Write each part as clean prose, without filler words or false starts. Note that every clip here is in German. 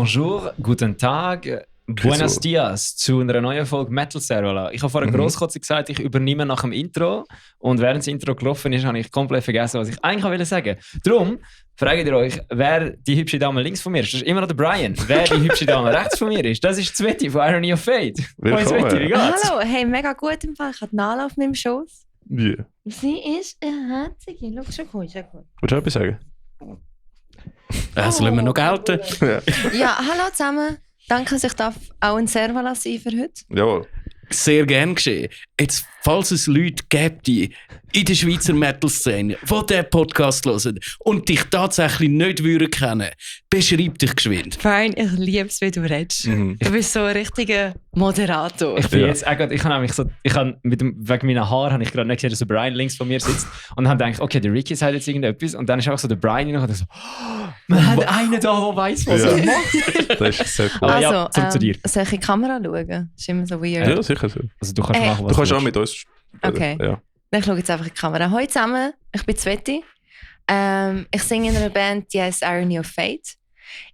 Bonjour, guten Tag, buenos dias zu einer neuen Folge Metal Servola. Ich habe vorher großkotzig gesagt, ich übernehme nach dem Intro und während das Intro gelaufen ist, habe ich komplett vergessen, was ich eigentlich wollte sagen. Darum fragt ihr euch, wer die hübsche Dame links von mir ist. Das ist immer noch der Brian. Wer die hübsche Dame rechts von mir ist, das ist Sveti von Irony of Fate. Willkommen. Sveti, wie geht's? Hallo, hey, mega gut im Fall. Ich habe Nala auf meinem Schoß. Yeah. Sie ist eine Herzige. Schau, schon gut, schon gut. Willst du etwas sagen? Das lassen wir noch gelten. Ja, hallo zusammen. Danke, dass ich auch ein Servola sein für heute. Jawohl. Sehr gern geschehen. Jetzt, falls es Leute gibt, die in der Schweizer Metal-Szene, die diesen Podcast hören und dich tatsächlich nicht würden kennen, beschreib dich geschwind. Fein, ich liebe es, wie du redest. Du bist so ein richtiger Moderator. Ich bin jetzt auch grad, wegen meiner Haare habe ich gerade nicht gesehen, dass der Brian links von mir sitzt und habe gedacht, okay, der Ricky sagt jetzt irgendetwas und dann ist auch so der Brian noch und so, oh, man hat einen da, der weiss, was er macht. Das ist sehr cool. Aber ja, zurück zu dir. Soll ich in die Kamera schauen? Das ist immer so weird. Ja, sicher so. Also du kannst machen, was Du kannst auch willst. mit uns. Okay. Ja. Ich schaue jetzt einfach in die Kamera. Hallo zusammen, ich bin Sveti. Ich singe in einer Band, die heißt Irony of Fate.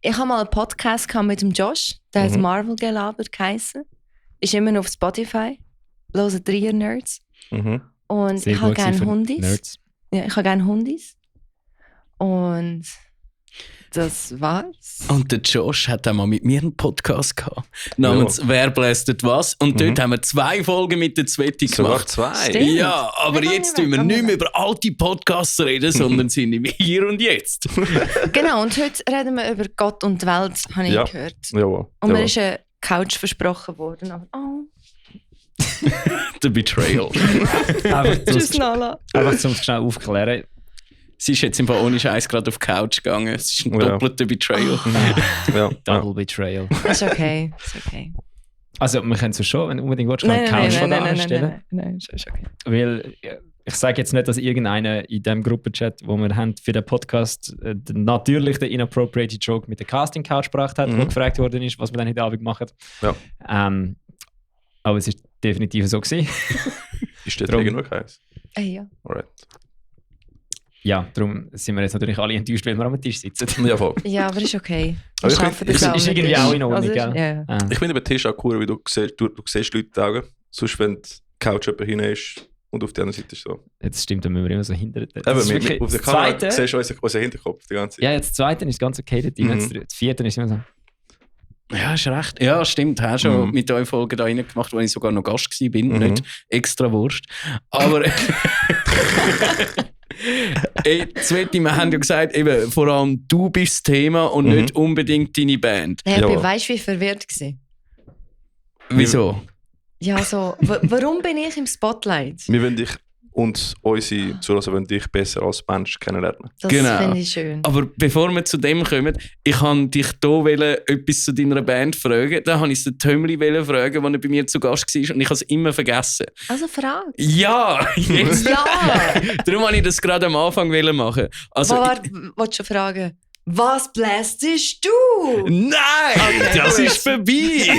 Ich habe mal einen Podcast mit dem Josh, der heißt Marvel Gelaber geheissen. Ist immer noch auf Spotify. Hören 3 Nerds. Und Sehr ich habe gut gerne für Hundis. Nerds. Ja, ich habe gerne Hundis. Und das war's. Und der Josh hat auch mal mit mir einen Podcast gehabt, namens «Wer blästet was?» Und dort haben wir 2 Folgen mit der Sveti Sogar gemacht. 2. Stimmt. Ja, aber Ja, jetzt komm, tun wir komm, nicht komm. mehr über alte Podcasts reden, sondern sind im Hier und Jetzt. Genau, und heute reden wir über Gott und die Welt, habe ich Ja. gehört. Jawohl. Und mir Jawohl. ist eine Couch versprochen worden. Aber, The Betrayal. Tschüss, Nala. Einfach zum schnell aufklären. Sie ist jetzt im Fall ohne Scheiß gerade auf die Couch gegangen. Es ist ein Ja. doppelter Betrayal. Ja. Double Betrayal. Ist okay, ist okay. Also wir können es schon, wenn du unbedingt willst, eine Couch von da anstellen. Nein, ist okay. Weil ich sage jetzt nicht, dass irgendeiner in dem Gruppenchat, wo wir haben für den Podcast natürlich den inappropriate Joke mit der Casting Couch gebracht hat, wo gefragt worden ist, was wir dann heute Abend machen. Ja. Aber es ist definitiv so gewesen. Ist der Drum. Träger noch heiß? Ja. Alright. Ja, darum sind wir jetzt natürlich alle enttäuscht, weil wir am Tisch sitzen. Ja, voll. Ja, aber ist okay. Aber Wir ich schaffen find- das auch ist mit irgendwie dir. auch in Ordnung, Also, gell? ja. Ah. Ich finde den Tisch auch cool, weil du siehst Leute in die Augen. Sonst, wenn die Couch jemand hinein ist und auf der anderen Seite ist so. Jetzt stimmt, dann müssen wir immer so hinter. Das Aber ist wirklich auf der das Kamera Zweite. siehst du unseren Hinterkopf die ganze Zeit. Ja, jetzt das Zweite ist ganz okay dort rein. Das Vierte ist immer so. Ja, ist recht. Ja, stimmt. Hast schon mit euch Folgen da reingemacht, wo ich sogar noch Gast war, nicht extra Wurst. Aber Sveti, wir haben ja gesagt, eben, vor allem du bist das Thema und nicht unbedingt deine Band. Hey, Jawohl. weißt du, wie verwirrt gewesen? Wieso? Ja, so, warum bin ich im Spotlight? Wir wollen dich und unsere Zuhörer wollen dich besser als Mensch kennenlernen. Das Genau. finde ich schön. Aber bevor wir zu dem kommen, ich wollte dich hier etwas zu deiner Band fragen. Dann wollte ich den Tömli fragen, als er bei mir zu Gast war und ich habe es immer vergessen. Also frag. Ja, jetzt. Ja! Darum wollte ich das gerade am Anfang machen. Also, Wolltest du fragen? Was blästest du? nein, das ist vorbei. Ich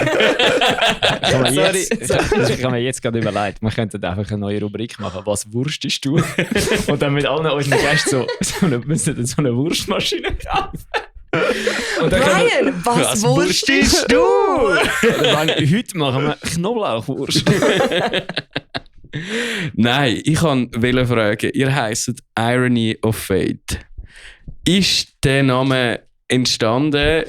habe mir jetzt gerade überlegt, wir könnten einfach eine neue Rubrik machen. Was wurstest du? Und dann mit allen unseren Gästen müssen so eine Wurstmaschine kaufen. Und dann Brian, was wurstest du? heute machen wir Knoblauchwurst. Nein, ich wollte fragen, ihr heisst Irony of Fate. Ist der Name entstanden,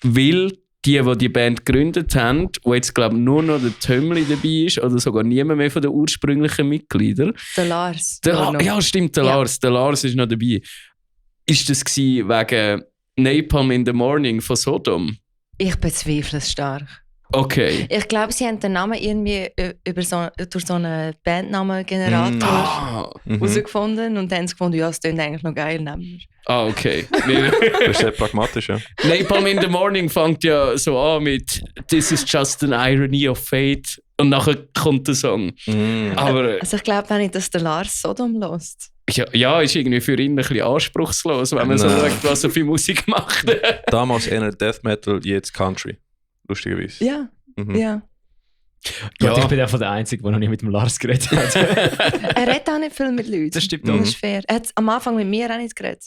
weil die Band gegründet haben, wo jetzt glaube ich nur noch der Tömli dabei ist oder sogar niemand mehr von den ursprünglichen Mitgliedern? Der Lars. Ja, stimmt, der Ja. Lars. Der Lars ist noch dabei. Ist das gewesen wegen Napalm in the Morning von Sodom? Ich bezweifle es stark. Okay. Ich glaube, sie haben den Namen irgendwie durch so einen Bandnamen-Generator herausgefunden und dann haben sie gefunden, ja, es klingt eigentlich noch geil. Nehmen wir. Ah, okay. Das ist sehr pragmatisch, ja. Napalm in the Morning fängt ja so an mit «This is just an irony of fate» und nachher kommt der Song. Aber Also ich glaube auch nicht, dass der Lars Sodom lässt. ja, ist irgendwie für ihn ein bisschen anspruchslos, wenn man so Nein. schaut, was er für Musik macht. Damals eher Death Metal, jetzt Country. Lustigerweise. Ja, ja. Ja. Ich bin einfach der Einzige, der noch nicht mit dem Lars geredet hat. Er redet auch nicht viel mit Leuten. Das stimmt Das auch. ist fair. Er hat am Anfang mit mir auch nicht geredet.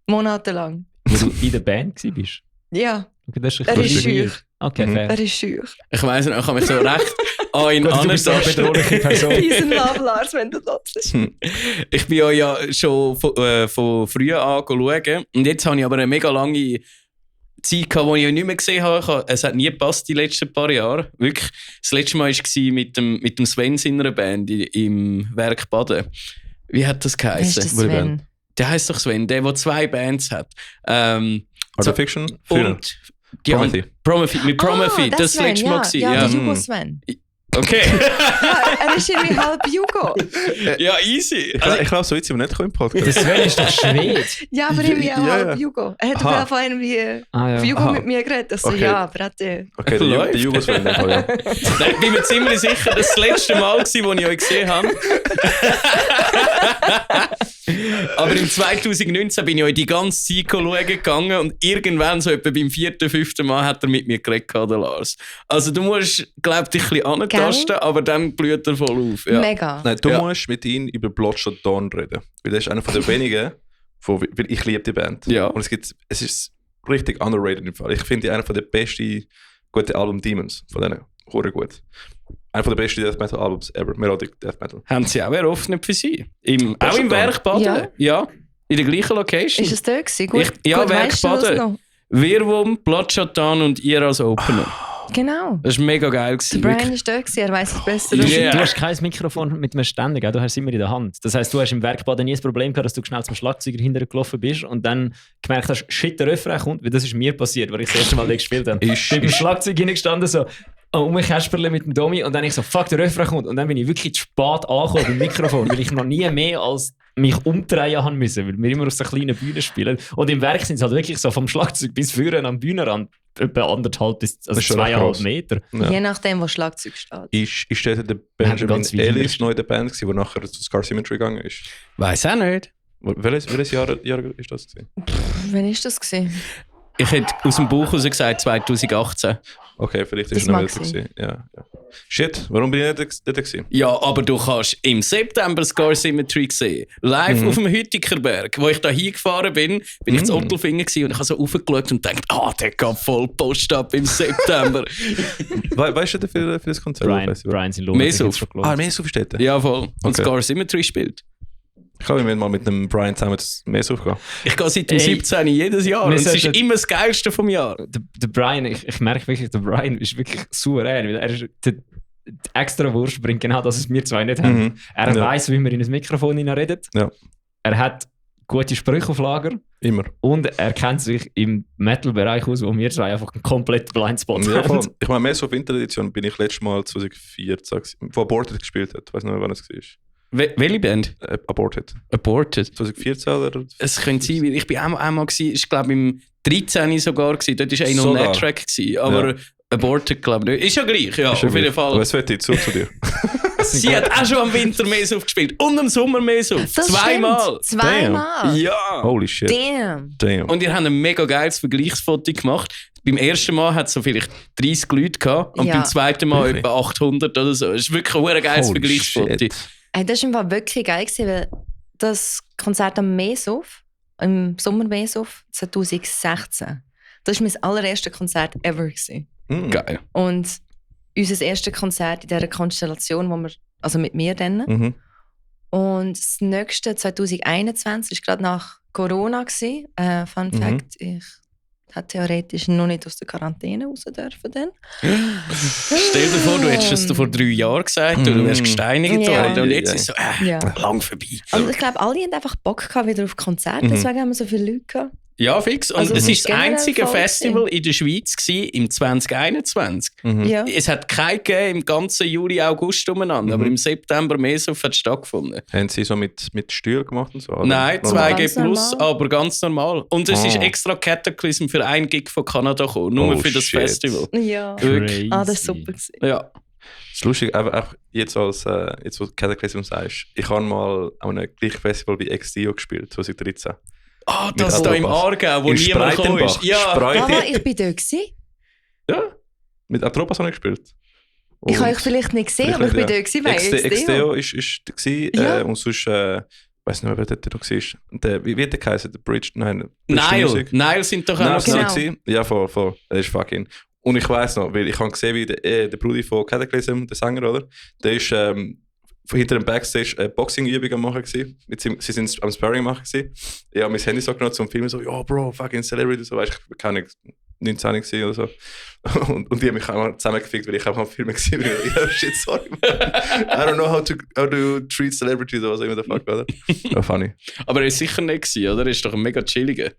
Monatelang. Wo du in der Band warst. Ja. Das ist Er ist schüch. Okay, fair. Er ist schüch. Ich weiss nicht, ich habe mich so recht an ihn Gut, du bist eine bedrohliche Person. Peace and love, Lars, wenn du das bist. Ich bin euch ja schon von früh an schauen. Und jetzt habe ich aber eine mega lange Zeit gehabt, die ich euch nicht mehr gesehen habe. Es hat nie gepasst die letzten paar Jahre. Wirklich. Das letzte Mal war mit dem Sven seiner Band im Werk Baden. Wie hat das Wer ist geheißen? das Sven? Der heisst doch Sven, der 2 Bands hat. Art of Fiction? Und die Promethy. Mit Promethy, das Sven, letzte Mal gewesen. Ja, Ja. der Jugo-Sven. Okay. Ja, er ist irgendwie halb Jugo. Ja, easy. Ich glaube, so weit sind wir nicht im Podcast. Das Sven ist doch Schwede. Ja, aber irgendwie auch Ja, ja. halb Jugo. Er hat Aha. auf jeden Fall irgendwie auf Jugo Aha. mit mir geredet. Ich so, Okay. ja, aber hat der... Okay, der Jugoslowen. Ja. Ich bin mir ziemlich sicher, das letzte Mal war, als ich euch gesehen habe. Aber im 2019 bin ich euch die ganze Zeit schauen gegangen und irgendwann, so etwa beim 4., 5. Mal, hat er mit mir geredet, der Lars. Also du musst, glaube ich, dich ein bisschen antasten, aber dann blüht er voll auf. Ja. Mega. Nein, du Ja. musst mit ihm über Bloodshot Dawn reden. Weil das ist einer der wenigen, weil ich liebe die Band. Ja. Und es ist richtig underrated im Fall. Ich finde die einer der besten guten Album Demons. Von denen. Hure gut. Einer der besten Death Metal Albums ever. Melodic Death Metal. Haben sie auch eröffnet für sie? Auch im schon Werk Baden? Ja. Ja. In der gleichen Location. Ist es der gewesen? Gut, Ja, gut, Werk weißt du das Baden. noch? Wirwum, Bloodshot Dawn und ihr als Opener. Genau. Das war mega geil. Der gewesen, Brian wirklich. ist der gewesen, er weiss es besser. Yeah. Du hast kein Mikrofon mit einem Ständer, gell? Du hast es immer in der Hand. Das heisst, du hast im Werkbad nie das Problem gehabt, dass du schnell zum Schlagzeuger hintergelaufen bist und dann gemerkt hast, shit, der Refrain kommt, weil das ist mir passiert, weil ich das erste Mal den gespielt habe. Ich bin beim Schlagzeug hingestanden, so um mich Kasperle mit dem Domi und dann ich so, fuck, der Refrain kommt. Und dann bin ich wirklich zu spät angekommen beim Mikrofon, weil ich noch nie mehr als mich umdrehen haben müssen, weil wir immer auf so kleinen Bühnen spielen. Und im Werk sind es halt wirklich so vom Schlagzeug bis vorne am Bühnenrand etwa 1,5 bis Das ist schon 2,5 krass. Meter. Ja. Je nachdem, wo Schlagzeug steht. Ist der Wir Benjamin haben ganz viele Ellis Hintergründe. neu in der Band gewesen, der nachher zu Scar Symmetry gegangen ist? Weiss auch nicht. Welches Jahr ist das gewesen? Wann ist das gewesen? Ich hätte aus dem Buch heraus gesagt 2018. Okay, vielleicht Das ist er noch mag älter sein. gewesen. Ja. Shit, warum bin ich nicht dort gewesen? Ja, aber du kannst im September Scar Symmetry sehen. Live auf dem Hüttikerberg. Wo ich da hingefahren bin, bin ich zu Ottelfingen gewesen und ich habe so raufgeschaut und gedacht, der geht voll Post ab im September. Weißt du für das Konzert? Brian sind Lohn. Mesuf. Mehr so versteht. Ja, voll. Und Okay. Scar Symmetry spielt. Ich kann mal mit einem Brian zusammen mehr gehen. Ich gehe seit dem Ey, 17. jedes Jahr. wir Und es ist sollten- immer das Geilste vom Jahr. Der Brian, ich merke wirklich, der Brian ist wirklich souverän, weil er ist der extra Wurst bringt genau das, was wir zwei nicht haben. Mhm. Er Ja. weiss, wie man in ein Mikrofon redet. Ja. Er hat gute Sprüche auf Lager Immer. und er kennt sich im Metal-Bereich aus, wo wir zwei einfach einen kompletten Blindspot Ja, voll. haben. Ich meine, mehr so auf Winteredition bin ich letztes Mal 2014, wo Aborted gespielt hat. Ich weiß nicht mehr, wann es war. Welche Band? Aborted. Aborted. 2014 oder? Es könnte sein, weil ich bin auch einmal gewesen, ich glaube im 13. sogar gewesen. Dort war noch ein Sogar. Net-Track gewesen, aber Ja. Aborted glaube ich nicht. Ist ja gleich, ja, Ist ja auf jeden gleich. Fall. Aber es wird jetzt zu dir. Sie hat auch schon am Winter Mesuf gespielt und am Sommer Mesuf. Das Zweimal. stimmt. Zweimal. Ja. Holy shit. Damn. Und ihr habt ein mega geiles Vergleichsfoto gemacht. Beim ersten Mal hat es so vielleicht 30 Leute gehabt und Ja. beim zweiten Mal Wirklich? etwa 800 oder so. Es ist wirklich ein geiles Holy Vergleichsfoto. shit. Hey, das war wirklich geil, gewesen, weil das Konzert am Mesuf, im Sommer Mesuf 2016, das war mein allererstes Konzert ever gewesen. Mhm. Geil. Und unser erstes Konzert in dieser Konstellation, wo wir, also mit mir dann. Mhm. Und das nächste 2021 war gerade nach Corona gewesen. Fun Mhm. Fact, ich hätte theoretisch noch nicht aus der Quarantäne raus dürfen dann. Stell dir vor, du hättest das vor 3 Jahren gesagt, du wärst gesteinigt Ja. worden und jetzt ist es so, Ja. lang vorbei. Und ich glaube, alle haben einfach Bock gehabt wieder auf Konzerte, Mhm. deswegen haben wir so viele Leute gehabt. Ja, fix. Und Also es es war ist das generell einzige voll Festival in der Schweiz gewesen, im 2021. Mhm. Ja. Es hat kein gegeben im ganzen Juli, August umeinander, aber im September Mesuf hat es stattgefunden. Haben sie so mit Stühlen gemacht und so? oder? Nein, Normal? 2G+, Ganz normal. aber ganz normal. Und es ist Ah. extra Cataclysm für einen Gig von Kanada gekommen, nur Oh, für das shit. Festival. Ja. Wirklich. Ah, das war super. Gewesen. Ja. Das ist lustig, einfach jetzt als jetzt, wo du Cataclysm sagst, ich habe mal an einem gleichen Festival wie Ex-Dio gespielt, 2013. Ah, Mit das da im Atropas. Aargau, wo In niemand gekommen ist. Spreitenbach. Ja, Aber ich bin dort. Gewesen. Ja, mit Atropas habe ich gespielt. Ich habe Und euch vielleicht nicht gesehen, aber ich bin dort gewesen, weil Ex-Deo ist XDO. gewesen, Ja. und sonst weiß nicht mehr, wer dort noch war. Wie wird der geheißen? Der Bridge? Nein. Nile sind doch auch Nein, noch Genau. gewesen. Ja, voll. Das ist fucking. Und ich weiss noch, weil ich habe gesehen, wie der Bruder von Cataclysm, der Sänger, oder? Der ist hinter dem Backstage eine Boxing-Übung am machen gewesen. Sie sind am Sparring machen gewesen. Ich habe mein Handy so genommen zum Filmen, so, ja, Bro, fucking Celebrity, so, weißt du, ich kann nicht 19 gewesen oder so. Und die haben mich einmal zusammengefickt, weil ich auch am Film gesehen habe. Ja, shit, sorry, man. I don't know how to treat celebrities oder was immer der Fuck, oder? Ja, funny. Aber er ist sicher nicht gewesen, oder? Er ist doch ein mega chilliger.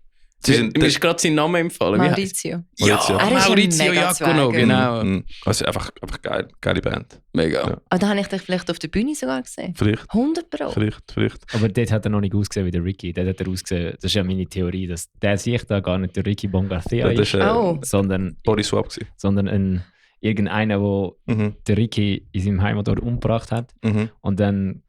sind- Mir ist gerade sein Name empfallen. Wie heisst- Maurizio. Maurizio. Ja, Er ist ein Maurizio mega Iacono, Swagger. genau. Also einfach geil, geile Band. Mega. Ja. Aber da habe ich dich vielleicht auf der Bühne sogar gesehen. Vielleicht. 100%. Aber dort hat er noch nicht ausgesehen wie der Ricky. Dort hat er ausgesehen, das ist ja meine Theorie, dass der sich da gar nicht der Ricky Bongarcia Das ist, war Oh. sondern Body Swap gewesen. irgendeiner, der Mhm. der Ricky in seinem Heimatort umgebracht hat Mhm. und dann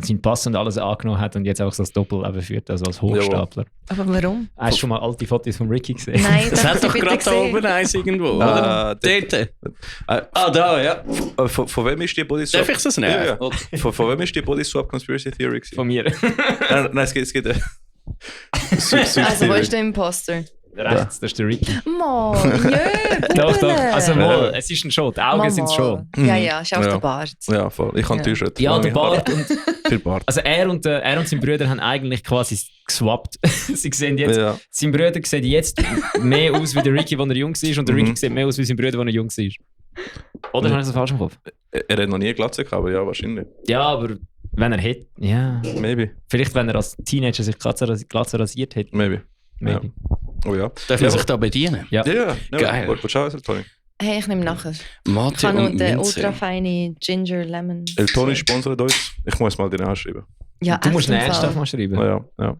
seinen Pass und alles angenommen hat und jetzt auch so das Doppelleben führt, also als Hochstapler. Aber warum? Hast du schon mal alte Fotos von Ricky gesehen? Nein, Das hat hab doch ich gerade bitte da gesehen. oben eins irgendwo, oder? Dort. Da, ja. Von wem ist die Body Swap? Darf ich das nehmen? Ja, ja. Von wem ist die Body Swap Conspiracy Theory gewesen? Von mir. Nein, es geht. Also, wo ist der Imposter? Rechts, das ist der Ricky. Mann, jö, Doch, doch. Also Bubele. mal, es ist ein schon. Die Augen sind schon. Ja, ja, ist auch Ja. der Bart. Ja, voll. Ich kann Ja. täuschen. Ja, der Bart und Viel Bart. also er und sein Bruder haben eigentlich quasi geswappt. Sie sehen jetzt, Ja. sein Bruder sieht jetzt mehr aus wie der Ricky, als er jung war, und der Ricky sieht mehr aus wie sein Bruder, als er jung war. Oder habe ich das falsch im Kopf? Er hat noch nie Glatze gehabt, aber ja, wahrscheinlich. Ja, aber wenn er hätte, ja. Maybe. Vielleicht, wenn er als Teenager sich Glatze rasiert hätte. Maybe. Maybe. Oh ja. Darf man sich da bedienen? Ja. Ja. Geil. Willst du schauen, Tony? Hey, ich nehme nachher. Ich Mate habe noch und den Minze. ultra feine Ginger Lemon. El Tony sponsert uns. Ich muss mal den anschreiben. Ja, Du musst echt einen im Fall. Ernsthaft mal schreiben. Ja.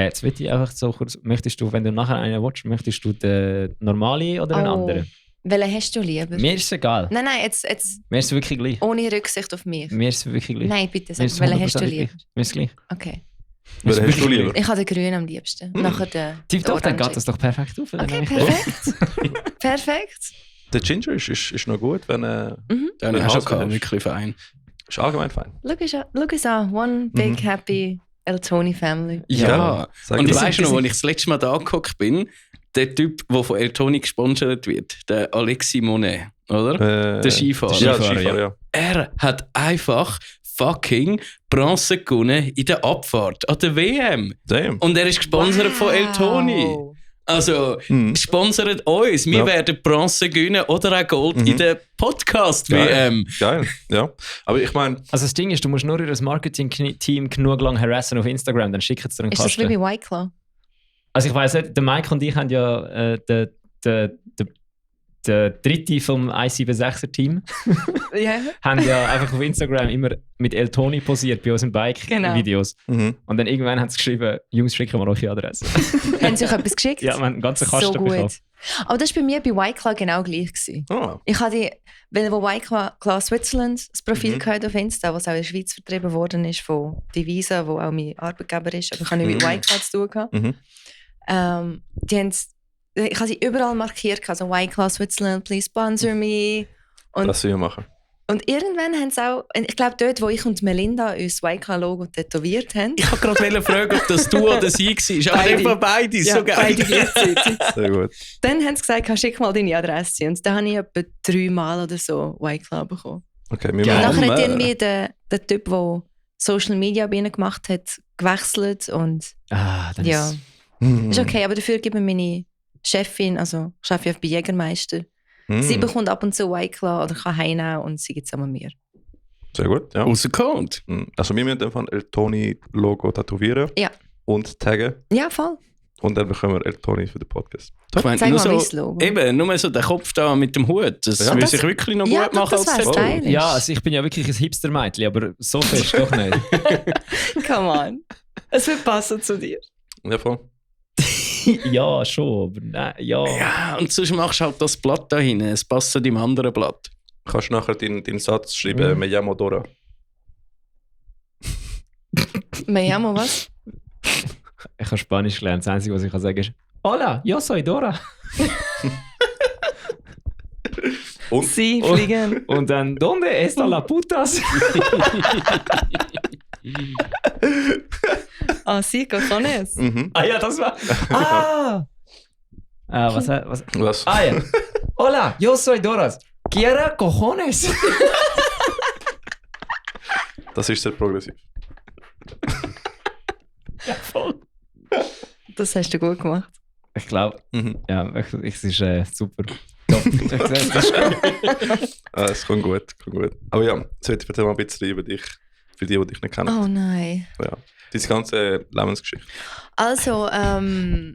Jetzt will ich einfach so kurz, möchtest du, wenn du nachher einen willst, möchtest du den normalen oder einen Oh. anderen? Welchen hast du lieber? Mir ist es egal. Nein, jetzt Mir ist es wirklich gleich. ohne Rücksicht auf mich. Mir ist es wirklich gleich. Nein, bitte Mir sag, ist es welchen hast du 100% lieber? gleich. Mir ist es gleich. Okay. Mir ist es Welchen hast du wirklich lieber? gleich. Ich habe den grünen am liebsten. Nachher den Tipptopp, dann Orange. geht das doch perfekt auf. Dann Okay, nehme ich den. perfekt. Perfekt. Der Ginger ist noch gut, wenn Den Wenn hast du Hass schon hast. wirklich fein. ist allgemein fein. Schau es an. One big happy El Tony family. Ja. Sag Und ich. weißt du noch, die als ich das letzte Mal da angeguckt bin, der Typ, der von El Toni gesponsert wird, der Alexis Monet, oder? Der Skifahrer. Ja, der Skifahrer, Skifahrer, ja. Er hat einfach fucking Bronze gewonnen in der Abfahrt an der WM. Damn. Und er ist gesponsert von El Toni. Also, Mhm. sponsert uns. Wir Ja. werden Bronze gewinnen oder auch Gold in der Podcast-WM. Geil, ja. Aber ich meine, Also das Ding ist, du musst nur ihr Marketing-Team genug lang harassen auf Instagram, dann schicken sie dir einen Ist das wie Kasten. bei White Claw? Also ich weiss nicht, der Mike und ich haben ja der dritte vom i7-6er-Team Ja. haben ja einfach auf Instagram immer mit El Toni posiert bei unseren Bike-Videos. mhm. Und dann irgendwann haben sie geschrieben, Jungs, schicken wir eure Adresse. Haben sie euch etwas geschickt? Ja, wir haben einen ganzen Kasten so bekommen. gut. Aber das war bei mir bei White Claw genau gleich. Gewesen. Oh, Ich hatte weil wo White Claw Switzerland das Profil Mhm. gehabt auf Insta, was auch in der Schweiz vertrieben worden ist von Divisa, wo auch mein Arbeitgeber ist, aber ich habe nicht mit Mhm. White Claw zu tun gehabt. Mhm. Ich habe sie überall markiert, also White Claw Switzerland, please sponsor me. Und, das wir machen. und irgendwann haben sie auch, ich glaube dort, wo ich und Melinda uns White Claw Logo tätowiert haben. Ich wollte gerade fragen, ob das du oder sie war. Aber Beide. einfach beide. So geil. beide gleichzeitig. Sehr gut. Dann haben sie gesagt, schick mal deine Adresse. Und dann habe ich etwa 3 Mal oder so White Claw bekommen. Okay, wir Geil. Und machen. nachher hat irgendwie der Typ, der Social Media bei ihnen gemacht hat, gewechselt. Und Ah, dann ja, ist Mhm. ist okay. Aber dafür gibt mir meine Chefin, also Chefin bei Jägermeister, Mhm. sie bekommt ab und zu White Claw oder kann heimnehmen und sie gibt es an mir. Sehr gut, ja. Rausgekommen. Mhm. Also wir müssen einfach El Toni Logo tätowieren Ja. und taggen Ja, voll. und dann bekommen wir El Toni für den Podcast. Ich meine, Zeig nur mal so, mein Logo. eben, nur so der Kopf da mit dem Hut. Das Ja. würde Das- sich wirklich noch ja, gut machen das als wär's Tattoo. stylisch. Ja, also ich bin ja wirklich ein Hipster-Mädchen, aber so fest doch nicht. Come on. Es wird passen zu dir. Ja, voll. Ja, schon, aber nein, ja. Ja, und sonst machst du halt das Blatt da hinten. Es passt zu deinem anderen Blatt. Kannst du nachher deinen Satz schreiben, Mhm. Me llamo Dora. Me llamo was? Ich habe Spanisch gelernt. Das Einzige, was ich kann sagen ist Hola, yo soy Dora. Und? Sie fliegen. Und dann, ¿Dónde está la putas? Ah, sí, cojones. Ah ja, das war... was? Ah ja. Hola, yo soy Doras. Quiera cojones. Das ist sehr progressiv. Ja, voll. Das hast du gut gemacht. Ich glaube, ja, es ist super. Es kommt gut. Aber ja, jetzt erzähl mal ein bisschen über dich, für die dich nicht kennen. Oh nein. Ja. Diese ganze Lebensgeschichte. Also, oh mein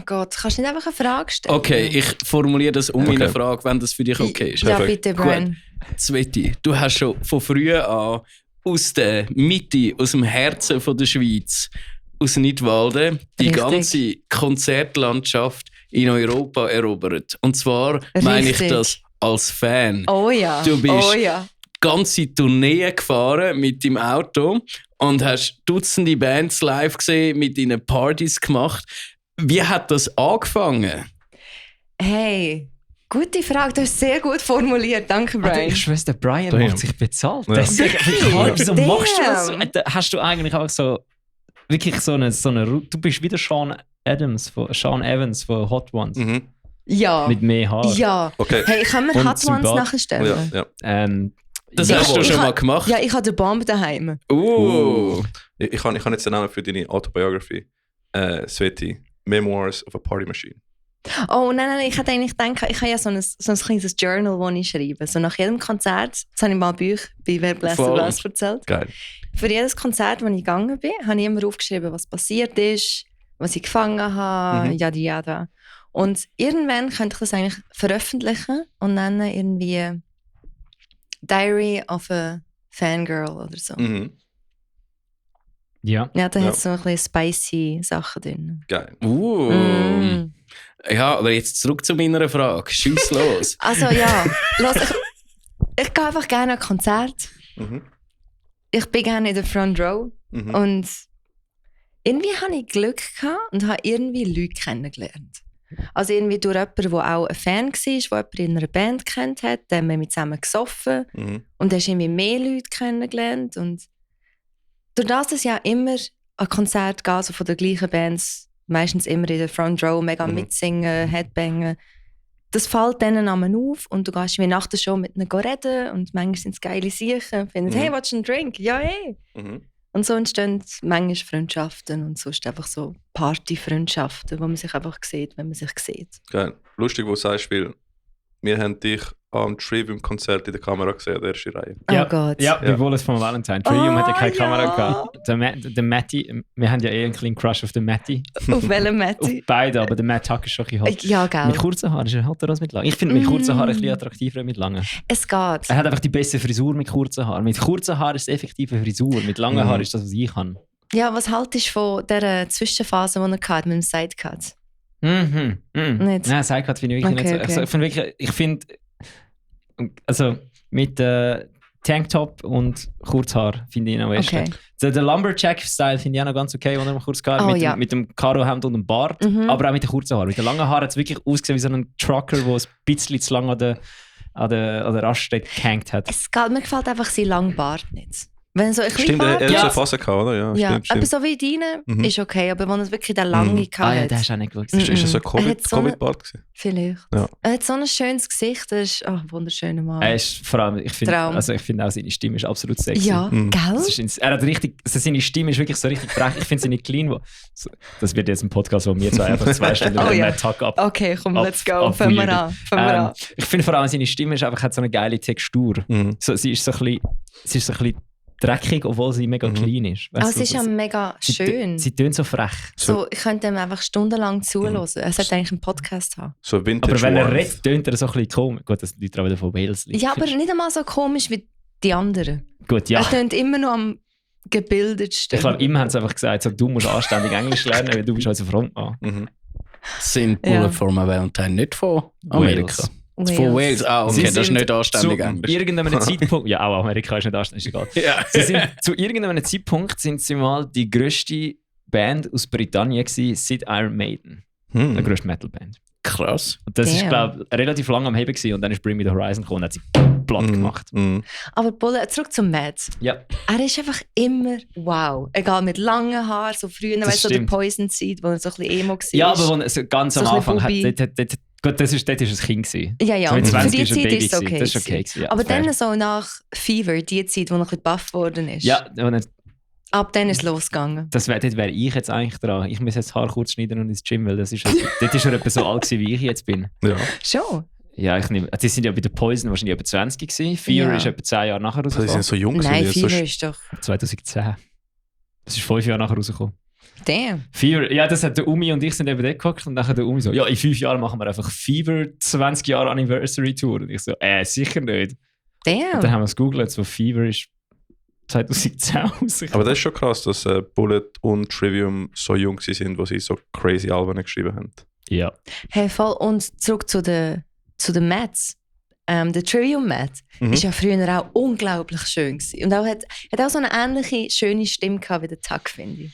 Gott, kannst du nicht einfach eine Frage stellen? Okay, ich formuliere das Okay. meine Frage, wenn das für dich okay ist. Ja, Perfekt. bitte, Brian. Sveti, du hast schon von früh an aus der Mitte, aus dem Herzen von der Schweiz, aus Nidwalden, die Richtig. ganze Konzertlandschaft in Europa erobert. Und zwar meine ich Richtig. das als Fan. Oh ja. Du bist- Oh ja. Ganze Tourneen gefahren mit dem Auto und hast Dutzende Bands live gesehen, mit ihnen Partys gemacht. Wie hat das angefangen? Hey, gute Frage. Du hast es sehr gut formuliert. Danke, Brian. Ich schwöre, der Brian Damn. macht sich bezahlt. Ja. Deswegen, wieso Damn. machst du das? Hast du eigentlich auch so wirklich so eine du bist wieder Sean Evans von Hot Ones Ja. mit mehr Haar. Ja. Okay. Hey, können wir Und Hot Ones Sympath- nachher stellen? Ja. Das ja, hast du ich schon ha- mal gemacht? Ja, ich habe den Bomb daheim. Ich kann jetzt den Namen für deine Autobiography. Sveti, Memoirs of a Party Machine. Oh nein, ich hätte eigentlich gedacht, ich habe ja so ein kleines Journal, das ich schreibe. So nach jedem Konzert, das habe ich mal bei euch bei Wer Bläser Voll. Bläs erzählt. Geil. Für jedes Konzert, wo ich gegangen bin, habe ich immer aufgeschrieben, was passiert ist, was ich gefangen habe, yada. Und irgendwann könnte ich das eigentlich veröffentlichen und nennen irgendwie Diary of a Fangirl oder so. Ja. Ja, da Ja. hat es so ein bisschen spicy Sachen drin. Geil. Mm. Ja, aber jetzt zurück zu meiner Frage. Schieß los. Also ja, los, ich gehe einfach gerne an Konzerte. Mhm. Ich bin gerne in der Front Row. Mhm. Und irgendwie hatte ich Glück gehabt und habe irgendwie Leute kennengelernt. Also irgendwie durch jemanden, der auch ein Fan war, der jemanden in einer Band kennt hat, dann haben wir zusammen gesoffen Mhm. und dann hast du irgendwie mehr Leute kennengelernt. Und durch das, dass ich ja immer an Konzerte gehe, also von den gleichen Bands, meistens immer in der Front Row, mega mitsingen, Headbangen, das fällt denen einmal auf und du gehst wie nach der Show mit ihnen reden und manchmal sind es geile Sachen und finden, hey, willst du einen Drink? Ja, hey. Mhm. Und so entstehen manchmal Freundschaften und sonst einfach so Party-Freundschaften, wo man sich einfach sieht, wenn man sich sieht. Geil. Lustig, wo du sagst, weil wir haben dich am Trivium-Konzert in der Kamera gesehen, der erste Reihe. Ja. Oh Gott. Ja, Ja. wie wohl es von Valentine. Trivium hat ja keine ja. Kamera gehabt. Der Matty, wir haben ja einen kleinen Crush auf den Matty. Auf welchem Auf Matti? beide, aber der Matt Tuck ist schon ein bisschen hot. Ja, gell. Mit kurzen Haaren ist er hotter als mit langen. Ich finde mit kurzen Haaren ein bisschen attraktiver als mit langen. Es geht. Er hat einfach die beste Frisur mit kurzen Haaren. Mit kurzen Haaren ist es effektive Frisur. Mit langen Haaren ist das, was ich kann. Ja, was haltest du von dieser Zwischenphase, die er hatte mit dem Sidecut? Mhm. Nicht? Nein, Sidecut finde ich wirklich Okay, nicht so. okay. Ich finde, also mit Tanktop und Kurzhaar finde ich ihn am besten. Okay. Der Lumberjack-Style finde ich auch noch ganz okay, wenn er kurz geht. Oh, mit, ja. mit dem Karohemd und dem Bart. Mhm. Aber auch mit den kurzen Haaren. Mit den langen Haaren hat es wirklich ausgesehen wie so ein Trucker, der ein bisschen zu lang an der Raststätte gehängt hat. Es geht, mir gefällt einfach sein langer Bart nicht. Wenn so ein Stimmt, Bart, er hat Ja. so eine Phase gehabt, oder? Ja, ja, stimmt. aber so wie deine Mhm. ist okay, aber wenn er wirklich den langen Mhm. Ah ja, hat, der hast du auch nicht geschaut. Mhm. Ist das so ein Er hat so eine- Covid-Bart gewesen? vielleicht. Ja. Er hat so ein schönes Gesicht, er ist ein wunderschöner Mann. Er ist vor allem, ich finde Traum. auch seine Stimme ist absolut sexy. Ja, Mhm. gell? Er hat richtig, also seine Stimme ist wirklich so richtig frech. Ich finde sie nicht clean. Das wird jetzt ein Podcast, wo wir zwei einfach 2 Stunden Oh den ja. Matt Tuck ab. Okay, komm, ab- let's go. Fangen wir an. Ich finde vor allem seine Stimme ist einfach, hat so eine geile Textur. Mhm. So, sie ist so ein bisschen dreckig, obwohl sie mega clean ist. Aber Weißt es du, ist ja mega sie, schön. Sie tönt so frech. So, ich könnte ihm einfach stundenlang zuhören. Er sollte eigentlich einen Podcast haben. So Vintage Aber wenn er Warmth. redet, tönt er so ein bisschen komisch. Gut, das liegt auch wieder von Wales. Ja, aber nicht einmal so komisch wie die anderen. Gut, ja. Er tönt immer noch am gebildetsten. Ich glaube, ihm haben sie einfach gesagt, so, du musst anständig Englisch lernen, weil du bist unser Frontmann. Mhm. Sind Ja. Bullet for my Valentine nicht von Amerika? Wales. Von Wales? Ah, okay, Sie das ist sind nicht anständig zu Englisch. irgendeinem Zeitpunkt, ja, auch Amerika ist nicht anständig, ist egal. Ja. Sie sind, zu irgendeinem Zeitpunkt sind sie mal die grösste Band aus Britannien gewesen, seit Iron Maiden. Die Mhm. grösste Metalband. Krass. Und das ist, Damn. glaube ich, relativ lang am Heben gewesen. Und dann ist Bring Me The Horizon gekommen und hat sie platt gemacht. Aber Bullet, zurück zum Matt. Ja. Er ist einfach immer wow. Egal, mit langen Haaren, so früher, weißt du, so der stimmt. Poison-Zeit, wo er so ein bisschen Emo war. Ja, aber wo er so ganz So am ein Anfang hat, bisschen gut, das ist ein Kind gewesen. Ja, ja, So mit und für 20 die ist er Zeit Baby ist es okay. gewesen. Das ist okay gewesen, ja, aber fair. dann so nach Fever, die Zeit, wo er ein bisschen buff geworden ist, Ja, und ab dann ist es losgegangen. dort wäre ich jetzt eigentlich dran. Ich muss jetzt das Haar kurz schneiden und ins Gym, weil dort ist er etwa so alt gewesen, wie ich jetzt bin. Ja. Schon? Ja, die sind ja bei der Poison wahrscheinlich etwa 20 gewesen. Fear Ja. ist etwa 10 Jahre nachher Die sind rausgekommen. so jung. Nein, gewesen, Fever ist doch... 2010. Das ist 5 Jahre nachher rausgekommen. Damn. Fever, ja, das hat der Umi und ich sind eben dort gehockt und dann hat der Umi so, ja, in 5 Jahren machen wir einfach Fever 20 Jahre Anniversary Tour. Und ich so, sicher nicht. Und dann Damn. haben wir es gegoogelt, so Fever ist 2010 rausgekommen. Aber das ist schon krass, dass Bullet und Trivium so jung sind, wo sie so crazy Alben geschrieben haben. Ja. Hey, voll. Und zurück zu den Mats. Der Trivium Matt ist ja früher auch unglaublich schön gewesen. Und auch hat auch so eine ähnliche schöne Stimme gehabt wie der Tuck, finde ich.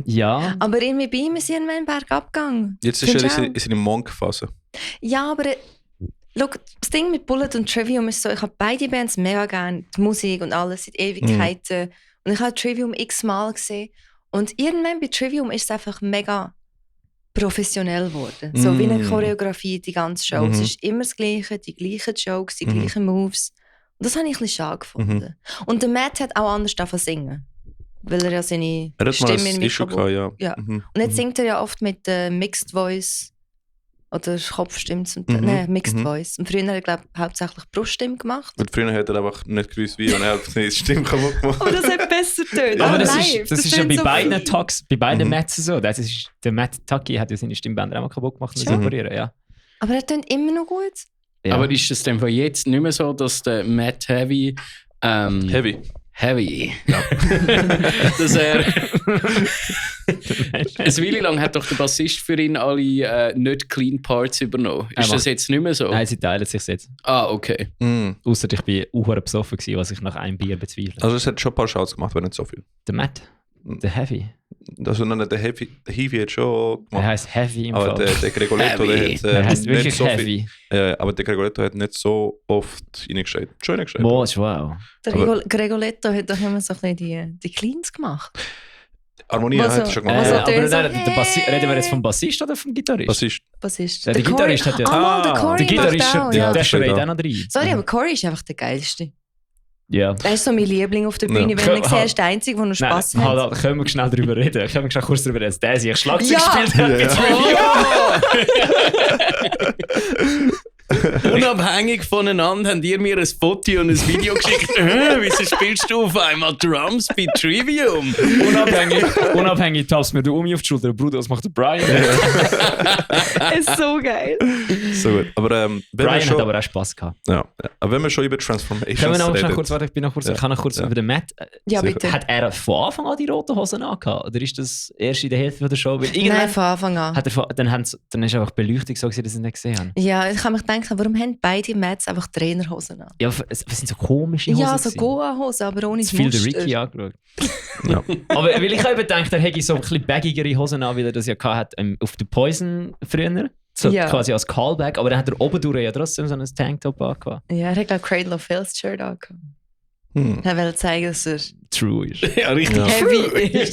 Ja. Aber irgendwie bei ihm ist irgendwann bergab gegangen. Jetzt ist Findest er du in seiner Monk-Phase. Ja, aber look, das Ding mit Bullet und Trivium ist so, ich habe beide Bands mega gerne, die Musik und alles seit Ewigkeiten. Und ich habe Trivium x-mal gesehen. Und irgendwann bei Trivium ist es einfach mega professionell geworden. So wie eine Choreografie, die ganze Show. Es ist immer das Gleiche, die gleichen Jokes, die gleichen Moves. Und das habe ich ein bisschen schade gefunden. Und der Matt hat auch anders davon singen. Weil er ja seine Er hat mal Stimme ein in Issue gehabt, ja. Ja. Und jetzt singt er ja oft mit Mixed Voice oder Kopfstimme. Nein, Mixed Voice. Und früher hat er, glaube ich, hauptsächlich Bruststimme gemacht. Und früher hat er einfach nicht gewusst, wie, und er hat seine Stimme kaputt gemacht. Aber das hat besser tönt. Aber das live. ist ja bei tönt so beiden viel. Talks, bei beiden Mats so. Das ist, der Matt Tucky hat ja seine Stimmbänder auch mal kaputt gemacht und operieren, ja. Aber er tönt immer noch gut. Ja. Aber ist es denn von jetzt nicht mehr so, dass der Matt Heavy Heavy. dass er eine Weile lang hat doch der Bassist für ihn alle nicht clean Parts übernommen. Ist das jetzt nicht mehr so? Nein, sie teilen sich jetzt. Ah, okay. Ausser ich bin auch besoffen gewesen, was ich nach einem Bier bezweifle. Also es hat schon ein paar Shouts gemacht, aber nicht so viel. Der Matt, der Heavy. Also nein, der Heavy hat schon Er gemacht. heisst Heavy im Aber Fall. der Gregoletto, der Heavy. hat Er heisst nicht wirklich so Heavy. viel. Aber der Gregoletto hat nicht so oft reingeschrieben. Schon reingeschrieben. Boah, wow. Der Aber- Gregoletto hat doch immer so ein bisschen die Cleans gemacht. Harmonie Was hat er so- schon was gemacht. so Ja. Aber tönt so, reden wir jetzt vom Bassist oder vom Gitarrist? Was ist? Was ist Der Gitarrist hat ja... Ah, der Corey Der Gitarrist, macht auch, der das schreit steht auch noch rein. Sorry, aber Corey ist einfach der Geilste. Ja. Er ist so mein Liebling auf der Bühne. Ja. Wenn ich ihn sehe, ist der Einzige, der noch Spass Nein, hat. halt, können wir schnell darüber reden. Können wir schnell kurz darüber reden, dass der sich Schlagzeug Ja. gespielt hat mit Trivium. Unabhängig voneinander habt ihr mir ein Foto und ein Video geschickt. Wieso spielst du auf einmal Drums bei Trivium? Unabhängig tappst mir der Umi auf die Schulter. Bruder, was macht der Brian? ist so geil. So gut. Aber wenn wir Brian schon, hat aber auch Spass gehabt. ja. Aber wenn wir schon über Transformations Können wir noch schnell reden, kurz, warte, ich bin noch kurz, Ja. ich kann noch kurz Ja. über den Matt. Ja, Sicher. bitte. Hat er von Anfang an die roten Hosen angehabt? Oder ist das erst in der Hälfte der Show? Weil Nein, irgendwann von Anfang an. hat dann ist einfach die Beleuchtung so gewesen, dass sie es nicht gesehen haben. Ja, ich habe mich gedacht, warum haben beide Mats einfach Trainerhosen an? Ja, es sind so komische Hosen. Ja, so gewesen. Goa-Hosen, aber ohne Zu das viel der Muster. Ricky angeschaut. Ja. Aber weil ich habe gedacht, er hätte so ein bisschen baggigere Hosen an, weil er das ja hat auf der Poison früher. So Ja. quasi als Callback. Aber dann hat er oben durch ja trotzdem so ein Tanktop angehabt. Ja, er hat, glaube ich, Cradle of Filth Shirt angehabt. Er wollte zeigen, dass er True ist. Ja, richtig. Ja. heavy ist.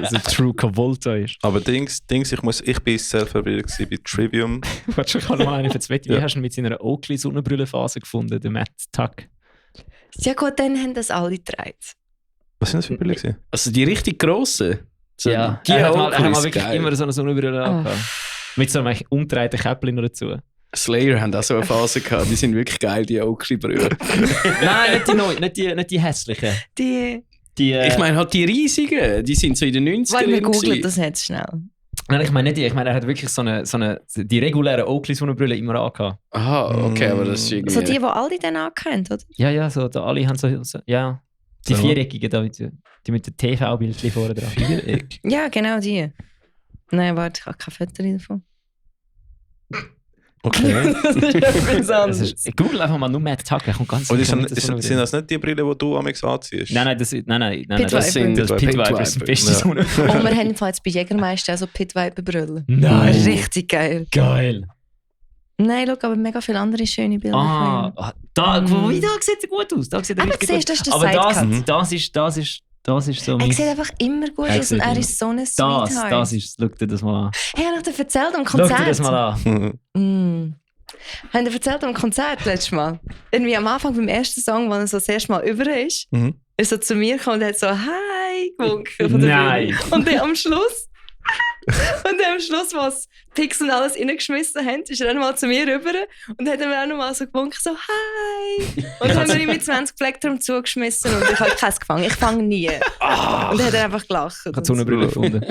Dass er True Cavolta ist. Aber Dings, ich bin selber-verwirrt gewesen bei Trivium. Warte, ich kann noch mal eine verzweiten. Wie Ja. hast du ihn mit seiner Oakley-Sonnenbrüllenphase gefunden, den Matt Tuck? Ja gut, dann haben das alle getragen. Was sind das für Bilder gewesen? Also die richtig grossen. So, Ja, die er hat mal Oakleys, wirklich geil. immer so eine Sonnenbrille Oh. angehabt. Mit so einem umgedrehten Käppchen noch dazu. Slayer haben auch so eine Phase gehabt. Die sind wirklich geil, die Oakley-Brüder. Nein, nicht die neuen, nicht die hässlichen. Die... Die, Ich meine, halt die riesigen, die sind so in den 90ern. Warte, wir googeln gewesen. das jetzt schnell. nein, ich meine nicht die. Ich meine, er hat wirklich die regulären Oakley-Sonnenbrille immer angehabt. Aha, okay, aber das ist irgendwie... So die alle dann angekannt, oder? Ja, so, da alle haben so ja. Die So. viereckigen, da die mit den TV-Bildchen vorne dran. Viereck. Ja, genau die. Nein, warte, ich habe kein Foto davon. Okay. Das ist etwas Das anderes. ist, Google einfach mal nur Matt Tuck, er kommt ganz Und sicher mit der sind Sonnenbrille. das nicht die Brille, die du am anziehst? Nein, Pit das Viper. sind das Pit Pit Viper, Viper. das sind beste Ja. Sonnenbrille. Und wir haben jetzt bei Jägermeister auch so Pit Viper Brille. Nein. Richtig geil. Geil. Nein, schau, aber mega viele andere schöne Bilder von ihm. Da sieht er gut aus. Da sieht er Aber richtig siehst gut du, das ist der Aber Sidecut. das ist so Er mein... sieht einfach immer gut Er aus und sieht er immer- ist so ein Sweetheart. Das ist... Schau dir das mal an. Hey, habe ich dir erzählt am Schau dir Konzert? das mal an. Haben dir erzählt am Konzert letztes Mal? Irgendwie am Anfang beim ersten Song, wo er so das erste Mal über ist, ist so zu mir gekommen und hat so «Hi» gewunken von der Nein. Bühne. Und dann am Schluss, was Pix und alles reingeschmissen haben, ist er dann mal zu mir rüber und hat mir auch noch mal so gewunken, so «Hi». Und dann haben wir ihm mit 20 Plektrum zugeschmissen und ich habe keins gefangen. Ich fange nie. Und dann hat er einfach gelacht. Ich habe die Sonnenbrille gefunden.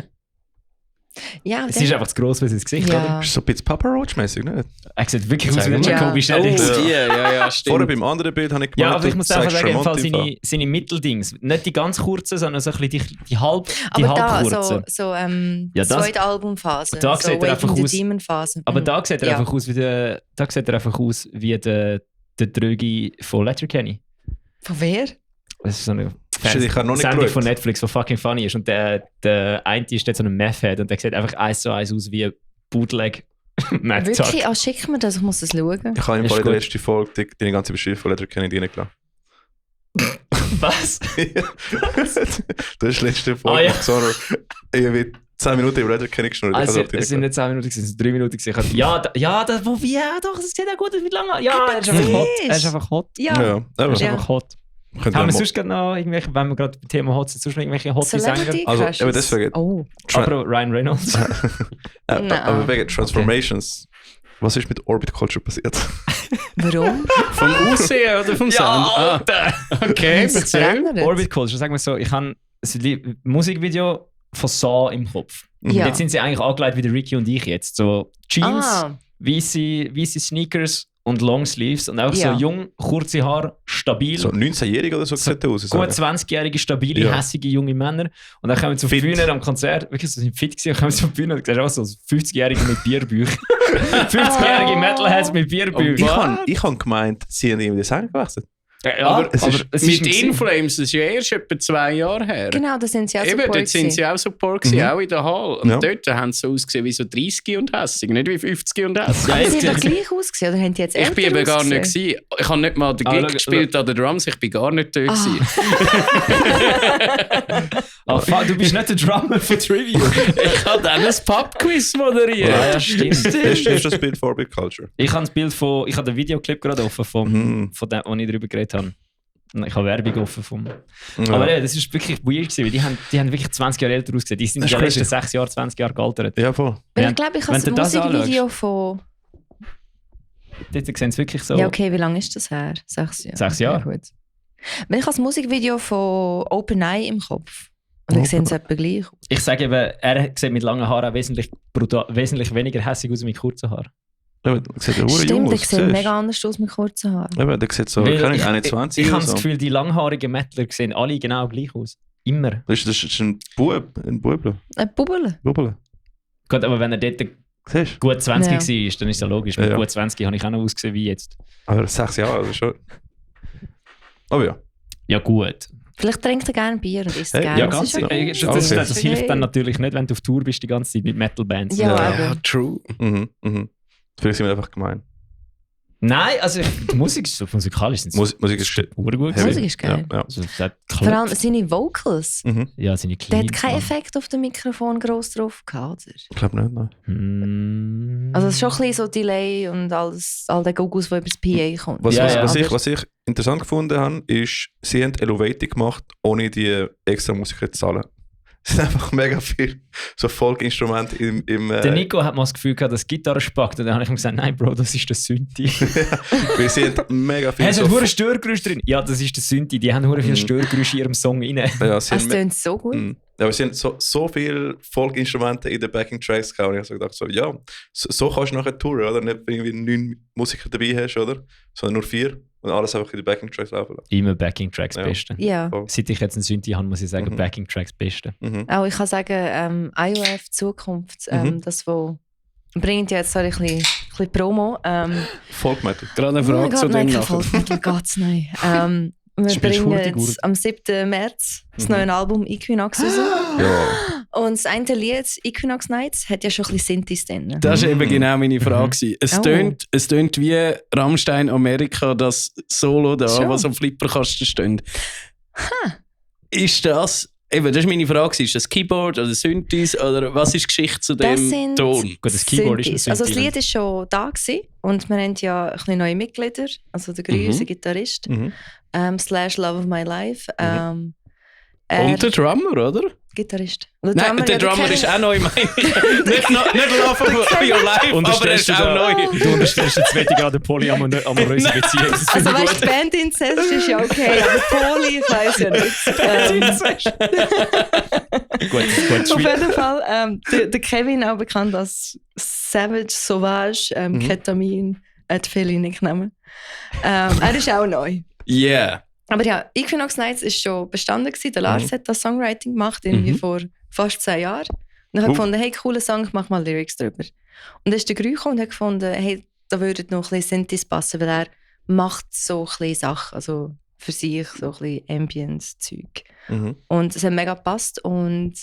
Ja, Es ist einfach zu gross für sein Gesicht, oder? ja. Ist so ein bisschen Papa Roach-mäßig, nicht? Er sieht wirklich aus wie der Ja. Jacoby Shelley. Ja. stimmt. Vorher beim anderen Bild habe ich Ja, gemeint, aber ich muss einfach sagen, im Fall seine... seine Mitteldings. Nicht die ganz kurzen, sondern so ein bisschen die halb Aber da, kurzen. die das- zweite Albumphase. Da so sieht er einfach Waking aus- the Demon Phase. Aber Mhm. da sieht er Ja. einfach aus wie der Drögi von Letterkenny. Von wer? Das ist so eine Shit, ich habe noch nicht Sendung geschaut. von Netflix, die fucking funny ist. Und der eine ist dort so ein Meth-Head und der sieht einfach 1:1 aus wie Bootleg Mad Talk. Wirklich? Ah, schick mir das, ich muss das schauen. Ich habe im Ist Fall in gut. der letzten Folge deine ganze Beschreibung von Letterkenny reingelassen. Was? Du hast die letzte Folge gesagt, ich habe 10 Minuten über Letterkenny geschnurrt. Also, es sind nicht 10 Minuten, es sind 3 Minuten. Ja, doch, das sieht ja gut aus, wie lange. Ja, er ist einfach hot. Er ist einfach hot. Ja. Ja, Er ist aber einfach hot. könnt ihr Haben wir mal- sonst gerade noch irgendwelche, wenn wir gerade beim Thema hot sind, sonst noch irgendwelche hot Sänger? Celebrity Also, Crushes. aber deswegen- Oh. Aber Ryan Reynolds. Nein. aber wegen Transformations. Was ist mit Orbit Culture passiert? Warum? Vom Aussehen oder vom Sound? Okay, Ist es erzähl. verändert? Orbit Culture, sagen wir so, ich habe ein Musikvideo von Saw im Kopf. Ja. Jetzt sind sie eigentlich angelegt wie der Ricky und ich jetzt. So Jeans, Ah, weisse Sneakers und Longsleeves und auch Ja. so jung, kurze Haare, stabil. So 19-Jährige oder so So sieht er aus. Gut 20-jährige, stabile, Ja. hässige junge Männer. Und dann kommen sie auf die Fit. Bühne am Konzert, wirklich so sind fit gewesen, und kommen sie auf die Bühne und du siehst auch so 50-Jährige mit Bierbüchern. 50-jährige Metalheads mit Bierbüchern. Ich habe gemeint, sie haben irgendwie den Sänger gewechselt. Ja, aber es ist- es Mit ist Inflames, das ist ja erst etwa 2 Jahre her. genau, da sind sie auch Eben, Support dort sind sie auch Support gewesen, auch in der Hall. Und Ja. dort haben sie so ausgesehen wie so 30 und hässig, nicht wie 50 und hässig. Ja, Aber sie jetzt- haben doch gleich ausgesehen, oder haben die jetzt Ich bin älter eben gar nicht ausgesehen? gewesen. Ich habe nicht mal den Ah, Gig schau- gespielt an den Drums, ich bin gar nicht dort gewesen. Du bist nicht der Drummer von Trivial. Ich habe dann ein Pub-Quiz moderiert. Ja, stimmt. Ist das Bild von Orbit Culture? Ich habe das Bild von, ich habe den Videoclip gerade offen von dem, wo ich darüber geredet habe. Und ich habe Werbung offen vom. Aber ja, das ist wirklich weird gewesen, weil die haben wirklich 20 Jahre älter ausgesehen. Die sind in Das ist den letzten crazy. 6 Jahren, 20 Jahre gealtert. Ja, voll. Weil Wenn- ich glaube, ich wenn habe du ein das Musikvideo von... Dort sehen sie wirklich so. Ja, okay, wie lange ist das her? 6 Jahre. 6 Jahre. Ja, gut. Weil ich habe das Musikvideo von OpenEye im Kopf. Und ich sehe es etwa gleich. Ich sage eben, er sieht mit langen Haaren auch wesentlich weniger hässig aus als mit kurzen Haaren. Ja, der sieht ja jung Stimmt, aus. ich sehe mega anders aus mit kurzen Haaren. Ja, der sieht so, Weil keine ich- Ahnung, 21 Ich oder habe das so. Gefühl, die langhaarigen Metaler sehen alle genau gleich aus. Immer. Das ist ein Bub, ein Bubble. Bubble. Bubble. Gut, aber wenn er dort Siehst du? gut 20 Ja. war, dann ist das logisch. Mit Ja. gut 20 habe ich auch noch ausgesehen wie jetzt. Aber 6 Jahre, das ist schon... Aber ja. Ja, gut. Vielleicht trinkt er gerne Bier und isst Hey, gerne. Ja, Das ganz ist okay. das hilft dann natürlich nicht, wenn du auf Tour bist die ganze Zeit mit Metal-Bands. Ja, Ja. aber... True. Vielleicht sind wir einfach gemein. Nein, also die Musik ist so musikalisch. Sind Musik ist shit. urgut. Heavy. Musik ist geil. Ja, Also, das hat Vor allem seine Vocals. ja. ja, seine Der Cleans, hat keinen Mann. Effekt auf dem Mikrofon gross drauf gehabt, oder? Ich glaube nicht, nein. Also es ist schon ein bisschen so Delay und all der Gugus, der über das PA kommt. Was, Ja, was, ja. was ich interessant gefunden habe, ist, sie haben Elevated gemacht, ohne die extra Musiker zu zahlen. Es sind einfach mega viel so Folkinstrumente im Der Nico hat mal das Gefühl gehabt, dass die Gitarre spackt. Und dann habe ich ihm gesagt, nein, Bro, das ist der Synthi. weil sie haben mega viel Es so hat hure Störgeräusche drin. Ja, das ist der Synthi. Die haben hure viel Störgeräusche in ihrem Song rein. ja, sie Es haben tönt so gut. Ja, aber sie haben so viele Folkinstrumente in den Backing-Tracks gehabt. Und ich habe so gedacht, so, ja, so kannst du nachher touren, oder? Nicht, wenn du irgendwie 9 Musiker dabei hast, oder? Sondern nur 4 und alles einfach in den Backing-Tracks laufen lassen. Immer Backing-Tracks Ja. Beste. Ja. Voll. Seit ich jetzt einen Synthi habe, muss ich sagen, Mhm. Backing-Tracks Beste. Auch ich kann sagen, IOF Zukunft, das wo bringt ja jetzt so ein bisschen Promo. Folk-Metal. Gerade eine Oh mein Frage Gott, zu nein, dem kein nachher. Volksmittel geht's nicht. Wir Spielst du bringen Hurtigur? am 7. März das neue Album Equinox raus. Ja. Und das eine Lied, Equinox Nights, hat ja schon ein bisschen Synthes drin. Das war eben genau meine Frage. gewesen. Es tönt wie Rammstein Amerika, das Solo da, Schon. was am Flipperkasten steht. Ist das, eben, das ist meine Frage, ist das Keyboard oder Synthes oder was ist die Geschichte zu Das dem sind Ton? Gut, das Keyboard ist ein Synthes. Also das Synthi. Lied ist schon da gewesen und wir haben ja ein bisschen neue Mitglieder. Also der Grü, unser Gitarrist, / Love of My Life. Und der Drummer, oder? Gitarrist. Nein, der Drummer ist auch neu, meine ich. nicht Love of Your Life, aber er ist auch neu. Du unterstellst jetzt wirklich gerade eine polyamoröse Beziehung. Das Also finde ich weißt du, Bandinzest ist ja okay, aber Poli, ich weiss ja nicht. gut. Auf jeden Fall, der Kevin, auch bekannt als Savage, Sauvage, Ketamin, hat viele Nicknamen. Er ist auch neu. Yeah. Aber ja, Equinox Nights ist schon bestanden gewesen. Der Lars hat das Songwriting gemacht, irgendwie vor fast 10 Jahren. Und ich habe gefunden, hey, cooler Song, ich mach mal Lyrics drüber. Und dann ist der Grü gekommen und hat gefunden, hey, da würden noch ein bisschen Synthes passen, weil er macht so ein bisschen Sachen, also für sich so ein bisschen Ambience-Zeug. Und es hat mega gepasst und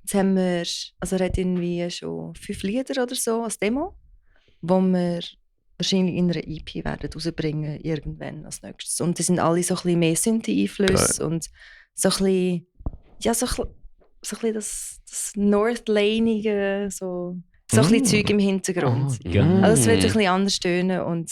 jetzt haben wir, also er hat irgendwie schon 5 Lieder oder so als Demo, wo wir wahrscheinlich in einer EP werden rausbringen, irgendwann als nächstes. Und die sind alle so ein bisschen mehr Synthi-Einflüsse und so ein bisschen, ja, so ein bisschen das North-Lanige, so ein bisschen Zeug im Hintergrund. Also es wird ein bisschen anders tönen und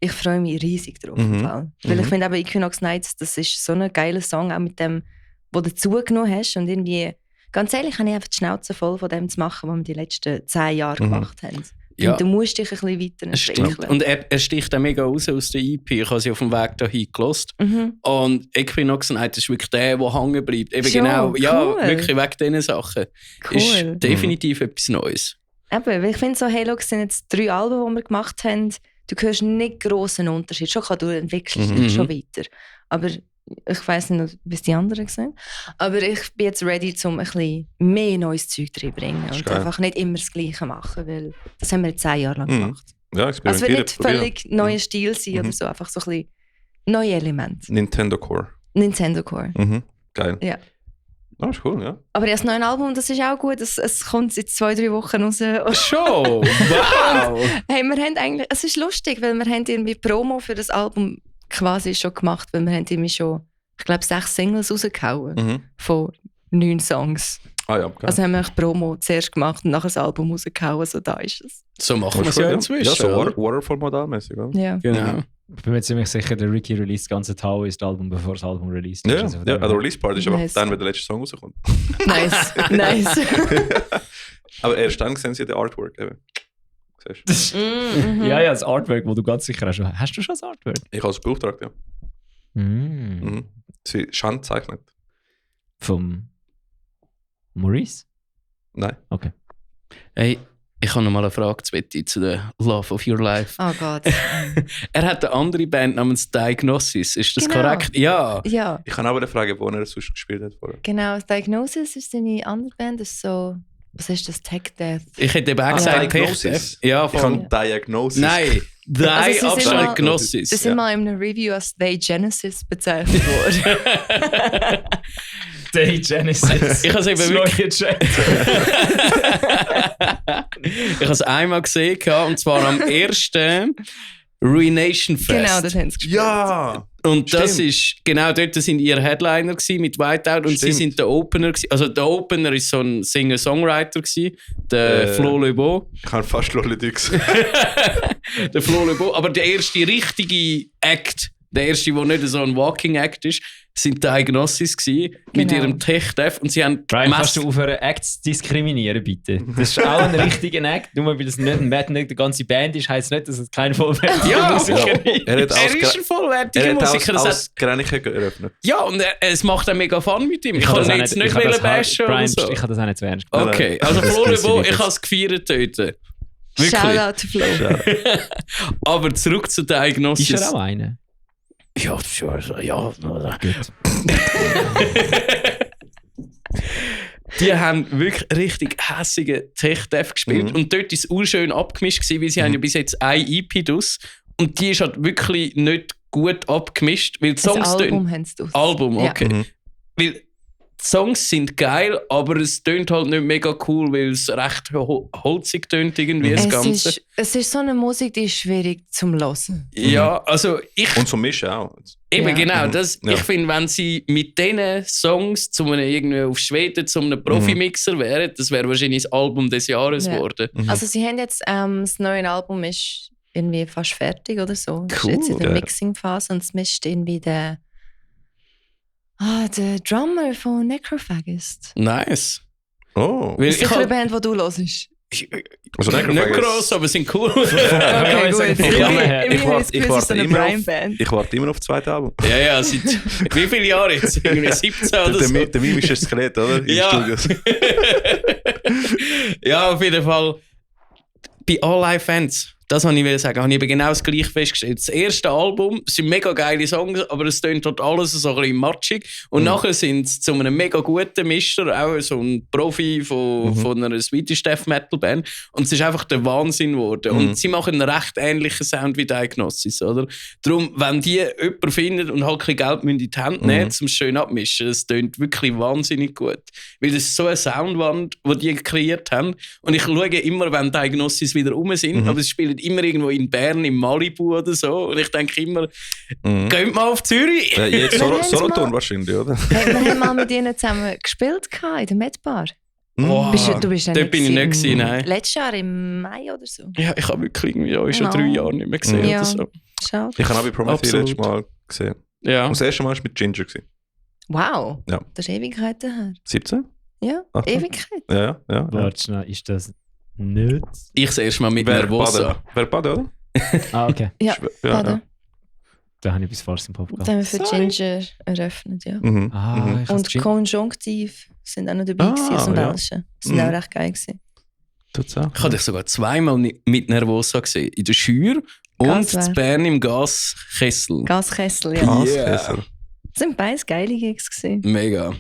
ich freue mich riesig drauf. Im Fall. Weil ich finde eben Equinox Nights, das ist so ein geiler Song, auch mit dem, was du dazugenommen hast. Und irgendwie, ganz ehrlich, habe ich einfach die Schnauze voll von dem zu machen, was wir die letzten 10 Jahre gemacht haben. Ja. Und du musst dich ein bisschen weiterentwickeln. Und er sticht auch mega raus aus der EP. Ich habe sie auf dem Weg dahin gehört. Und Equinox Night ist wirklich der hängen bleibt. Eben Schon, genau, ja, cool. wirklich wegen diesen Sachen. Cool. Ist definitiv etwas Neues. Eben, weil ich finde, so Helux sind jetzt 3 Alben, die wir gemacht haben. Du hörst nicht grossen Unterschied. Schon du entwickelst dich schon weiter. Aber ich weiss nicht, wie es die anderen sehen. Aber ich bin jetzt ready, um ein bisschen mehr neues Zeug reinzubringen. Und geil. einfach nicht immer das Gleiche machen, weil das haben wir jetzt 10 Jahre lang gemacht. Ja, Also es wird experimentieren. nicht völlig neuer Stil sein oder so, einfach so ein bisschen neue Elemente. Nintendo Core. Nintendo Core. Geil. Ja. Das ist cool, ja. Aber das neue Album, das ist auch gut. Es kommt seit 2-3 Wochen raus. Schon? Wow! Hey, wir haben eigentlich, es ist lustig, weil wir haben irgendwie Promo für das Album quasi schon gemacht, weil wir haben irgendwie schon, ich glaube, 6 Singles rausgehauen von 9 Songs. Ah ja, geil. Also haben wir eigentlich Promo zuerst gemacht und nachher das Album rausgehauen, so da ist es. So machen wir es ja inzwischen. Ja, so oder? Waterfall-Modell-mäßig, oder? Ja. Genau. Ich bin mir ziemlich sicher, der Ricky released das ganze Taoist-Album, bevor das Album released Ja, ist. Also von ja, dem also her- Release-Party ist einfach Nice. dann, wenn der letzte Song rauskommt. Nice, nice. Aber erst dann sehen sie den Artwork eben. Siehst du? Ja, das Artwork, wo du ganz sicher hast. Hast du schon das Artwork? Ich habe es beauftragt, ja. Sie ist handzeichnet. Vom Maurice? Nein. Okay. Hey, ich habe noch mal eine Frage zu der Love of Your Life. Oh Gott. Er hat eine andere Band namens Diagnosis. Ist das Genau. korrekt? Ja. Ja, Ich kann aber fragen, wo er sonst gespielt hat vorher. genau. Diagnosis ist eine andere Band, das ist so, was ist das, Tech Death? Ich hätte eben auch gesagt, Diagnosis. Tech Death. Ja, Ich von... kann Diagnosis. Nein, die Also sie sind mal- Diagnosis. Sie sind mal in einer Review als They Genesis bezeichnet worden. Day Genesis. Ich habe es eben Das wirklich... neue Chat. Ich habe es einmal gesehen, und zwar am ersten Ruination Fest. Genau, das haben sie gespielt. Ja! Und das Stimmt. ist, genau dort sind ihre Headliner gewesen, mit Whiteout und sie Stimmt. sind der Opener gewesen. Also der Opener ist so ein Singer-Songwriter gewesen, der Flo Lebeau. Ich kann fast Lolidux. Der Flo Lebeau. Aber der erste richtige Act, der erste, der nicht so ein Walking Act ist, sind Diagnosis gewesen, mit Genau. ihrem Tech-Dev. Und sie haben Brian, kannst du aufhören, Acts zu diskriminieren, bitte? Das ist auch ein richtiger Act. Nur weil es nicht ein Band, nicht die ganze Band ist, heisst nicht, dass es kein vollwertiger Ja, Musiker ist. Er hat Er ist ein vollwertiger Musiker. Das hat- aus Grenchen geöffnet. Ja, und es macht auch mega Fun mit ihm. Ich habe kann das auch jetzt nicht ich habe das bashen oder Brian, so. ich habe das auch nicht zu ernst genommen. Okay, Nein, also das Flo wissen Lebeau, wir ich jetzt. habe es gefeiert dort. Shout Wirklich. out to Flo. Aber zurück zur Diagnosis. Ist er auch einer? Ja, ja. Gut. Die haben wirklich richtig hässige Tech-Dev gespielt. Und dort war es urschön abgemischt, gewesen, weil sie haben ja bis jetzt eine EP draus. Und die ist halt wirklich nicht gut abgemischt, weil die Songs Das Album haben sie Album, okay. Mhm. Weil die Songs sind geil, aber es tönt halt nicht mega cool, weil es recht holzig tönt irgendwie, das Ganze. Es ist so eine Musik, die ist schwierig zum Hören. Ja, also ich... Und zum Mischen auch. Eben Ja. genau, Mhm. das, Ja. ich finde, wenn sie mit diesen Songs zu einem irgendwie auf Schweden zu einem Profi-Mixer wären, das wäre wahrscheinlich das Album des Jahres Ja. geworden. Mhm. Also sie haben jetzt, das neue Album ist irgendwie fast fertig oder so. Es Cool, ist jetzt in der geil. Mixing-Phase und es mischt irgendwie der Drummer von Necrophagist. Nice. Oh. Weil Ist ich sicher eine hab, Band, die du hörst. Also nicht gross, aber sind cool. Okay, gut. Ich Irgendwie warte- habe ich das Gefühl, es ist so eine immer auf- Prime-Band. Ich warte immer auf das zweite Album. Ja, seit wie viele Jahre jetzt? Irgendwie 17 oder so? Der mimische Skelett, oder? In Ja. Studios. Ja, auf jeden Fall. Bei All Live Fans, das wollte ich sagen, habe ich eben genau das gleiche festgestellt. Das erste Album sind mega geile Songs, aber es tönt dort alles so ein bisschen matschig. Und nachher sind sie zu einem mega guten Mischer, auch so ein Profi von einer Swedish Death Metal Band. Und es ist einfach der Wahnsinn geworden. Und sie machen einen recht ähnlichen Sound wie Diagnosis, oder? Darum, wenn die jemanden finden und halt kein Geld in die Hand nehmen, um es schön abmischen, es tönt wirklich wahnsinnig gut. Weil das ist so eine Soundwand, die die kreiert haben. Und ich schaue immer, wenn Diagnosis wieder rum sind, aber sie spielen immer irgendwo in Bern, im Malibu oder so. Und ich denke immer, geht mal auf Zürich. Ja, jetzt Wir haben's Solothurn mal- wahrscheinlich, oder? Hey, wir haben mal mit ihnen zusammen gespielt in der Medbar. Oh, Du bist ja dort bin ich nicht gewesen, nein. Letztes Jahr im Mai oder so. Ja, ich habe wirklich irgendwie auch schon No. 3 Jahre nicht mehr gesehen. Ja. Oder so. Schade. Ich habe auch bei Prometheus Absolut. letztes Mal gesehen. Ja. Und das erste Mal war mit Ginger. Wow. Ja. Das ist Ewigkeiten her. 17? Ja, Ach, Ewigkeit. Ja. Warte schnell, ist das nicht? Ich das erste Mal mit Nervosa. Wer baden, oder? Ah, okay. Ja, Ja, warte. Da habe ich etwas falsch im Kopf Das gehabt. haben wir für Sorry. Ginger eröffnet, ja. Mhm. Ah, Mhm. ich Und Konjunktiv sind auch noch dabei gewesen aus dem ja. Belgischen. Sind Mhm. auch recht geil gewesen. Tatsächlich. Ich habe dich sogar zweimal mit Nervosa gesehen. In der Schür und Gaswehr. in Bern im Gaskessel. Gaskessel, ja. Gasfässer. Das sind beides geile Gigs gewesen. Mega.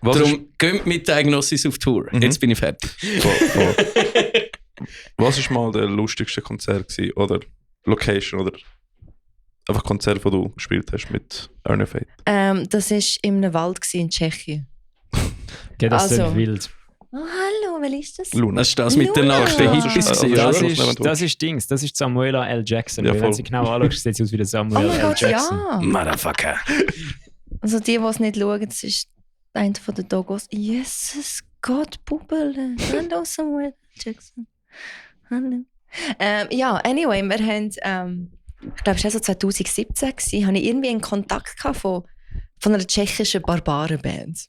Was ist, Darum geht mit Diagnosis auf Tour. Jetzt bin ich fertig. voll. Was ist mal der lustigste Konzert gewesen? Oder Location? Oder einfach Konzert, das du gespielt hast mit Iron Fate? Das war in einem Wald gewesen in Tschechien. Okay, das ist Also. wild. Oh, hallo, wer ist das? Luna. Das ist das mit den Luna. nackten Ja. Hippies. Also, gewesen, ja, Das oder? ist Dings, das ist Samuela L. Jackson. Ja, Weil voll. wenn sie genau anschaust, sieht sie aus wie der Oh Samuel mein L. Gott, Jackson. ja. Motherfucker. Also die es nicht schauen, das ist einer von den Dogos. Jesus Gott, Bubble. Hallo Samuel Jackson. Hallo. Ja, anyway, wir haben, ich glaube, es war so 2017, gewesen, habe ich irgendwie einen Kontakt gehabt von einer tschechischen Barbarenband.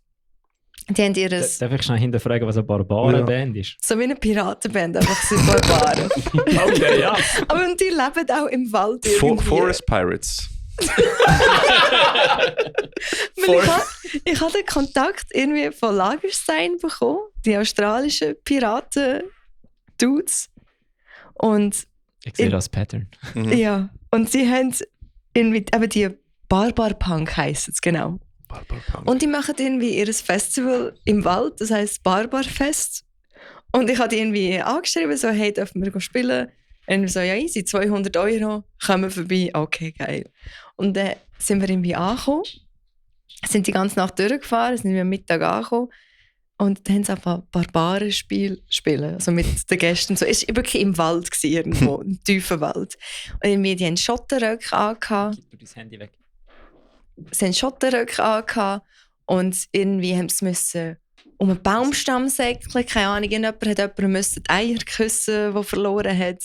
Die haben ihres, Darf ich schnell hinterfragen, was eine Barbaren-Band ist? so wie eine Piratenband, einfach sind Barbaren. Okay, ja. Aber und die leben auch im Wald irgendwie. Forest Pirates. Weil ich habe den Kontakt irgendwie von Lagerstein bekommen, die australischen Piraten-Dudes. Und Ich sehe das Pattern. ja, und sie haben irgendwie, eben die Barbar-Punk heisst es, genau. Und die machen irgendwie ihr Festival im Wald, das heisst Barbarfest. Und ich habe die irgendwie angeschrieben, so, hey, dürfen wir spielen? Und so, ja, easy, 200 €, kommen vorbei, okay, geil. Und dann sind wir irgendwie angekommen, sind die ganze Nacht durchgefahren, sind wir am Mittag angekommen und dann haben sie einfach Barbarenspiel spielen, also mit den Gästen. So, es war wirklich im Wald, gewesen, irgendwo, im tiefen Wald. Und irgendwie, die haben Schotterröcke angehabt. Gib mir dein Handy weg. Sie haben Schotterröcke angehabt und irgendwie haben sie müssen um einen Baumstamm säckeln. Keine Ahnung, jemand hat jemanden müssen die Eier küssen, die verloren hat.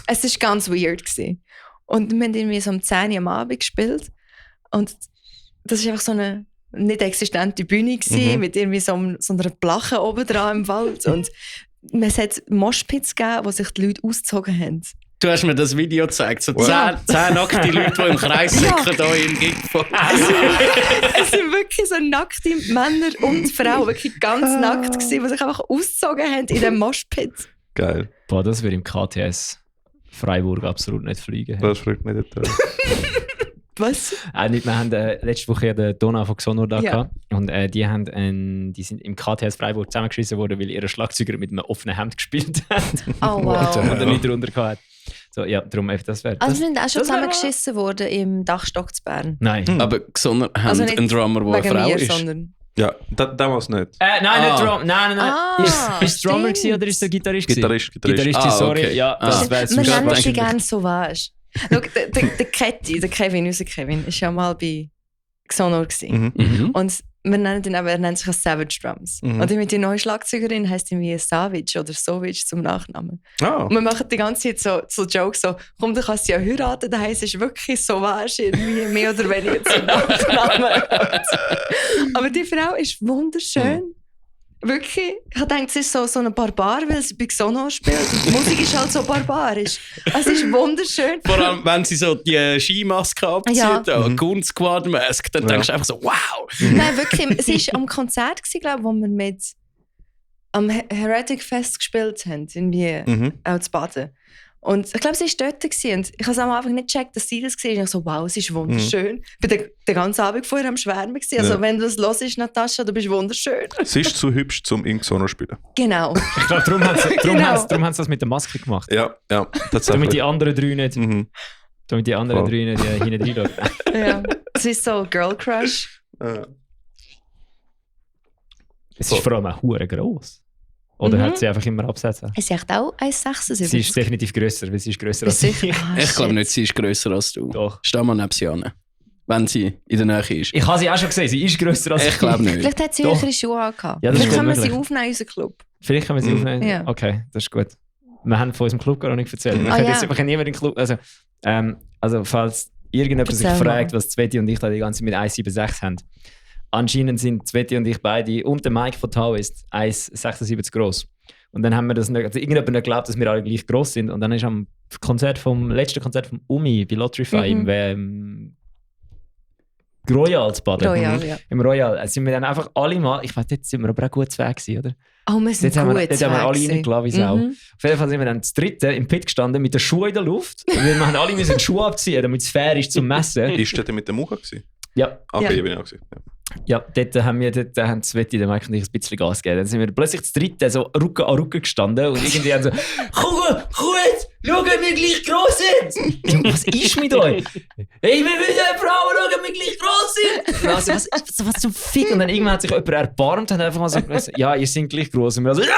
Es war ganz weird gewesen. Und wir haben irgendwie so um 10 Uhr am Abend gespielt. Und das war einfach so eine nicht existente Bühne gewesen, mit irgendwie so einer Plache oben dran im Wald. Und es hat Moshpits gegeben, wo sich die Leute ausgezogen haben. Du hast mir das Video gezeigt. So Ja. 10 nackte Leute, die im Kreis sitzen, da im Gig von. Es sind wirklich so nackte Männer und Frauen, wirklich ganz nackt gewesen, die sich einfach ausgezogen haben in dem Moshpit. Geil. Boah, das würde im KTS Freiburg absolut nicht fliegen. Das freut mich nicht. Was? Wir haben letzte Woche den Donau von Xonor da Ja. gehabt. Und die sind im KTS Freiburg zusammengeschissen worden, weil ihre Schlagzeuger mit einem offenen Hemd gespielt haben. Oh wow. Und er nicht drunter gehabt. So, ja, darum einfach das wäre. Also wir sind auch schon das wär zusammengeschissen worden im Dachstock zu Bern. Nein. Aber gesondert haben einen Drummer, der eine wegen Frau mir, ist. sondern... Ja, damals nicht. Nein, nicht Drum. Nein. Ah, Ist Drummer stimmt. gewesen oder ist der Gitarrist gewesen? Gitarrist. Gitarrist, sorry. Okay. Ja, das wäre Wir nennen sie sonst gerne so, weißt du. Schau, der Ketty, der Kevin, unser Kevin, ist ja mal bei Xonor gewesen. Mhm. Und wir nennen ihn aber, er nennt sich als Savage Drums. Mhm. Und mit der neuen Schlagzeugerin heisst ihn wie Savage oder Sovic zum Nachnamen. Ah. Und wir machen die ganze Zeit so Jokes so, komm, du kannst sie ja heiraten, das heisst, es ist wirklich so wasch, irgendwie mehr oder weniger zum Nachnamen. Aber die Frau ist wunderschön. Wirklich, ich habe gedacht, sie ist so eine Barbar, weil sie bei Xonor spielt. Die Musik ist halt so barbarisch. Es ist wunderschön. Vor allem, wenn sie so die Skimaske abzieht, Ja. Gun Squad Mask, dann denkst du einfach so, wow! Nein, wirklich, es war am Konzert, glaube ich, wo wir mit am Heretic Fest gespielt haben, irgendwie auch zu Baden. Und ich glaube, sie war dort. Und ich habe es am Anfang nicht gecheckt, dass sie das war. Und ich so, wow, sie ist wunderschön. Ich war den ganzen Abend vorher am Schwärmen. Also Ja. wenn du das hörst, Natascha, du bist wunderschön. Sie ist zu hübsch, um in Sono zu spielen. Genau. Ich glaube, darum haben sie Genau. darum das mit der Maske gemacht. Ja, Damit tatsächlich. die anderen drei nicht, damit die anderen Voll. drei nicht hinten reinschauen. Ja. Es ist so Girl Crush. Es ist vor allem auch hure gross. Oder hat sie einfach immer absetzen? Es ist echt auch 1,76. Sie ist definitiv grösser, weil sie ist grösser als Sicher. ich. Ah, Ich glaube shit. nicht, sie ist grösser als du. Doch. Steh mal neben sie an, wenn sie in der Nähe ist. Ich habe sie auch schon gesehen, sie ist grösser als Ich glaube nicht. Vielleicht hat sie Doch. höhere Schuhe angehabt. Ja, das Vielleicht ist können wir gut sie möglich. aufnehmen in unseren Club. Vielleicht können wir sie aufnehmen. Ja. Okay, das ist gut. Wir haben von unserem Club gar nicht erzählt. Wir Ah, können ja. jetzt einfach niemand in den Club. Also falls irgendjemand sich Erzähl fragt, mal. was Sveti und ich da die ganze Zeit mit 1,76 haben. Anscheinend sind Sveti und ich beide und der Mike von Tau ist 1,76 groß. Und dann haben wir das nicht, also irgendjemand nicht geglaubt, dass wir alle gleich groß sind. Und dann ist am letzten Konzert vom Umi bei Lotrify im Royal zu Baden. Royal, ja. Im Royal sind wir dann einfach alle mal, ich weiß, dort sind wir aber auch gut zwei gewesen, oder? Oh, wir sind Dort haben gut. wir alle reingelassen, wie Sau. Mhm. Auf jeden Fall sind wir dann das dritte im Pit gestanden mit den Schuhen in der Luft. Weil wir haben alle müssen die Schuhe abziehen, damit es fair ist zum Messen. Ist der mit der Mucke gewesen? Ja, Okay, Ja. bin ich auch gewesen. ja, dort haben Sveti, der Mike und ich ein bisschen Gas gegeben. Dann sind wir plötzlich das dritte so Rücken an Rücken gestanden und irgendwie haben so «Komm jetzt, schau, wir gleich gross sind!» Ich so, was ist mit euch? «Hey, wir müssen Frauen schauen, wir gleich gross sind!» Und also, was zum Fick? Und dann irgendwann hat sich jemand erbarmt und einfach mal so gesagt, «Ja, ihr seid gleich gross.» Und wir so «Ja!»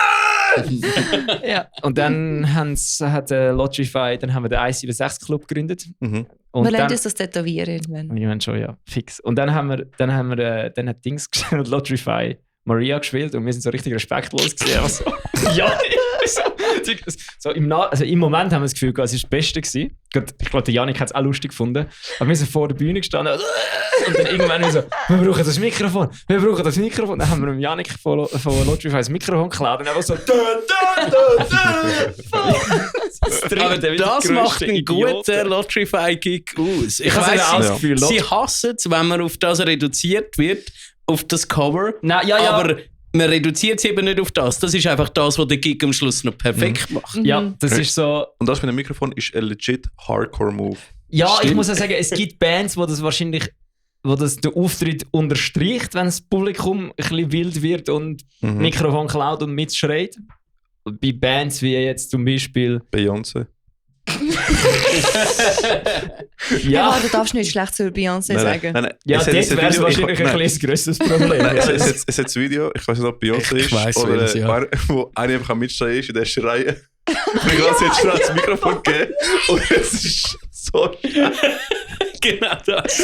Ja. Und dann hat Lotrify, dann haben wir den 176 Club gegründet. Mhm. Und Wir dann, lernen uns das tätowieren irgendwann. ich meine schon, ja, fix. Und dann hat Dings gespielt, Lotrify Maria gespielt und wir sind so richtig respektlos gesehen. Also, ja, im Moment haben wir das Gefühl, es war das Beste gewesen. Ich glaube, der Janik hat es auch lustig gefunden. Aber wir sind vor der Bühne gestanden und dann irgendwann so, wir brauchen das Mikrofon. Dann haben wir dem Janik von Lotrify das Mikrofon geklaut und einfach so Aber das macht einen guten Lotrify-Gig aus. Ich habe weiss, auch das Gefühl, sie hassen es, wenn man auf das reduziert wird, auf das Cover. Nein, ja. Aber man reduziert es eben nicht auf das. Das ist einfach das, was den Gig am Schluss noch perfekt macht. Ja, das ist so. Und das mit dem Mikrofon ist ein legit Hardcore-Move. Ja, ich Stimmt. muss auch sagen, es gibt Bands, wo das wahrscheinlich, wo das den Auftritt unterstreicht, wenn das Publikum ein bisschen wild wird und Mikrofon klaut und mitschreit. Bei Bands wie jetzt zum Beispiel. Beyoncé. Ja, du darfst nicht schlecht zu Beyoncé sagen. Nein. Ja, Es das hat- wäre es hat- wahrscheinlich ein nein. bisschen grösseres Problem. Nein, Ja. es hat das Video, ich weiß nicht, ob Beyoncé Ich ist weiss, oder welches, ja. wo einer einfach am Mitstehen ist in der Schreie. Ich kann jetzt schon das Mikrofon geben und es ist so Genau das.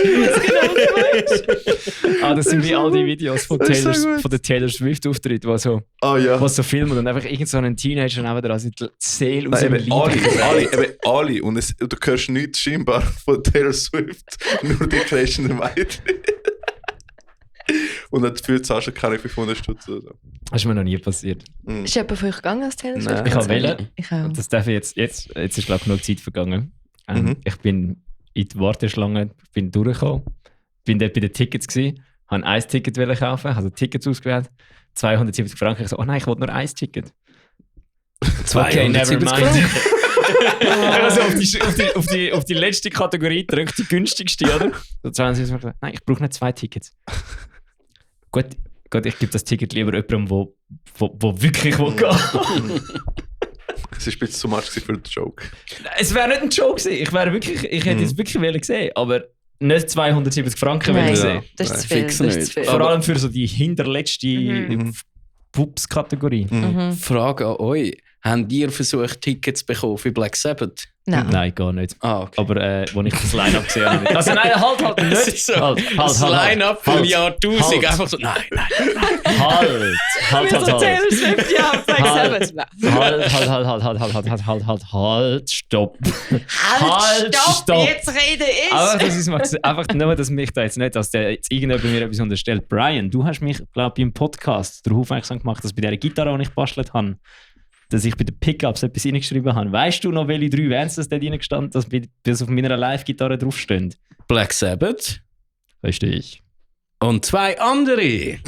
Das sind wie all die Videos von Das ist so gut. von der Taylor Swift-Auftritt, wo so, ja. was so filmen und einfach irgend so einen Teenager neben dran die Seele aus Nein, dem eben Leib. alle. Und du hörst nichts scheinbar von Taylor Swift, nur die Creation der Weite. Und dann fühlt Sascha keine 500 Stutz oder so. Das ist mir noch nie passiert. Ist jemand von euch gegangen als Taylor Swift? Nein. Ich habe wählen. Ich auch. Das darf ich jetzt ist glaube ich genug Zeit vergangen. Mhm. Ich bin in die Warteschlange, bin durchgekommen, bin dort bei den Tickets gewesen, habe ein Ticket kaufen, also Tickets ausgewählt, 270 Franken. Ich so, oh nein, ich wollte nur ein Ticket. Okay, never 270 mind. Also auf die letzte Kategorie drückt, die günstigste, oder? So 72 Franken. Nein, ich brauche nicht 2 Tickets. Gut, ich gebe das Ticket lieber jemandem, wo wirklich gehen will. Es war ein bisschen zu much für den Joke. Es wäre nicht ein Joke gewesen. Ich hätte es wirklich gesehen, aber nicht 270 Franken Nein, sehen. das ist zu Nein, viel. fix Das ist nicht. zu viel. Vor allem für so die hinterletzte Pups-Kategorie. Frage an euch. Habt ihr versucht, Tickets zu bekommen für Black Sabbath? Nein. Nein, gar nicht. Ah, okay. Aber als ich das Line-Up gesehen habe, nicht. Also nein, halt Das nicht. ist so Halt, das Line-Up vom Jahr 1000. Halt. Einfach so, nein. Halt, Taylor Swift, ja, Black Halt. Sabbath. Halt, stopp. Halt, stopp, stopp. jetzt rede ich! Einfach nur, dass mich da jetzt nicht, dass der jetzt irgendjemand mir etwas unterstellt. Brian, du hast mich, glaube ich, im Podcast darauf aufmerksam gemacht, dass bei dieser Gitarre, die ich gebastelt habe, dass ich bei den Pickups etwas reingeschrieben habe. Weißt du noch, welche 3 Bands das dort reingestanden, dass das auf meiner Live-Gitarre draufstehen? Black Sabbath Richtig. und 2 andere.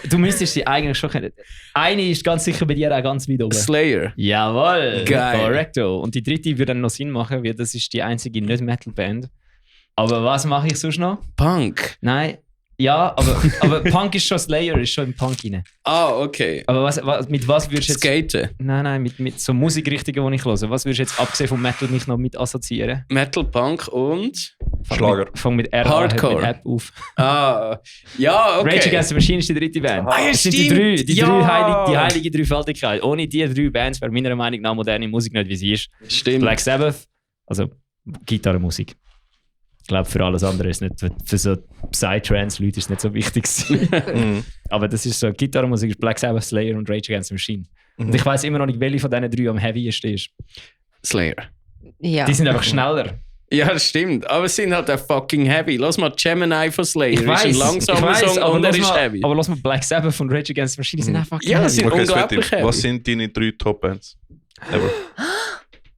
Du müsstest sie eigentlich schon kennen. Eine ist ganz sicher bei dir auch ganz weit oben. Slayer. Jawohl, Geil. correcto. Und die dritte würde dann noch Sinn machen, weil das ist die einzige Nicht-Metal-Band. Aber was mache ich sonst noch? Punk. Nein, ja, aber Punk ist schon Slayer, ist schon im Punk rein. Ah, okay. Aber mit was würdest du jetzt... Skaten. Nein, mit so Musikrichtungen, die ich höre. Was würdest du jetzt, abgesehen vom Metal, mich noch mit assoziieren? Metal, Punk und... Schlager. Fang mit R Hardcore. mit App auf. Ah, ja, okay. Rage Against the Machine ist die dritte Band. Ah, ja, das sind stimmt. die Ja. heilige Dreifaltigkeit. Ohne die 3 Bands wäre meiner Meinung nach moderne Musik nicht, wie sie ist. Stimmt. Black Sabbath, also Gitarrenmusik. Ich glaube, für alles andere ist es nicht, für so Psytrance-Leute ist es nicht so wichtig gewesen. Aber das ist so, Gitarrenmusik ist Black Sabbath, Slayer und Rage Against the Machine. Und ich weiß immer noch nicht, welche von diesen 3 am heaviesten ist. Slayer. Ja. Die sind einfach schneller. Ja, das stimmt. Aber sie sind halt auch fucking heavy. Lass mal Gemini von Slayer. Ich ist ein langsamer Song aber und er lass ist mal- heavy. Aber lass mal Black Sabbath von Rage Against the Machine, die sind einfach Ja, heavy. sie sind unglaublich Sveti, heavy. was sind deine 3 Top-Bands? Ever.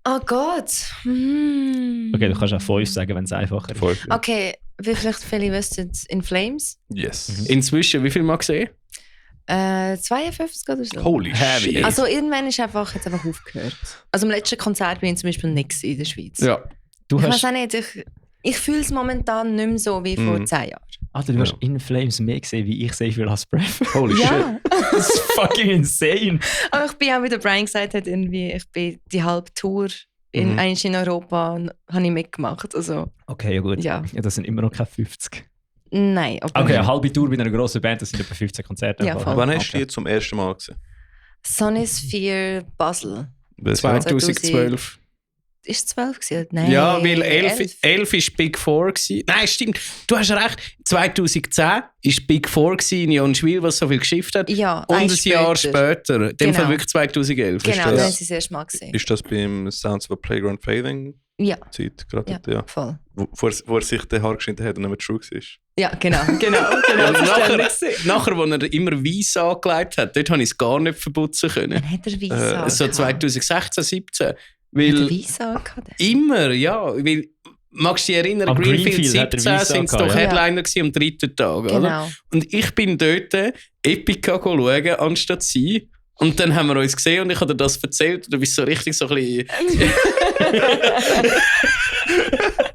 Oh Gott. Okay, du kannst auch 5 sagen, wenn es einfacher ist. Voll. Okay, wie vielleicht viele wissen, In Flames. Yes. Inzwischen, wie viel mal gesehen? 52 oder so. Holy Heavy. shit. Also irgendwann ist einfach aufgehört. Also im letzten Konzert bin ich zum Beispiel nicht in der Schweiz. Ja. Du Ich hast, weiß auch nicht, ich fühle es momentan nicht mehr so wie vor 10 Jahren. Alter, du hast In Flames mehr gesehen, wie ich Save Your Last Breath. Holy shit. Ja, Das ist fucking insane. aber ich bin auch, wie der Brian gesagt hat, irgendwie, ich bin die halbe Tour eigentlich in Europa habe ich mitgemacht. Also, Okay, ja gut. Ja. Das sind immer noch keine 50. nein. Aber Okay, eine halbe Tour bei einer grossen Band, das sind etwa 15 Konzerte. Ja, voll. Wann hast du die zum ersten Mal gesehen? Sonosphere Basel. Welches Jahr? 2012. Ist es 12 gewesen? Nein. Ja, weil 11 ist Big Four gewesen. Nein, stimmt. Du hast recht. 2010 ist Big Four gewesen in Jonschwil, was so viel geschifft hat. Ja, Und ein Jahr später. In dem Genau. Fall wirklich 2011. Genau, das- dann haben sie das erste Mal gesehen. Ist das beim Sounds of a Playground Fading Ja, Zeit gerade? ja, Ja. voll. Wo er sich den Haar geschnitten hat und nicht mehr true war. Ja, genau. Und das ist nachher, ständig. nachher, als er immer Weiss angelegt hat, dort habe ich es gar nicht verputzen können. Dann hat er Visa. So 2016, 17. Hat er Weil Visa gehabt? immer, ja. Weil, magst du dich erinnern, Am Greenfield Greenfield hat er 17 Visa sind es gehabt, doch ja. Headliner gewesen am 3. Tag, oder? Genau. Und ich bin dort Epica schauen, anstatt sie. Und dann haben wir uns gesehen und ich habe dir das erzählt. Und du bist so richtig so ein bisschen...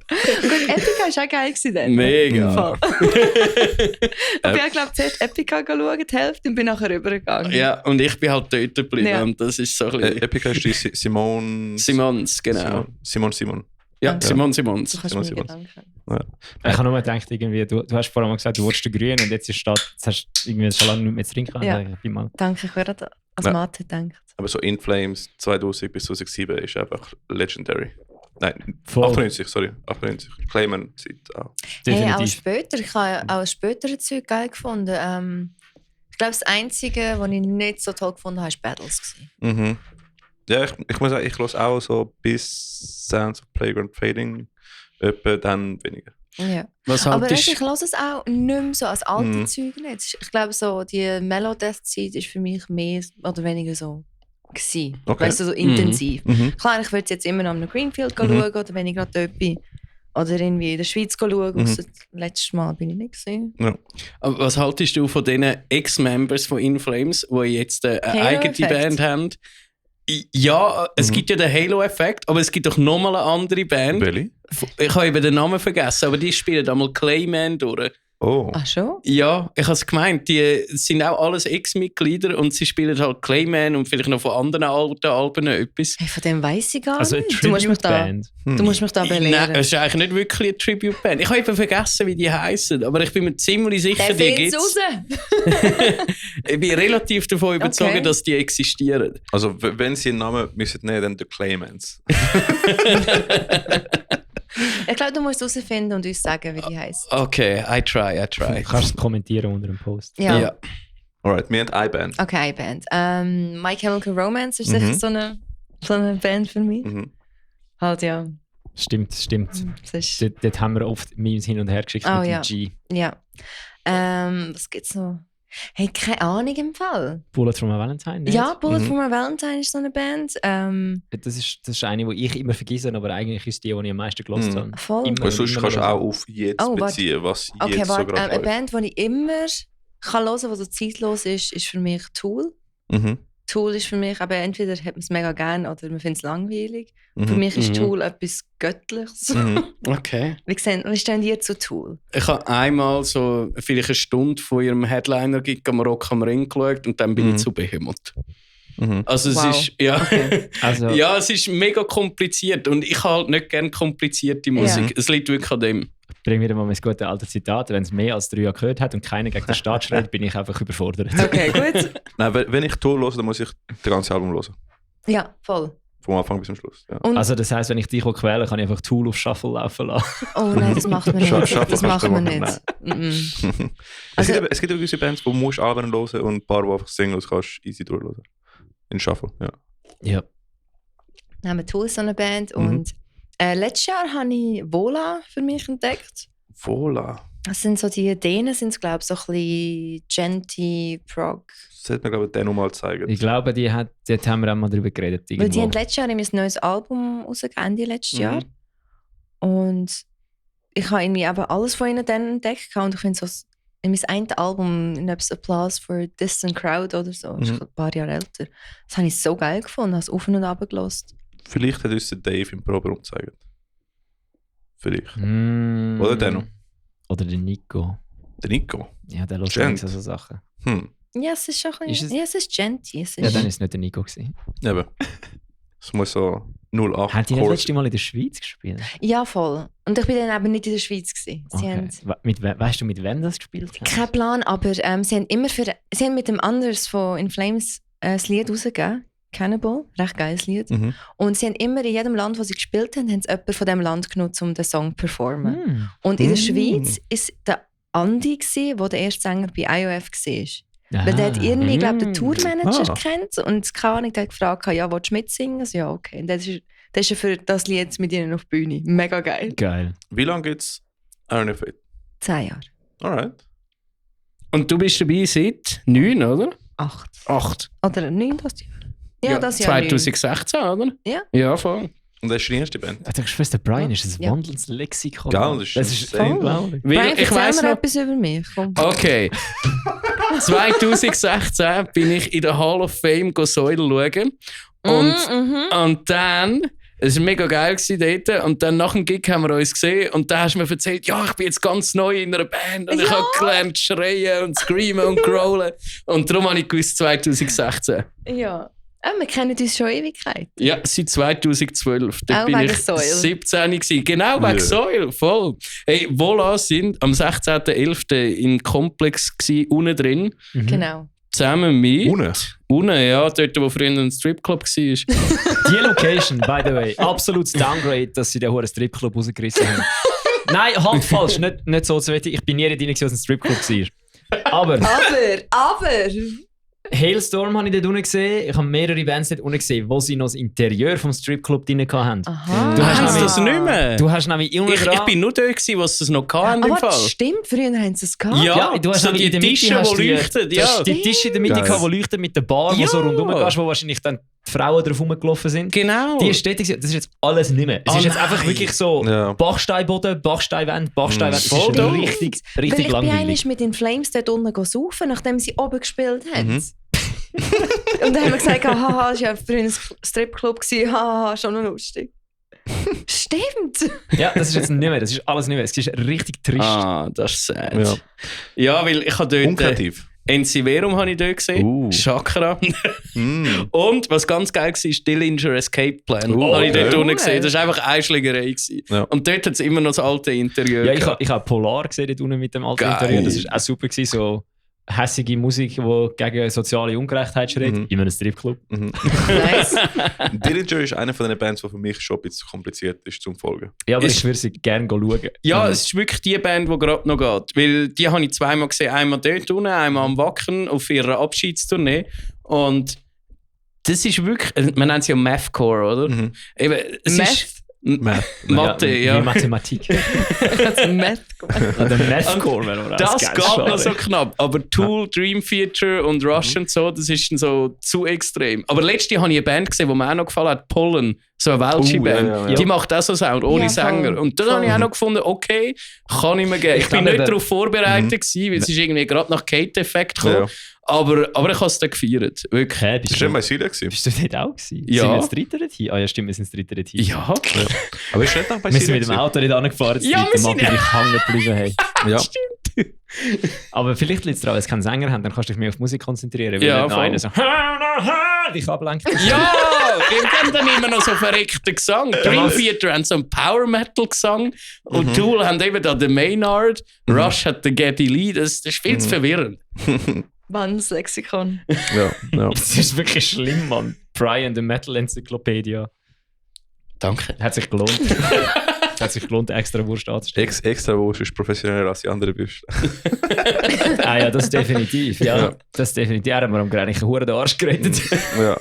Gut, Epica war auch geil gewesen dann. Mega. Voll. Ich bin ja, glaube ich, zuerst Epica schauen, die Hälfte, und bin nachher rübergegangen. Ja, und ich bin halt dort geblieben. Ja. Und das ist so ein bisschen... Epica ist die Simone... Simons, genau. Simon. Ja, Ja. Simons. Du kannst mir Simon. Gedanken. Ich habe nur gedacht, irgendwie, du hast vorhin mal gesagt, du wolltest den Grün und jetzt ist jetzt hast du irgendwie schon lange nicht mehr zu trinken. Ja. Ich bin mal. Danke, ich würde als Ja. Mathe gedacht. Aber so In Flames 2000 bis 2007 ist einfach legendary. Nein, Voll. 98, sorry. 98. Clayman-Zeit auch. Hey, auch Definitiv. später. Ich habe auch spätere Zeug geil gefunden. Ich glaube, das Einzige, was ich nicht so toll gefunden habe, war Battles. Mhm. Ja, ich muss sagen, ich höre auch so bis Sounds of Playground Fading, etwa dann weniger. Ja. Was Aber halt weißt, ist... ich höre es auch nicht mehr so als alte Mhm. Zeug nicht. Ich glaube, so die Melodeath-Zeit ist für mich mehr oder weniger so gewesen. Okay. Weißt du, so intensiv. Mhm. Klar, ich würde jetzt immer noch am Greenfield Mhm. schauen, oder wenn ich gerade dort bin. Oder irgendwie in der Schweiz schauen. Mhm. Ausser letztes Mal bin ich nicht gesehen. Aber was haltest du von diesen Ex-Members von In Flames, die jetzt eine eigene Halo-Effekt. Band haben? Ja, es gibt ja den Halo-Effekt, aber es gibt doch nochmal eine andere Band. Welche? Ich habe eben den Namen vergessen, aber die spielen einmal Clayman durch. Oh. Ach schon? Ja, ich habe es gemeint, die sind auch alles Ex-Mitglieder und sie spielen halt Clayman und vielleicht noch von anderen alten Alben etwas. Hey, von dem weiss ich gar Also eine nicht. Du musst mich Tribute-Band. da Nein, belehren. es ist eigentlich nicht wirklich eine Tribute-Band. Ich habe eben vergessen, wie die heißen, aber ich bin mir ziemlich sicher, die find's gibt's. raus! Ich bin relativ davon überzeugt, Okay. dass die existieren. Also, wenn sie einen Namen müssen nehmen, dann The Claymans. Ich glaube, du musst herausfinden und uns sagen, wie die heisst. Okay, I try. Du kannst es kommentieren unter dem Post. Ja. Alright, wir haben iBand. Okay, Band. My Chemical Romance ist sicher so eine Band für mich. Mhm. Halt, ja. Stimmt. Das ist, Dort haben wir oft Memes hin und her geschickt Oh, mit ja. dem G. ja. Was gibt's noch? Hey, keine Ahnung im Fall. Bullet from a Valentine. nicht? Ja, Bullet for My Valentine ist so eine Band. Das ist eine, die ich immer vergesse, aber eigentlich ist die ich am meisten gehört habe. Voll. Immer. Weil sonst kannst du auch auf jetzt Oh, warte. beziehen, was Okay, jetzt so warte. gerade Eine läuft. Band, die ich immer kann hören kann, die so zeitlos ist für mich Tool. Mhm. Tool ist für mich, aber entweder hat man es mega gern oder man findet es langweilig. Mhm. Für mich ist Mhm. Tool etwas Göttliches. Mhm. Okay. Wie stehen die zu Tool? Ich habe einmal so vielleicht eine Stunde von ihrem Headliner-Gig am Rock am Ring geschaut und dann bin ich zu Behemoth. Mhm. Also Wow. es ist, ja, Also, ja, es ist mega kompliziert und ich habe halt nicht gerne komplizierte Musik. Ja. Es liegt wirklich an dem. bring wieder mal mein gutes altes Zitat. Wenn es mehr als 3 Jahre gehört hat und keiner gegen den Staat schreit, bin ich einfach überfordert. Okay, gut. Nein, wenn ich Tour höre, dann muss ich das ganze Album hören. Ja, voll. Vom Anfang bis zum Schluss. Ja. Und, Also das heisst, wenn ich dich quäle, kann ich einfach Tool auf Shuffle laufen lassen. oh nein, das macht man Schaff- nicht. schaffen Das kannst du machen wir machen. nicht. Mhm. Es Also- gibt eben gewisse Bands, wo du musst Alben hören und ein paar, die einfach Singles kannst easy durchhören. In Shuffle, ja. Ja. Dann haben wir Tool, so eine Band. Und letztes Jahr habe ich Vola für mich entdeckt. Voila. Das sind so die Dänen, sind es glaube ich, so ein bisschen Genty, Prog. Das hätte mir, glaube ich, den nochmal gezeigt. Ich glaube, dort haben wir auch mal drüber geredet. Weil die Irgendwo. haben letztes Jahr nämlich ein neues Album rausgegeben, Ende letztes Jahr. Und ich habe irgendwie eben alles von ihnen dann entdeckt. Und ich finde so, in mein eines Album, in Applause for Distant Crowd oder so, ist ein paar Jahre älter. Das habe ich so geil gefunden, habe es auf und ab gelassen. Vielleicht hat uns der Dave im Proberaum gezeigt. Vielleicht. Mm. Oder der noch? Oder der Nico. Der Nico. Ja, der hört Gent. nicht so Sachen. Ja, es ist schon ein Ist bisschen, es- ja, es ist Genty. Es ist, Ja, dann ist es nicht der Nico gewesen. Eben. Es muss so 08 Haben die das Chords- letzte Mal in der Schweiz gespielt? ja, voll. Und ich bin dann eben nicht in der Schweiz gewesen. Sie Okay. haben Weißt du, mit wem das gespielt haben? keinen Plan, aber sie haben mit dem Anders von In Flames das Lied rausgegeben. Cannibal, recht geiles Lied. Mhm. Und sie haben immer in jedem Land, wo sie gespielt haben, haben sie jemanden von diesem Land genutzt, um den Song zu performen. Hm. Und in der Mm. Schweiz war der Andi, der der erste Sänger bei IOF war. Ah. Weil der hat irgendwie, glaube den Hm. Tourmanager Ah. kennt und keine Ahnung, der hat gefragt, ja, willst du mitsingen? Also, ja, okay. Und der ist ja für das Lied mit ihnen auf die Bühne. Mega geil. Geil. Wie lange gibt es Iron Fate? 10 Jahre. Alright. Und du bist dabei seit 9, oder? 8. 8. Oder 9 das Jahr? Ja, das Jahr 9. 2016, oder? Ja. Ja, voll. Und das ist die erste Band. Ich dachte, Schwester Brian ist ein Ja. wandelndes Lexikon. Gell, das ist insane. unglaublich. Weil Brian, ich erzähl weiss mir noch, etwas über mich. Komm. okay. 2016 bin ich in der Hall of Fame Säule schauen. Und dann, es war mega geil dort. Und dann nach dem Gig haben wir uns gesehen. Und dann hast du mir erzählt, ja, ich bin jetzt ganz neu in einer Band. Und ich Ja. habe gelernt zu schreien und screamen und growlen. Und darum habe ich gewusst, 2016. Ja. Wir kennen uns schon Ewigkeit. Ja, seit 2012. Da Auch bin wegen ich Soil. 17 gewesen. Genau, wegen Ja. Soil, voll. Hey, Voila sind am 16.11. im Komplex gewesen, unten drin. Genau. Zusammen mit... Ohne. Unten, ja, dort, wo früher ein Stripclub war. Die Location, by the way, absolutes Downgrade, dass sie den hohen Stripclub rausgerissen haben. Nein, halt falsch, nicht so zu weit. Ich bin nie in der was ein Stripclub war. Aber Aber! Hailstorm habe ich dort unten gesehen. Ich habe mehrere Bands dort unten gesehen, wo sie noch das Interieur vom Stripclub drin hatten. Aha. Du hast Heisst nämlich- das nicht mehr? Du hast nämlich unten Ich dran... bin nur da gewesen, was es noch hatten im Aber Fall. das stimmt, früher haben sie es gehabt. Ja, du hast so nämlich die in der Mitte Tische, hast die die- leuchten. Das Ja. ist die Tische in der Mitte, Geil. die leuchten mit der Bar, wo Ja. so rundherum gehst, wo wahrscheinlich dann die Frauen drauf rumgelaufen sind. Genau. Die ist stetig, das ist jetzt alles nicht mehr. Es Oh ist jetzt einfach nein. wirklich so Ja. Bachsteinboden, Bachsteinwände, Bachsteinwände. Es Voll ist doof. richtig, Weil richtig ich bin langweilig. eigentlich mit den Flames dort unten saufen, nachdem sie oben gespielt haben. Mhm. Und dann haben wir gesagt, haha, das war ja früher ein Stripclub, haha, schon noch lustig. Stimmt! Ja, das ist jetzt nicht mehr, das ist alles nicht mehr. Es ist richtig trist. Ah, das ist sad. Ja. Ja, weil ich habe dort... Unkreativ. Enziverum habe ich dort gesehen. Chakra. Und was ganz geil war, Dillinger Escape Plan. Habe ich dort unten gesehen. Das war einfach eine Schlägerei gewesen. Ja. Und dort hat es immer noch das alte Interieur. Ja, gehabt. ich habe Polar gesehen dort unten mit dem alten Geil. Interieur. Das war auch super gewesen, so hässige Musik, die gegen soziale Ungerechtheit schreit. In einem Stripclub. Nice. Dillinger ist eine von den Bands, die für mich schon ein bisschen kompliziert ist zum Folgen. Ja, aber Ist- ich würde sie gerne schauen. Ja, es ist wirklich die Band, die gerade noch geht. Weil die habe ich zweimal gesehen. Einmal dort unten, einmal am Wacken auf ihrer Abschiedstournee. Und das ist wirklich... Man nennt sie ja Mathcore, oder? Eben, es Meth? ist... Mathe, ja. Wie Mathematik. Also Meth gemacht. Der Mathcore wäre aber auch Das geil, geht schade. noch so knapp. Aber Tool, Dream Theater und Rush und so, das ist dann so zu extrem. Aber letztens habe ich eine Band gesehen, die mir auch noch gefallen hat, Pollen. So eine welche Band. ja, ja. Die macht auch so Sound, ohne Ja, voll. Sänger. Und dann habe ich auch noch gefunden, okay, kann ich mir geben. Ich bin glaube, nicht darauf vorbereitet gewesen, weil es ist irgendwie gerade nach Kate-Effekt gekommen. Ja. Aber ich habe es dann gefeiert. Wirklich. Okay, Das war bei Silja. bist du dort auch gewesen? Ja. Sind wir ins dritte Team? Ah ja, stimmt, wir sind ins dritte Team. Ja. Aber ist nicht noch bei Wir sind Silja? mit dem Auto nicht angefahren, Ja, wir sind- ich hängen geblieben. Hey. Ja. Aber vielleicht liegt es daran, wenn sie keinen Sänger haben, dann kannst du dich mehr auf die Musik konzentrieren. Weil Ja, nicht noch voll. einer so dich ablenkt. Ja, wir haben dann immer noch so verreckten Gesang. Dream Theater haben so einen Power-Metal-Gesang und Tool haben eben da den Maynard, Rush hat den Geddy Lee, das ist viel zu verwirrend. Wanns Lexikon. Ja, ja. Das ist wirklich schlimm, Mann. Brian, der Metal-Enzyklopädie. Danke. Hat sich gelohnt. Hat sich gelohnt, extra Wurst anzustellen. Extra Wurst ist professioneller als die andere Büste. Ah ja, das definitiv. Ja, das definitiv. Er hat mir am Grenchen Huren den Arsch gerettet. Ja.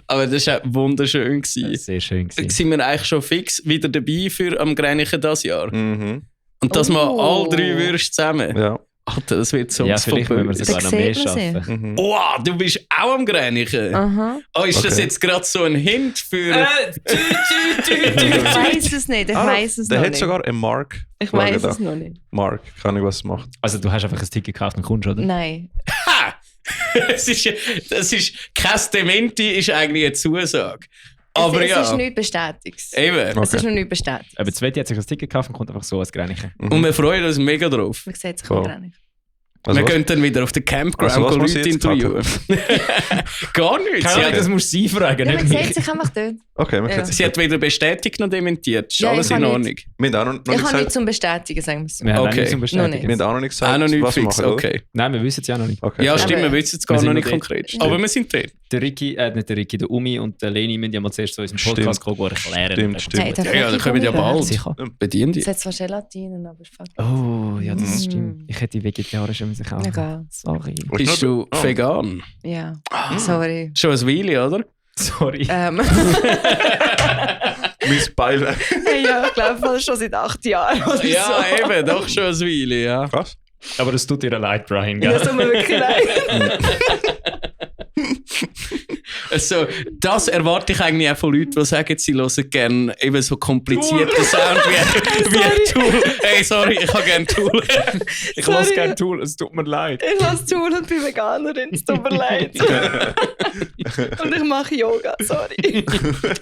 Aber das war auch wunderschön. Gewesen. Sehr schön gewesen. Sind wir eigentlich schon fix wieder dabei für am Gränichen das Jahr? Mhm. Und das mal Oh. all 3 Würste zusammen? Ja. Alter, das wird so Ja, vielleicht müssen wir böse. sogar Da noch mehr sieht man sie. schaffen. Mhm. Oh, du bist auch am Gränichen? Aha. Oh, ist das Okay. jetzt gerade so ein Hint für... Ich weiß es nicht. Ich weiß es Der noch hat nicht. sogar einen Mark. Ich weiß es noch nicht. Mark, keine Ahnung, was es macht. Also du hast einfach ein Ticket gekauft und kommst, oder? Nein. Ha! das ist kein Dementi, ist eigentlich eine Zusage. Aber es ja, ist nichts bestätigt. eben. Es Okay. ist noch nicht bestätigt. Aber Sveti hat sich ein Ticket gekauft und kommt einfach so als Grenchen. Und wir freuen uns mega drauf. Man sieht sich Cool. auch nicht. Also wir was? gehen dann wieder auf den Campground Also was muss Leute ich jetzt interviewen. Gar nichts. Keine Sie Ahnung, hat, das musst du sie fragen, Ja, nicht man mich. sieht sich einfach dort. Okay, wir Ja. können sie hat weder bestätigt noch dementiert. Ist Ja, alles ich in kann Ordnung. nicht. wir haben auch noch nicht Ich habe gesagt, nichts zum Bestätigen, sagen wir es so. Wir haben Okay. auch nichts zum Noch nicht. Bestätigen. wir haben auch noch nicht gesagt, Auch noch nicht was wir fix, machen, oder? okay. Nein, wir wissen es ja noch nicht. Okay. Ja, stimmt, Aber wir wissen es gar wir sind noch nicht noch konkret. dort. Aber wir sind dort. Der Ricky, nicht der Ricky, der Umi und der Leni müssen ja mal zuerst zu unserem Podcast kommen und erklären. Stimmt. Hey, darf Ja, ja, ich dann kommen ja probieren? bald. Sicher. Bedien Es die. hat zwar Gelatinen, aber fuck. Oh, ja, das Mhm. stimmt. Ich hätte die vegetarische müssen kaufen. Egal. Sorry. Bist du Oh. vegan? Ja. Sorry. Schon ein Weile, oder? Sorry. Mein Beil. Hey, ja, ich glaube schon seit 8 Jahren oder Ja, so. eben, doch schon ein Weile, ja. Was? Aber das tut dir leid, Brian, Ja, gell? es tut mir wirklich leid. Also, das erwarte ich eigentlich auch von Leuten, die sagen, sie hören gerne eben so komplizierte Sound wie Tool. Hey, sorry, ich habe gerne Tool. Ich Sorry. lasse gerne Tool, es tut mir leid. Ich lasse zu und bin Veganerin, es tut mir leid. Und ich mache Yoga, sorry.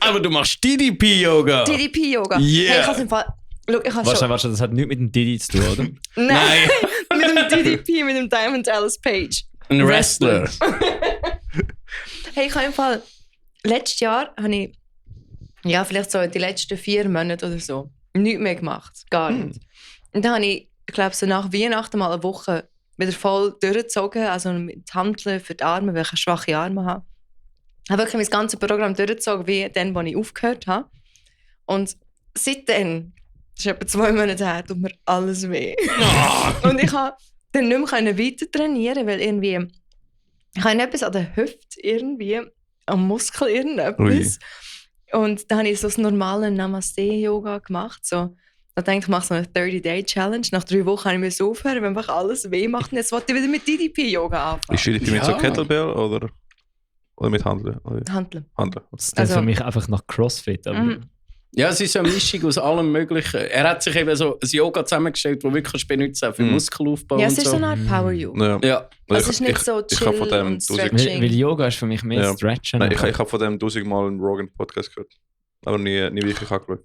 Aber du machst DDP-Yoga. DDP-Yoga. Yeah. Hey, ich habe im Fall... Schau, ich habe schon... Warte, das hat nichts mit dem Diddy zu tun, oder? Nein, mit dem DDP, mit dem Diamond Dallas Page. Ein Wrestler. Hey, ich habe im Fall... Letztes Jahr habe ich... Ja, vielleicht so die letzten 4 Monate oder so. Nichts mehr gemacht. Gar nicht. Und dann habe ich glaube, so nach Weihnachten mal eine Woche wieder voll durchgezogen. Also mit Handeln für die Arme, weil ich schwache Arme habe. Ich habe wirklich mein ganzes Programm durchgezogen, wie dann, als ich aufgehört habe. Und seitdem, das ist etwa 2 Monate her, tut mir alles weh. Und ich konnte dann nicht mehr weiter trainieren, weil irgendwie... Ich habe etwas an der Hüfte, irgendwie, am Muskel irgendetwas. Und dann habe ich so das normale Namaste-Yoga gemacht. So, da denke ich, ich mache so eine 30-Day-Challenge. Nach 3 Wochen habe ich aufhören, wenn einfach alles weh macht. Und jetzt wollte ich wieder mit DDP-Yoga anfangen. Ist DDP mit so Kettlebell oder mit Handeln? Handeln. Handeln. Das ist Also- für mich einfach nach Crossfit. Aber Mhm. Ja, es ist so eine Mischung aus allem Möglichen. Er hat sich eben so ein Yoga zusammengestellt, das wirklich benutzen kannst für Muskelaufbau Ja, und es ist so. so eine Art Power-Yoga. Ja. Ja, Also es ist nicht so ich habe von chill dem und 1000 stretching. weil Yoga ist für mich mehr Ja. Stretchen. Nein, ich habe von dem 1000 Mal einen Rogan-Podcast gehört. Aber nie wirklich angeschaut.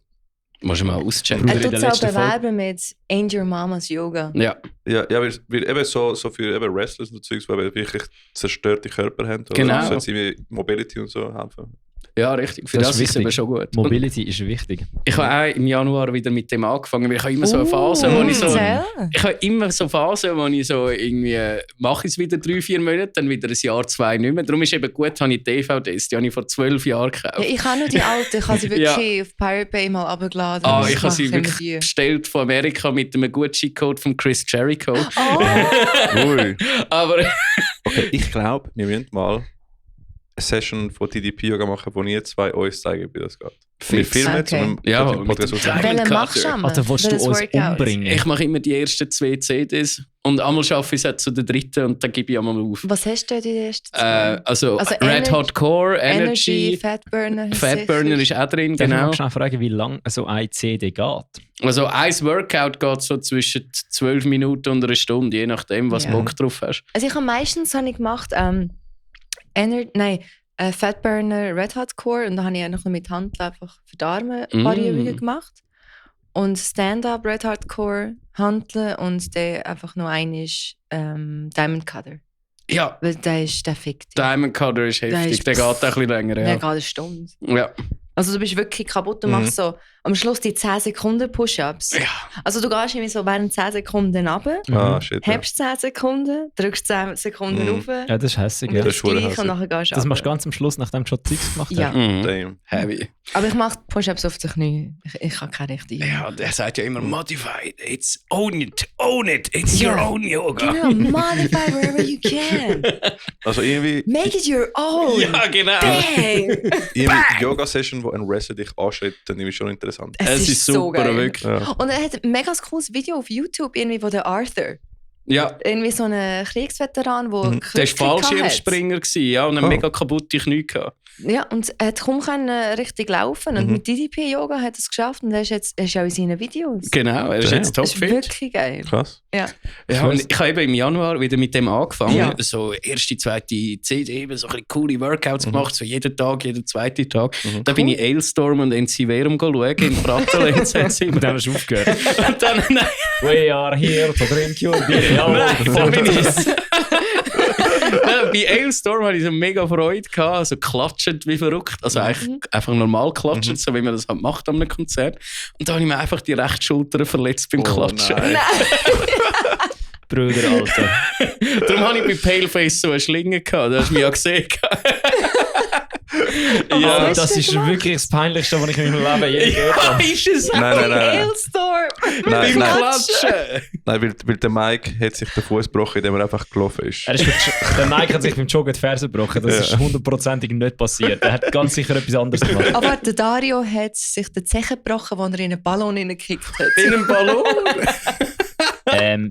Musst du mal auschecken. Er tut es auch bewerben mit Angel Mamas Yoga. Ja. Ja, weil eben so für eben Wrestlers und Zeugs, die wirklich zerstörte Körper haben. Oder Genau. so, soll Mobility und so helfen. Ja, richtig. Für das ist es eben schon gut. Mobility ist wichtig. Ich habe auch im Januar wieder mit dem angefangen, weil ich habe immer so eine Phase, wo ich so... Ich habe immer so Phasen, wo ich so irgendwie... Mache ich es wieder 3-4 Monate, dann wieder ein Jahr, 2 nicht mehr. Darum ist eben gut, habe ich DVDs, die habe ich vor 12 Jahren gekauft. Ja, ich habe nur die alten, ich habe sie wirklich auf Pirate Bay mal runtergeladen. Ich habe sie wirklich bestellt von Amerika mit einem Gutscheincode von Chris Jericho. Ui. Aber... Okay, ich glaube, wir müssen mal eine Session von TDP-Yoga machen, wo ihr zwei uns zeigen, wie das geht. Wir filmen jetzt und Ja, Podcast mit dem aufnehmen. Welchen machst du schon? Alter, willst du uns umbringen? Ich mache immer die ersten 2 CDs und einmal schaffe ich es zu der dritten und dann gebe ich einmal auf. Was hast du dort in den ersten zwei? Also Red Hot Core, Energy, Fatburner. Fatburner ist auch drin, Darf ich genau. mal schnell fragen, wie lange so eine CD geht? Also ein Workout geht so zwischen 12 Minuten und einer Stunde, je nachdem, was Ja. Bock drauf hast. Also ich habe meistens gemacht Fatburner Red Hot Core und da habe ich auch noch mit Hand einfach für die Arme ein paar Übungen gemacht. Und Stand-Up Red Hot Core, Hanteln und dann einfach noch einmal Diamond Cutter. Ja, Weil der fickt. dich. Diamond Cutter ist heftig, der geht auch ein bisschen länger. Der Ja. geht eine Stunde. Ja. Also du bist wirklich kaputt und machst so am Schluss die 10 Sekunden Push-Ups. Ja. Also du gehst irgendwie so während 10 Sekunden runter, Ah, shit. Ja. hebst 10 Sekunden, drückst 10 Sekunden rauf Ja, das ist hässig. und Ja. das ist verdammt gleich und nachher gehst du Das runter. machst du ganz am Schluss, nachdem du schon Zeugs gemacht hast. Ja, Damn. Heavy. aber ich mache Push-Ups auf die Knie. Ich habe keine richtige. Ja, der sagt ja immer modified. It's own it, it's your own yoga. Genau, modify wherever you can. Also irgendwie Make it your own. Ja, genau. Bang. Yoga-Session, wo ein Wrestler dich anschreibt, dann ist schon interessant. Es ist so super, geil. wirklich. Ja. Und er hat ein mega cooles Video auf YouTube, irgendwie, wo der Arthur, Ja, irgendwie so ein Kriegsveteran, der Mhm. der war Fallschirmspringer ja, und eine mega kaputte Knie gehabt. Ja, und er hat kaum richtig laufen. Und mit DDP-Yoga hat er es geschafft und er ist auch in seinen Videos. Genau, er ist Damn. jetzt Das ist topfit. wirklich geil. Krass. Ja. Ja, und ich habe eben im Januar wieder mit dem angefangen. Ja. So erste, zweite CD, eben so ein bisschen coole Workouts gemacht, so jeden Tag, jeden zweiten Tag. Da bin ich Ailstorm und NC schauen in Pratteln. Und dann hast du aufgehört. Und dann, nein, We are here to drink your beer. Ja, nein, da bin ich. Nein, bei Ailstorm hatte ich so mega Freude gehabt, also klatschend wie verrückt. Also eigentlich einfach normal klatschend, so wie man das halt macht an einem Konzert. Und da habe ich mir einfach die rechte Schulter verletzt beim Klatschen. Nein. Brüder, Alter. Darum habe ich bei Paleface so eine Schlinge gehabt, das hast du mich ja gesehen. Ja, was das hast ist du gemacht? wirklich das Peinlichste, was ich in meinem Leben je gehört Ja, habe. ist es auch. Nein. Hailstorm! Nein, Beim nein. Klatschen. Nein, weil der Mike hat sich den Fuß gebrochen, indem er einfach gelaufen ist. Der Mike hat sich beim Joggen die Ferse gebrochen. Das ist hundertprozentig nicht passiert. Er hat ganz sicher etwas anderes gemacht. Aber der Dario hat sich den Zehen gebrochen, als er in einen Ballon hineingekickt hat. In einem Ballon?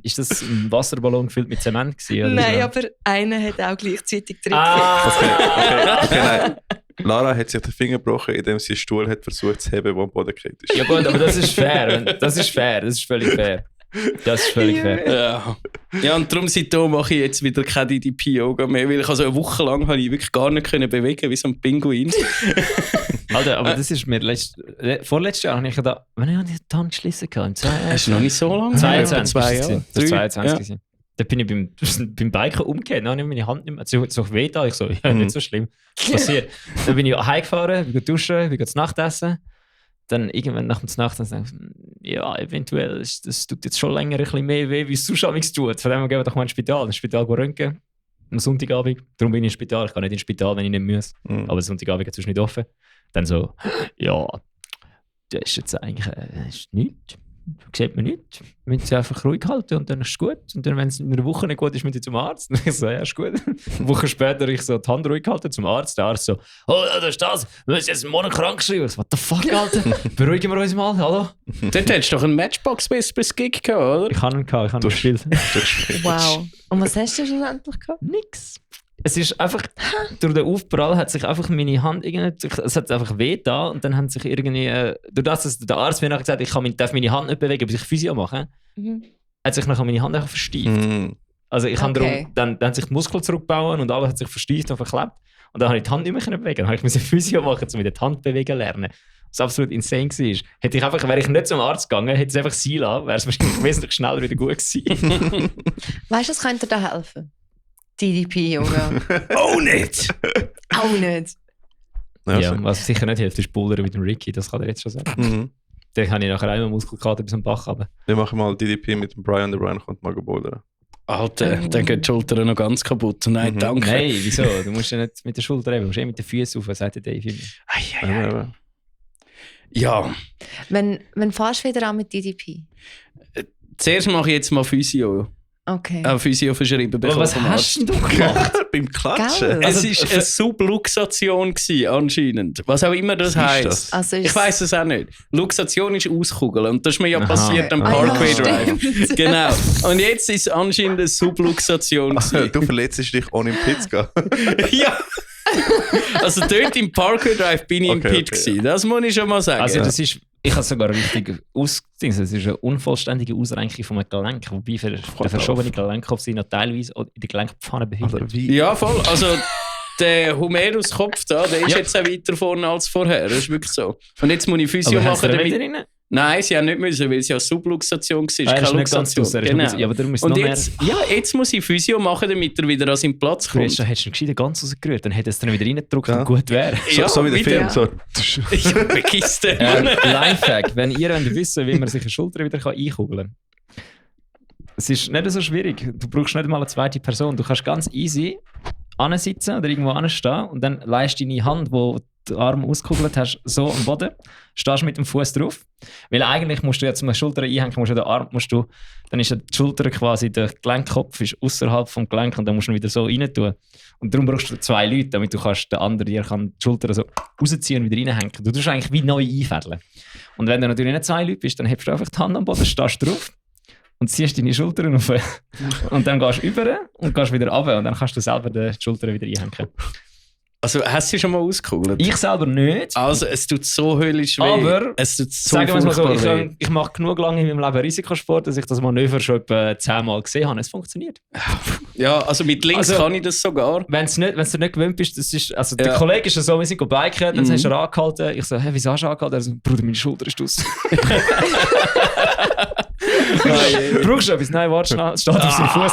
Ist das ein Wasserballon gefüllt mit Zement gewesen? Oder Nein, so? aber einer hat auch gleichzeitig drin. Okay, nein. Lara hat sich den Finger gebrochen, indem sie einen Stuhl hat versucht zu heben, der am Boden gekriegt ist. Ja gut, aber das ist fair. Das ist fair. Das ist völlig fair. Das ist völlig fair. Ja. Ja, und darum seitdem mache ich jetzt wieder kein DDP-Yoga mehr, weil ich also eine Woche lang habe ich wirklich gar nicht können bewegen wie so ein Pinguin. Alter, aber das ist mir vorletztes Jahr habe ich da, wann habe ich die Hand geschlossen gehabt? Hast du noch nicht so lange? 22 2 ist es Jahre. gewesen. Das war 3, 22 ja. gewesen. Da bin ich beim Biken umgekehrt, dann habe ich meine Hand nicht mehr so weh da. Ich so, ja, nicht so schlimm. Passiert. Dann bin ich heimgefahren, bin duschen, bin zu Nacht essen. Dann irgendwann nach dem Nacht dann denke ich, ja, eventuell, das tut jetzt schon länger ein bisschen mehr weh, wie es sonst amigs tut. Von dem her gehen wir doch mal ins Spital. Ins Spital röntgen, am Sonntagabend. Darum bin ich ins Spital. Ich kann nicht ins Spital, wenn ich nicht muss. Aber Sonntagabend ist es nicht offen. Dann so, ja, das ist jetzt eigentlich ist nichts. Sieht man nicht. Wir müssen sie einfach ruhig halten und dann ist es gut. Und dann, wenn es in einer Woche nicht gut ist, müssen sie zum Arzt. Und ich so, ja, ist gut. Eine Woche später ich so die Hand ruhig halten zum Arzt. Der Arzt so, oh, ja, das ist das. Wir müssen jetzt einen Monat krank schreiben. So, what the fuck, Alter? Beruhigen wir uns mal, hallo? Dort hättest du doch einen Matchbox bis Gig gehabt, oder? Ich habe ihn gehabt, ich habe ihn gespielt. Wow. Und was hast du schlussendlich gehabt? Nix. Es ist einfach, durch den Aufprall hat sich einfach meine Hand es hat einfach weh da und dann haben sich irgendwie, durch das, dass der Arzt mir nachher gesagt hat, darf meine Hand nicht bewegen, bis ich Physio mache, hat sich nachher meine Hand einfach versteift. Also ich habe Okay. darum, dann haben sich die Muskeln zurückgebaut und alles hat sich versteift und verklebt. Und dann habe ich die Hand nicht mehr bewegen. Dann habe ich Physio machen, um wieder die Hand bewegen lernen. Was absolut insane war. Wäre ich nicht zum Arzt gegangen, hätte es einfach sein lassen, wäre es wahrscheinlich wesentlich schneller wieder gut gewesen. Weißt du, was könnte dir da helfen? DDP, Junge. Oh nicht! Auch nicht. Ja, was sicher nicht hilft, ist Bouldern mit dem Ricky, das kann er jetzt schon sagen. Mhm. Dann habe ich nachher einmal Muskelkater bis am Bach runter. Wir machen mal DDP mit dem Brian. Der Brian kommt mal bouldern. Alter, dann geht die Schulter noch ganz kaputt. Nein, Mhm. danke. Nein, wieso? Du musst ja nicht mit der Schulter reden, du musst mit den Füßen auf, sagt der Dave immer. Ja, Wenn fährst du wieder an mit DDP? zuerst mache ich jetzt mal Physio. Okay. Physio verschrieben Aber bekommen was vom hast Arzt. denn du gemacht? Beim Klatschen? Gell? Es Also, war eine Subluxation gewesen, anscheinend. Was auch immer das Was ist heisst. das? Also Ich weiss es auch nicht. Luxation ist Auskugeln. Und das ist mir ja Aha. passiert am Ah, Parkway ja, Drive. stimmt. Genau. Und jetzt ist es anscheinend eine Subluxation gewesen. Du verletzt dich ohne im Pit zu gehen. Ja. Also dort im Parkway Drive bin ich im Okay, Pit okay, gewesen. Das muss ich schon mal sagen. Also das ist, ich habe sogar richtig ausgesehen, es ist eine unvollständige Ausrenkung von einem Gelenk, wobei für den verschobenen Gelenkkopf sind noch teilweise in der Gelenkpfanne behindert. Also, wie? Ja, voll. Also der Humerus-Kopf da, der ist Ja. jetzt auch weiter vorne als vorher. Das ist wirklich so. Und jetzt muss ich Physio Aber hast du machen da wieder damit. rein? Nein, sie haben nicht müssen, weil es ja Subluxation war, Ah, er ist keine nicht ganz Luxation. raus, er ist Genau. nur- ja, aber darum ist es Und noch mehr... jetzt, jetzt muss ich Physio machen, damit er wieder an seinen Platz Du kommt. hättest ihn gescheit ganz rausgerührt, dann hätte es dann wieder reingedrückt Ja. und gut wäre. So wie der wieder. Film. Ja. So. Ich vergiss den. Lifehack, wenn ihr wissen wollt, wie man sich eine Schulter wieder einkugeln kann. Es ist nicht so schwierig. Du brauchst nicht mal eine zweite Person. Du kannst ganz easy ansitzen oder irgendwo anstehen und dann leist deine Hand, wo den Arm ausgekugelt hast, so am Boden, stehst mit dem Fuß drauf. Weil eigentlich musst du jetzt eine Schulter einhängen, musst du den Arm, dann ist die Schulter quasi, der Gelenkkopf ist außerhalb vom Gelenk und dann musst du ihn wieder so rein tun. Und darum brauchst du 2 Leute, damit du kannst den anderen dir die Schulter so rausziehen und wieder reinhängen. Du tust eigentlich wie neu einfädeln. Und wenn du natürlich nicht 2 Leute bist, dann hebst du einfach die Hand am Boden, stehst drauf und ziehst deine Schultern auf. Und dann gehst du über und gehst wieder runter und dann kannst du selber die Schultern wieder einhängen. Also hast du schon mal ausgekugelt? Ich selber nicht. Also es tut so höllisch weh. Aber, es tut so sagen wir es mal so, furchtbar weh. ich mache genug lange in meinem Leben Risikosport, dass ich das Manöver schon etwa 10-mal gesehen habe. Es funktioniert. Ja, also mit links Also- kann ich das sogar. Wenn du nicht gewöhnt bist, das ist, also der Ja. Kollege ist ja so, wir sind biken, dann Mhm. hast du ihn angehalten. Ich so, hey, wieso hast du angehalten? Er so, Bruder, meine Schulter ist aus. Brauchst du etwas? Nein, warte schnell, steht auf seinen Fuß.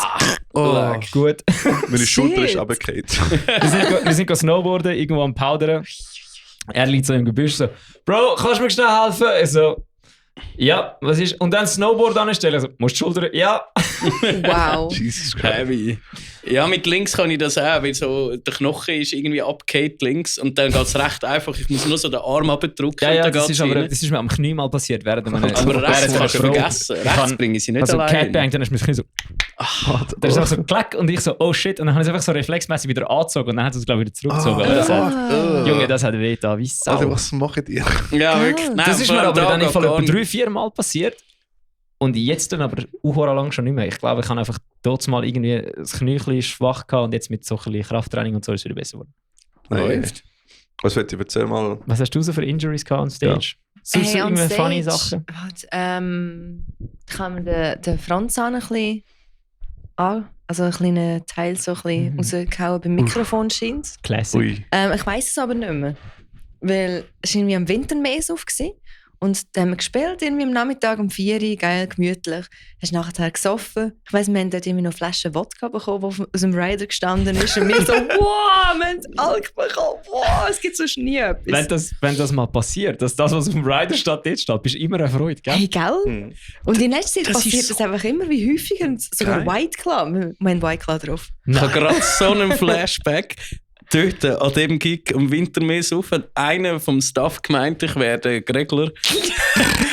Oh. Gut. Meine Schulter ist Shit. runtergefallen. Wir sind snowboarden, irgendwo am Powdern. Er liegt so im Gebüsch so, Bro, kannst du mir schnell helfen? Ich so, ja, was ist? Und dann Snowboard anstellen. Also, musst du die Schulter? Ja. Wow. Jesus Christ. Heavy. Ja, mit links kann ich das auch, weil so der Knochen ist irgendwie abgehakt links und dann geht es recht einfach. Ich muss nur so den Arm abdrücken Ja, und ja, dann das geht's ist, aber, rein. das ist mir am Knie mal passiert. Während Aber rechts kannst du vergessen. Rechts bringen sie nicht also allein. Catbang, dann ist mein Knie so. Da ist einfach so klack und ich so, oh shit. Und dann habe ich es einfach so reflexmäßig wieder angezogen und dann hat es glaube ich wieder zurückgezogen. Aber das hat, Junge, das hat weh da, wie Sau. Alter, was macht ihr? Ja, wirklich. Nein, Das ist vor mir allem aber da dann im geht Fall gar etwa nicht. 3-4 Mal passiert. Und jetzt dann aber auch lang schon nicht mehr. Ich glaube, ich habe einfach dort mal irgendwie das Knie ein bisschen schwach gehabt und jetzt mit so ein bisschen Krafttraining und so ist es wieder besser geworden. Läuft. Was wollt ihr erzählen mal? Was hast du so für Injuries gehabt on Stage? Sonst Hey, on irgendwelche funny stage. Sachen? Warte, ich habe mir den Franz an ein bisschen also einen kleinen Teil so ein bisschen rausgehauen beim Mikrofon scheint. Classic. Ui. Ich weiss es aber nicht mehr. Weil es war irgendwie am Wintermess auf. Und dann haben wir gespielt, irgendwie am Nachmittag um 4 Uhr, geil, gemütlich. Hast nachher gesoffen. Ich weiss, wir haben dort irgendwie noch Flaschen Wodka bekommen, die aus dem Rider gestanden ist. Und wir so, wow, wir haben Alk bekommen, wow, es gibt sonst nie etwas. Wenn das mal passiert, dass das, was auf dem Rider steht, dort steht, bist du immer erfreut, gell? Hey, gell? Hm. Und in letzter Zeit Das passiert ist das einfach immer wie häufiger. Und sogar Geil. White Club. Wir haben White Club drauf. Ich habe gerade so einen Flashback. Dort, an dem Gig am Wintermess auf, hat einer vom Staff gemeint, ich wäre der Gregler.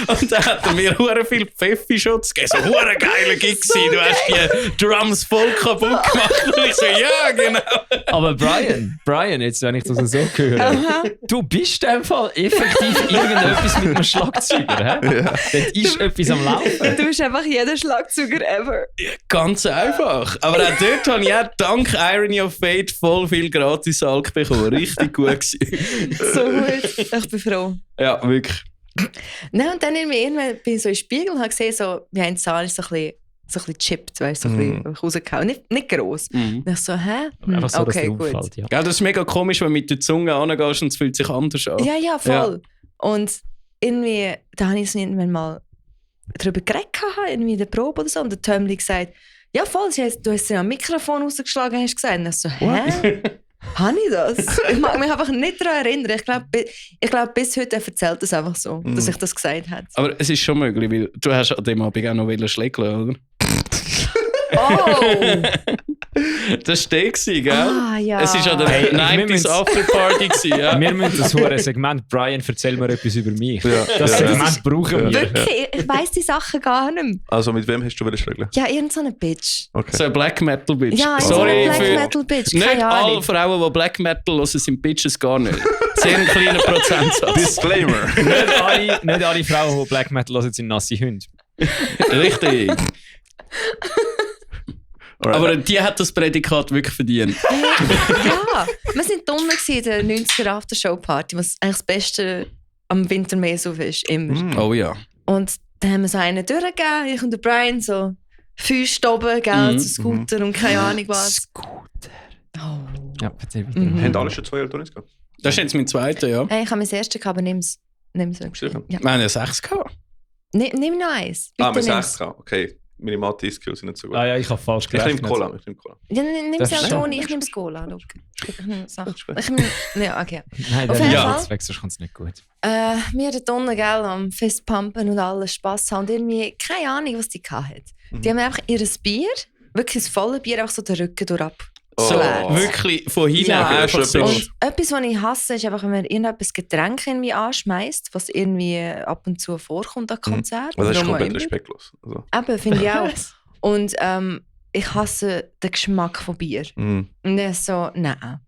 Und dann hat er mir hure viel Pfeffi-Schutz gegeben. So hure geiler Gig So gewesen. Du hast die Drums voll kaputt gemacht. Und ich so, ja, genau. Aber Brian, jetzt, wenn ich das so höre, du bist in dem Fall effektiv irgendetwas mit einem Schlagzeuger, hä? Dort ist etwas am Laufen. Du bist einfach jeder Schlagzeuger ever. Ganz einfach. Aber auch dort habe ich auch dank Irony of Fate voll viel Gratis-Alk bekommen. Richtig gut gewesen. So gut. Ich bin froh. Ja, wirklich. Nein, und dann irgendwann bin ich so im Spiegel und habe gesehen, so, wir haben die Saal ist so ein bisschen so ein bisschen chipped, weißt du, so ein bisschen rausgehauen. Nicht gross. Und ich so, hä? Einfach so, dass okay, dir gut. auffällt, ja. Gell, das ist mega komisch, wenn du mit der Zunge angehst und es fühlt sich anders an. Ja, voll. Und irgendwie, da habe ich es irgendwann mal darüber geredet, irgendwie in der Probe oder so, und der Tömli gesagt, ja voll, du hast ja am Mikrofon rausgeschlagen, hast du gesagt. Und ich so, hä? Habe ich das? Ich mag mich einfach nicht daran erinnern. Ich glaube, bis heute erzählt es einfach so, dass ich das gesagt habe. Aber es ist schon möglich, weil du hast an dem Abend auch noch schlägeln, oder? Oh! Das war der, gell? Ah, ja. Es war an der Hey, 90s Afterparty. Ja. Wir müssen das hohe Segment «Brian, erzähl mir etwas über mich». Ja. Das Ja. Segment brauchen wir. Wirklich, ich weiss die Sachen gar nicht mehr. Also mit wem hast du regeln? Ja, irgend so eine Bitch. Okay. So ein Black Metal Bitch. Ja, so Sorry eine Black für... Metal Bitch. Nicht Keine alle Ahnung. Frauen, die Black Metal hören, sind Bitches gar nicht. Sehr einen kleinen Prozentsatz. Disclaimer. Nicht alle Frauen, die Black Metal hören, sind nasse Hunde. Richtig. Alright. Aber die hat das Prädikat wirklich verdient. Ja, wir waren dumm in der 90er Aftershow-Party, was eigentlich das Beste am Wintermeersuff ist, immer. Oh ja. Und dann haben wir so einen durchgegeben, ich und der Brian, so 5 Stoppen, gell, zu Scooter und keine Ahnung was. Scooter. Oh. Ja, erzähl bitte. Haben alle schon 2 Elektronis gehabt? Das ist jetzt mein zweiter, ja. Hey, ich habe mein erstes gehabt, aber nimm's. Sicher? Ja. Wir haben ja 6 gehabt. Nimm noch eins. Ah, Bitte wir nimm's. 6 gehabt. Okay. Meine Mathe-Skills sind nicht so gut. Ah ja, ich habe falsch Ich nehme gerechnet. Cola. Ja, nimm Das es ist auch schon- ich nehme es Cola. Schau. Ich nehme Sachen. Das ist Ich nehme, ja, okay. Nein, Auf dann jeden ja. Fall. Jetzt weg, sonst kommt es nicht gut. Wir da unten, gell, am Fistpumpen und alles Spass haben und irgendwie keine Ahnung, was die hatte. Die haben einfach ihr Bier, wirklich das volle Bier, einfach so den Rücken durch So, Oh. wirklich von hinten Ja. Okay, einfach das ist so. etwas- Und etwas, was ich hasse, ist einfach, wenn man irgendetwas Getränk irgendwie anschmeißt, was irgendwie ab und zu vorkommt an Konzerten. Das ist warum auch komplett immer. respektlos. Also. Eben, finde ich auch. Und ich hasse den Geschmack von Bier. Und dann so, nein.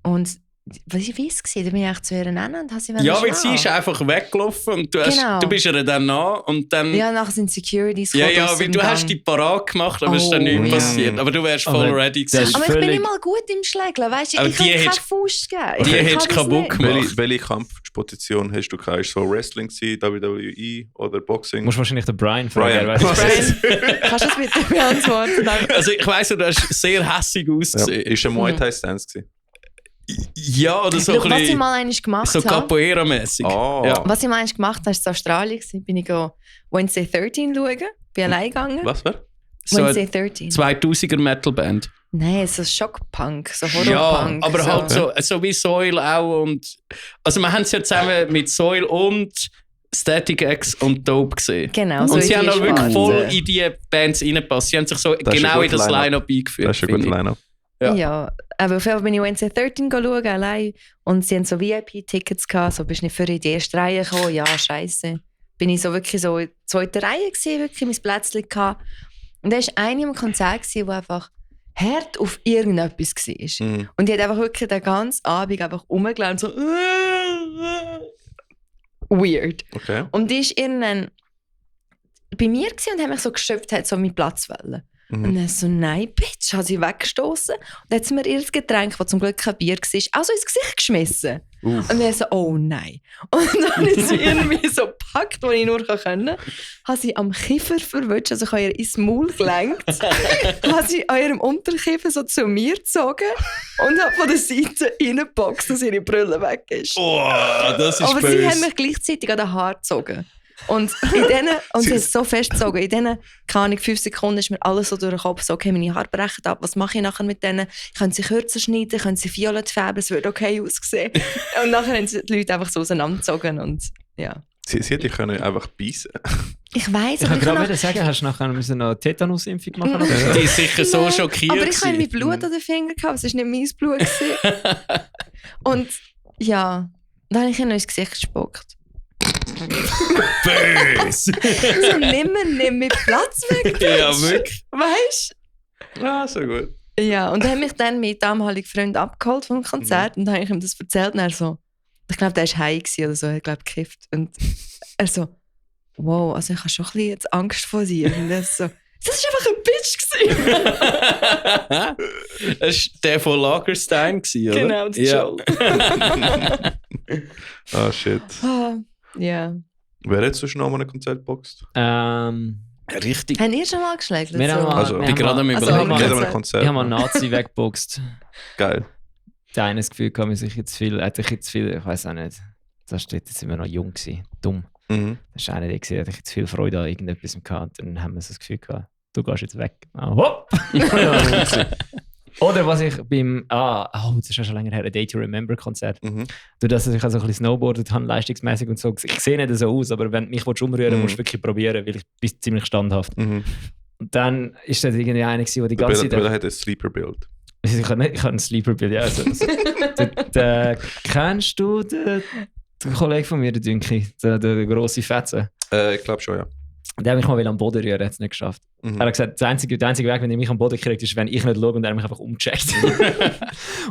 Und wie war es? Da bin ich echt zu ihr nennen und habe sie Ja, weil schlagen. sie ist einfach weggelaufen und du, Genau. du bist ihr dann nach und dann... Ja, nachher sind Securities Ja, gekommen, ja, aus weil dem du hast Gang. die parat gemacht, aber es ist dann Oh, nichts ja. passiert. Aber du wärst voll Aber ready das gewesen. ist Aber ich bin völlig- nicht mal gut im Schlägeln, weißt du? Aber Ich kann die keine hättest- Faust geben. die Ich kann hättest das kaputt nicht. gemacht. Welche Kampfposition hast du gehabt? Ist so Wrestling gewesen, WWE oder Boxing? Du musst wahrscheinlich den Brian fragen. Brian. er weiss es. Brian, kannst du das bitte beantworten? Danke. Also ich weiss, du hast sehr hässig Ja. ausgesehen. Ist ein Muay Thai Stance gewesen? Ja, oder so Schau, ein was ich bisschen mal einmal gemacht so habe, Capoeira-mässig. Oh. Ja. was ich mal einmal gemacht habe, war in Australien. Bin ich Wednesday 13 schauen. Bin allein gegangen. Was war? So eine Wednesday 13. 2000er Metalband. Nein, so Schockpunk, so Ja, Horrorpunk. aber so. halt so wie Soil auch. Und, also wir haben es ja zusammen mit Soil und Static X und Dope gesehen. Genau, Und so sie in haben die halt wirklich Sparte. voll in die Bands reingepasst. Sie haben sich so ist ein genau in guter das Line-Up. Line-Up eingeführt. Das ist ein guter finde ich. Line-Up. Ja. Ja, aber auf jeden Fall bin ich Wednesday 13 schauen, allein. Und sie haben so VIP-Tickets gehabt, so bist du nicht für in die erste Reihe gekommen. Ja, scheisse. Bin ich so wirklich so in der zweiten Reihe gewesen, wirklich mein Plätzchen gehabt. Und da war eine im Konzert, die einfach hart auf irgendetwas war. Mhm. Und die hat einfach wirklich den ganzen Abend einfach rumgelaufen, so weird. Okay. Und die war irgendwann bei mir gewesen und hat mich so geschöpft, hat so meinen Platz wollen. Mhm. Und dann so, nein, Bitch, hat sie weggestoßen. Und dann hat sie mir ihr Getränk, das zum Glück kein Bier war, also ins Gesicht geschmissen. Uff. Und dann so, oh nein. Und dann ist sie irgendwie so gepackt, wo ich nur können. Hat sie am Kiefer verwünscht, also ich habe ihr ins Maul gelenkt. Hat sie an ihrem Unterkiefer so zu mir gezogen und hat von der Seite reingeboxt, dass ihre Brille weg ist. Oh, das ist Aber böse. sie haben mich gleichzeitig an den Haar gezogen. Und sie hat es so festgezogen. In diesen, keine Ahnung, 5 Sekunden ist mir alles so durch den Kopf, so, okay, meine Haare brechen ab, was mache ich nachher mit denen? Können sie kürzer schneiden, können sie violett färben, es würde okay aussehen. Und nachher haben sie die Leute einfach so auseinandergezogen und ja. Sie hätte können einfach beißen. Ich weiss, Ich aber wollte ich habe gerade sagen, hast du nachher müssen noch Tetanusimpfung machen oder so? Die ist sicher so Nein, schockiert. aber ich habe mein gewesen. Blut an den Fingern gehabt, es war nicht mein Blut. gewesen. Und ja, dann habe ich ihnen ins Gesicht gespuckt. Böse. So, nimm mir Platz weg, Ja, Bitch. wirklich. Weißt Ah, so gut. du? Ja, und dann hat mich dann mein damaliger Freund abgeholt vom Konzert und dann habe ich ihm das erzählt und er so, ich glaube, der war high gewesen oder so, er hat glaube gekifft. Und er so, wow, also ich habe schon ein bisschen jetzt Angst vor dir. Und er so, das war einfach ein Bitch gewesen. Das war der von Lagerstein, oder? Genau, der ja. Joel. Ah, shit. Ah, ja. Wer hat sonst noch mal ein Konzert geboxt? Richtig. Haben ihr schon mal geschlägt? Wir haben mal, Also, wir bin haben gerade mal, am also, Überlegen. Jeder mal ein Ich Konzert. ich habe mal einen Nazi weggeboxt. Geil. Der eine das Gefühl gehabt, ich weiß auch nicht. Da steht, jetzt sind wir noch jung gewesen, dumm. Mhm. Das war einer, der gesehen hat, ich jetzt viel Freude an irgendetwas gehabt. Dann haben wir so das Gefühl gehabt, du gehst jetzt weg. Ah, hopp! Oder was ich beim, das ist ja schon länger her, ein Day to Remember Konzert. Mhm. Durch das, dass ich also ein bisschen snowboardet habe, leistungsmäßig und so. Ich sehe nicht so aus, aber wenn du mich umrühren Mhm. musst du wirklich probieren, weil ich bin ziemlich standhaft. Mhm. Und dann ist das irgendwie einer gewesen, der die ganze Zeit... Bella hat ein Sleeper-Bild. Ich habe ein Sleeper-Bild, ja. Kennst du den Kollegen von mir, den Dünki, der grosse Fetze? Ich glaube schon, ja. Der hat mich mal am Boden rühren, hat es nicht geschafft. Mhm. Er hat gesagt, der einzige Weg, wenn er mich am Boden kriegt, ist, wenn ich nicht schaue und er mich einfach umcheckt.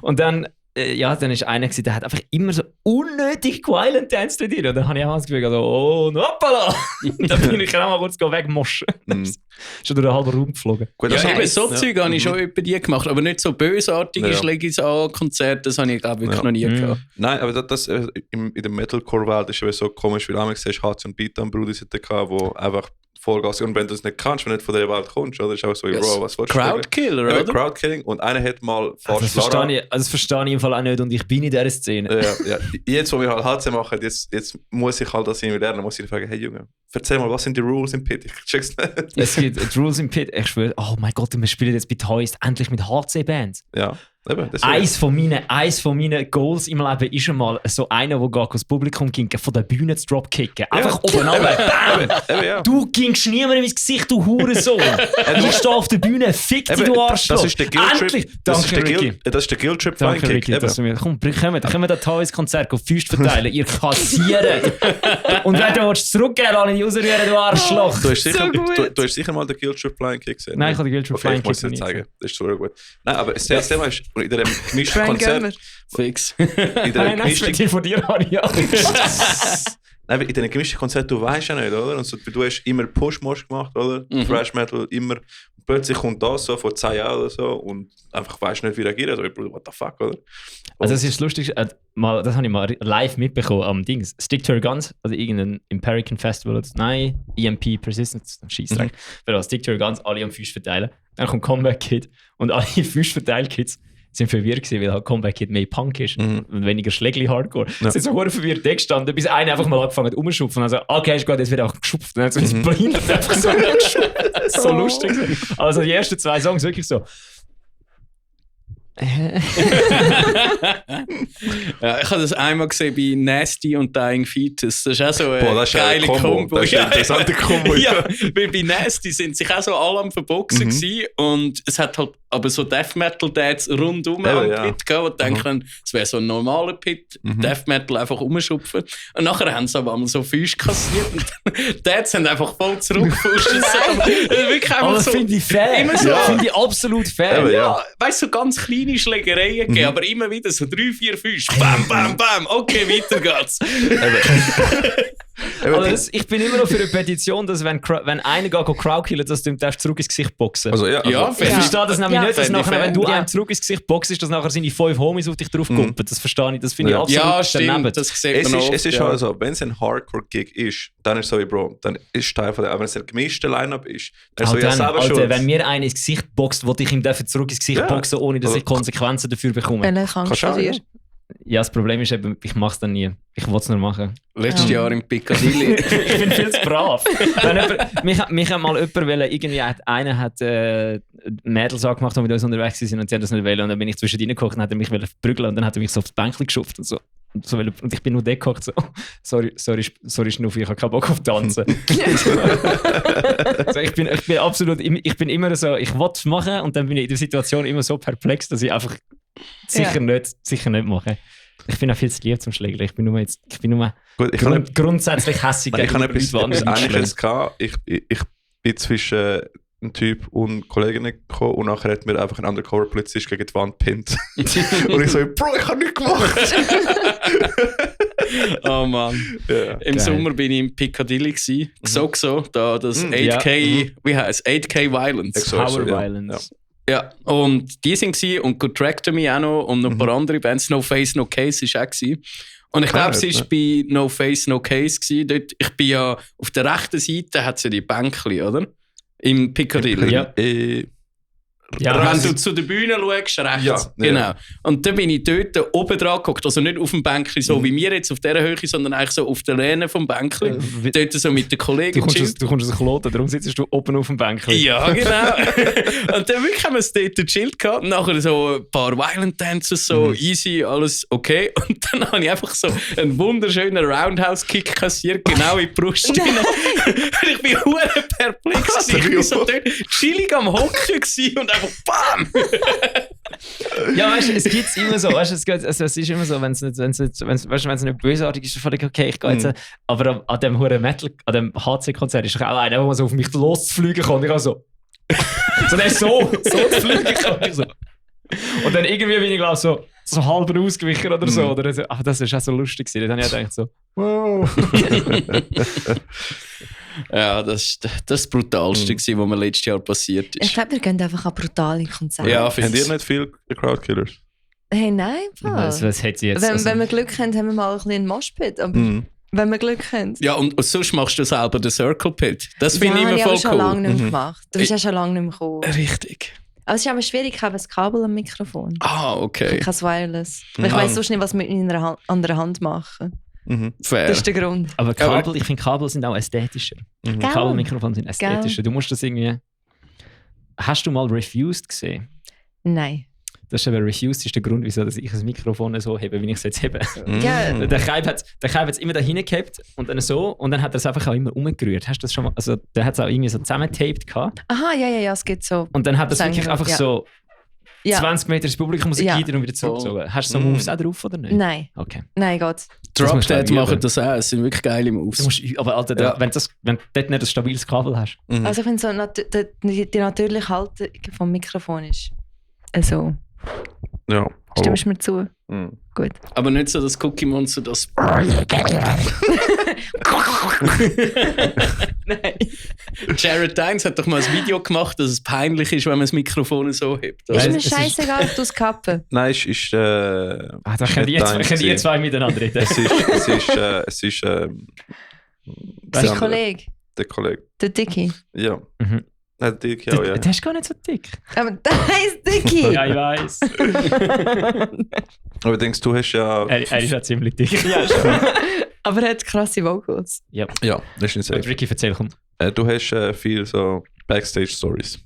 Und dann ist einer gewesen, der hat einfach immer so unnötig violent Dance mit dir. Und dann habe ich auch das Gefühl, oh, hoppala! Und dann bin ich auch mal kurz wegmoschen. Mhm. Ist schon durch den halben Raum geflogen. Gut, Ja, das eben so Zeug habe ich schon über die gemacht, aber nicht so bösartige Ja. Schläge an Konzerte, das habe ich glaube ich wirklich noch nie gehabt. Nein, aber das in der Metalcore-Welt ist so komisch, weil du siehst, HC und Beat am Brudi sitzen, wo einfach Vollgas, und wenn du es nicht kannst, wenn du nicht von dieser Welt kommst, oder? Ist auch so, Bro, was willst du? Crowdkiller, Ja, oder? Crowdkilling. Und einer hat mal Das fast verstehe ich im Fall auch nicht und ich bin in dieser Szene. Ja. Jetzt, wo wir halt HC machen, jetzt muss ich halt das irgendwie lernen, muss ich fragen, hey Junge, erzähl mal, was sind die Rules im Pit? Ich check's nicht. Es gibt die Rules im Pit. Ich schwöre, oh mein Gott, wir spielen jetzt bei Toys endlich mit HC-Bands. Ja, eben. Das Eins von meinen Goals im Leben ist einmal so einer, der das Publikum ging, von der Bühne zu dropkicken. Einfach oben runter. Bam! Eben, ja. Du gingst niemandem ins Gesicht, du Hurensohn. Ich stehe auf der Bühne, fick dich, Eben, du Arschloch. das ist der Guilt-Trip. Endlich. Das ist Danke, der Ricky. Das ist der Guilt-Trip Danke, Flying Ricky. Kick. Dass du mir, komm, können wir da Toys-Konzert auf Füße verteilen? Ihr kassiert. Und wenn du zurückgehen lass ich dich rausrühren, du Arschloch. Du hast sicher, So gut. du hast sicher mal den Guilt-Trip Flying Kick gesehen. Nein, ich habe den Guilt-Trip Flying Ich muss Kick dir noch nie zeigen. Das ist so gut. Nein, aber das Thema ist, in diesem gemischten Frank Konzert, Gömmer. Fix. in Nein, diesem nein, gemischten von dir habe ich Angst. Nein, in diesen gemischten Konzerten, du weißt ja nicht, oder? Und so, du hast immer Push-Mosh gemacht, oder? Thrash Metal, immer. Und plötzlich kommt das so vor 10 Jahren oder so und einfach weißt nicht, wie reagieren. Also, what the fuck, oder? Also das ist lustig, das habe ich mal live mitbekommen am Dings. Stick to Your Guns, also irgendein Empirican Festival oder nein, EMP Persistence, Scheissdreck. Weil Stick to Your Guns alle am Füße verteilen. Dann kommt Comeback Kid und alle Füße verteilt Kids sind verwirrt gewesen, weil halt Comeback Kid mehr Punk ist und weniger Schlägli-Hardcore. Ja. Sie sind so verdammt verwirrt da gestanden, bis einer einfach mal angefangen hat umzuschupfen. Also, okay, ist gut, jetzt wird auch geschupft. Und dann hat so ins Blind einfach so geschupft. So lustig. Also die ersten 2 Songs wirklich so. Ja, ich habe das einmal gesehen bei Nasty und Dying Fetus. Das ist auch so eine Das ist geile ein Kombo. Das ist ein interessanter Kombo. Ja, weil bei Nasty sind sich auch so alle am Verboxen gewesen und es hat halt aber so Death Metal Dads rundum am Ja. Pit gehabt, die denken, es wäre so ein normaler Pit, Death Metal einfach rumschupfen. Und nachher haben sie aber einmal so Füße kassiert und die Dads haben einfach voll zurückgepusht. Wirklich Aber einfach das so, finde ich fair. immer so- Das finde ich absolut fair. Eben, ja, weißt du, so ganz kleine Schlägereien gegeben, aber immer wieder so 3, 4 Füße. Bam, bam, bam. Okay, weiter geht's. Aber ich bin immer noch für eine Petition, dass wenn einer geht Crowdkillen, dass du ihm zurück ins Gesicht boxen. Also, ja, Ja, Ich verstehe das nämlich Ja. nicht, dass Fände ich nachher, fair. wenn du Ja. einem zurück ins Gesicht boxst, dass nachher seine 5 Homies auf dich drauf kumpen. Das verstehe ich. Das finde ich Ja. absolut Ja, stimmt, daneben. das sieht Es man ist, oft, es ist ja. halt so, wenn es ein Hardcore-Gig ist, dann ist es so wie, Bro, dann ist es Teil von der, aber wenn es ein gemischter Line-Up ist, dann ist es so, ja, selber Alter, schuld. wenn mir einer ins Gesicht boxt, wollte ich ihm dafür zurück ins Gesicht Ja. boxen, ohne dass Also- ich Konsequenzen dafür bekomme. Welche Angst Kannst du vor auch, dir? ja. Ja, das Problem ist eben, ich mache es dann nie. Ich will es nur machen. Letztes Jahr in Piccadilly. Ich bin viel zu brav. Wenn mich hat mal jemand wollen, irgendwie einer hat Mädels angemacht, die mit uns unterwegs sind und sie haben das nicht wollen. Und dann bin ich zwischen ihnen gekocht und hat er mich prügeln und dann hat er mich so aufs Bänkchen geschupft und so. Und ich bin nur dort gekocht, so, sorry Schnuffi, ich habe keinen Bock auf Tanzen. Also ich bin absolut, ich bin immer so, ich will es machen und dann bin ich in der Situation immer so perplex, dass ich einfach sicher nicht mache. Ich bin auch viel zu lieb zum Schlägeln. Ich bin nur Gut, ich kann grundsätzlich hässig ich habe etwas Leute, die andere Ähnliches gehabt. Ich bin zwischen einem Typ und Kolleginnen gekommen und nachher hat mir einfach ein Undercover-Polizist gegen die Wand gepinnt. Und ich so, Bro, ich habe nichts gemacht. Oh Mann. Ja. Im Geil. Sommer bin ich in Piccadilly gsi. So, da das 8K, wie heißt 8K Violence. Exakt. Power Ja. Violence. Ja, und die sind gsi und Good Tractomy auch noch und noch ein paar andere Bands. No Face, No Case ist auch gsi. Und ich glaube, es nicht, war bei No Face, No Case gsi. Dort, ich bin ja auf der rechten Seite hat es ja die Bänkchen, oder? Im Piccadilly. Ja. Ja, Wenn du zu der Bühne schaust, rechts. Ja, Genau. ja. Und dann bin ich dort oben dran geguckt, also nicht auf dem Bänkchen, so wie wir jetzt auf dieser Höhe, sondern eigentlich so auf der Lehne vom Bänkchen. Dort so mit den Kollegen. du kommst aus dem Kloten, darum sitzt du oben auf dem Bänkchen. Ja, genau. Und dann wirklich haben wir es dort gechillt gehabt. Nachher so ein paar Violent Dances, so easy, alles okay. Und dann habe ich einfach so einen wunderschönen Roundhouse-Kick kassiert, genau in die Brust rein. Ich bin hure perplex. Ich war so dort chillig am Hocken gewesen und einfach BAM! Ja, weißt du, es gibt immer so, weißt du, es ist immer so, wenn es nicht bösartig ist, dann okay, ich gehe jetzt, aber an dem hohen Metal, an dem HC-Konzert ist doch auch einer, der so auf mich loszufliegen kann und ich auch so, der ist so zu fliegen kann. Ich so. Und dann irgendwie bin ich, glaube so halb ausgewichen oder so, oder so. Aber das ist auch so lustig gewesen, dann habe ich gedacht so, wow. Ja, das war das Brutalste, was mir letztes Jahr passiert ist. Ich glaube, wir gehen einfach an brutale Konzerte. Ja, Habt ihr nicht viel Crowdkillers? Hey, nein, Was hat sie jetzt? wenn wir Glück haben, haben wir mal ein bisschen einen Moshpit. Aber wenn wir Glück haben. Ja, und sonst machst du selber den Circle Pit. Das finde ich immer ich voll habe schon lange cool. nicht mehr gemacht. Du bist ja schon lange nicht mehr gekommen. Richtig. Aber es ist aber schwierig, ich habe ein Kabel am Mikrofon. Ah, okay. Kein Wireless. Ich weiss sonst nicht, was wir mit meiner anderen Hand machen. Fair. Das ist der Grund. Aber Kabel, ich finde Kabel sind auch ästhetischer. Kabelmikrofone sind ästhetischer. Du musst das irgendwie... Hast du mal Refused gesehen? Nein. Das ist eben Refused ist der Grund, wieso dass ich das Mikrofon so hebe, wie ich es jetzt hebe. Ja. Der Kaib hat es immer dahin gehabt und dann so und dann hat er es einfach auch immer umgerührt. Hast du das schon mal? Also der hat es auch irgendwie so zusammentaped gehabt Aha, ja, es geht so. und dann hat er es wirklich Sänger, einfach ja. so Ja. 20 Meter ins Publikum rausgeht und wieder zurückgezogen. Hast du so Moves auch drauf oder nicht? Nein, Okay. nein, Gott. Drop musst du Dead üben. machen das auch. Es sind wirklich geile Moves. Du musst, aber Alter, Ja. wenn du dort nicht ein stabiles Kabel hast. Also ich finde so, die natürliche Haltung vom Mikrofon ist so. Ja. Stimmst du mir zu? Gut. Aber nicht so das Cookie Monster, das. Nein. Jared Dines hat doch mal ein Video gemacht, dass es peinlich ist, wenn man das Mikrofon so hebt. Ist Nein, mir es ist- scheißegal, ob du es kappen. Nein, Da könnt ihr zwei miteinander reden. Es ist Dein Kollege, der Kollege. der Dicky. Ja. Mhm. Nein, der Dick, ja, ja. Der ist gar nicht so dick. Aber der heisst Dicky. Ja, ich weiss. Aber denkst du, hast ja. er ist ja ziemlich dick. Ja, schon. Aber er hat krasse Vocals. Ja, das ist nicht safe. Ricky, erzähl, komm. Du hast viel so Backstage-Stories.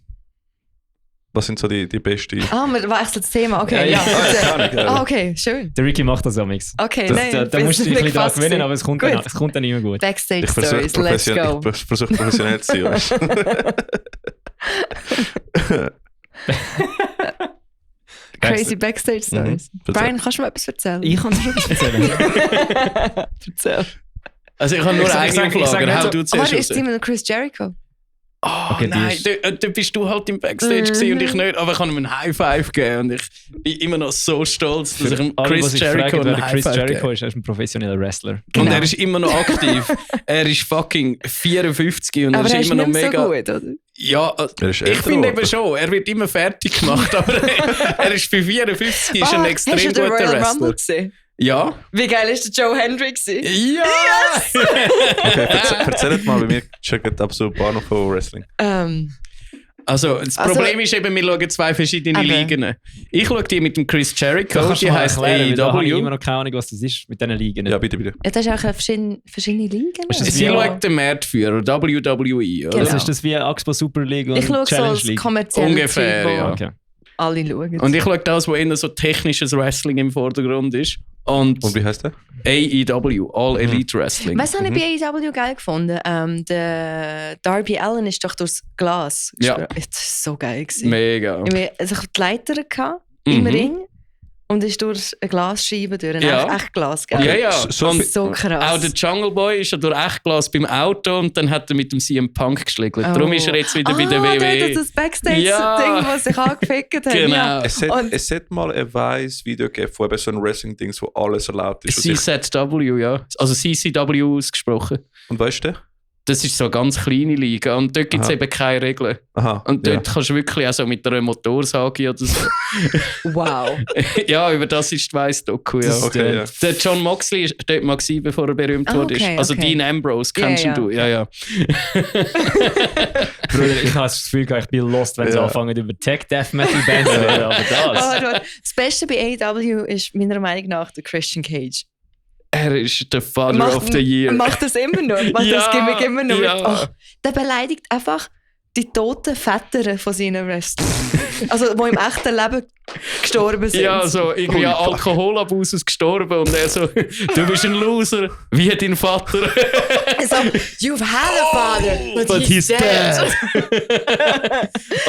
Was sind so die besten? Ah, wir wechseln das Thema. Okay, Ja, ja. ja. Ah, okay, schön. Der Ricky macht das am Mix. Okay, Da nein. musst du dich ein bisschen dran gewöhnen, aber es kommt Gut. dann immer gut. Backstage Ich versuche Stories, let's go. professionell zu sein. weißt du? Crazy Backstage Stories. Erzähl. Brian, kannst du mir etwas erzählen? Ich kann dir schon etwas erzählen. Erzähl. Also ich habe nur Ich eine sag nicht Auflage. Hau so- du Aber zuerst ist raus. jemand Chris Jericho? Oh Okay, die nein, ist- da bist du halt im Backstage gewesen und ich nicht, aber ich habe ihm einen High Five gegeben und ich bin immer noch so stolz, dass ich ihm Alle, Chris die sich Jericho fragen, wer einen der High Chris Five Jericho gegeben. ist, er ist ein professioneller Wrestler. Und Genau. er ist immer noch aktiv. Er ist fucking 54 und Aber er er ist ist immer noch nicht mehr mega. so gut, oder? Ja, Er ist ich älter finde geworden. eben schon, er wird immer fertig gemacht, aber er ist bei 54 ist ein extrem hast du den guter Royal Wrestler. Rumble gesehen? Ja. Wie geil ist der Joe Hendricks? Ja! Okay, erzählt mal, bei mir checkt ab so ein paar noch von Wrestling. Also, das Problem ist eben, wir schauen zwei verschiedene Aber- Ligen. Ich schaue die mit dem Chris Jericho, Kannst du die mal heisst erklären, weil da habe ich immer AEW. noch keine Ahnung, was das ist mit diesen Ligen. Ja, bitte, bitte. Ja, das ist auch verschiedene Ligen. Ist das Sie Ja. schaut den Marktführer, WWE, oder? Genau. Also ist das wie Axpo Super League und Ich schaue so Challenge als League? kommerzielle Ungefähr, Zeug, wo ja. Okay. alle schauen. Und ich schaue das, wo eher so technisches Wrestling im Vordergrund ist. Und Und wie heißt der? AEW, All Elite Wrestling. Was habe ich bei AEW geil gefunden? Der Darby Allin ist doch durchs Glas. Ja. Das war so geil. Gewesen. Mega. Ich hatte die Leiter im Mhm. Ring und ist durch eine Glasscheibe durch. Ja. Echt Glas, gell? Ja, ja. So Und So krass. auch der Jungle Boy ist ja durch Echtglas beim Auto und dann hat er mit dem CM Punk geschlägelt. Oh. Darum ist er jetzt wieder bei der Der WWE. das Backstage-Ding, Ja. was sich angefickt hat. Genau. Ja. Und- Es hat mal ein weißes Video gegeben von eben so einem Wrestling-Dings, wo alles erlaubt ist. CZW, ja. Also CCW ausgesprochen. Und weißt du? Das ist so eine ganz kleine Liga und dort gibt es eben keine Regeln. Aha. Und dort kannst du wirklich auch so mit einer Motorsage oder so. Wow. Ja, über das ist die Weiss-Doku. Ja. Okay, ja. Der John Moxley ist dort mal gewesen, bevor er berühmt wurde. Okay, Also okay. Dean Ambrose kennst Ja, du. Ja. Bruder, ich habe das Gefühl, ich bin lost, wenn sie Ja. anfangen über Tech-Death-Metal-Bands zu reden, aber das... Das Beste bei AEW ist meiner Meinung nach der Christian Cage. Er ist der Father of the Year. Macht das immer noch? Macht Ja, das Gimmick immer noch? ja. Oh, der beleidigt einfach die toten Väter von seinen Wrestlern. Also, die im echten Leben gestorben sind. Ja, so irgendwie an Alkoholabusus gestorben und er so, du bist ein Loser, wie dein Vater. So, you've had a father, but he's dead.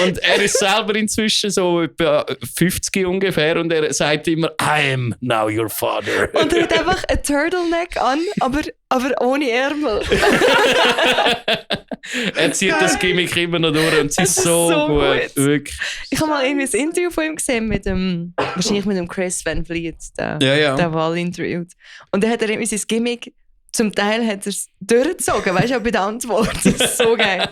Und er ist selber inzwischen so etwa 50 ungefähr und er sagt immer, I am now your father. Und er hat einfach einen Turtleneck an, aber ohne Ärmel. Er zieht das Gimmick immer noch durch und es ist so, so gut. gut. Wirklich. Ich habe mal irgendwie ein Interview von ihm gesehen wahrscheinlich mit dem Chris Van Vliet, der Wahl interviewt. Und dann hat er irgendwie sein Gimmick, zum Teil hat er es durchgezogen, weißt du, auch bei der Antwort. Das ist so geil.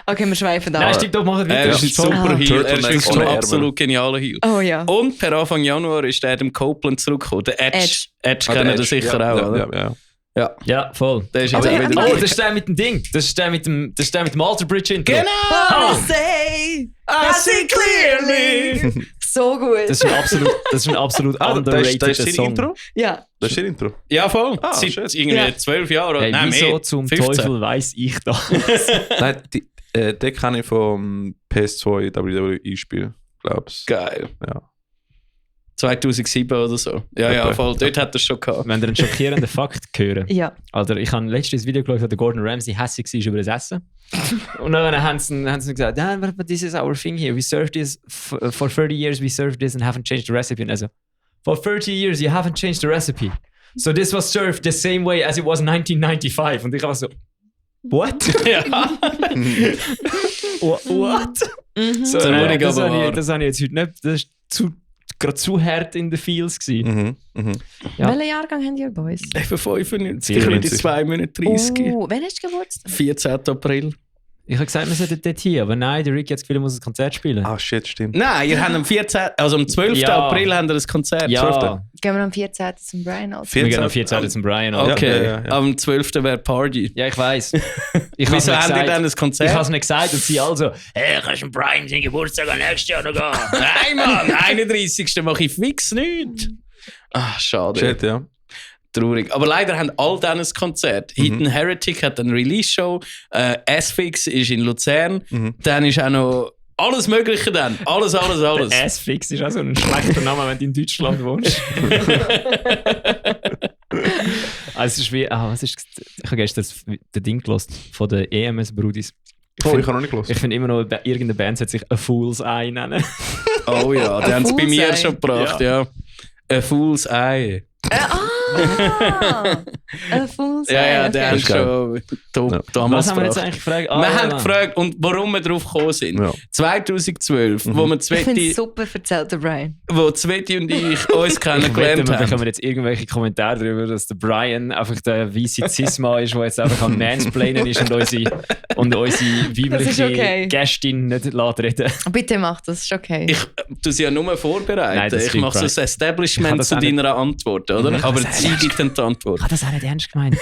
Okay, wir schweifen da. Nein, stimmt, doch, machen Er weiter. ist ein super Heel, er ist wirklich ohne ein Ärmel. absolut genialer Heel. Oh ja. Und per Anfang Januar ist der Adam Copeland zurückgekommen. Der Edge. Edge kennen das sicher ja, auch, oder? Ja. Ja, voll. Der ist Aber jetzt auch ja, wieder Oh, dabei. das ist der mit dem Ding. Das ist der mit dem Alter Bridge Intro. Wanna say, I see clearly. So gut. Das ist ein absolut Das underrated ist dein Song. Intro? Ja. Das ist dein Intro. Ja, voll. Ah, Seit shit. irgendwie Ja. 12 Jahren oder Hey, nein, wieso mehr. zum 15. Teufel weiss ich das? Nein, den kann ich vom PS2 WWE-Spiel, glaubst du? Geil. Ja. 2007 oder so. Ja, ja, Etwa. voll. Dort hat er es schon gehabt. Wenn ihr einen schockierenden Fakt hören. Ja. Alter, ich habe letztes Video geschaut, wo der Gordon Ramsay hässlich war über das Essen. Und dann haben sie gesagt, yeah, but this is our thing here. We served this for 30 years, we served this and haven't changed the recipe. Und also, for 30 years you haven't changed the recipe. So this was served the same way as it was in 1995. Und ich war so, what? Ja. What? So, Traurig, das aber habe wahr. ich jetzt heute nicht. Das war gerade zu hart in den Feels gewesen. Ja. Welchen Jahrgang haben die Boys? Eben 95. 94. Ich bin in 2 Minuten 30. Wann hast du Geburtstag? 14. April. Ich habe gesagt, wir sollten dort hin, aber nein, der Rick hat das Gefühl, er muss ein Konzert spielen. Ah, shit, stimmt. Nein, ihr habt am 14. Also am 12. Ja. April haben wir ein Konzert. 12. Ja, Gehen wir am 14. zum Brian aus. wir gehen am 14. zum Brian. Alter. Okay, Ja. am 12. wäre Party. Ja, ich weiss. Ich Wieso haben die dann ein Ich Konzert? habe es nicht gesagt und sie also, hey, kannst du Brian seinen Geburtstag am nächsten Jahr noch gehen? Nein, Mann, 31. mache ich fix nichts. Ah, schade. Shit, ja. Traurig. Aber leider haben all dann ein Konzert. Hidden Heretic hat eine Release-Show. S-Fix ist in Luzern. Dann ist auch noch alles Mögliche dann. Alles. S-Fix ist auch so ein schlechter Name, wenn du in Deutschland wohnst. Also es ist wie, was ist, ich habe gestern das Ding gehört von den EMS-Brudis. Oh, ich habe noch nicht gehört. Ich finde immer noch, irgendeine Band sollte sich A Fool's Eye nennen. Oh ja, die haben es bei Fool's mir Eye. schon gebracht, ja. A Fool's Eye. Ein Fool's Ja, der Das hat ist schon damals Was haben wir jetzt gebracht. eigentlich gefragt? Wir haben gefragt, und warum wir drauf gekommen sind. Ja. 2012, wo wir Ich finde Zweti, es super erzählt, der Brian. wo Zweti und ich uns Ich wette, kennengelernt wir bekommen haben. jetzt irgendwelche Kommentare darüber, dass der Brian einfach der weisse Cisma ist, der jetzt einfach am Mansplainen ist und unsere weibliche okay. Gästin nicht lässt reden. Bitte mach das, ist okay. Ich tu sie ja nur vorbereiten. Nein, das ich stimmt, mache so ein Ich habe Establishment das zu auch nicht- deiner Antwort, oder? Aber das sie gibt dann die Antwort. Ich habe das auch nicht ernst gemeint.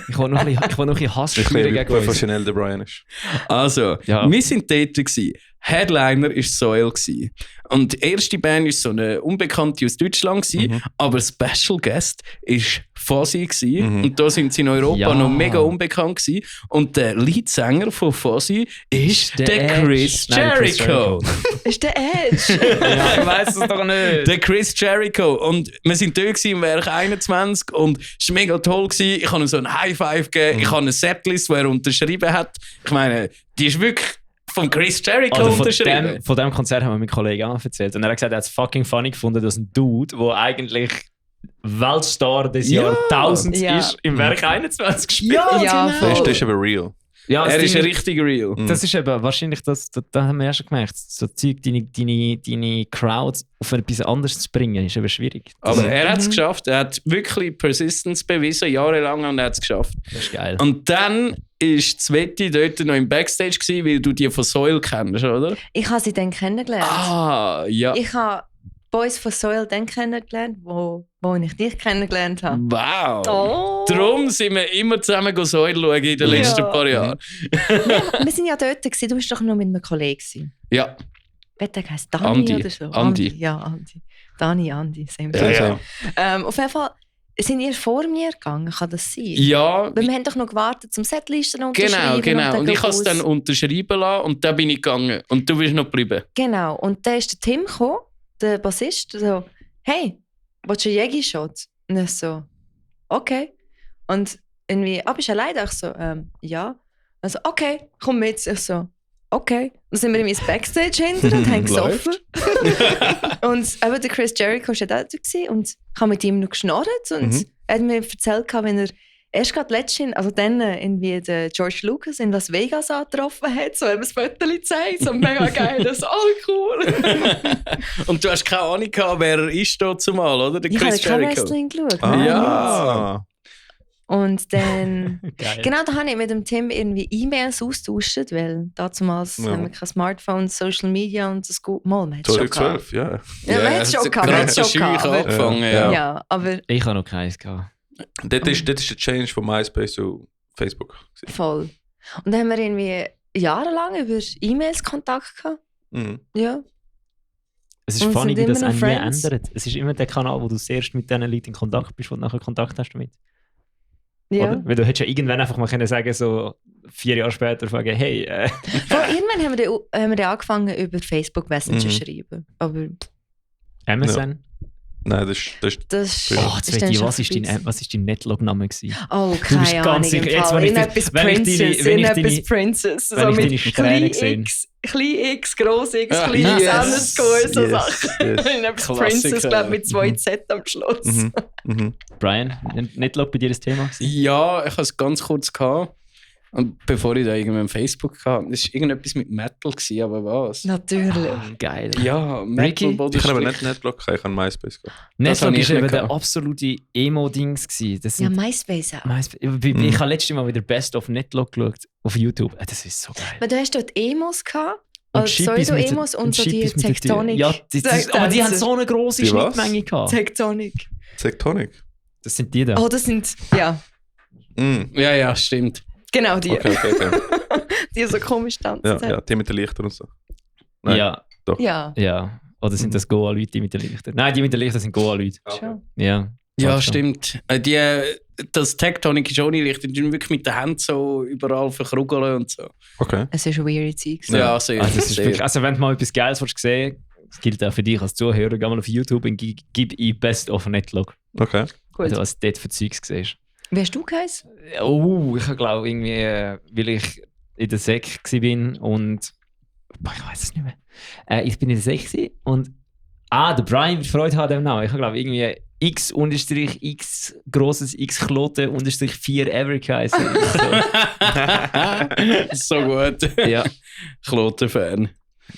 Ich wollte noch ein bisschen Hass Ich spüren bin, wie gegen uns. professionell der Brian ist. Also, Ja. wir sind dort gewesen. Headliner war Soil gewesen. Und die erste Band war so eine Unbekannte aus Deutschland gewesen, aber Special Guest war Fozzy gewesen. Und da sind sie in Europa Ja. noch mega unbekannt gewesen. Und der Leadsänger von Fozzy ist der Chris Edge. Nein, Chris Jericho. Ist der Edge? Ja, ich weiss es doch nicht. Der Chris Jericho. Und wir sind dort gewesen, im Werk 21 und es war mega toll gewesen. Ich habe ihm so ein High Five gegeben. Ich habe eine Setlist, die er unterschrieben hat. Ich meine, die ist wirklich von Chris Jericho Also unterschrieben. von dem Konzert haben wir meinem Kollegen auch erzählt. Und er hat gesagt, er hat es fucking funny gefunden, dass ein Dude, der eigentlich Weltstar des Ja. Jahrtausends Ja. ist, im Werk 21 gespielt. Ja, Das voll. ist aber real. Ja, Er das ist Ding ein richtig real. Das ist eben wahrscheinlich, da haben wir ja schon gemerkt, so Zeug, deine Crowd auf etwas anderes zu bringen, ist eben schwierig. Aber er hat es geschafft. Er hat wirklich Persistence bewiesen, jahrelang, und er hat es geschafft. Das ist geil. Und dann ist Sveti dort noch im Backstage gewesen, weil du die von Soil kennst, oder? Ich habe sie dann kennengelernt. Ah, ja. Ich habe Boys von Soil dann kennengelernt, wo ich dich kennengelernt habe. Wow. Oh. Darum sind wir immer zusammen Soil schauen in den letzten paar Jahren. Wir sind ja dort gewesen. Du warst doch noch mit einem Kollegen gewesen. Ja. Wer heisst Dani Andi. oder so? Andi. Ja, Andi. Dani, Andi. Same Ja, ja. Auf jeden Fall sind ihr vor mir gegangen, kann das sein? Ja, Weil wir haben doch noch gewartet, zum Setlisten unterschreiben. genau. Und ich habe es raus. dann unterschreiben lassen und dann bin ich gegangen. Und du bist noch geblieben. Genau. Und dann ist der Tim gekommen, der Bassist, so, hey, willst du einen Jägi-Shot? Und ich so, okay. Und irgendwie, bist du alleine? Ich so, ja. Also, okay, komm mit. Ich so, okay. Dann sind wir in meinem Backstage hinter und haben gesoffen. Und eben der Chris Jericho war ja da gewesen und ich habe mit ihm noch geschnarrt und er hat mir erzählt, wenn er erst gerade letztens, also dann irgendwie den George Lucas in Las Vegas angetroffen hat, so ein Foto gezeigt, so mega geil, das ist cool. Und du hast keine Ahnung gehabt, wer er ist da zumal, oder? Der Ich habe Chris kein Jericho. Wrestling geschaut. Ah. Und dann, Geil. genau, da habe ich mit dem Tim irgendwie E-Mails austauscht, weil damals haben wir kein Smartphone, Social Media und das gut. Mal, man hat es schon gehabt. 2012, ja. Ja, man hat es schon gehabt, man hat es schon gehabt. aber- angefangen, Ja. Ja, aber Ich habe noch keins gehabt. Dort ist der Change von MySpace zu Facebook. voll. Und dann haben wir irgendwie jahrelang über E-Mails Kontakt gehabt. Mhm. Ja. Es ist Und funny, sind wie das immer noch auch nie Friends. ändert. Es ist immer der Kanal, wo du zuerst mit diesen Leuten in Kontakt bist, wo du nachher Kontakt hast damit. Ja. Oder? Weil du hättest ja irgendwann einfach mal können sagen, so 4 Jahre später, fragen, hey, Irgendwann haben wir dann angefangen, über Facebook Messenger zu schreiben. Aber MSN? Nein, das ist das Oh, jetzt ist weiß ich, dann was ist schon dein Netlog-Name gewesen? Oh, Du bist keine ganz Ahnung. sicher- im jetzt, Fall. wenn ich In die- etwas wenn ich Princess, deine- wenn in ich etwas deine- Princess. wenn So ich mit deine Strähne klein gesehen. X, klein X, gross X, Ah, klein X, yes, Underscore, so yes, Sachen. yes. In etwas Klassiker. Princess, glaube mit 2 Z am Schluss. Mhm. Mhm. Brian, Netlog bei dir das Thema gewesen? Ja, ich hatte es ganz kurz gehabt. Und bevor ich da irgendwann Facebook hatte, das war irgendetwas mit Metal, gewesen, aber was? Natürlich. Geil. Ja, Ricky? Metal Ich kann aber Bodenstrich. nicht Netlog, ich habe MySpace gehabt. Netlog habe ich ist eben nicht der gehabt. absolute Emo-Dings gewesen. Das Ja, sind MySpace auch. Ich habe letztes Mal wieder Best of Netlog geschaut auf YouTube. Das ist so geil. Aber du hast dort Emos gehabt, Und also Chippis mit der- Pseudo-Emos und so die Chippis mit der Tür. Tectonic. Ja, aber die haben so eine grosse Die was? Schnittmenge gehabt. Tectonic. Tectonic. Das sind die da. Oh, das sind, ja, Mhm. Ja, stimmt. genau die. Okay. Die so komisch tanzen. Ja, ja, die mit den Lichtern und so. Nein. Ja, Ja, ja. Oder sind das Goa-Leute, die mit den Lichtern? Nein, die mit den Lichtern sind Goa-Leute. schon. Ja. Ja, Fast schon. stimmt. Das Tectonic ist auch nicht leicht. Die tun wirklich mit den Händen so überall verkrugeln und so. Okay. Es ist eine weird Zeit. gewesen. Ja, sehr. Also, es ist sehr. wirklich, also wenn du mal etwas Geiles willst sehen, das gilt auch für dich als Zuhörer, geh mal auf YouTube und gib ein Best of Netlog. Okay. Gut. Also, was du dort für Zeugs siehst. Wie hast du geheißen? Oh, ich glaube irgendwie, weil ich in der Sek war und ich weiß es nicht mehr. Ich bin in der Sek gewesen und der Brian wird Freude haben an dem Namen. Ich glaube irgendwie X_ grosses X Klote _4 ever geheißen. So gut. Ja. Kloten-Fan.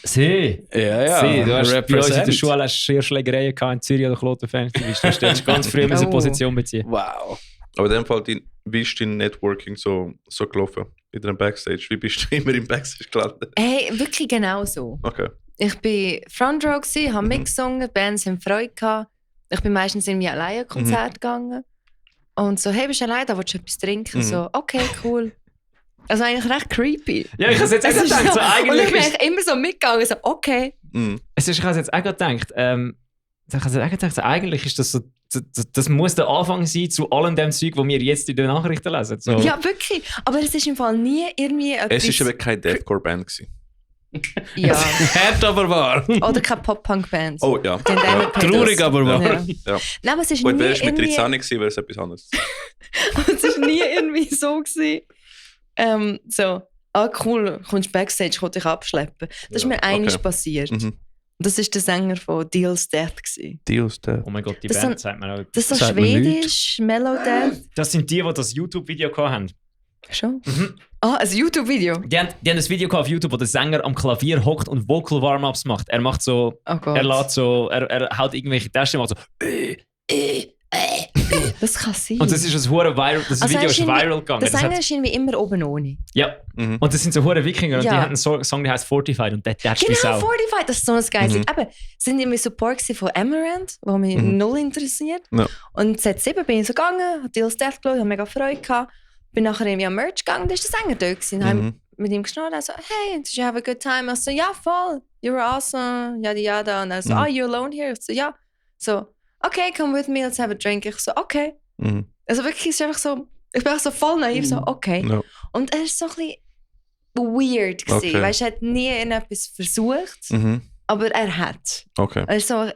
Sie. Ja. Sie, du hast bei uns in der Represent. Schule hast sehr Schlägereien gehabt in Zürich oder Kloten-Fan. Du hast ganz früh eine Oh. Position beziehen. Wow. Aber in dem Fall, wie ist dein Networking so gelaufen? In deinem Backstage? Wie bist du immer im Backstage gelandet? Hey, wirklich genau so. Okay. Ich war Front Row, habe mitgesungen, die Bands haben Freude gehabt. Ich bin meistens irgendwie alleine an Konzert gegangen. Und so, hey, bist du alleine, da willst du etwas trinken? So, okay, cool. Also eigentlich recht creepy. Ja, ich habe es jetzt auch Es ist gedacht. So, und ich eigentlich bin ist, eigentlich immer so mitgegangen, so, okay. Mhm. ich habe es jetzt auch gedacht, so, eigentlich ist das so, das muss der Anfang sein zu allem dem Zeug, das wir jetzt in den Nachrichten lesen. So. Ja, wirklich. Aber es ist im Fall nie irgendwie etwas... Es war eben keine Deathcore-Band gewesen. Ja. Hart aber wahr. Oder keine Pop-Punk-Bands. Oh ja. Die haben Ja. auch Traurig aber wahr. Ja. Ja. Nein, aber es ist Gut, nie wärst du mit irgendwie... Rizani gewesen, wäre es etwas anderes. Es ist nie irgendwie so gewesen. So, cool, kommst Backstage, ich dich abschleppen. Das ist mir einiges passiert. Mhm. Das war der Sänger von Deal's Death gewesen. Deals Death. Oh mein Gott, die Das Band sind- sagt mir auch. Das ist so Sagt mir schwedisch, Mellow Death. Das sind die das YouTube-Video gehabt haben. Schon? Ein YouTube-Video? Die haben ein Video gehabt auf YouTube, wo der Sänger am Klavier hockt und Vocal Warm-Ups macht. Er macht so, Oh Gott. er haut irgendwelche Tasten, macht so. Das kann sein. Und das ist ein hure viral, das Video ist viral gegangen. Der Sänger ist irgendwie immer oben ohne. Ja. Und das sind so hure Wikinger und die haben einen Song, der heißt Fortified und der tätscht mich Genau, auch. Fortified, das ist so ein geiles Lied. Aber sind irgendwie Support von Amaranth, was mich null interessiert. Ja. Und seit 7 bin ich so gegangen, habe Deals Death geschaut, habe mega Freude gehabt. Bin nachher irgendwie am Merch gegangen, da ist der Sänger da gewesen. Dann habe ich mit ihm geschnurrt, also, hey, did you have a good time? Ich so, ja, voll, you were awesome, yada yada. Und er so, you alone here? Ich so, ja. So, okay, come with me, let's have a drink. Ich so, okay. Also wirklich, es ist einfach so, ich bin auch so voll naiv, so, okay. No. Und er ist so ein bisschen weird gewesen, Okay. weißt du, er hat nie etwas versucht, aber er hat. Okay. Er hat so ein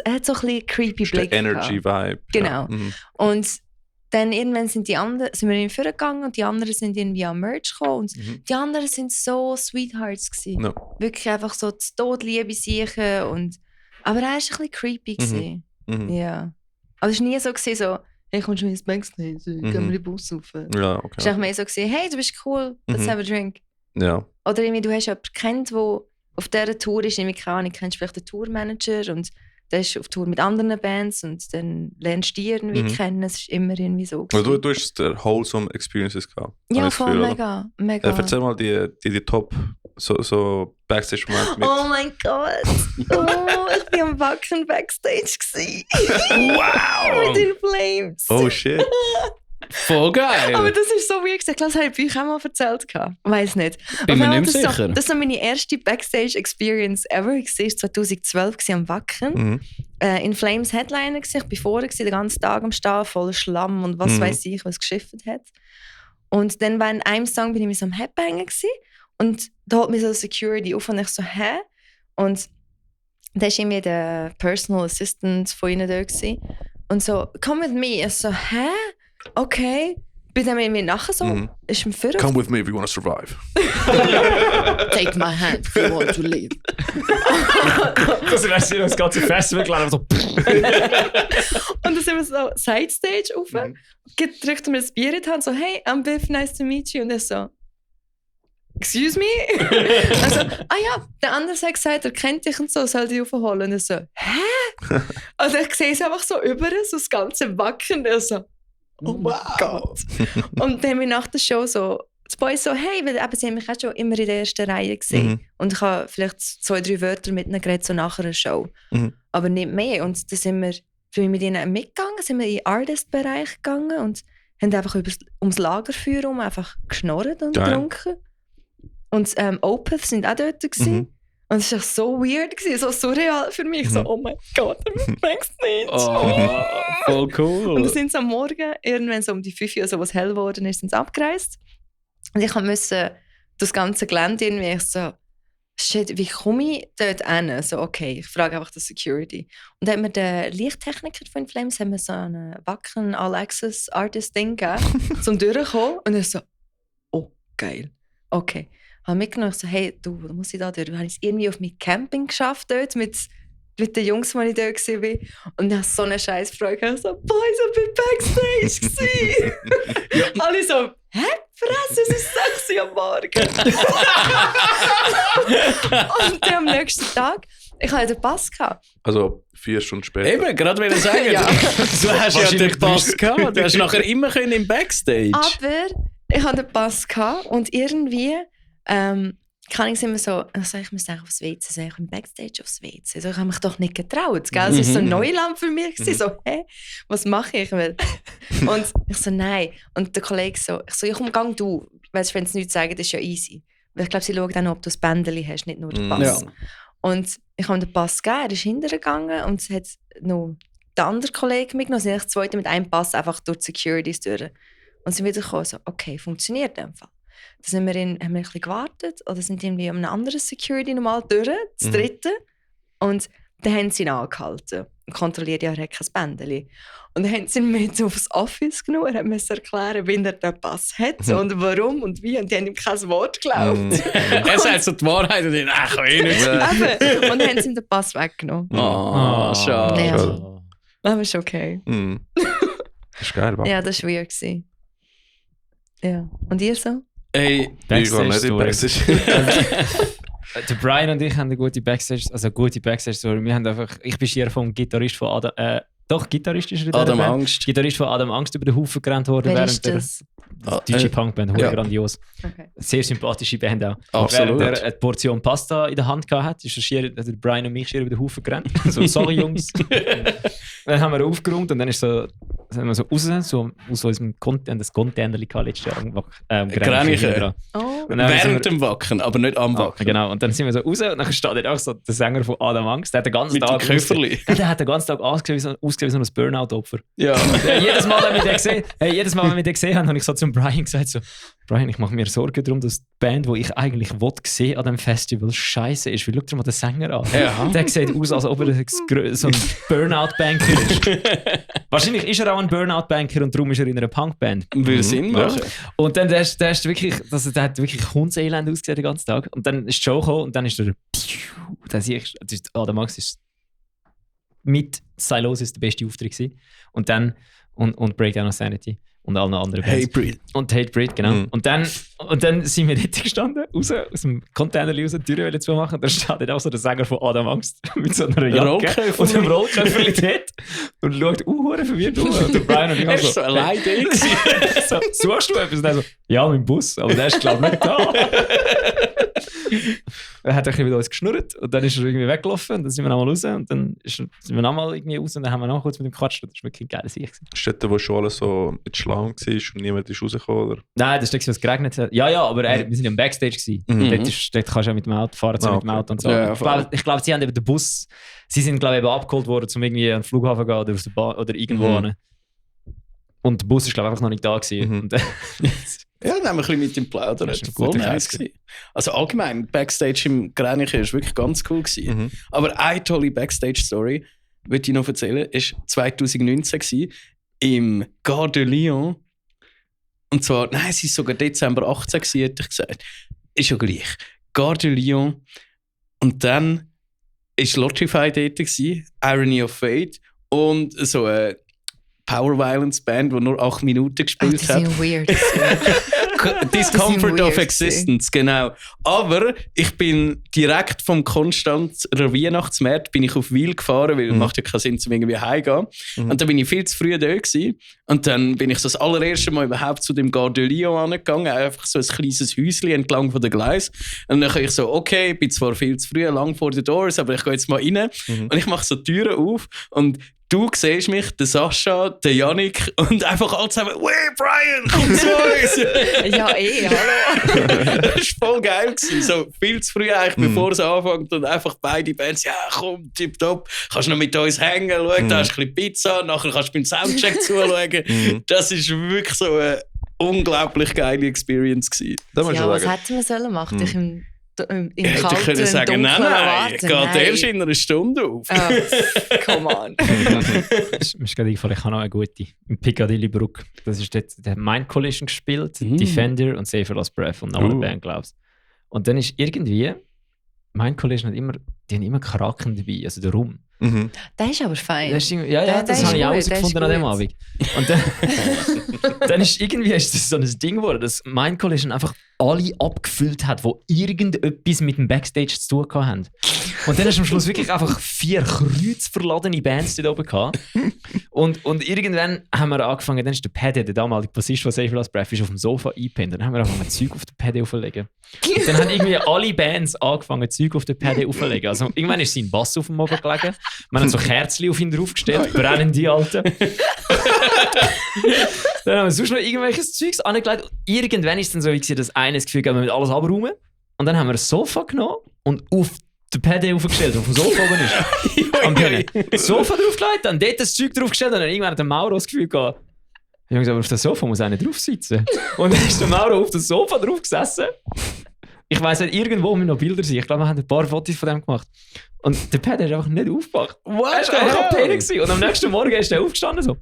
bisschen creepy Das ist der Blick Energy Vibe. Genau. Ja. Und dann irgendwann sind wir irgendwie vorgegangen und die anderen sind irgendwie am Merch gekommen und die anderen sind so Sweethearts gewesen. No. Wirklich einfach so zu Tod Liebe sicher und aber er war ein bisschen creepy gewesen. Ja. Aber es war nie so gewesen, so, hey, kommst du ins Backstage, gehen wir in den Bus rauf. Ja, Es okay. war mehr so gewesen, hey, du bist cool, let's have a drink. Ja. Oder irgendwie, du hast jemanden kennt, der auf dieser Tour ist, irgendwie keine Ahnung, kennst vielleicht den Tourmanager und der ist auf Tour mit anderen Bands und dann lernst du die irgendwie kennen. Es ist immer irgendwie so. Also du hast wholesome Experiences gehabt. Ja, habe ich das voll, Gefühl, mega, mega. Erzähl mal die Top so Backstage-Momente mit. Oh mein Gott! Oh, ich war am Wacken Backstage. Wow! Mit den Flames. Oh shit. Voll geil. Aber das ist so weird. Ich glaube, das habe ich euch auch mal erzählt. Weiß nicht. Bin mir Auf jeden Fall, nicht mehr sicher. Das war meine erste Backstage-Experience ever. Ich war 2012 am Wacken. In Flames Headliner. Ich war vorher den ganzen Tag am Stehen, voller Schlamm und was weiß ich, was geschifft hat. Und dann war in einem Song bin ich mit so einem Headbanger gewesen. Und da holt mich so Security auf und ich so, hä? Und da war irgendwie der Personal Assistant von ihnen da gewesen. Und so, come with me. Ich so, hä? Okay. Bin dann mit mir nachher so, ist mir für Come with me if you want to survive. Take my hand if you want to leave. Das wäre so das ganze Festival gelaufen, so. Und dann sind wir so Sidestage rauf, drückt mir das Bier in die Hand, so, hey, I'm Biff, nice to meet you. Und er so, excuse me? Also, ja, der andere hat gesagt, er kennt dich und so, soll dich aufholen. Und er so, hä? Und ich sehe es einfach so über, so das ganze Wacken. Und er so, oh mein Gott. Und dann haben wir nach der Show so, das Boy so, hey, weil eben, sie haben mich auch schon immer in der ersten Reihe gesehen. Und ich habe vielleicht 2-3 Wörter mit ihnen geredet, so nach einer Show. Aber nicht mehr. Und dann sind wir mit ihnen mitgegangen, sind wir in den Artist-Bereich gegangen und haben einfach ums Lagerfeuer herum einfach geschnorrt und getrunken. Und Opeth sind auch dort gewesen. Und es war so weird, so surreal für mich. So, oh mein Gott, Backstage. Oh, voll cool. Und dann sind sie am Morgen, irgendwann so um die 5 Uhr, so was hell geworden ist, sind sie abgereist. Und ich musste das ganze Gelände irgendwie, ich so, shit, wie komme ich dort hin? So, okay, ich frage einfach den Security. Und dann hat mir der Lichttechniker von Flames haben wir so einen Wacken All-Access Artist-Ding gegeben, zum Durchkommen. Und er so, oh, geil, okay. Ich habe mitgenommen, ich so, hey, du musst ich da durch. Dann habe ich es irgendwie auf mein Camping geschafft dort mit den Jungs, die ich dort war. Und ich hatte so eine scheiß Freude. Ich so, Boys, ich bin Backstage. Alle so, hä? Fresse, es ist 6 Uhr am Morgen. Und dann am nächsten Tag, ich hatte den Pass gehabt. Also 4 Stunden später. Eben, gerade will ich sagen, Ja. du hast ja den Pass gehabt. Du hast nachher immer können im Backstage. Aber ich hatte den Pass gehabt und irgendwie kann ich es immer so, also ich muss aufs WC, so ich im Backstage aufs WC. So, ich habe mich doch nicht getraut. Gell? Es war so ein Neuland für mich. So, hä, was mache ich? Und ich so, nein. Und der Kollege so, ja komm, gang du. Weißt du, wenn sie nichts sagen, das ist ja easy. Weil ich glaube, sie schauen dann, ob du das Bändeli hast, nicht nur den Pass. Ja. Und ich habe den Pass gegeben, er ist hintergegangen und es hat noch der andere Kollege mitgenommen. Sie sind das zweite mit einem Pass einfach durch die Securities durch. Und sie wieder gekommen, so, okay, funktioniert in dem Fall. Dann haben wir ein bisschen gewartet oder sind irgendwie an einem anderen Security normal durch, das dritte. Und dann haben sie ihn angehalten und kontrolliert, ja, er hat kein Bändeli. Und dann haben sie ihn mit aufs Office genommen, er musste erklären, wie er den Pass hat und warum und wie. Und die haben ihm kein Wort geglaubt. Er sagt so die Wahrheit und ich kann eh nicht. Eben. Und dann haben sie ihm den Pass weggenommen. Oh, schade. Ja. Schade. Aber ist okay. Das ist geil, Mann. Ja, das war weird. Ja. Und ihr so? Hey, Ich gehe nicht in Backstage. Der Brian und ich haben eine gute Backstage-Story. Ich bin schier vom Gitarrist von Doch, Gitarrist ist er in Adam dieser Band. Angst. Gitarrist von Adam Angst über den Haufen gerannt worden. Wer während ist das? der deutsche Punkband, ja. grandios. Okay. Sehr sympathische Band auch. Absolut. Während er eine Portion Pasta in der Hand hatte, ist der Brian und mich schier über den Haufen gerannt. So, sorry Jungs. Dann haben wir aufgeräumt und dann ist so, sind wir so raus, so aus unserem das Container letztes Jahr. Grenichen. Oh. Und dann sind Während dem Wacken, aber nicht am Ah, Wacken. genau, und dann sind wir so raus und dann steht dort auch so der Sänger von Adam Angst, der hat den ganzen Mit dem Tag Köfferli. der hat den ganzen Tag ausgesehen wie so ein Burnout-Opfer. Ja. Jedes Mal, wenn wir den gesehen haben, habe ich so zum Brian gesagt, so, Brian, ich mache mir Sorgen darum, dass die Band, die ich eigentlich sehen an diesem Festival, scheiße ist. Weil schau dir mal den Sänger an. Ja. Der sieht aus, als ob er so ein Burnout-Banker ist. Wahrscheinlich ist er auch ein Burnout-Banker und darum ist er in einer Punkband. Würde Sinn machen. Und dann der ist wirklich, der hat wirklich Hundselend ausgesehen den ganzen Tag. Und dann ist die Show gekommen und dann ist der Max ist mit Silosis der beste Auftritt gewesen. Und dann und Breakdown of Sanity und allen anderen Bands. Hatebreed. Und Hatebreed, genau. Mhm. Und dann sind wir dort gestanden, raus, aus dem Container raus, die Tür zu machen. Und da steht dann auch so der Sänger von Adam Angst mit so einer Jacke Rollköfferli. und einem Rollköfferli dort und schaut verwirrt um. Und der Brian und ich Er auch ist so allein da. so, suchst du etwas? Und er so, ja, mein Bus, aber der ist glaube ich nicht da. Er hat ein bisschen mit uns geschnurrt und dann ist er irgendwie weggelaufen und dann sind wir nochmal raus und dann sind wir nochmal irgendwie raus und dann haben wir noch kurz mit ihm gequatscht und das war wirklich ein geiles Sicht. Ist das, wo schon alles so mit Schlamm war und niemand ist rausgekommen? Oder? Nein, das ist das, was geregnet hat. Ja, aber wir sind im Backstage gewesen. Mhm. Dort kannst du ja mit dem Auto fahren, mit dem Auto und so. Ja, ich glaube, sie haben eben den Bus, sie sind glaube ich eben abgeholt worden, um irgendwie an den Flughafen zu gehen oder aus der Bahn oder irgendwo hin. Und der Bus ist glaube ich einfach noch nicht da gewesen. Mhm. Und, Ja, dann haben wir ein bisschen mit ihm plaudert. Das ist ein Voll guter nice Kreis gewesen. Also allgemein, Backstage im Grenichen war wirklich ganz cool gewesen. Mhm. Aber eine tolle Backstage-Story, würde ich noch erzählen, war 2019 gewesen, im Gare de Lyon. Und zwar, nein, es war sogar Dezember 18 gewesen, hätte ich gesagt. Ist ja gleich. Gare de Lyon. Und dann war Lotrify dort gewesen, Irony of Fate und so eine Power Violence Band, die nur 8 Minuten Die gespielt hat. sind weird. Discomfort weird of Existence, genau. Aber ich bin direkt vom Konstanzer Weihnachtsmarkt bin ich auf Wil gefahren, weil es macht ja keinen Sinn, zum irgendwie heimgehen. Und dann bin ich viel zu früh da gewesen. Und dann bin ich so das allererste Mal überhaupt zu dem Gare de Lyon angegangen, einfach so ein kleines Häuschen entlang von der Gleis. Und dann ich so, okay, ich bin zwar viel zu früh, lang vor den Doors, aber ich gehe jetzt mal rein. Und ich mache so die Türen auf und du siehst mich, der Sascha, der Yannick und einfach alle zusammen, «Wey, Brian, komm zu uns!» Ja, hallo. Das war voll geil gewesen. So viel zu früh eigentlich, bevor es anfängt und einfach beide Bands, «Ja, komm, tipptopp, kannst noch mit uns hängen, schau, da hast du ein bisschen Pizza, nachher kannst du beim Soundcheck zuschauen.» Das war wirklich so eine unglaublich geile Experience gewesen. Das muss ich Ja, was sagen. hätten wir sollen machen? Dich im Hätte kalten, ich können sagen, nein, dunklen nein, warten? geht erst in einer Stunde auf. Oh, come on. mir ist gerade eingefallen, ich habe noch eine gute. Im Piccadilly Brook. Das ist dort, der hat Mind Collision gespielt, Defender und Save for Lost Breath und noch eine Band, glaubst du. Und dann ist irgendwie, Mind Collision die haben immer Kraken dabei, also der Rum. Mhm. Der ist aber fein. Das ist das ist habe ich auch gut, der ist herausgefunden an dem gut. Abend. Und dann ist irgendwie das so ein Ding geworden, dass Mind Collision einfach alle abgefüllt hat, die irgendetwas mit dem Backstage zu tun hatten. Und dann hast du am Schluss wirklich einfach 4 kreuzverladene Bands dort oben gehabt. Und irgendwann haben wir angefangen, dann ist der Paddy, der damalige Bassist von Save for Lost Breath, ist auf dem Sofa eingepennt. Dann haben wir angefangen, Zeug auf den Paddy aufzulegen. Und dann haben irgendwie alle Bands angefangen, Zeug auf den Paddy aufzulegen. Also irgendwann ist sein Bass auf dem Boden gelegen. Wir haben so Kerzen auf ihn draufgestellt, brennende Alten. Dann haben wir sonst noch irgendwelches Zeugs angelegt. Und irgendwann ist es dann so, dass einer das Gefühl hat, wir müssen alles abräumen. Und dann haben wir ein Sofa genommen und auf den Paddy aufgestellt, der auf dem Sofa oben ist. Am Paddy. Das Sofa draufgelegt, dann dort das Zeug draufgestellt und dann irgendwann hat der Mauro das Gefühl gehabt, Jungs, aber auf dem Sofa muss einer drauf sitzen. Und dann ist der Mauro auf dem Sofa drauf gesessen. Ich weiss nicht, irgendwo müssen noch Bilder sein. Ich glaube, wir haben ein paar Fotos von dem gemacht. Und der Paddy ist einfach nicht aufgewacht. Er war einfach am Pennen gewesen. Und am nächsten Morgen ist er aufgestanden so.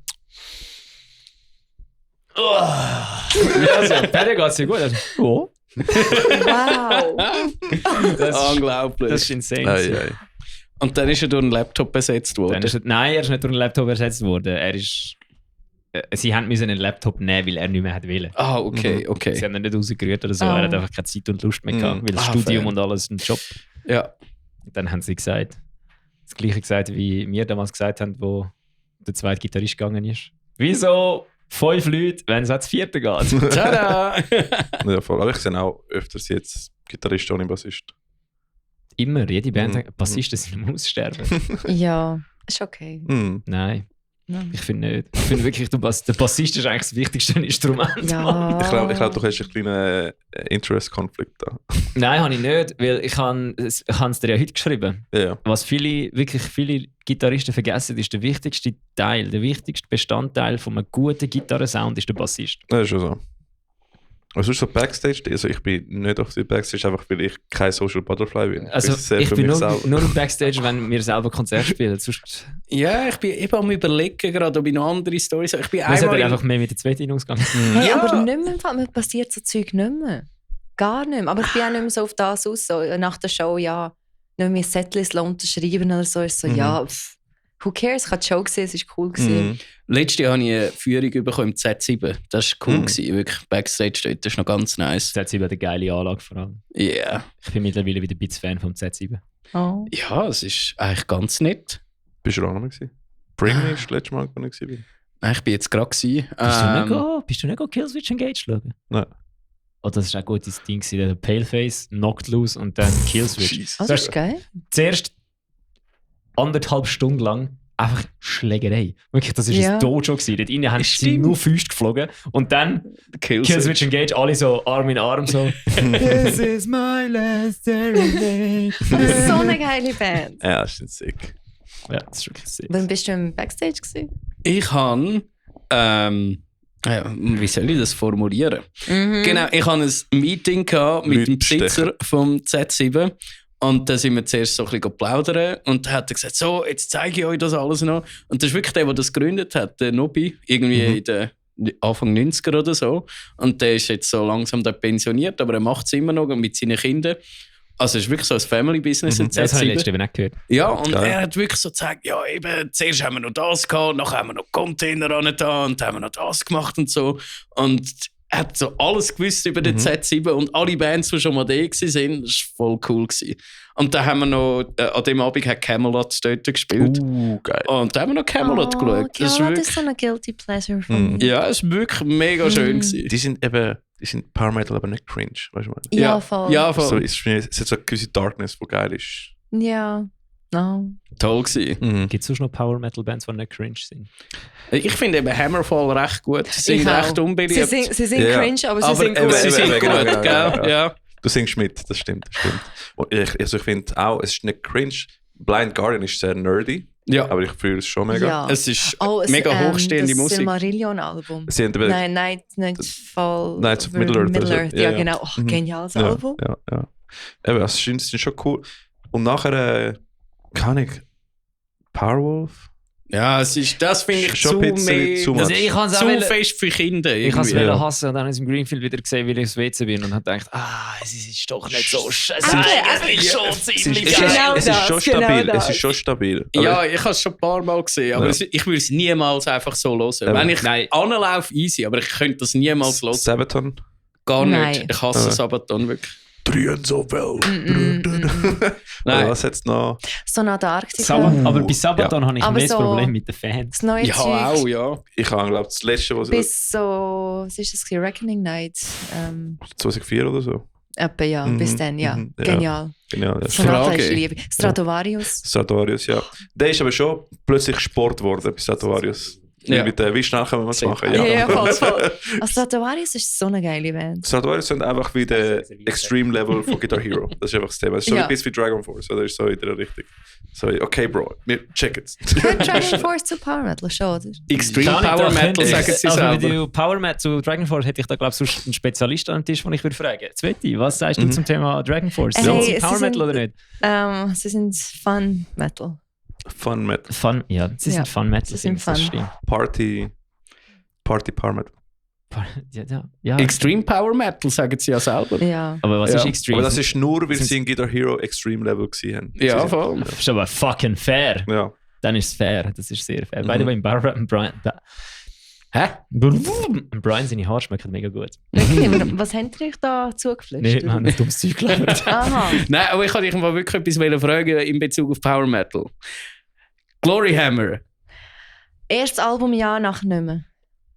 Also, Paddy geht es dir gut. Er so, Wow. Unglaublich. das ist insane. Ei, ei. Und dann ist er durch einen Laptop besetzt worden. Nein, er ist nicht durch einen Laptop ersetzt worden. Sie mussten einen Laptop nehmen, weil er nicht mehr wollte. Ah, okay, okay. Sie haben ihn nicht rausgerührt oder so. Oh. Er hat einfach keine Zeit und Lust mehr gehabt, weil das Ah, Studium fair. und alles ein Job. Ja. Und dann haben sie gesagt, das Gleiche gesagt, wie wir damals gesagt haben, wo der zweite Gitarrist gegangen ist. Wieso 5 Leute, wenn es ans 4. geht? Tada! Ja, voll. Aber ich sehe auch öfters jetzt Gitarrist ohne Bassist. Immer, jede Band hat Bassisten sind am Aussterben. Ja, ist okay. Nein, Nein. ich finde nicht. Ich finde wirklich, der Bassist ist eigentlich das wichtigste Instrument. Ja. Ich glaube, du hast einen kleinen Interest-Konflikt da. Nein, habe ich nicht, weil ich habe es dir ja heute geschrieben. Ja. Was viele Gitarristen vergessen, ist der wichtigste Bestandteil von einem guten Gitarrensound ist der Bassist. Das ist schon so. Was ist so Backstage? Also ich bin nicht auf die Backstage, einfach weil ich kein Social Butterfly bin. Also ich bin nur im Backstage, wenn wir selber Konzert spielen. Sonst Ja, ich bin eben am überlegen gerade, ob ich noch andere Storys habe. Ich bin wir sind einmal einfach mehr mit der zweiten ausgegangen. Hey, Ja. aber nicht mehr, im Fall, mir passiert so Zeug nicht mehr. Gar nicht mehr. Aber ich bin auch nicht mehr so auf das aus. So, nach der Show, ja, nicht mehr Setlist unterschreiben oder so. Ist so, ja, who cares? Ich habe die Show gesehen, es war cool. Gewesen. Letztes Jahr habe ich eine Führung bekommen im Z7. Das war cool. Gewesen. Wirklich Backstage dort, das ist noch ganz nice. Z7 hat eine geile Anlage vor allem. Ja. Yeah. Ich bin mittlerweile wieder ein bisschen Fan vom Z7. Oh. Ja, es ist eigentlich ganz nett. Bist du auch noch mal gewesen? Bring Me ist das letzte Mal, als ich war. Nein, ich bin jetzt gerade gewesen. Bist du nicht Killswitch Engage schauen? Nein. Oh, das war auch ein gutes Ding. Der Paleface, Knocked Loose und dann Killswitch. Oh, das ist geil. Zuerst 1,5 Stunden lang einfach Schlägerei. Wirklich, das war Ja. ein Dojo gewesen. Dort innen haben sie Stimmt. nur Füße geflogen. Und dann Killswitch Engage, alle so Arm in Arm so. This is my last serenade. Das ist so eine geile Band. Ja, das ist sick. Ja, das ist wirklich sick. Wann bist du im Backstage gewesen? Ich habe, wie soll ich das formulieren? Mhm. Genau, ich hatte ein Meeting gehabt mit dem Leute Besitzer vom Z7 und da sind wir zuerst so ein bisschen plaudern und dann hat er gesagt, so, jetzt zeige ich euch das alles noch. Und das ist wirklich der das gegründet hat, der Nobby, irgendwie in den Anfang 90er oder so. Und der ist jetzt so langsam da pensioniert, aber er macht es immer noch mit seinen Kindern. Also es ist wirklich so ein Family-Business im Das habe ich Z7. letztes Mal nicht gehört. Ja, und Geil. er hat wirklich so gesagt, ja eben, zuerst haben wir noch das gehabt, nachher haben wir noch Container da und dann haben wir noch das gemacht und so. Und er hat so alles gewusst über den Z7 und alle Bands, die schon mal da waren, das war voll cool gewesen. Und dann haben wir noch, an dem Abend hat Camelot dort gespielt. Geil. Und dann haben wir noch Camelot geschaut. Ja, Das ist das wirklich, ist so eine Guilty Pleasure von mir. ja, es war wirklich mega schön gewesen. Die sind Power Metal, aber nicht cringe. Weißt du, was ich Ja, voll. Ja, meine? voll. So, es hat so eine gewisse Darkness, die geil ist. Ja. No. Toll gewesen. Gibt es sonst noch Power-Metal-Bands, die nicht cringe sind? Ich finde eben Hammerfall recht gut. Sie Ich sind auch. recht unbeliebt. Sie sind Ja. cringe, aber sie aber sind eben, gut. sie sind Eben, gut, genau, gell? genau. Ja. Du singst mit, das stimmt. Und ich finde auch, es ist nicht cringe. Blind Guardian ist sehr nerdy, Ja. aber ich fühle es schon mega. Ja. Es ist Oh, mega hochstehende das Musik. Silmarillion-Album. Sie haben eben- Nein, Nightfall. Knights of Middle-earth, also, Ja, ja, ja. genau. Oh, geniales Ja, Album. ja. Eben, das sind schon cool. Und nachher, kann ich, Powerwolf? Ja, es ist, das finde ich Schon zu ein bisschen mehr, zu much. Also ich habe es auch zu wollen- fest für Kinder. Ich habe es irgendwie. Ja. hassen und dann habe ich es im Greenfield wieder gesehen, weil ich aufs WC bin und habe gedacht, es ist doch nicht so scheiße. Okay, Eigentlich schon ziemlich Es Genau ist das, schon genau stabil. das. Es ist schon stabil. Aber Ja, ich habe es schon ein paar Mal gesehen, aber Ja. ich würde es niemals einfach so hören. Ja. Wenn ich Nein. anlaufe, easy, aber ich könnte das niemals hören. Sabaton? Gar nicht. Nein. Ich hasse Sabaton wirklich. Drehen so well. Nein. Was jetzt noch? So eine Antarktika. Aber bei Sabaton habe ich Aber mehr das so- Problem mit den Fans. Das neue Ja, Zeug. auch, ja. Ich habe, glaube das letzte, was Bis so, was ist das? Reckoning Night. 2004 oder so. Etwa, ja. Mhm, Bis dann, ja. mhm, ja. Genial. Genau. Ja. Sonata Frage. ist Liebe. Stradivarius. Stratovarius, ja. Der ist aber schon plötzlich Sport geworden bei Stratovarius. Ja. Wie schnell können wir es Sehr. machen? Ja, voll. Also Stradivarius ist so eine geile Band. Stratovarius sind einfach wie der Extreme Level von Guitar Hero. Das ist einfach das Thema. Es ist so Ja. ein bisschen wie Dragon Force. Oder ist so in der Richtung. So, okay, Bro, wir check it. Gehört Dragon Force zu Power Metal schon, oder? Extreme Kann ich Power da- Metal, könnte ich- sagen sie also selber. wenn du Power Metal zu Dragon Force hätte ich da, glaube ich, sonst einen Spezialist an den Tisch, den ich würde fragen. Sveti, was sagst du zum Thema Dragon Force? Hey, Sind sie sie Power sind- Metal oder nicht? Sie sind Fun Metal. Fun Metal. Fun, ja, sie Ja, sind Fun Metal. sie sind das fun. stimmt. Party Power Metal. Ja. Extreme Power Metal, sagen sie ja selber. Ja. Aber was Ja. ist Extreme? Aber das ist nur, weil Sind- sie in Guitar Hero Extreme Level gesehen haben. Ja, voll. Das ist aber fucking fair. Ja. Dann ist es fair. Das ist sehr fair. By the way, Brian. Hä? Brian, seine Haare schmecken mega gut. Wirklich? Was habt ihr euch da zugeflüstert? Nee, wir haben ein dummes Zeug gelabert. Aha. Nein, aber ich wollte dich mal wirklich etwas fragen in Bezug auf Power Metal. Glory Hammer. Erstes Album ja, nach nicht mehr.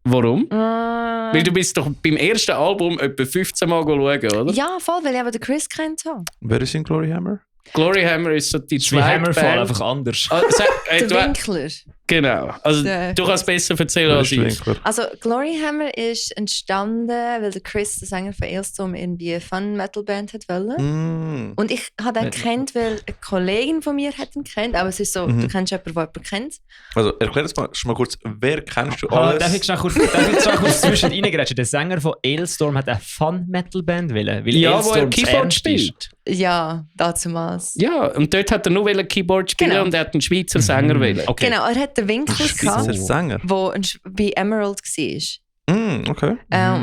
Warum? Weil du bist doch beim ersten Album etwa 15 Mal schauen, oder? Ja, voll, weil ich eben den Chris kennt habe. Wer ist in Glory Hammer? Glory Hammer ist so die Wie zweite Hammerfall, Band. einfach anders. Der Winkler. Genau. Also du kannst besser erzählen als ich. Also Glory Hammer ist entstanden, weil der Chris, der Sänger von Ailstorm, irgendwie eine Fun-Metal-Band hat wollen. Und ich habe ihn kennt, weil eine Kollegin von mir hat ihn kennt. Aber es ist so, du kennst jemanden, der jemanden kennt. Also erklär das mal, schon mal kurz, wer kennst du Ah, alles? darf ich schnell kurz zwischen reingrätschen? Der Sänger von Ailstorm hat eine Fun-Metal-Band wollen. Weil Ja, wo er Ailstorm zu Keyboard ernst spielt. Ja, damals. Ja, und dort hat er nur Keyboard spielen Genau. und er hat einen Schweizer Sänger wollen. Okay. Genau, er hat den Winkler Schweizer gehabt, Sänger? der bei Emerald war. Okay.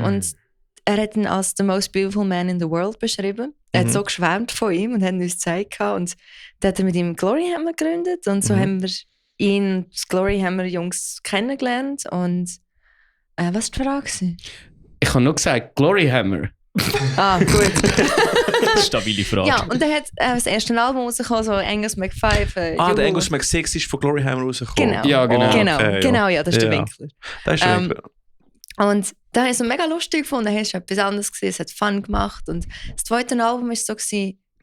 Und er hat ihn als the most beautiful man in the world beschrieben. Er hat so geschwärmt von ihm und hat uns gezeigt. Und dann hat er mit ihm Glory Hammer gegründet. Und so haben wir ihn, das Glory Hammer Jungs, kennengelernt. Und was war die Frage? Ich habe nur gesagt, Glory Hammer. Ah, gut. Stabile Frage. Ja, und dann hat das erste Album rausgekommen, so Angus McFive. Der Angus McSix ist von Glory Hammer rausgekommen. Genau. Ja, genau. Genau, ja, das ist der Winkler. Das ist der Winkler. Und da habe ich es mega lustig gefunden. Da hast du etwas anderes gesehen, es hat Fun gemacht. Und das zweite Album war so,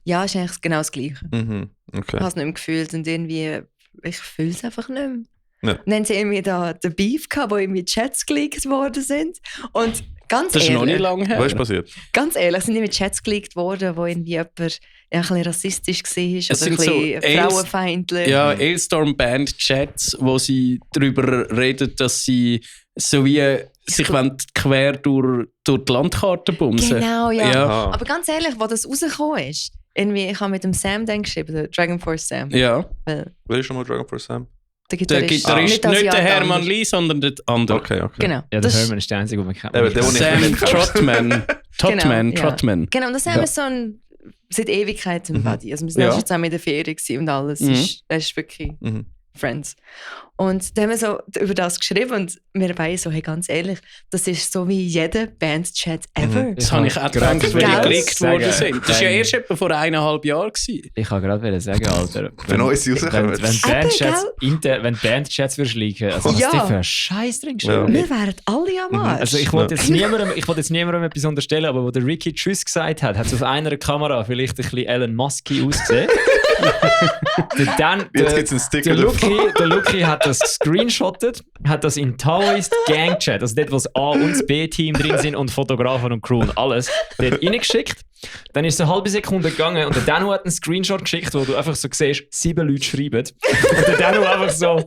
ja, ist eigentlich genau das Gleiche. Okay. Ich habe es nicht mehr gefühlt und irgendwie, ich fühle es einfach nicht mehr. Ja. Und dann haben sie irgendwie da den Beef gehabt, wo irgendwie Chats geleakt worden sind. Und ganz Das ist noch nicht ehrlich, lange her. Was ist passiert? ganz ehrlich, sind irgendwie Chats geleakt worden, wo irgendwie jemand ein bisschen rassistisch war oder ein sind bisschen so frauenfeindlich. Ja, Ailstorm Band Chats, wo sie darüber reden, dass sie so wie sich quer durch die Landkarte bumsen. Genau, ja. Ja. Aber ganz ehrlich, wo das rausgekommen ist, irgendwie, ich habe mit dem Sam dann geschrieben, der Dragon Force Sam. Ja. Weil Wer ist schon mal Dragon Force Sam? der Der Gitarrist, Gitarrist, das nicht Jahr der Hermann anders. Lee, sondern der andere. Okay. Genau. Ja, der Das- Herman ist der Einzige, den man kennt. Der, wo ich Sam nicht kenne. Trotman. Trotman. ja. Trotman. Genau, und das haben wir so ein seit Ewigkeiten Buddy. Also wir sind Ja. auch schon zusammen in der Ferien gewesen und alles. Das ist wirklich Friends. Und dann haben wir so über das geschrieben und wir beide so, hey, ganz ehrlich, das ist so wie jeder Band-Chat ever. Das habe ich auch gedacht, gerade weil die wollen gelegt sagen, worden sind. Das war ja wenn- erst etwa vor 1,5 Jahren. Gewesen. Ich kann gerade sagen, Alter. Wenn uns rauskommen. Wenn Bandchats würdest leaken, also was Ja. die für einen Scheiß drin Ja. Wir wären alle am Arsch. Also ich wollte jetzt niemandem etwas unterstellen, aber wo der Ricky Tschüss gesagt hat, hat es auf einer Kamera vielleicht ein bisschen Elon Musky ausgesehen. Jetzt gibt es einen Sticker der Lucky hat das gescreenshottet, hat das in Taoist Gang Chat, also dort, wo das A- und das B-Team drin sind und Fotografen und Crew und alles, dort reingeschickt. Dann ist es eine halbe Sekunde gegangen und der Danu hat einen Screenshot geschickt, wo du einfach so siehst, 7 Leute schreiben. Und der Danu einfach so,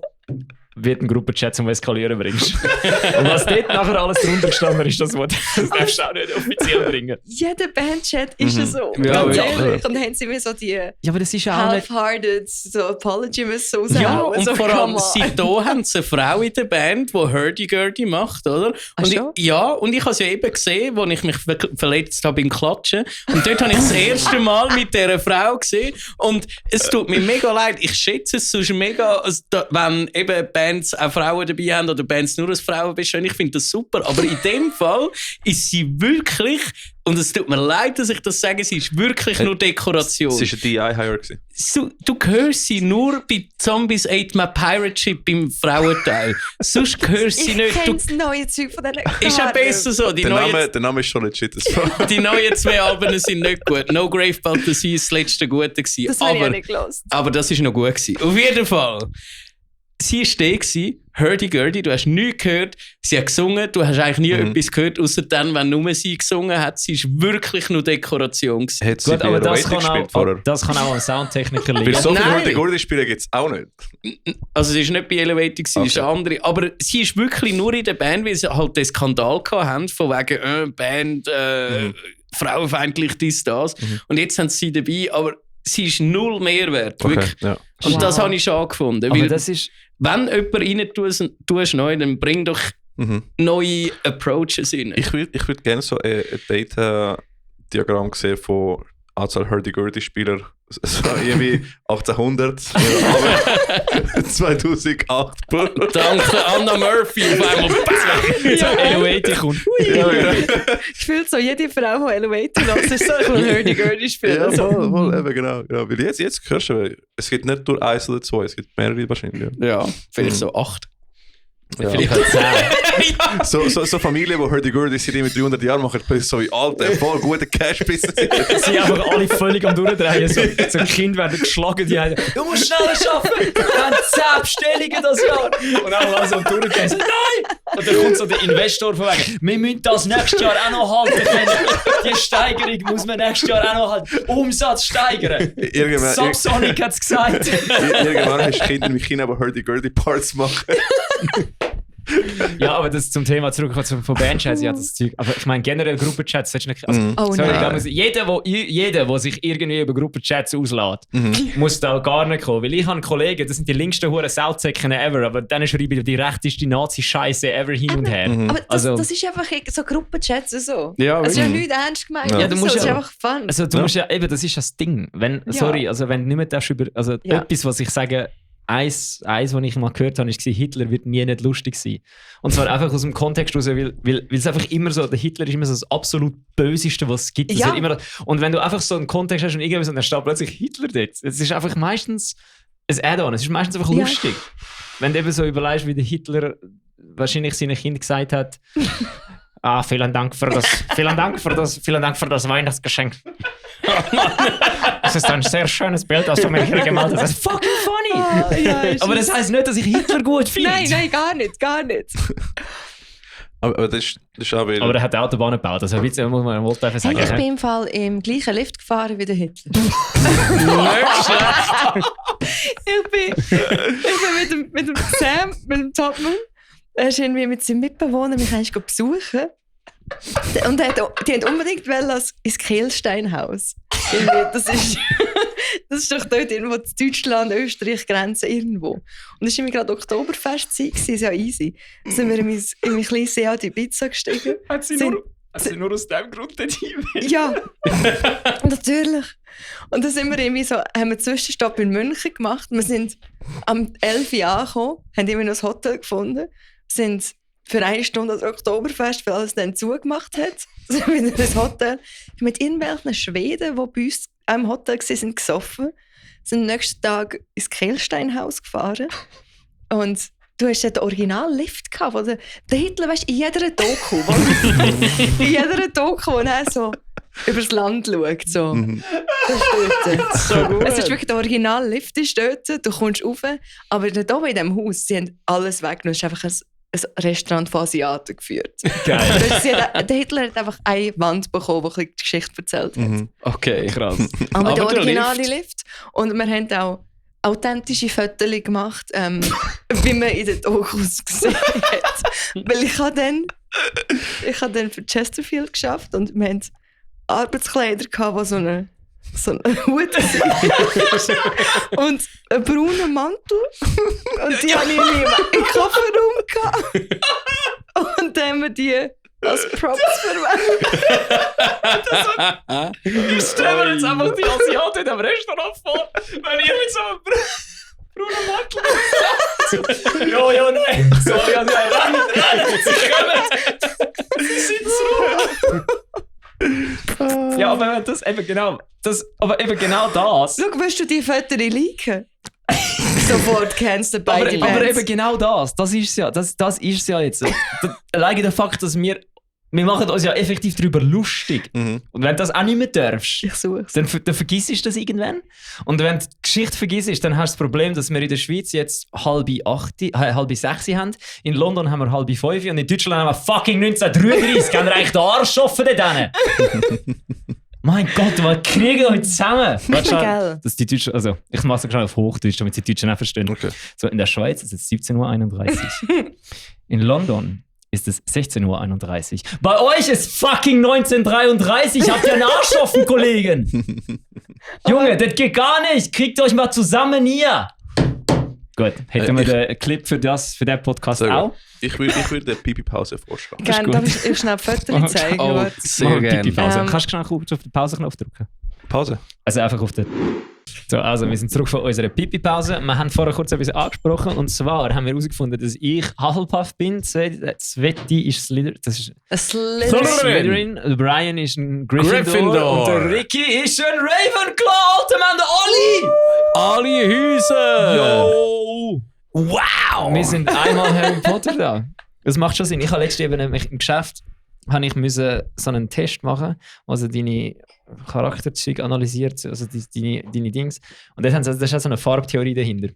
wird ein Gruppenchat zum Eskalieren bringst. Und was dort nachher alles drunter gestanden ist, das darfst du auch nicht offiziell bringen. jeder Bandchat ist ja so. Ja, ganz ja. ehrlich. Und dann haben sie mir so die Ja, aber das ist ja auch nicht... half-hearted so Apology müssen raushauen. Ja, und so, vor allem, come on. seitdem haben sie eine Frau in der Band, die Hurdy-Gurdy macht, oder? Ach Und schon? und ich habe es ja eben gesehen, als ich mich verletzt habe beim Klatschen. Und dort habe ich das erste Mal mit dieser Frau gesehen. Und es tut mir mega leid. Ich schätze es sonst mega, wenn eben Bands auch Frauen dabei haben oder Bands nur aus Frauen bestehen. Ich finde das super. Aber in dem Fall ist sie wirklich, und es tut mir leid, dass ich das sage, sie ist wirklich nur Dekoration. Es war ein DI-Hire. Du hörst sie nur bei Zombies Ate My Pirate Ship im Frauenteil. Sonst hörst sie Ich nicht. kenne das neue Zeug von diesen Ist ja Karten. besser so. Der Name ist schon legit. Die neuen 2 Alben sind nicht gut. No Grave But the Sea ist das letzte gute gewesen. Das habe ich ja nicht gehört. Aber das ist noch gut gewesen. Auf jeden Fall. Sie war da gewesen, Hurdy-Gurdy, du hast nichts gehört. Sie hat gesungen, du hast eigentlich nie etwas gehört, außer dann, wenn nur sie gesungen hat. Sie war wirklich nur Dekoration gewesen. Hat sie Gut, aber bei das Aerobatic kann, gespielt vorher? das kann auch ein Soundtechniker Weil liegen. so viele Nein. Hurdy-Gurdy-Spieler gibt es auch nicht. Also sie war nicht bei Elevated, sie ist eine andere. Aber sie ist wirklich nur in der Band, weil sie halt den Skandal hatten, von wegen Band, frauenfeindlich, dies, das. Und jetzt haben sie dabei, aber sie ist null Mehrwert. Wirklich. Ja. Und Wow. das habe ich schon angefunden. Aber Weil, das ist... wenn jemand rein tust neu, dann bring doch neue Approaches rein. Ich würd gerne so ein Data-Diagramm sehen von Anzahl Hurdy-Gurdy-Spieler. So irgendwie 1800, aber 2008. Danke Anna Murphy auf einmal. Elevated kommt. Gefühlt so, jede Frau, die Elevator lässt, ist so ein Hurdy-Gurdy spielen. Ja, Also, voll, eben, genau. Weil jetzt hörst du, es gibt nicht nur 1 oder 2, es gibt mehrere wahrscheinlich. Ja, vielleicht so 8. Ja. Vielleicht halt 10. So Familien, die Hurdy-Gurdy sind, die mit 300 Jahren machen, so wie alte, voll gute Cash-Business. Sie sind einfach alle völlig am Durchdrehen. So Kinder werden geschlagen, die haben, du musst schneller arbeiten, wir haben 10 Bestellungen das Jahr. Und auch alle so am Durchdrehen, so, nein! Und dann kommt so der Investor von wegen, wir müssen das nächstes Jahr auch noch halten können. Die Steigerung muss man nächstes Jahr auch noch halten. Umsatz steigern. Subsonic hat es gesagt. Irgendwann hast du Kinder mit China, die Hurdy-Gurdy-Parts machen. Ja, aber das zum Thema zurückkommen von Bandchats, ja, das Zeug. Aber ich meine, generell Gruppenchats, das ist nicht. Also, jeder, der sich irgendwie über Gruppenchats auslässt, muss da gar nicht kommen. Weil ich habe Kollegen, das sind die linksten Huren Sautsäcken ever, aber dann schreibe ich die rechteste Nazi-Scheiße ever hin und her. Aber das ist einfach so Gruppenchats so. Ja, es ist ja nicht ernst gemeint. Ja, du musst das ist einfach fun. Also du musst ja, eben, das ist das Ding. Sorry, also wenn du nicht mehr darfst über, also etwas, was ich sage, eins, was ich mal gehört habe, war, Hitler wird nie nicht lustig sein. Und zwar einfach aus dem Kontext raus, weil es einfach immer so, der Hitler ist immer so das absolut Böseste, was es gibt. Das wird immer, und wenn du einfach so einen Kontext hast und irgendwie so, dann steht plötzlich Hitler dort. Es ist einfach meistens ein Add-on, es ist meistens einfach lustig. Wenn du eben so überlegst, wie der Hitler wahrscheinlich seinen Kindern gesagt hat, vielen Dank für das Weihnachtsgeschenk. Das ist ein sehr schönes Bild, das du mir hier gemalt hast. Das ist fucking funny! Aber das heisst nicht, dass ich Hitler gut finde. Nein, gar nicht. Aber das ist auch wieder... Aber er hat Autobahnen gebaut, also muss man wohl einfach sagen. Ich bin im Fall im gleichen Lift gefahren wie der Hitler. Ich bin mit dem Sam, mit dem Topmann, er ist irgendwie mit seinem Mitbewohner mich eigentlich besuchen. Und die haben unbedingt ins Kehlsteinhaus. Das ist doch dort irgendwo in Deutschland-Österreich-Grenze irgendwo. Und es war gerade Oktoberfestzeit, ist ja easy. Dann sind wir in mein kleines Seat Ibiza gestiegen. Hat sie nur aus dem Grund dort hin? Ja, natürlich. Und dann sind wir irgendwie so, haben wir einen Zwischenstopp in München gemacht. Wir sind am 11 Uhr angekommen, haben immer noch ein Hotel gefunden, sind für 1 Stunde das Oktoberfest, weil alles dann zugemacht hat. Sind wir in ein Hotel mit irgendwelchen Schweden, die bei uns im Hotel waren, gesoffen. Sind am nächsten Tag ins Kehlsteinhaus gefahren. Und du hast den Original-Lift gehabt, wo der Hitler, weißt, in jeder Doku, wo er so übers Land schaut. So. Das ist dort. So gut. Es ist wirklich der Original-Lift ist dort, du kommst rauf. Aber da oben in diesem Haus, sie haben alles weggenommen. Es ist einfach ein Restaurant von Asiaten geführt. Geil. Der Hitler hat einfach eine Wand bekommen, die die Geschichte erzählt hat. Okay, krass. Aber der originale Lift. Und wir haben auch authentische Fotos gemacht, wie man in den Dokus gesehen hat. Weil ich habe dann für Chesterfield geschafft und wir hatten Arbeitskleider gehabt, die so einen Hut und einen braunen Mantel. Und die habe ich im Kofferraum gehabt. Und dann haben wir die als Props verwendet. Ich stelle mir jetzt einfach die Asiaten in dem Restaurant vor, wenn ihr mit so einem braunen Mantel Jo, nein. Sorry, rein. Sie sind so. Ja, aber das eben genau das. Schau, willst du die Fotos liken? Sofort kennst du beide Bands. Aber eben genau das ist ja, das ist ja jetzt. Allein der Fakt, dass wir machen uns ja effektiv darüber lustig. Und wenn du das auch nicht mehr darfst, dann vergisst du das irgendwann. Und wenn du die Geschichte vergisst, dann hast du das Problem, dass wir in der Schweiz jetzt 5:30 haben. In London haben wir 5:30 und in Deutschland haben wir fucking 1933. Haben wir eigentlich den Arsch offen dort? Mein Gott, was kriegen wir heute zusammen? Das die Deutschen, also ich mache es gerade auf Hochdeutsch, damit die Deutschen auch verstehen. Okay. So, in der Schweiz ist es 17:31 Uhr. In London ist es 16:31 Uhr. Bei euch ist fucking 19:33 Uhr. Habt ihr einen Arsch offen, Kollegen? Junge, das geht gar nicht. Kriegt euch mal zusammen hier. Gut, hätten wir den Clip für den Podcast auch? Ich würde eine Pipi-Pause vorschlagen. Gerne, darf ich schnell Fotos zeigen? Oh, sehr gerne. Kannst du schnell auf den Pauseknopf drücken? Pause? Also einfach auf den... So, also wir sind zurück von unserer Pipi-Pause. Wir haben vorher kurz etwas angesprochen. Und zwar haben wir herausgefunden, dass ich Hufflepuff bin. Sveti ist Slytherin. Brian ist ein Gryffindor. Und der Ricky ist ein Ravenclaw. Alter Mann, der Olli! Alle Häuser! Yo! Wow! Wir sind einmal Harry Potter da. Das macht schon Sinn. Ich habe letztens eben im Geschäft so einen Test machen, also deine Charakterzüge analysiert, also deine Dings. Und das ist auch so eine Farbtheorie dahinter.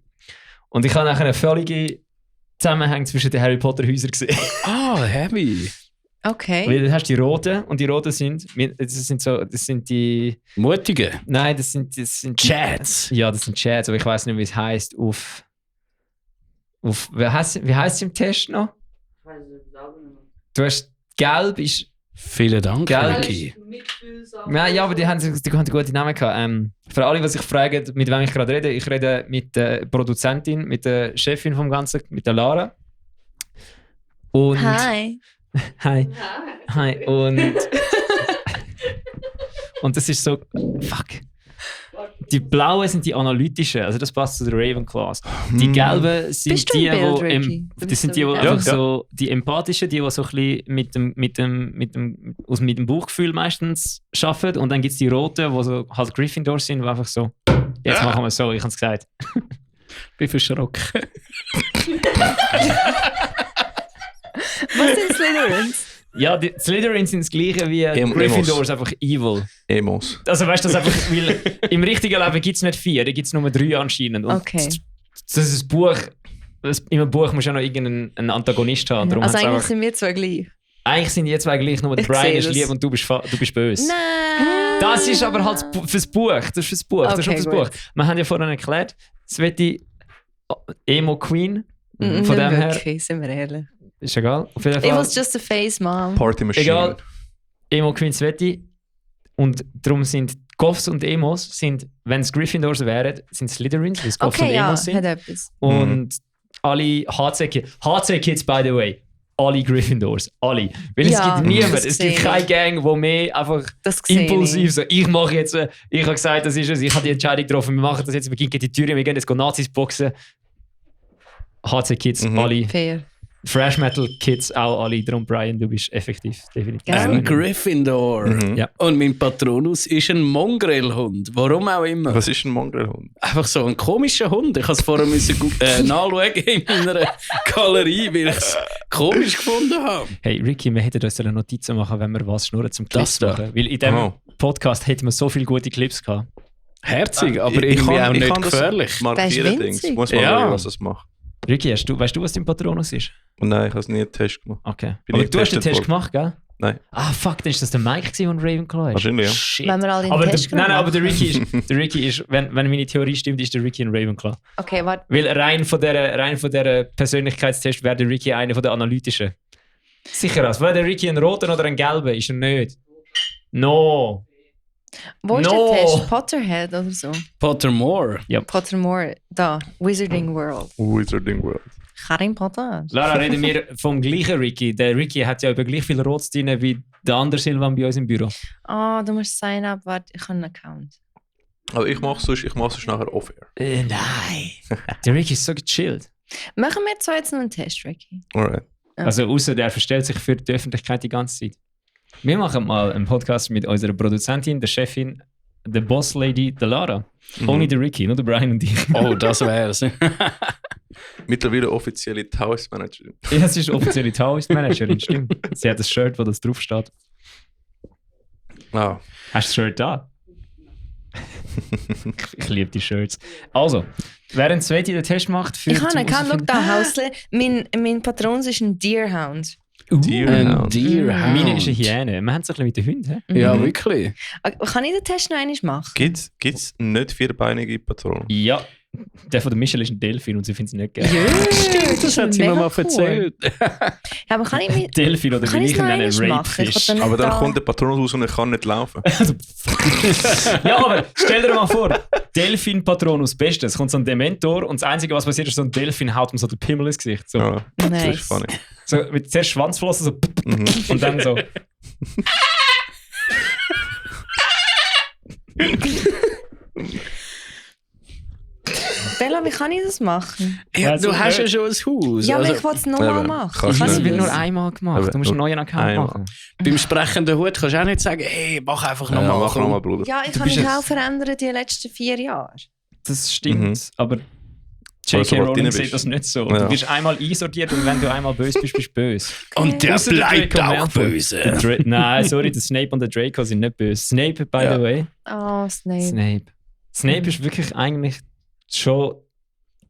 Und ich habe nachher einen völligen Zusammenhang zwischen den Harry Potter Häusern gesehen. Ah, heavy. Okay. Weil du hast die roten und die roten das sind die... Mutige. Nein, das sind Chats. Ja, das sind Chats, aber ich weiß nicht, wie es heisst wie heisst es im Test noch? Du hast gelb ist... Vielen Dank, Gell? Ricky. Ja, aber die haben gute Namen gehabt. Für alle, die sich fragen, mit wem ich gerade rede, ich rede mit der Produzentin, mit der Chefin vom Ganzen, mit der Lara. Und Hi. Hi. Hi. Und das ist so... Fuck. Die blauen sind die analytischen, also das passt zu den Ravenclaws. Die gelben sind Bist du die, im Bild, Reggie? die sind die, einfach so die empathischen, die so ein bisschen mit dem Bauchgefühl meistens arbeiten. Und dann gibt es die roten, die so halt Gryffindor sind, die einfach so, jetzt machen wir es so, ich habe es gesagt. Bin verschrocken. Was sind Slytherins? Ja, die Slytherins sind das gleiche wie Gryffindors, einfach evil. Emos. Also weißt du, das einfach, weil im richtigen Leben gibt es nicht 4, da gibt es nur 3 anscheinend. Und Okay. das ist ein Buch, in einem Buch musst du ja noch irgendeinen Antagonist haben. Darum Also hat's eigentlich einfach, sind wir zwei gleich. eigentlich sind die zwei gleich, nur der Ich Brian sehe ist das. lieb und du bist böse. Nein! Das ist aber halt fürs Buch. Das ist fürs Buch. Das ist Okay, fürs gut. Buch. Wir haben ja vorhin erklärt, Sveti Emo Queen. Von Nicht dem her wirklich, sind wir ehrlich. ist egal. Auf jeden It Fall. was just a face, Mom. Party Machine. Egal. Emo Queen Sveti. Und darum sind Goths und Emos, wenn es Gryffindors wären, sind Slytherins, weil es Goths Okay, und ja, Emos sind. hat etwas. Und alle HC-Kids, by the way, alle Gryffindors, alle. Weil Ja, es gibt niemanden, das es gibt sehe keine ich. Gang, wo mehr einfach Das sehe impulsiv ich. so, ich mache jetzt, ich habe gesagt, das ist es, ich habe die Entscheidung getroffen, wir machen das jetzt, wir gehen die Tür, wir gehen jetzt Nazis boxen. HC-Kids, alle. Fair. Fresh Metal Kids auch alle. Darum, Brian, du bist effektiv definitiv. Geil. Ein Gryffindor. Ja. Und mein Patronus ist ein Mongrelhund. Warum auch immer. Was ist ein Mongrelhund? Einfach so ein komischer Hund. Ich musste es vorher nachschauen in meiner Galerie, weil ich es komisch gefunden habe. Hey Ricky, wir hätten uns eine Notiz machen, wenn wir was schnurren zum Clips Das da. machen. Weil in diesem Oh. Podcast hätten wir so viele gute Clips gehabt. Herzig, aber irgendwie auch nicht gefährlich. Das markieren winzig. Dings. Muss man Ja. schauen, was das macht. Ricky, weißt du, was dein Patronus ist? Und nein, ich habe nie einen Test gemacht. Okay. Bin Aber ich du hast den getestet Test worden? gemacht, gell? Nein. Ah, fuck, dann ist das der Mike gewesen, der Ravenclaw ist. Wahrscheinlich, ja. Shit. Wenn wir alle den aber Test nein, machen. aber der Ricky ist, wenn meine Theorie stimmt, ist der Ricky ein Ravenclaw. Okay, warte. Weil rein von dieser Persönlichkeitstest wäre der Ricky einer von der analytischen. Sicher was. Wäre der Ricky ein roter oder ein gelber? Ist er nicht. No. Wo ist No. der Test? Potterhead oder so? Pottermore. Pottermore. Da. Wizarding World. Wizarding World. Harry Potter. Lara, reden wir vom gleichen Ricky. Der Ricky hat ja über gleich viel Rots drin wie der andere Silvan bei uns im Büro. Ah, du musst sign up. Warte, ich habe einen Account. Aber ich mache sonst nachher off-air. Nein. Der Ricky ist so gechillt. Machen wir jetzt noch einen Test, Ricky? Alright. Also außer der verstellt sich für die Öffentlichkeit die ganze Zeit. Wir machen mal einen Podcast mit unserer Produzentin, der Chefin, der Boss Lady, der Lara. Ohne den Ricky, nur der Brian und ich. Oh, das wär's. Mittlerweile offizielle Taoist Managerin. Ja, sie ist offizielle Taoist-Managerin, stimmt. Sie hat das Shirt, wo das draufsteht. Wow. Hast du das Shirt da? Ich liebe die Shirts. Also, während Sveti den Test macht für Ich habe einen Account. Schau da, herauszufinden- Hausle. Mein Patron ist ein Deerhound. Ein Deerhound. Deerhound. Meine ist eine Hyäne. Wir haben es ein bisschen mit den Hunden. He? Ja, wirklich. Kann ich den Test noch einmal machen? Gibt's nicht vierbeinige Patronen? Ja. Der von der Michelle ist ein Delfin und sie findet es nicht geil. Stimmt, das hat sie mir Mega mal cool. erzählt. Ja, aber kann ich mir... Delfin oder Kann wie ich ich es ihn noch nenne, einmal machen? Ich Rapefish. will Aber dann da- kommt der Patron raus und er kann nicht laufen. Ja, aber stell dir mal vor, Delfin Patronus, Bestes. Es kommt so ein Dementor und das Einzige, was passiert, ist so ein Delfin haut ihm so den Pimmel ins Gesicht. So, Ja, das Nice. ist funny. so mit zuerst Schwanzflossen so und dann so. Bella, wie kann ich das machen? Ja, Also, du hast ja schon ein Haus. Ja, aber Also, ich wollte es nochmal Eben, machen. kannst Kann du Das ich nicht. wird nur das? einmal gemacht. Du musst einen nur neuen Account einmal. machen. beim sprechenden Hut kannst du auch nicht sagen, hey, mach einfach Ja, nochmal. mach nochmal, Bruder. Ja, ich Du habe bist mich jetzt- auch verändert die letzten 4 Jahre. Das stimmt, aber J.K. Rowling drin sieht bist. das nicht so. Ja. Du bist einmal einsortiert und wenn du einmal böse bist, bist du böse. Und der Ausser der bleibt Draco auch Malfoy. böse. Nein, sorry, der Snape und der Draco sind nicht böse. Snape, by Ja. the way. Oh, Snape. Snape ist wirklich eigentlich schon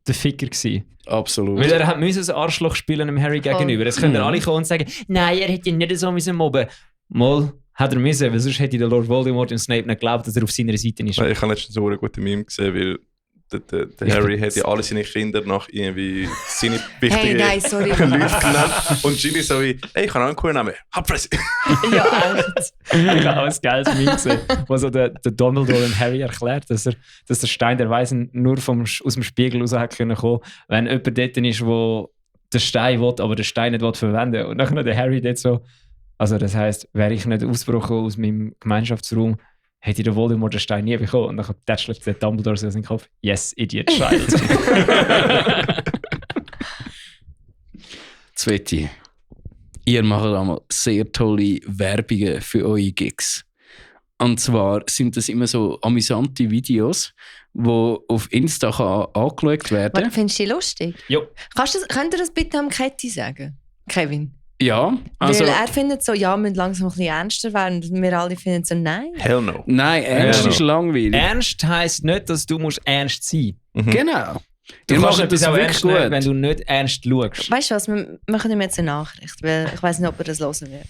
der Ficker gewesen. Absolut. Weil er hat ein Arschloch spielen dem Harry gegenüber. Jetzt können alle kommen und sagen, nein, er hätte ihn nicht so mobben. Mal hat er müssen, weil sonst hätte der Lord Voldemort und Snape nicht geglaubt, dass er auf seiner Seite ist. Ich habe letztens so eine gute Meme gesehen, weil der Harry hat ja alle seine Kinder nach irgendwie seine wichtigen Hey, nein, sorry. Leute genannt. Und Ginny so wie, hey, ich habe auch einen coolen Namen. Hauptfresse. Ja, echt. Ich habe auch ein geiles Meme gesehen, wo so der Dumbledore und Harry erklärt, dass der Stein der Weisen nur aus dem Spiegel raus hat können kommen, wenn jemand dort ist, wo der Stein will, aber der Stein nicht will verwenden. Und dann der Harry dort so, also das heisst, wäre ich nicht ausgebrochen aus meinem Gemeinschaftsraum, hätte der Voldemort den Stein nie bekommen. Und dann tätschelt der Dumbledore so in den Kopf, yes, idiot, child. Zweite. Ihr macht einmal sehr tolle Werbungen für eure Gigs. Und zwar sind das immer so amüsante Videos, die auf Insta angeschaut werden. Was findest du die lustig? Jo. Könnt ihr das bitte am Ketty sagen, Kevin? Ja, also... Weil er findet so, ja, wir müssen langsam ein bisschen ernster werden. Und wir alle finden so, nein. Hell no. Nein, ernst Ja. ist langweilig. Ernst heisst nicht, dass du musst ernst sein musst. Genau. Du Ihr kannst macht etwas das auch wirklich ernst nehmen, gut. wenn du nicht ernst schaust. Weißt du was, wir machen ihm jetzt eine Nachricht, weil ich weiß nicht, ob er das hören wird.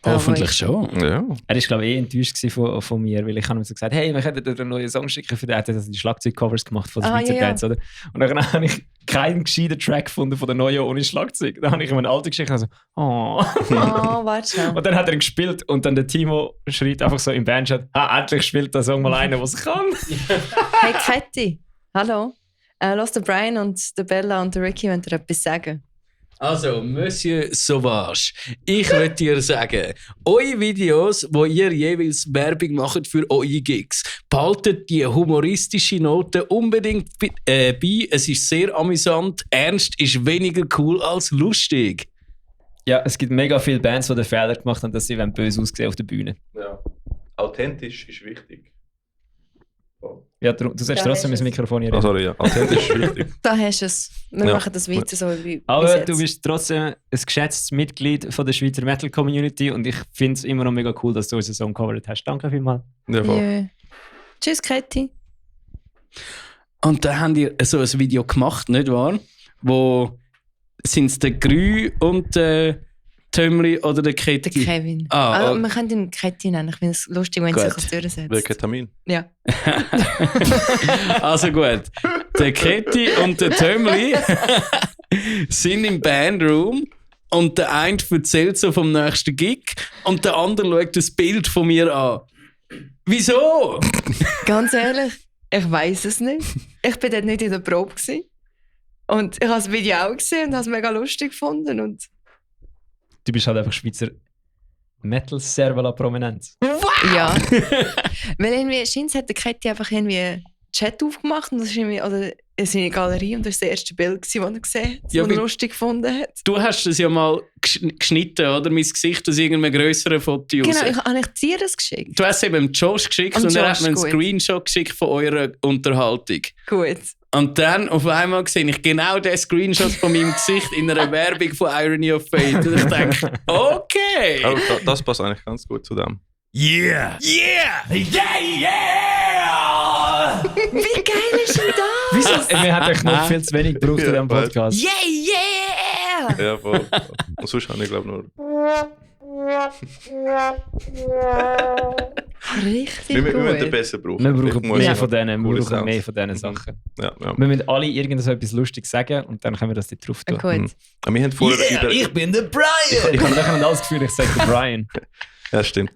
Da, Hoffentlich wo schon. Ja. Er war, glaube ich, enttäuscht von mir, weil ich habe ihm so gesagt, hey, wir könnten dir einen neuen Song schicken. Er hat die Schlagzeugcovers gemacht von den Schweizer ja, ja. Bands, oder? Und dann habe ich keinen gescheiten Track gefunden von der neuen ohne Schlagzeug. Dann habe ich ihm einen alten geschickt und so, oh. ich... Oh, warte schon. Und dann hat er ihn gespielt und dann der Timo schreit einfach so im Bandchat, endlich spielt der Song mal einer, der es kann. Hey, Ketty, hallo. Lass den Brian und der Bella und der Ricky, wenn ihr etwas sagen. Also, Monsieur Sauvage, ich möchte dir sagen, eure Videos, wo ihr jeweils Werbung macht für eure Gigs, behaltet die humoristische Note unbedingt bei. Es ist sehr amüsant. Ernst ist weniger cool als lustig. Ja, es gibt mega viele Bands, die den Fehler gemacht haben, dass sie böse aussehen auf der Bühne. Ja. Authentisch ist wichtig. Ja, du sollst Ja, trotzdem hast ins es. Mikrofon hier Ah, reden. sorry, ja. Authentisch ist wichtig. Da hast du es. Wir Ja. machen das weiter so wie bis Aber jetzt. du bist trotzdem ein geschätztes Mitglied von der Schweizer Metal Community und ich finde es immer noch mega cool, dass du unseren Song covered hast. Danke vielmals. Ja, voll. Ja. Tschüss, Ketty. Und da habt ihr so ein Video gemacht, nicht wahr? Wo sind es der Grü und der Tömli oder der Der Ketty? Kevin. Ah, Wir können ihn Ketty nennen. Ich finde es lustig, wenn Gut. sich das durchsetzt. Wer Ketamin? Ja. Also gut. Der Ketty und der Tömli sind im Bandroom und der eine erzählt so vom nächsten Gig und der andere schaut das Bild von mir an. Wieso? Ganz ehrlich, ich weiß es nicht. Ich bin dort nicht in der Probe gewesen. Und ich habe das Video auch gesehen und habe es mega lustig gefunden. Und Du bist halt einfach Schweizer Metal-Servala-Prominenz. ja. Weil irgendwie, scheint hat der Ketty einfach irgendwie einen Chat aufgemacht und das ist irgendwie, oder seine Galerie und das war das erste Bild, das er gesehen hat, Ja, das wie- er lustig gefunden hat. Du hast es ja mal geschnitten, oder? Mein Gesicht aus irgendeinem grösseren Foto raus. Genau, habe ich dir das geschickt? Du hast es eben dem Josh geschickt Am und er hat Josh, mir einen gut. Screenshot geschickt von eurer Unterhaltung. Gut. Und dann auf einmal sehe ich genau den Screenshot von meinem Gesicht in einer Werbung von Irony of Fate. Und ich denke, okay. Aber das passt eigentlich ganz gut zu dem. Yeah! Yeah! Yeah, yeah! Wie geil ist denn das? Wieso? Wir haben euch noch viel zu wenig gebraucht in diesem Ja, Podcast. Yeah, yeah! Ja, voll. Und sonst habe ich, glaube nur. Richtig Wir müssen den gut. besser brauchen. Wir Ich brauchen muss mehr noch von denen, wir coole brauchen mehr Sounds. von diesen Sachen. Ja, ja. Wir müssen alle irgendetwas Lustiges sagen und dann können wir das dort drauf tun. Gut. Aber wir haben vorher über... bin der Brian! Ich habe dann das Gefühl, ich sage Brian. Ja, stimmt.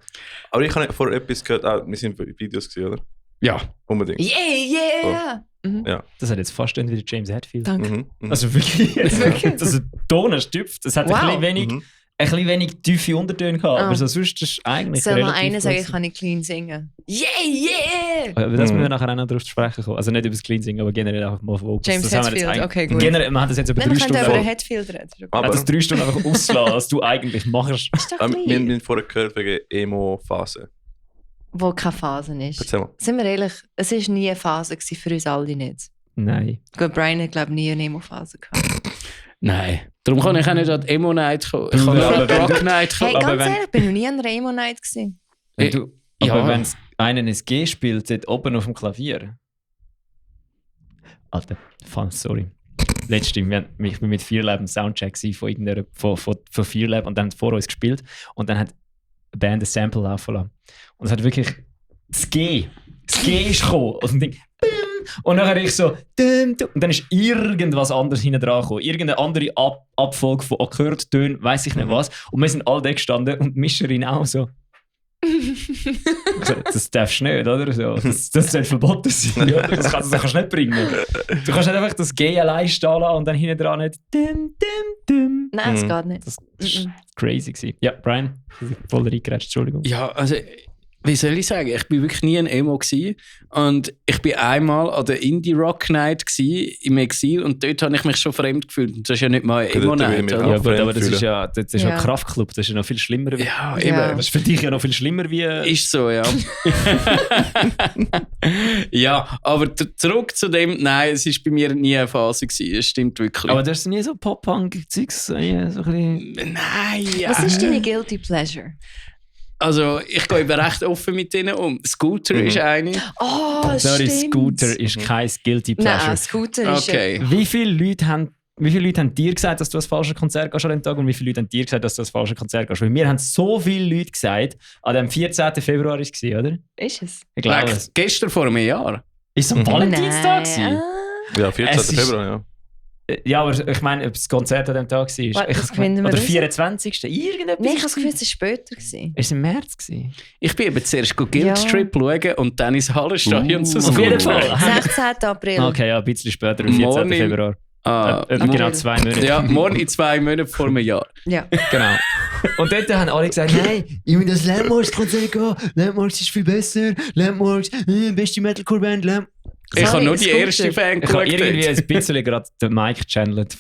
Aber ich habe vorher etwas gehört, wir sind bei Videos gesehen, oder? Ja. Unbedingt. Yeah, yeah! Mhm. Ja. Das hat jetzt fast wie James Hetfield. Danke. Mhm. Also wirklich, Wirklich? das ist ein Ton stüpft. Das hat Wow. ein bisschen wenig tiefe Untertöne gehabt, Ah. aber so sonst ist es eigentlich Soll mal relativ einer sagen, gut. ich kann nicht clean singen? Yeah, yeah! Aber das müssen wir Mhm. nachher auch noch drauf zu sprechen kommen. Also nicht über das Clean singen, aber generell einfach mal auf Vocals. James das haben wir jetzt Hetfield, eigentlich- okay, gut. Generell, wir haben das jetzt über Nein, 3 wir können Stunden... über voll. den Hetfield reden. Ist okay. Aber- Wir haben das 3 Stunden einfach auslassen, was du eigentlich machst. Ist doch Wir klein. haben vorher gehört wegen Emo-Phase. Wo keine Phase ist. Erzähl mal. Sind wir ehrlich, es war nie eine Phase gewesen für uns alle nicht. Nein. Gut, Brian hat, glaube ich, nie eine Emo-Phase gehabt. Nein. Darum kann ich auch nicht an die Emo-Night kommen. Ich kann nur an die Rock-Night kommen. Hey, Aber ganz wenn- ehrlich, ich bin noch nie an einer Emo-Night gewesen. Wenn du, Ja. aber wenn einen ein G spielt, dort oben auf dem Klavier. Alter, fun Story. Letztens, ich war mit Fearlab im Soundcheck von Fearlab und dann vor uns gespielt und dann hat eine Band ein Sample laufen lassen. Und es hat wirklich das G ist gekommen aus dem Ding. Und dann ich so und dann ist irgendwas anderes hinten dran gekommen. Irgendeine andere Abfolge von Akkordtönen, weiss ich nicht was. Und wir sind alle da gestanden und die Mischerin auch so. Das darfst du nicht, oder? So, das soll verboten sein. Oder? Das kannst du nicht bringen. Du kannst nicht einfach das G allein stehen lassen und dann hinten dran nicht. Nein, das geht nicht. Das war crazy gewesen. Ja, Brian, voll reingerätscht, Entschuldigung. Ja, also, wie soll ich sagen? Ich bin wirklich nie ein Emo gewesen. Und ich bin einmal an der Indie Rock Night gewesen, im Exil und dort habe ich mich schon fremd gefühlt. Und das ist ja nicht mal eine Dort Emo will ich Night, mich oder? auch Ja, gut, aber fremd das ist fühlen. ja, das ist ja Ja. Kraftclub, das ist ja noch viel schlimmer. Ja, Ja. eben. Das ist für dich ja noch viel schlimmer wie. Ist so, ja. Ja, aber zurück zu dem, nein, es war bei mir nie eine Phase gewesen. Es stimmt wirklich. Aber du hast nie so Pop-Punk-Zeugs, so ein bisschen. Nein, ja. Was ist deine Guilty Pleasure? Also, ich gehe eben recht offen mit denen um. Scooter ist eine. Oh, Sorry, stimmt. Scooter ist kein Guilty Pleasure. Nein, Scooter ist Okay. Wie viele Leute haben dir gesagt, dass du das falsche Konzert gehst an dem Tag und wie viele Leute haben dir gesagt, dass du das falsche Konzert gehst? Weil mir haben so viele Leute gesagt, an dem 14. Februar war es, oder? Ist es? Ich glaube Like, es. gestern vor einem Jahr. Ist es am Valentinstag gewesen? Ah. Ja, 14. Es ist- Februar, ja. Ja, aber ich meine, ob das Konzert an dem Tag war. Warte, das finden wir Oder raus. 24. Irgendetwas. Nein, ich habe das Gefühl, es war später. Gewesen. Ist es im März gewesen? Ich bin eben zuerst Guildstrip schauen und dann ins Hallenstadion zu auf jeden Scooter. Fall. 16. April. Okay, ja, ein bisschen später, am 14. Morgen- Februar. Genau 2 Monate. Ja, morgen in 2 Monaten vor einem Jahr. Ja. Genau. Und dort haben alle gesagt, nein, ich will das Landmarks-Konzert gehen. Landmarks ist viel besser. Landmarks, beste Metalcore-Band. Ich habe nur die Scooter. erste Fan Ich habe geschaut. irgendwie ein bisschen gerade den Mike channelt.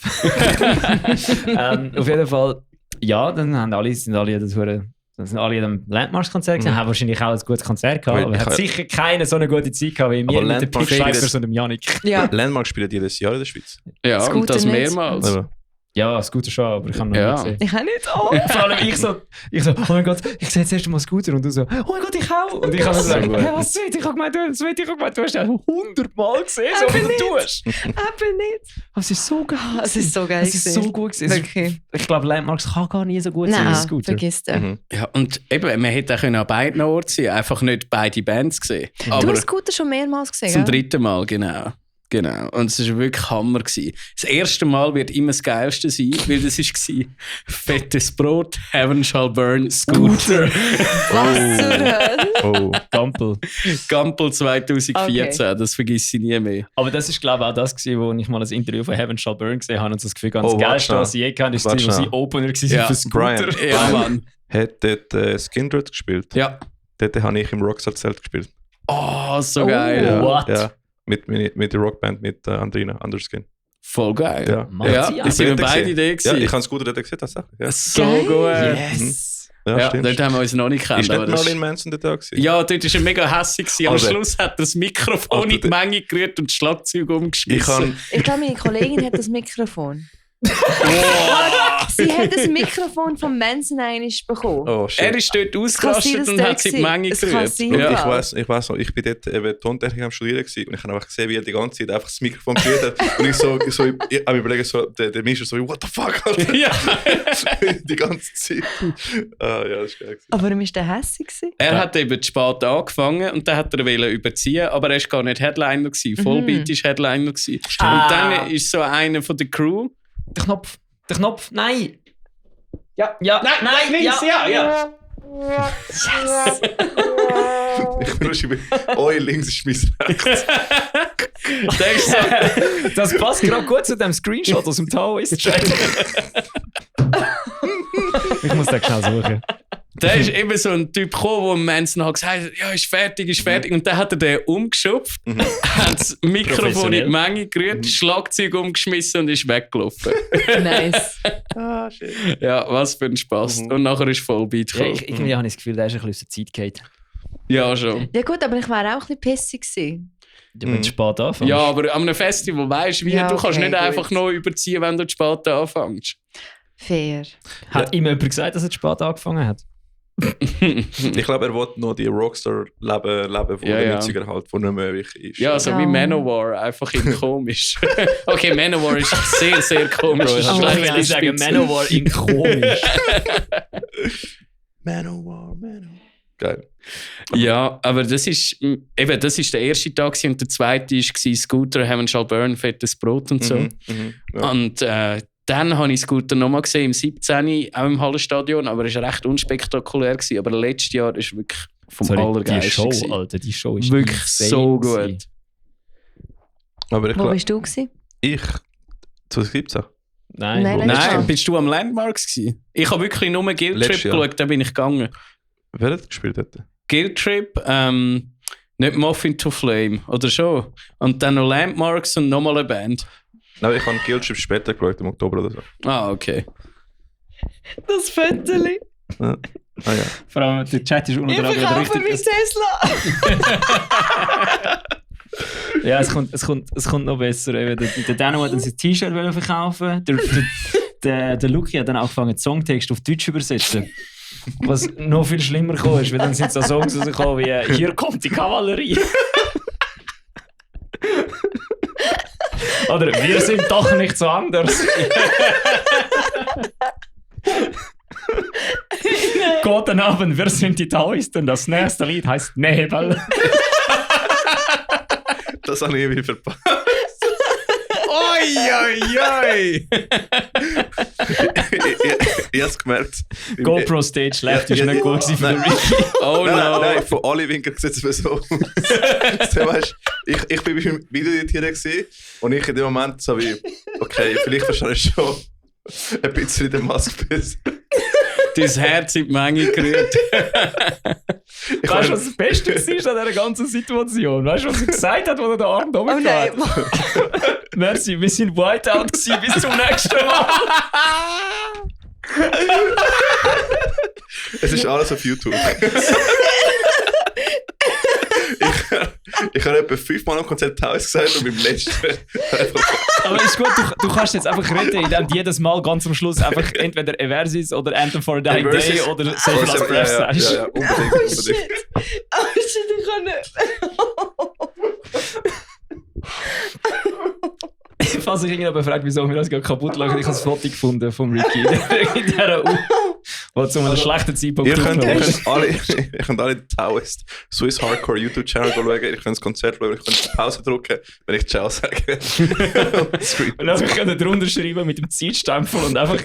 Auf jeden Fall, ja, dann sind alle an dem Landmarks-Konzert gesehen, haben wahrscheinlich auch ein gutes Konzert gehabt, Weil aber ich hat ha- sicher keine so eine gute Zeit gehabt wie mir Aber mit dem Landmarks Pete spielt- Schweifers und dem Janik. Ja. Landmark spielt jedes Jahr in der Schweiz. Ja, Scooter und das nicht. mehrmals. Aber Ja, Scooter schon, aber ich habe noch Ja. nicht gesehen. Ich auch nicht. Oh. Vor allem ich so, oh mein Gott, ich sehe jetzt erst mal Scooter und du so, oh mein Gott, ich auch. Und ich habe so gesagt, gut. hey, was sweet, ich habe gemeint, du hast ja 100 Mal gesehen, so wie du tust. Aber nicht. Aber es ist so geil. Oh, es ist so geil. Es ist so gut gewesen. Es ist- Wirklich. Ich glaube, Landmarks kann gar nie so gut sein wie Nein, Scooter. vergiss das. Ja, und eben, man hätte auch an beiden Orten sein, einfach nicht beide Bands gesehen. Du Aber hast Scooter schon mehrmals gesehen, zum gell? 3. Mal, genau. Genau. Und es war wirklich Hammer gewesen. Das erste Mal wird immer das Geilste sein, weil das war fettes Brot, Heaven Shall Burn, Scooter, Was zur Hölle? oh, Gampel. Gampel 2014, Okay. das vergesse ich nie mehr. Aber das ist, glaube ich, auch das gewesen, wo ich mal ein Interview von Heaven Shall Burn gesehen habe und so das Gefühl hatte, Oh, das warte Geilste, schnell. was ich je kannte, ist, Warte wo sie schnell. Opener waren Ja, für Scooter. Brian. Ja, Mann. hat dort Skindred gespielt? Ja. Dort habe ich im Rockstar-Zelt gespielt. Oh, so Oh. geil. Ja. What? Ja, mit der Rockband mit Andrina, Underskin. Voll geil. Ja. Macht Ja, sie da sind wir dort beide gesehen. da Ja, gewesen. ich habe es gut dort gesehen, tatsächlich. Ja, So Geil. gut. Yes. ja, Ja, stimmt. dort haben wir uns noch nicht Ist gekannt. nicht aber das- Marilyn Manson dort da gewesen? Ja, dort war er mega hässlich. Am Also- Schluss hat er das Mikrofon in die Also- Menge gerührt und das Schlagzeug Ich umgeschmissen. kann, Ich glaube, meine Kollegin hat das Mikrofon. Sie hat das Mikrofon von Manson einmal bekommen. oh shit. Er ist dort Kann sein, ausgerastet dass und der hat sie in die war. Menge Es kann gerührt. sein. Ja. Ja. Ich weiß noch, ich bin dort eben Tontechnik am Studieren gewesen, und ich habe einfach gesehen, wie er die ganze Zeit einfach das Mikrofon gerührt hat. Und ich habe mir überlegt, so, der Mischer so, what the fuck, Alter? Ja. Die ganze Zeit. Ah, ja, das ist geil gewesen. Aber warum war der hässlich? Er hat eben zu spät angefangen und dann hat er wollen überziehen, aber er war gar nicht Headliner gewesen. Vollbeat war Headliner gewesen. Und dann ist so einer von der Crew. Der Knopf, nein! Ja, nein, links, ja. Ich bin schon euer links ist mein rechts. Der ist so, Das passt gerade gut zu dem Screenshot aus dem Taoist-Chat. Ich muss den schnell suchen. der ist eben so ein Typ gekommen, wo Manson hat gesagt, ja, ist fertig. Und dann hat er den umgeschupft, hat das Mikrofon in die Menge gerührt, das Schlagzeug umgeschmissen und ist weggelaufen. Nice. Ah, shit. Ja, was für ein Spass. Und nachher ist Vollbeat Ja, gekommen. irgendwie habe ich das Gefühl, der ist ein bisschen aus der Zeit gefallen. Ja, schon. Ja gut, aber ich wäre auch ein bisschen pissig gewesen. wenn du spät anfängst. Ja, aber an einem Festival weisst du, Ja, du kannst okay, nicht einfach gut. noch überziehen, wenn du zu spät anfängst. Fair. Hat immer jemand gesagt, dass er zu spät angefangen hat? Ich glaube, er will noch die Rockstar-Leben von Ja, den ja. 90er halt, die nicht mehr wirklich ist. Ja, so Ja. wie Manowar, einfach in komisch. Okay, Manowar ist sehr, sehr komisch. Bro, Das ist Ich schlecht würde sagen, gespitzt. Manowar in komisch. Manowar. Geil. Ja, aber das ist der erste Tag gewesen, und der zweite war Scooter, Heaven Shall Burn, fettes Brot und so. Ja. Und dann habe ich Scooter nochmal gesehen, im 17. auch im Hallenstadion, aber es war recht unspektakulär gewesen. Aber letztes Jahr ist wirklich vom Die Allergeilsten Show, gewesen. Alter, die Show ist Wirklich insane so gewesen. gut. Aber ich Wo glaube, bist du gewesen? ich 2017. Nein, Nein, wo- nein. Nein, Ja. bist du am Landmarks gewesen? Ich habe wirklich nur Guild Letztes Trip Jahr. geschaut, da bin ich gegangen. Wer hat gespielt dort? Guild Trip, nicht Muffin to Flame, oder schon? Und dann noch Landmarks und nochmal eine Band. Nein, ich habe Guild Trip später geschaut, im Oktober oder so. Ah, okay. Das Fötterli. Ja. Ah ja. Vor allem der Chat ist unten Ich dran verkaufe richtig. mein Tesla. Ja, es kommt noch besser. Eben, der Dano hat dann sein T-Shirt verkaufen. Der Luki hat dann angefangen, den Songtext auf Deutsch zu übersetzen. Was noch viel schlimmer kam, ist, weil dann sind so Songs rausgekommen wie «Hier kommt die Kavallerie». Oder «Wir sind doch nicht so anders». Guten Abend, wir sind die Taoisten. Das nächste Lied heißt «Nebel». Das habe ich irgendwie verpasst. Oi, oi, oi! Ich habe es gemerkt. GoPro Stage Left ist nicht gut gewesen für den Ricky. Oh no! Nein, von alle Winkeln sieht es mir so aus. So, weißt, ich bin beim Video editieren gewesen und ich in dem Moment so wie, okay, vielleicht wahrscheinlich schon ein bisschen den Maskbiss. Dein Herz in die Menge gerührt. Weißt du, was das Beste war an dieser ganzen Situation? Weißt du, was er gesagt hat, als er den Arm da Oh nein. hat? Merci, wir sind Whiteout gewesen. Bis zum nächsten Mal. Es ist alles auf YouTube. Ich habe etwa 5-mal am Konzert Taus gesagt und beim letzten einfach. Aber ist gut, du kannst jetzt einfach reden, indem du jedes Mal ganz am Schluss einfach entweder Eversis oder Anthem for a Dying Day Eversis. oder Save Last Breath sagst. Ja, unbedingt. Oh unbedingt. shit. Oh shit, ich kann nicht. Falls sich irgendjemand fragt, wieso wir das gerade kaputt lachen, ich habe ein Foto gefunden vom Ricky in dieser Uhr, wo zu einem schlechten Zeitpunkt Ihr könnt aufgenommen alle den Taoist Swiss Hardcore YouTube-Channel schauen, ihr könnt das Konzert schauen, ihr könnt Pause drücken, wenn ich Ciao sage. Und dann können wir drunter schreiben mit dem Zeitstempel und einfach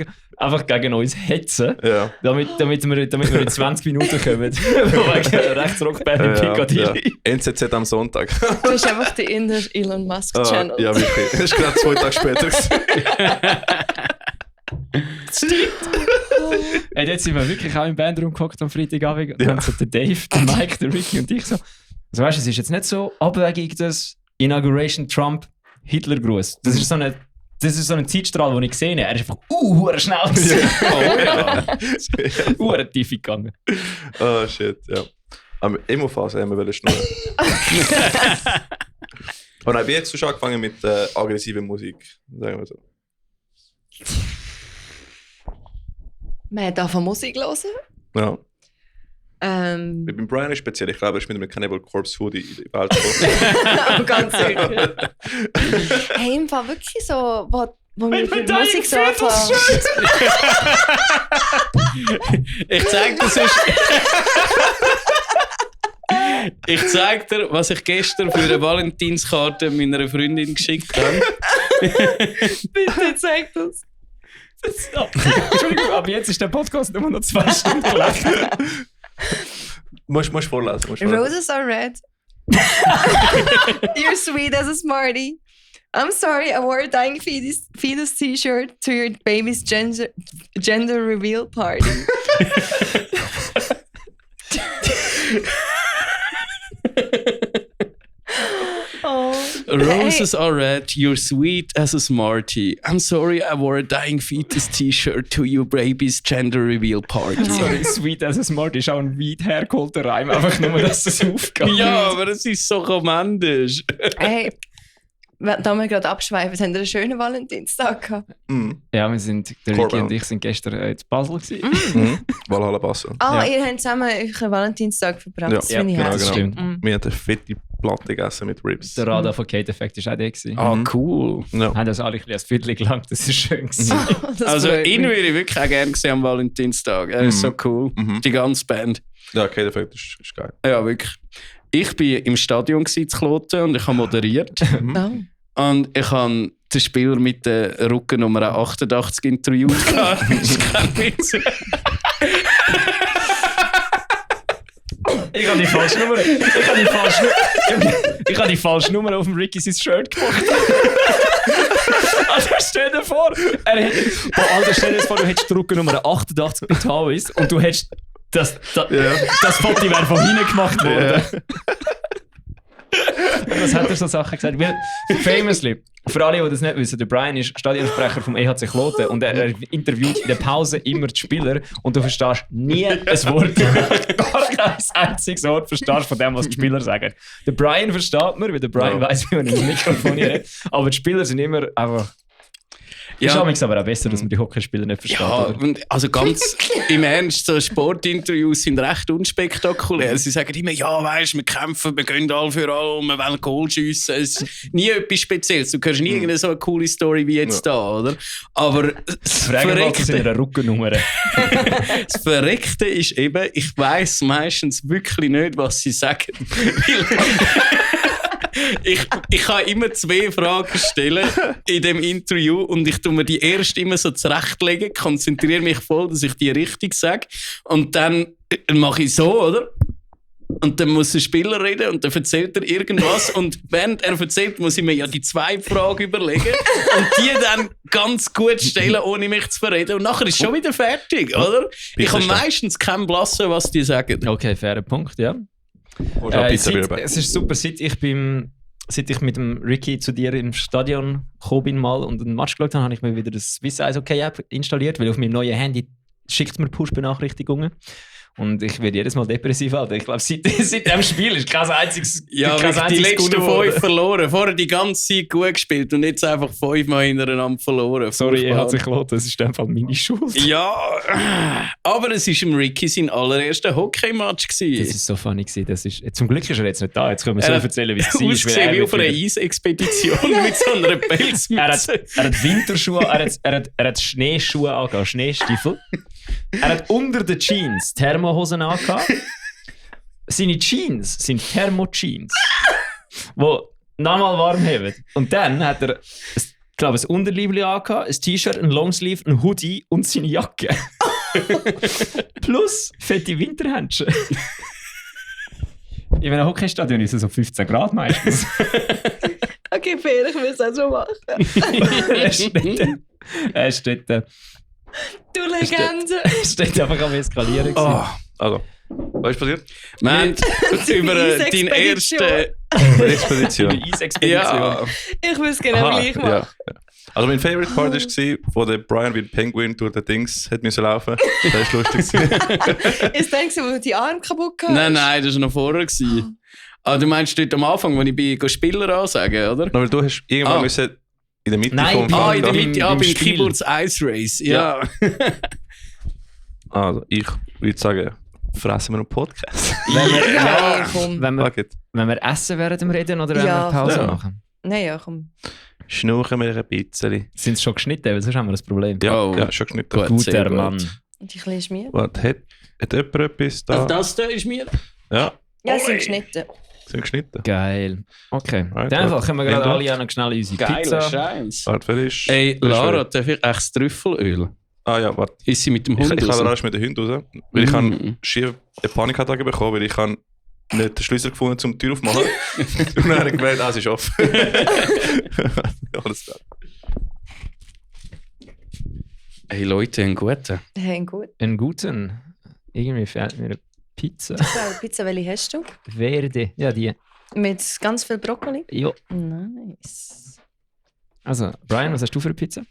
gegen uns hetzen, Ja. damit wir in 20 Minuten kommen. Wegen Rechtsrockband in Piccadilly. NZZ am Sonntag. Du bist einfach der Inner Elon Musk Ah, Channel. ja, wirklich. Das ist gerade 2 Tage später. Hey, jetzt sind wir wirklich auch im Bandraum gehockt am Freitagabend und haben so der Dave, der Mike, der Ricky und ich so. Also weißt du, es ist jetzt nicht so abwegig, das Inauguration Trump Hitler-Gruß. Das ist so ein Zeitstrahl, den ich gesehen habe. Er ist einfach schnell gewesen. Oh ja. Tief gegangen. Oh shit, ja. Am Emo-Phase haben wir schnurren. Aber nein, wie hast du schon angefangen mit aggressiver Musik? Sagen wir so. Man darf Musik hören. Ja. Beim Brian ist speziell, ich glaube, er ist mit einem Cannibal Corpse Hoodie in die Welt gekommen. Ganz sicher. Hey, im Fall wirklich so, wo wir für Musik so anfangen. Ich zeig dir sonst. Ich zeig dir, was ich gestern für eine Valentinskarte meiner Freundin geschickt habe. Bitte zeig das. Entschuldigung, aber jetzt ist der Podcast immer noch 2 Stunden lang. Musst vorlesen. Roses are red. You're sweet as a Smartie. I'm sorry, I wore a dying fetus t-shirt to your baby's gender reveal party. Oh. Roses are red, you're sweet as a Smartie. I'm sorry I wore a dying fetus T-Shirt to your baby's gender reveal party. Sorry, sweet as a Smart ist auch ein weit hergeholter Reim, einfach nur, dass es aufgeht. Ja, aber es ist so romantisch. Hey, da wir gerade abschweifen, haben wir einen schönen Valentinstag gehabt. Ja, der Ricky und ich sind gestern in Basel gewesen. Valhalla Basel. Ihr habt zusammen euren Valentinstag verbracht. Ja, Das finde ich genau, herzig. stimmt. Wir haben eine fette Platte gegessen mit Ribs. Der Radar von Kate Effect war auch der gewesen. Ah, cool. Ja. Haben das alle ein Viertel gelangt, das ist schön gewesen. Das Also freut ihn mich. würde ich wirklich auch gerne sehen am Valentinstag. Er ist so cool. Die ganze Band. Ja, okay, der Effekt ist geil. Ja, wirklich. Ich war im Stadion in Kloten und ich habe moderiert. Oh. Und ich habe den Spieler mit der Rückennummer 88 interviewt. Das ist kein Witz. Ich habe die falsche Nummer. Ich habe die falsche Nummer auf dem Ricky sein Shirt gemacht. Also stell dir vor, Alter, stell dir vor, du hättest die Rückennummer 88 mit Havis und du hättest das Foto wäre von hinten gemacht worden. Was hat er so Sachen gesagt? Weil, famously, für alle, die das nicht wissen, der Brian ist Stadionsprecher vom EHC Kloten und er interviewt in der Pause immer die Spieler und du verstehst nie ein Wort, gar kein einziges Wort verstehst von dem, was die Spieler sagen. Der Brian versteht man, weil der Brian weiss, wie man in Mikrofon redet, aber die Spieler sind immer einfach... Ist aber auch besser, dass man die Hockeyspieler nicht versteht. Ja, oder? und also ganz im Ernst, so Sportinterviews sind recht unspektakulär. Sie sagen immer, ja, weisst, wir kämpfen, wir gehen all für all, wir wollen Goal schiessen. Es ist nie etwas Spezielles. Du hörst nie irgendeine so eine coole Story wie jetzt da, oder? Aber das Verreckte in einer Rückennummer. Das Verreckte ist eben, ich weiss meistens wirklich nicht, was sie sagen. Ich kann immer 2 Fragen stellen in dem Interview und ich tue mir die erste immer so zurechtlegen, konzentriere mich voll, dass ich die richtig sage und dann mache ich so, oder? Und dann muss der Spieler reden und dann erzählt er irgendwas und während er erzählt, muss ich mir ja die 2 Fragen überlegen und die dann ganz gut stellen, ohne mich zu verreden und nachher ist schon wieder fertig, oder? Ich habe meistens keinen Blassen, was die sagen. Okay, fairer Punkt, ja. Es ist super, seit ich mit dem Ricky zu dir im Stadion gekommen bin mal und einen Match geschaut habe, habe ich mir wieder das Swiss Eishockey App installiert, weil auf meinem neuen Handy schickt mir Push-Benachrichtigungen. Und ich werde jedes Mal depressiv, Alter. Ich glaube, seit dem Spiel ist kein einziges Ja, die letzten 5 verloren. Vorher die ganze Zeit gut gespielt und jetzt einfach 5-mal hintereinander verloren. Sorry, er hat sich gelassen. Das ist in dem Fall meine Schuld. Ja, aber es war im Ricky sein allererster Hockey-Match. Das war so funny. Zum Glück ist er jetzt nicht da. Jetzt können wir so erzählen, wie es war. Ausgesehen wie auf einer Eisexpedition mit so einer Pelzmütze. Er hat Winterschuhe, er hat Schneeschuhe angehabt, Schneestiefel. Er hat unter den Jeans Thermohosen angehabt. Seine Jeans sind Thermo-Jeans, die nochmal warm haben. Und dann hat er, ich glaube, ein Unterliebli angehabt, ein T-Shirt, ein Longsleeve, ein Hoodie und seine Jacke. Plus fette Winterhändchen. In einem Hockeystadion ist es so 15 Grad meistens. Okay, fair, ich will es auch so machen. Er steht Du Legende! steht einfach am Eskalieren. Also, was ist passiert? Wir haben über deinen ersten... Expedition. Eisexpedition. Ja. Ich will es genau gleich machen. Ja. Also mein Favorite Part war, wo der Brian wie ein Penguin durch den Dings hat müssen laufen. Das war lustig. Ist denkst du, wo du die Arme kaputt hast? Nein, das war noch vorher. Aber du meinst dort am Anfang, als ich bei Spieler ansagen, oder? No, weil du hast irgendwann müssen in der Mitte Nein, vom in der Feld- Mitte, beim Keyboards Ice Race. Ja. Also, ich würde sagen, fressen wir einen Podcast. Ja, komm. Wenn wir, Fuck it. wenn wir essen während dem Reden oder wenn Ja, wir Pause ja. machen? Nein, ja, komm. Schnurchen wir ein bisschen. Sind sie schon geschnitten? Weil sonst haben wir ein Problem. Ja, Oh. ja, schon geschnitten. Gut. sehr Guter gut. Mann. Und ich lese mir. Warte, hat jemand etwas da? Das da ist mir. Ja, Ja, sie sind geschnitten. sind geschnitten. Geil. Okay. Right, In dem Fall warte. können wir gerade Hinter. alle noch schnell unsere Geiler Pizza. Scheiß. Warte, wer ist? Ey, wer ist Lara, wer? darf ich echt das Trüffelöl? Ah ja, warte. Ist sie mit dem Ich Hund habe raus? rasch mit den Hunden raus. Weil ich habe Mm. schier eine Panikattacke bekommen, weil ich habe nicht den Schlüssel gefunden, um die Tür aufzumachen. Und dann habe ich gemerkt, es ist offen. Alles klar. Hey Leute, einen guten. Hey, gut. Einen guten. Irgendwie fehlt mir eine Pizza. Welche Pizza, welche hast du? Verde. Ja, die. Mit ganz viel Brokkoli? Ja. Nice. Also, Brian, was hast du für eine Pizza?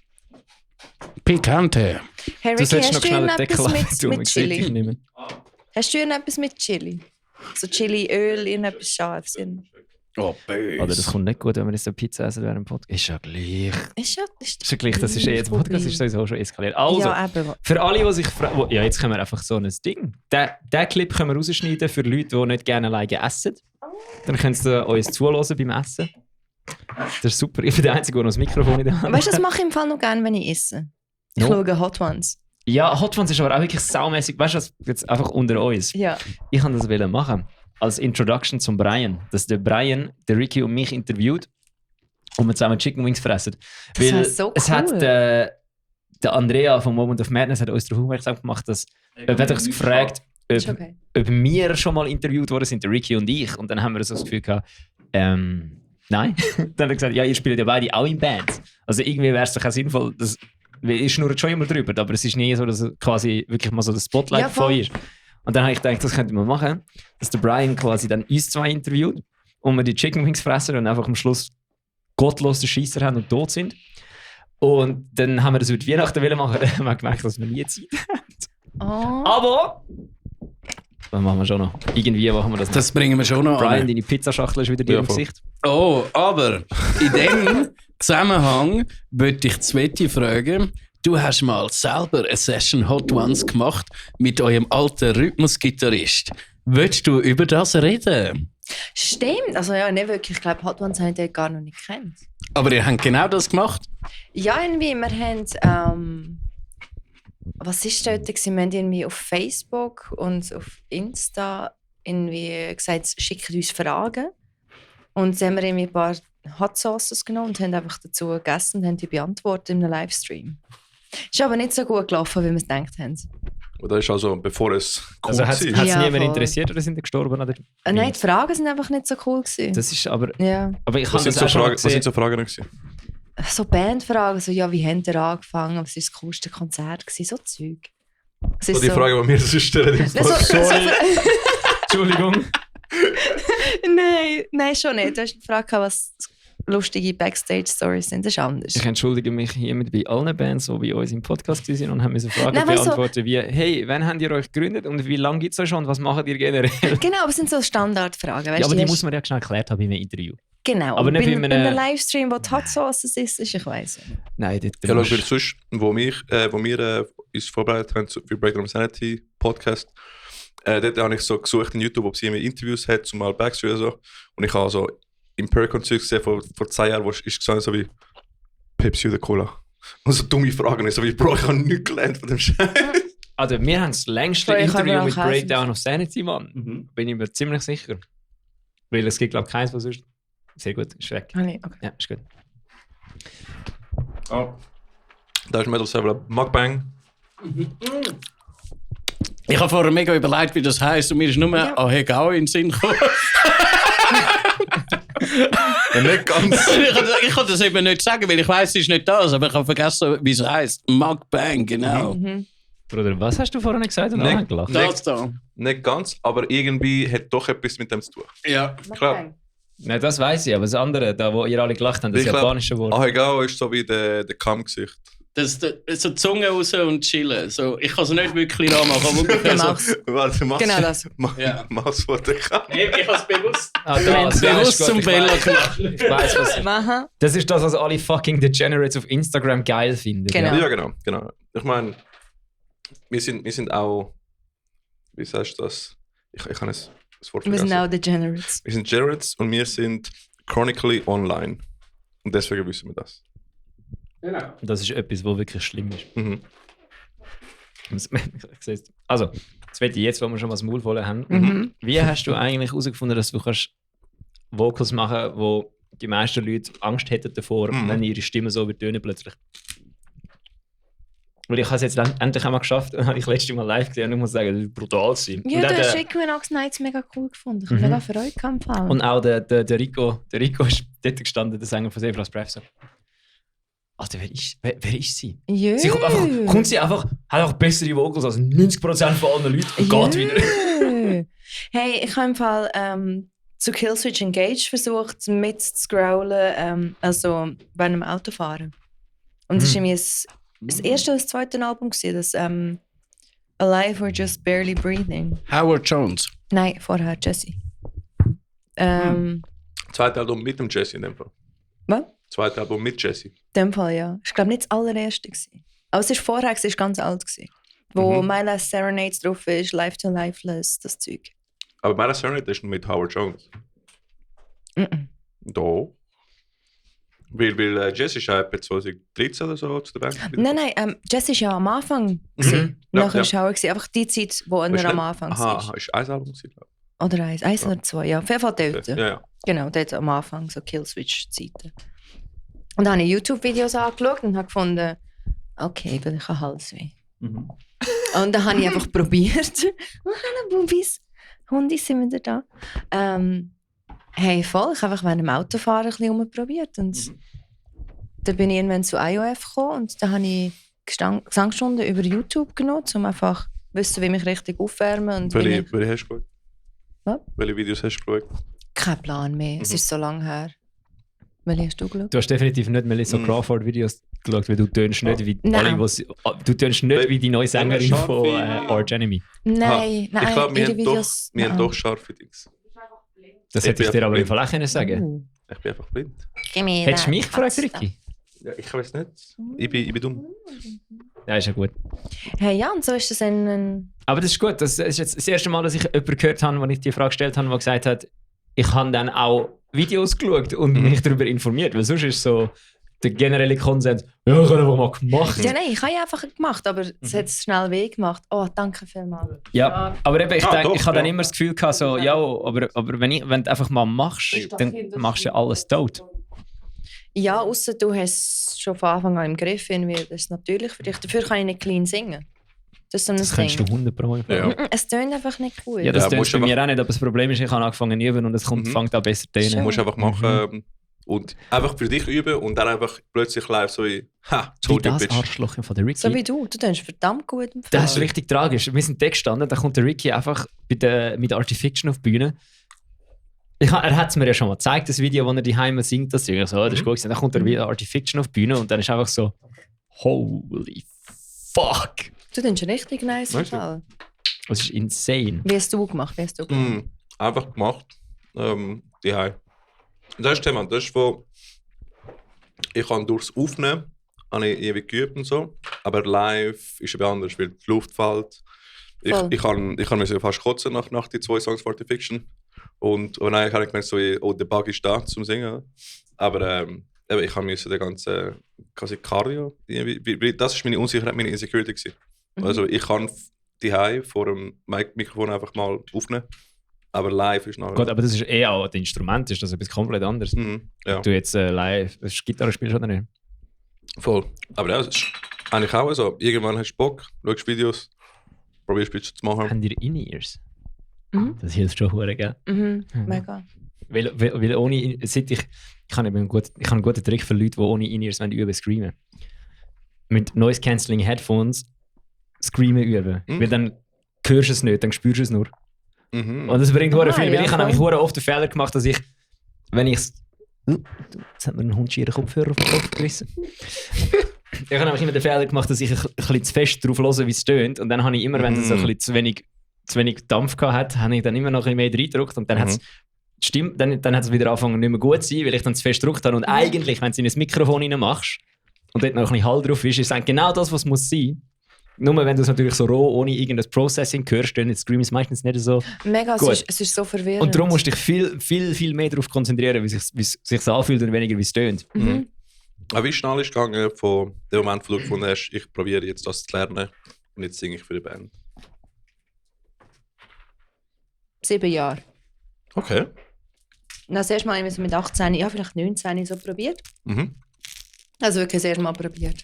Pikante. Hey Du Ricky, solltest noch hast du schnell den Deckel irgendetwas tun, mit man sieht dich Chili? nicht mehr. Hast du irgendetwas mit Chili? So Chili-Öl, irgendetwas Scharfes? Oh, böse. Oder das kommt nicht gut, wenn wir jetzt eine Pizza essen während dem Podcast. Ist ja gleich. Ist ja gleich, das ist jetzt Podcast, ist sowieso schon eskaliert. Also, ja, eben. für alle, die sich fragen, ja, jetzt können wir einfach so ein Ding. Den Clip können wir rausschneiden für Leute, die nicht gerne alleine essen. Dann können sie uns zuhören beim Essen. Das ist super. Ich bin der Einzige, der noch das Mikrofon in der Hand hat. Weißt du, das mache ich im Fall noch gerne, wenn ich esse. Ich No. schaue Hot Ones. Ja, Hot Ones ist aber auch wirklich saumässig. Weißt du was? Jetzt einfach unter uns. Ja. Ich wollte das machen. Als Introduction zum Brian. Dass der Brian, der Ricky und mich interviewt und wir zusammen Chicken Wings fressen. Das Weil wär so cool. es hat der Andrea vom Moment of Madness hat uns darauf aufmerksam gemacht, dass er hat uns gefragt, Ist ob, okay. ob wir schon mal interviewt worden sind, der Ricky und ich. Und dann haben wir so das Gefühl gehabt, nein. Dann hat er gesagt, ja, ihr spielt ja beide auch in Bands. Also irgendwie wäre es doch auch sinnvoll, dass wir schnurren schon immer drüber, aber es ist nie so, dass quasi wirklich mal so das Spotlight Ja, von voll. ist. Und dann habe ich gedacht, das könnte man machen, dass der Brian quasi dann uns zwei interviewt und wir die Chicken Wings fressen und einfach am Schluss gottlos den Scheisser haben und tot sind. Und dann haben wir das über die Weihnachten machen, dann haben wir gemerkt, dass wir nie Zeit haben. Oh. Aber dann machen wir schon noch. Irgendwie machen wir das noch. Das bringen wir schon noch Brian, an. deine Pizzaschachtel ist wieder dir Ja, im voll. Gesicht. Oh, aber in dem Zusammenhang würde ich Sveti fragen, du hast mal selber eine Session Hot Ones gemacht mit eurem alten Rhythmusgitarrist. Willst du über das reden? Stimmt. Also ja, nicht wirklich. Ich glaube, Hot Ones habe ich dort gar noch nicht gekannt. Aber ihr habt genau das gemacht? Ja, irgendwie, wir haben... was war dort? Wir haben irgendwie auf Facebook und auf Insta irgendwie gesagt, schickt uns Fragen. Und dann haben wir irgendwie ein paar Hot Sauces genommen und haben einfach dazu gegessen und haben die beantwortet in einem Livestream. Ist aber nicht so gut gelaufen, wie wir es gedacht haben. Und das ist also, bevor es Also hat es war. Ja, niemand voll. interessiert oder sind die gestorben? Oder? Nein, die Fragen sind einfach nicht so cool gewesen. Das ist aber... Ja. Aber ich Was habe sind, das auch schon mal was sind gesehen. so Fragen gewesen? So Bandfragen, so ja, wie habt ihr angefangen? Was war das coolste Konzert? So Zeug. Es So ist die Frage, die wir sonst stellen. im Nein, so, Podcast. Entschuldigung. nein, schon nicht. Du hast gefragt, was lustige Backstage-Stories sind. Das ist anders. Ich entschuldige mich hiermit bei allen Bands, die bei uns im Podcast waren und haben müssen Fragen Nein, weißt du- beantworten wie «Hey, wann habt ihr euch gegründet und wie lange gibt es euch schon und was macht ihr generell?» Genau, aber es sind so Standardfragen. Weißt Ja, aber du, die hast- muss man ja schnell erklärt haben in einem Interview. Genau, aber nicht bei, bei bei einem- einem Livestream, wo die Hot Sauces ist, ich weiss. Nein, dort Ja, schau, musst- weil sonst, wo wir uns vorbereitet haben für Breakdown Sanity Podcast, dort habe ich so gesucht in YouTube, ob sie irgendwie Interviews hat, zum mal Backstreet oder so. Und ich habe so Empirical-Zeug gesehen vor 2 Jahren, wo ist gesagt so wie Pepsi oder Cola. Und so dumme Fragen. Ich so wie, Bro, ich habe nichts gelernt von dem Scheiß. Also wir haben das längste Voll, ich habe Interview auch mit Käse. Breakdown of Sanity, Mann. Bin ich mir ziemlich sicher. Weil es gibt, glaube ich, keins, was sonst... Sehr gut, ist weg. Okay. Ja, ist gut. Oh. Da ist Metal Server Mukbang. Ich habe vorher mega überlegt, wie das heisst und mir ist nur Ja. Ahegao in den Sinn gekommen. Ja, nicht ganz. Ich kann das eben nicht sagen, weil ich weiß, es ist nicht das, aber ich habe vergessen, wie es heisst. Mukbang, genau. Mhm. Bruder, was hast du vorhin gesagt? Und Nein. dann gelacht. Das da. Nicht ganz, aber irgendwie hat doch etwas mit dem zu tun. Ja. Klar. Nein, das weiß ich, aber das andere, da wo ihr alle gelacht habt, das Ich glaub, japanische Wort. Ahegao ist so wie der Kammgesicht. Das ist so die Zunge raus und chillen. So, ich kann es nicht wirklich nachmachen, aber ungefähr Genau. so. Mach's. Warte, mach's. Genau das. Ja. Mach's vor der Kamm. Ich habe es bewusst. Bewusst zum Bella gemacht. Ich weiß, was. Aha. Das ist das, was alle fucking Degenerates auf Instagram geil finden. Genau. Ja, genau. Ich meine, wir sind auch, wie sagst du das? Ich kann das Wort Wir vergessen. sind auch Degenerates. Wir sind Generates und wir sind chronically online. Und deswegen wissen wir das. Genau. Das ist etwas, was wirklich schlimm ist. Mhm. Also, Sveti, jetzt, wo wir schon was Maul voll haben, Mhm. wie hast du eigentlich herausgefunden, dass du kannst Vocals machen, wo die meisten Leute Angst hätten davor, wenn ihre Stimme so wird tönen plötzlich? Weil ich habe es jetzt endlich einmal geschafft und habe ich letztes Mal live gesehen und ich muss sagen, das ist brutal sein. Ja, und, du dann hast der, Equinox Nights mega cool gefunden. Ich habe mega Freude gehabt. im Fall. und auch der Rico ist dort gestanden, der Sänger von Severas Breath. So. Alter, wer ist sie? Jö. Sie kommt sie einfach, hat auch bessere Vocals als 90% von allen Leuten und geht wieder. Hey, ich habe im Fall zu Killswitch Engage versucht mitzuscrollen, also während dem Autofahren. Und das war irgendwie das erste oder das zweite Album, das Alive or Just Barely Breathing. Howard Jones. Nein, vorher Jesse. Zweites Album mit dem Jesse in dem Fall. Was? Zweites Album mit Jesse. In dem Fall, ja. Ich glaube nicht das allererste. Aber es war vorher, es war ganz alt. Wo My Last Serenades drauf ist, Life to Lifeless, das Zeug. Aber My Last Serenade ist mit Howard Jones. Da. Weil Jesse ist ja etwa 2013 oder so zu der Band. Nein, Jesse war ja am Anfang. Nachher war Howard. Einfach die Zeit, wo er am Anfang war. Aha, ist ein Album gewesen, glaube ich. Oder eins oder zwei, ja. Auf jeden Fall dort. Ja. Genau, dort am Anfang, so Killswitch-Zeiten. Und dann habe ich YouTube-Videos angeschaut und habe gefunden, okay, weil ich habe Halsweh. Und dann habe ich einfach probiert. Oh, hallo Bubis. Hundis sind wieder da. Hey, voll. Ich habe einfach während dem Autofahren ein bisschen rumprobiert. Und dann bin ich irgendwann zu IOF gekommen und dann habe ich Gesangsstunden über YouTube genutzt, um einfach zu wissen, wie mich richtig aufwärmen. Und welche hast du geschaut? Was? Welche Videos hast du geschaut? Kein Plan mehr. Es ist so lange her. Welche hast du geschaut? Du hast definitiv nicht Melissa Crawford-Videos geschaut, weil du tönst nicht wie du tönst nicht wie die neue Sängerin von Arch Enemy. Nein, ich glaube, wir haben doch scharfe Dings. Das hätte ich dir aber im Fall auch sagen. Ich bin einfach blind. Hättest du mich gefragt, Ricky? Ja, ich weiß nicht. Ich bin dumm. Ja, ist ja gut. Hey, ja, und so ist das Aber das ist gut. Das ist jetzt das erste Mal, dass ich jemanden gehört habe, als ich die Frage gestellt habe, der gesagt hat, ich habe dann auch Videos geschaut und mich darüber informiert. Weil sonst ist so der generelle Konsens, ja, ich habe einfach mal gemacht. Ja, nein, ich habe ja einfach gemacht, aber es hat es schnell weh gemacht. Oh, danke vielmals. Ja, aber eben, ich habe dann immer das Gefühl gehabt, so, ja, aber wenn du einfach mal machst, dann machst du ja alles tot. Ja, außer du hast es schon von Anfang an im Griff, irgendwie, das ist natürlich für dich. Dafür kann ich nicht clean singen. Das ist so ein Das kannst du 100%. Ja. Es tönt einfach nicht gut. Ja, das Ja, tönt musst bei du mir auch nicht, aber das Problem ist, ich habe angefangen zu üben und es fängt an besser zu Du tönen. musst einfach machen und einfach für dich üben und dann einfach plötzlich live so wie, Wie das Arschloch von der Ricky. So wie du tönst verdammt gut im Fall. Das ist richtig tragisch. Wir sind da gestanden, da kommt der Ricky einfach mit Artifiction auf die Bühne. Er hat es mir ja schon mal gezeigt, das Video, wo er daheim singt. Das ist so, das ist gut gewesen. Dann kommt er wieder Artifiction auf die Bühne und dann ist einfach so, holy fuck. Du tönst richtig nice im Weißt du? Fall. Das ist insane. Wie hast du gemacht? einfach gemacht. Das ist das Thema. Das ist, wo ich kann durchs Aufnehmen habe ich ewig geübt und so, aber live ist eben anders, weil die Luft fällt. Ich musste fast kotzen nach den 2 Songs von Artifiction. Und dann habe ich gemerkt, so, oh, der Bug ist da zum Singen. Aber ich musste den ganzen quasi Cardio. Das war meine Unsicherheit, meine Insecurity gewesen. Also ich kann daheim vor dem Mikrofon einfach mal aufnehmen. Aber live ist noch. Gut, aber das ist auch ein Instrument, ist das etwas komplett anderes. Ja. Ob du jetzt live Gitarre spielst oder nicht. Voll. Aber ja, das ist eigentlich auch so. Irgendwann hast du Bock, schaust Videos, probierst es zu machen. Haben die In-Ears? Das hilft schon hure, gell? Mega. Weil ohne, seit ich habe einen guten Trick für Leute, die ohne In-Ears üben, screamen. Mit Noise-Cancelling Headphones screamen üben. Weil dann hörst du es nicht, dann spürst du es nur. Und das bringt hure viel, weil ich habe nämlich hure oft den Fehler gemacht, dass ich, wenn ich jetzt hat mir ein Hund ihren Kopfhörer auf den Kopf gerissen. Ich habe nämlich immer den Fehler gemacht, dass ich ein bisschen zu fest drauf höre, wie es tönt. Und dann habe ich immer, wenn es so ein bisschen zu wenig Dampf gehabt hat, habe ich dann immer noch ein bisschen mehr reingedrückt und dann hat es dann hat es wieder angefangen nicht mehr gut zu sein, weil ich dann zu fest gedrückt habe. Und eigentlich, wenn du in ein Mikrofon rein machst und dort noch ein bisschen Hall drauf ist es genau das, was muss sein. Nur wenn du es natürlich so roh, ohne irgendein Processing hörst, dann ist Scream meistens nicht so Mega, gut. Es ist so verwirrend. Und darum musst du dich viel mehr darauf konzentrieren, wie es sich anfühlt und weniger, wie es tönt. Aber wie schnell ist es gegangen von dem Moment, wo du gefunden hast, ich probiere jetzt das zu lernen und jetzt singe ich für die Band? 7 Jahre. Okay. Das erste Mal habe ich mit 18, ja vielleicht 19 so probiert. Also wirklich das erste Mal probiert.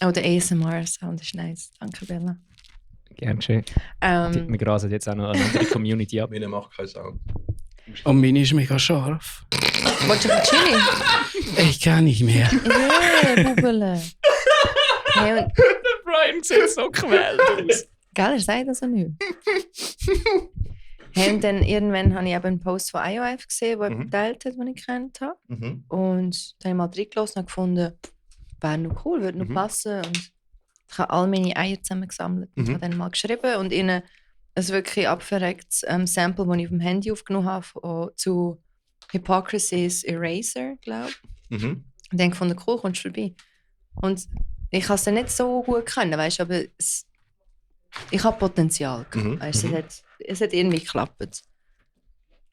Oh, der ASMR-Sound ist nice. Danke, Bella. Gerne schön. Wir grasen jetzt auch noch eine andere Community ab. Meine macht keinen Sound. Und meine ist mega scharf. Wolltest du chillen? Ich kann nicht mehr. Ja, Bubele. Hey, und, Brian sieht so quält aus. gell, er sagt das auch nicht. Hey, und dann irgendwann habe ich eben einen Post von IOF gesehen, der jemand geteilt hat, den ich gekannt habe. Und dann habe ich mal reingelassen und gefunden, wäre noch cool, würde noch passen. Und ich habe all meine Eier zusammengesammelt und habe dann mal geschrieben und ihnen ein wirklich abverrecktes Sample, das ich auf dem Handy aufgenommen habe, zu Hypocrisy's Eraser, glaube ich. Und dann gefunden, cool, kommst du vorbei. Und ich kann es dann nicht so gut kennen, weißt du, aber ich habe Potenzial. Weißt, es hat irgendwie geklappt.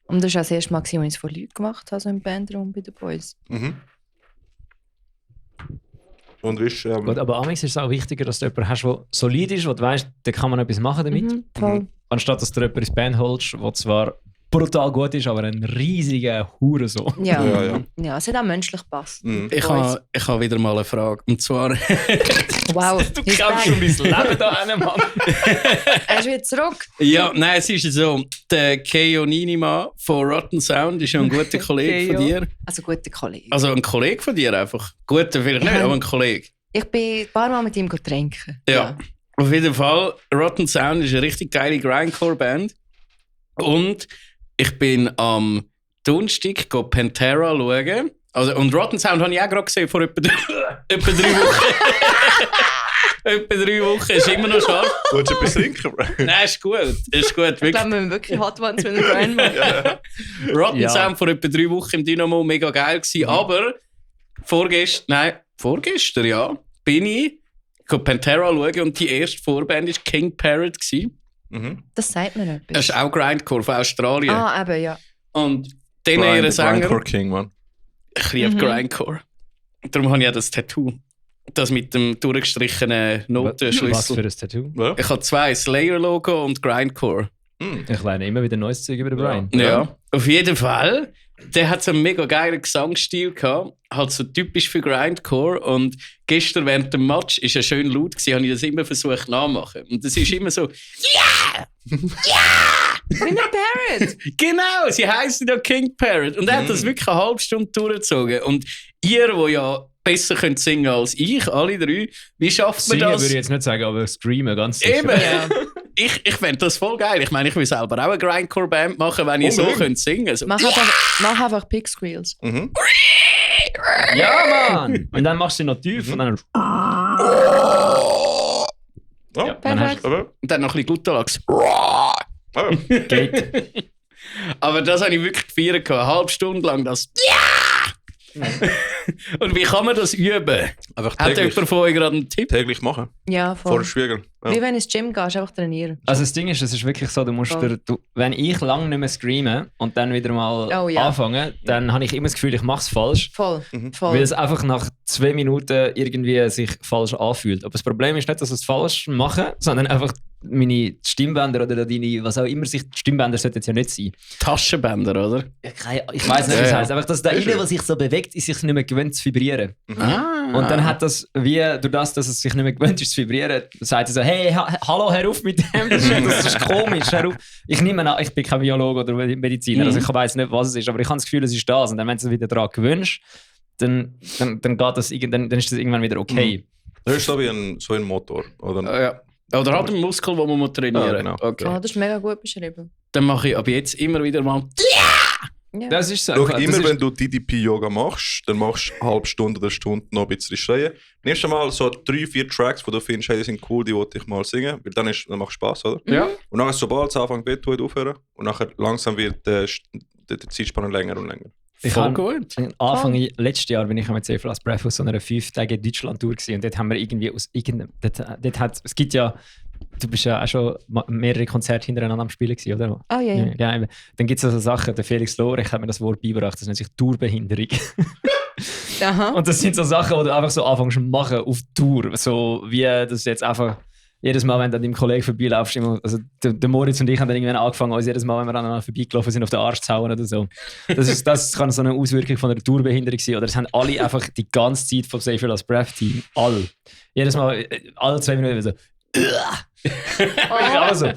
Und das war auch das erste Mal, als ich es vor Leuten gemacht habe, so im Bandraum bei den Boys. Und weißt, Gut, aber amigs ist es auch wichtiger, dass du jemanden hast, der solid ist, wo du weißt, da kann man etwas machen damit. Anstatt dass du jemanden ins Band holst, der zwar brutal gut ist, aber ein riesiger Hurensohn. Ja, es hat auch menschlich gepasst. Ich habe wieder mal eine Frage. Und zwar... Wow, du kämpfst schon mein Leben da hin, Mann. Er ist wieder zurück. Ja, nein, es ist so, der Keo Ninima von Rotten Sound ist ja ein guter Kollege von dir. Also guter Kollege. Also ein Kollege von dir einfach. Guter vielleicht nicht, aber ein Kollege. Ich bin ein paar Mal mit ihm trinken. Ja. Auf jeden Fall, Rotten Sound ist eine richtig geile Grindcore-Band. Und ich bin am Donnerstag Pantera schauen. Also, und Rotten Sound habe ich auch gerade gesehen vor etwa 3 Wochen. Etwa 3 Wochen, ist immer noch scharf. Willst du etwas trinken, Bro? Nein, ist gut. Ist gut. Ich glaube, wir haben wirklich Hot Ones mit dem Grind machen. Rotten Sound vor etwa 3 Wochen im Dynamo, mega geil gewesen. Aber vorgestern, ja, bin ich Pantera schauen und die erste Vorband war King Parrot gewesen. Das sagt mir etwas. Das ist auch Grindcore von Australien. Ah, eben, ja. Und den ihre Sänger... Grindcore King, Mann. Ich liebe Grindcore. Darum habe ich ja das Tattoo. Das mit dem durchgestrichenen Notenschlüssel. Was für ein Tattoo? Ja. Ich habe 2, Slayer-Logo und Grindcore. Ich lerne immer wieder neues Zeug über den Brian. Ja, auf jeden Fall. Der hat so einen mega geilen Gesangsstil gehabt. Halt so typisch für Grindcore. Und gestern während dem Match war er schön laut gewesen, habe ich das immer versucht nachmachen. Und das ist immer so, ja! Ja! Wie ein Parrot! Genau, sie heißen ja King Parrot. Und er hat das wirklich eine halbe Stunde durchgezogen. Und ihr, die ja besser könnt singen als ich, alle 3, wie schafft man Singen das? würde ich jetzt nicht sagen, aber streamen ganz sicher. Eben, ja. Ich fände das voll geil. Ich meine, ich will selber auch eine Grindcore-Band machen, wenn ich so könnt singen. So. Mach einfach Pig Squeals. Ja, Mann! Und dann machst du sie noch tief und dann... Ja, Perfekt. aber... Und dann noch ein bisschen Gluttalax. Geht. Aber das habe ich wirklich gefeiert. Eine halbe Stunde lang das. Ja! Und wie kann man das üben? Einfach Hat täglich, jemand von euch gerade einen Tipp? täglich machen. Ja, Vor voll. dem Spiegel. Ja. Wie wenn du ins Gym gehst, einfach trainieren. Also das Ding ist, es ist wirklich so, du musst wenn ich lange nicht mehr screame und dann wieder mal anfange, dann habe ich immer das Gefühl, ich mache es falsch. Voll. Weil es einfach nach 2 Minuten irgendwie sich falsch anfühlt. Aber das Problem ist nicht, dass ich es falsch mache, sondern einfach meine Stimmbänder oder deine, was auch immer sich, Stimmbänder sollten es ja nicht sein. Taschenbänder, oder? Ich weiß nicht, was es heisst. Einfach, dass der eine, was sich so bewegt, ist sich nicht mehr gewöhnt zu vibrieren. Und dann hat das, wie durch das, dass es sich nicht mehr gewöhnt ist zu vibrieren, sagt er so, hey, hallo, hör auf mit dem, das ist komisch, hör auf. Ich nehme an, ich bin kein Biologe oder Mediziner, also ich weiß nicht, was es ist, aber ich habe das Gefühl, es ist das. Und dann, wenn du es wieder daran gewöhnst, dann geht das, dann ist das irgendwann wieder okay. Das ist so wie ein Motor. Oder? Ja. Oder hat einen Muskel, den man trainieren muss. Ja, genau. Okay. Oh, das ist mega gut beschrieben. Dann mache ich ab jetzt immer wieder mal. Ja. Das ist so. Schau, Das immer ist, wenn du DDP-Yoga machst, dann machst du eine halbe Stunde oder eine Stunde noch ein bisschen schreien. Nimmst du mal so 3-4 Tracks, wo du findest, hey, die sind cool, die wollte ich mal singen, weil dann macht es Spass, oder? Ja. Und dann, sobald es anfängt weh tut, aufhören. Und nachher langsam wird die Zeitspanne länger und länger. Voll gut. Anfang letztes Jahr bin ich mit C+ Breath aus so einer 5-tägigen Deutschland-Tour gewesen. Und dort haben wir irgendwie aus irgendeinem... Es gibt ja... Du bist ja auch schon mehrere Konzerte hintereinander am Spielen gewesen, oder? Ah, ja. Ja, dann gibt es also Sachen, der Felix Lorich hat mir das Wort beigebracht, das nennt sich Tourbehinderung. Aha. Und das sind so Sachen, die du einfach so anfängst zu machen auf Tour. So wie das jetzt einfach... Jedes Mal, wenn du an deinem Kollegen vorbeilaufst, also der Moritz und ich haben dann irgendwann angefangen, uns jedes Mal, wenn wir aneinander vorbeigelaufen sind, auf den Arsch zu hauen oder so. Das kann so eine Auswirkung von einer Tourbehinderung sein. Oder es haben alle einfach die ganze Zeit vom Save As Breath Team. Alle. Jedes Mal, alle 2 Minuten so. Einfach so.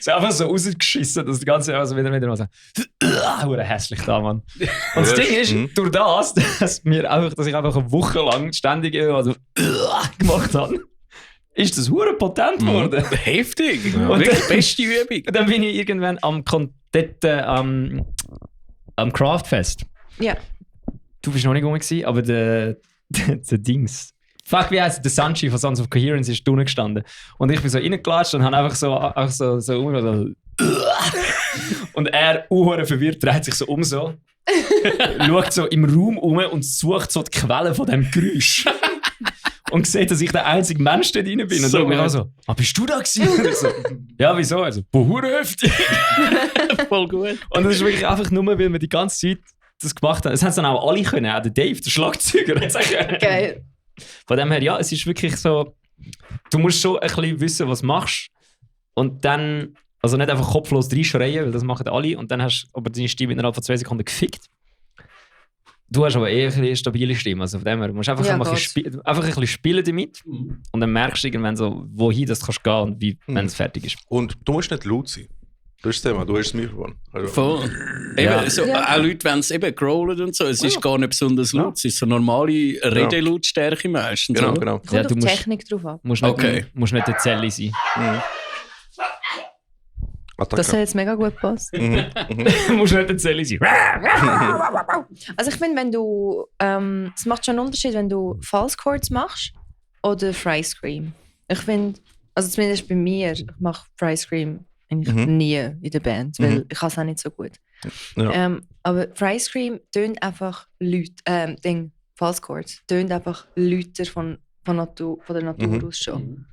So einfach so rausgeschissen, dass die ganze Zeit wieder mal so. Hässlich da, Mann. Und das Ding ist, durch das, dass ich einfach eine Woche lang ständig so gemacht habe, ist das hure potent geworden. Heftig. Und Wirklich dann- beste Übung. Und dann bin ich irgendwann am Craftfest. Ja. Du bist noch nicht rum gewesen, aber der Dings. Fuck, wie heisst der Sanchi von Sons of Coherence ist drinnen gestanden. Und ich bin so reingelatscht und habe einfach so und er, verwirrt, dreht sich so um so. Schaut so im Raum um und sucht so die Quelle von diesem Geräusch. Und sieht, dass ich der einzige Mensch dort drin bin. Und So schaut mich gut. auch so, bist du da gewesen? Und ich so, ja, wieso? Also, hure heftig. Voll gut. Und das ist wirklich einfach nur, weil wir die ganze Zeit das gemacht haben. Das haben sie dann auch alle können, auch der Dave, der Schlagzeuger. hat's auch können. Geil. Von dem her, ja, es ist wirklich so, du musst schon ein bisschen wissen, was du machst. Und dann, also nicht einfach kopflos reinschreien, weil das machen alle. Und dann hast du aber deine Stimme innerhalb von 2 Sekunden gefickt. Du hast aber eher eine stabile Stimme. Also von dem her, du musst einfach, Ja, mal ein Gott. bisschen einfach ein bisschen spielen damit. Und dann merkst du irgendwann so, wohin das kannst gehen und wie, wenn es fertig ist. Und du musst nicht laut sein. Du hast das Thema, du hast das Mikrofon. Also, Voll. Ja. Eben, so, Ja. Auch Leute, wenn es eben growlen und so, es ist gar nicht besonders laut. Es ist so normale Redelautstärke meistens. genau, oder? genau. Kommt Ja, auf du die musst- Technik drauf ab. Musst nicht, Okay. musst nicht der Zelle sein. Attacke. Das hat jetzt mega gut gepasst. musst nicht der Zelle sein. Also ich finde, wenn du, es macht schon einen Unterschied, wenn du False Chords machst oder Fry Scream. Ich finde, also zumindest bei mir, ich mache Fry Scream eigentlich nie in der Band, weil ich kann es auch nicht so gut. Ja. Aber Fry Scream tönt einfach False Chords tönt einfach lauter von der Natur aus schon.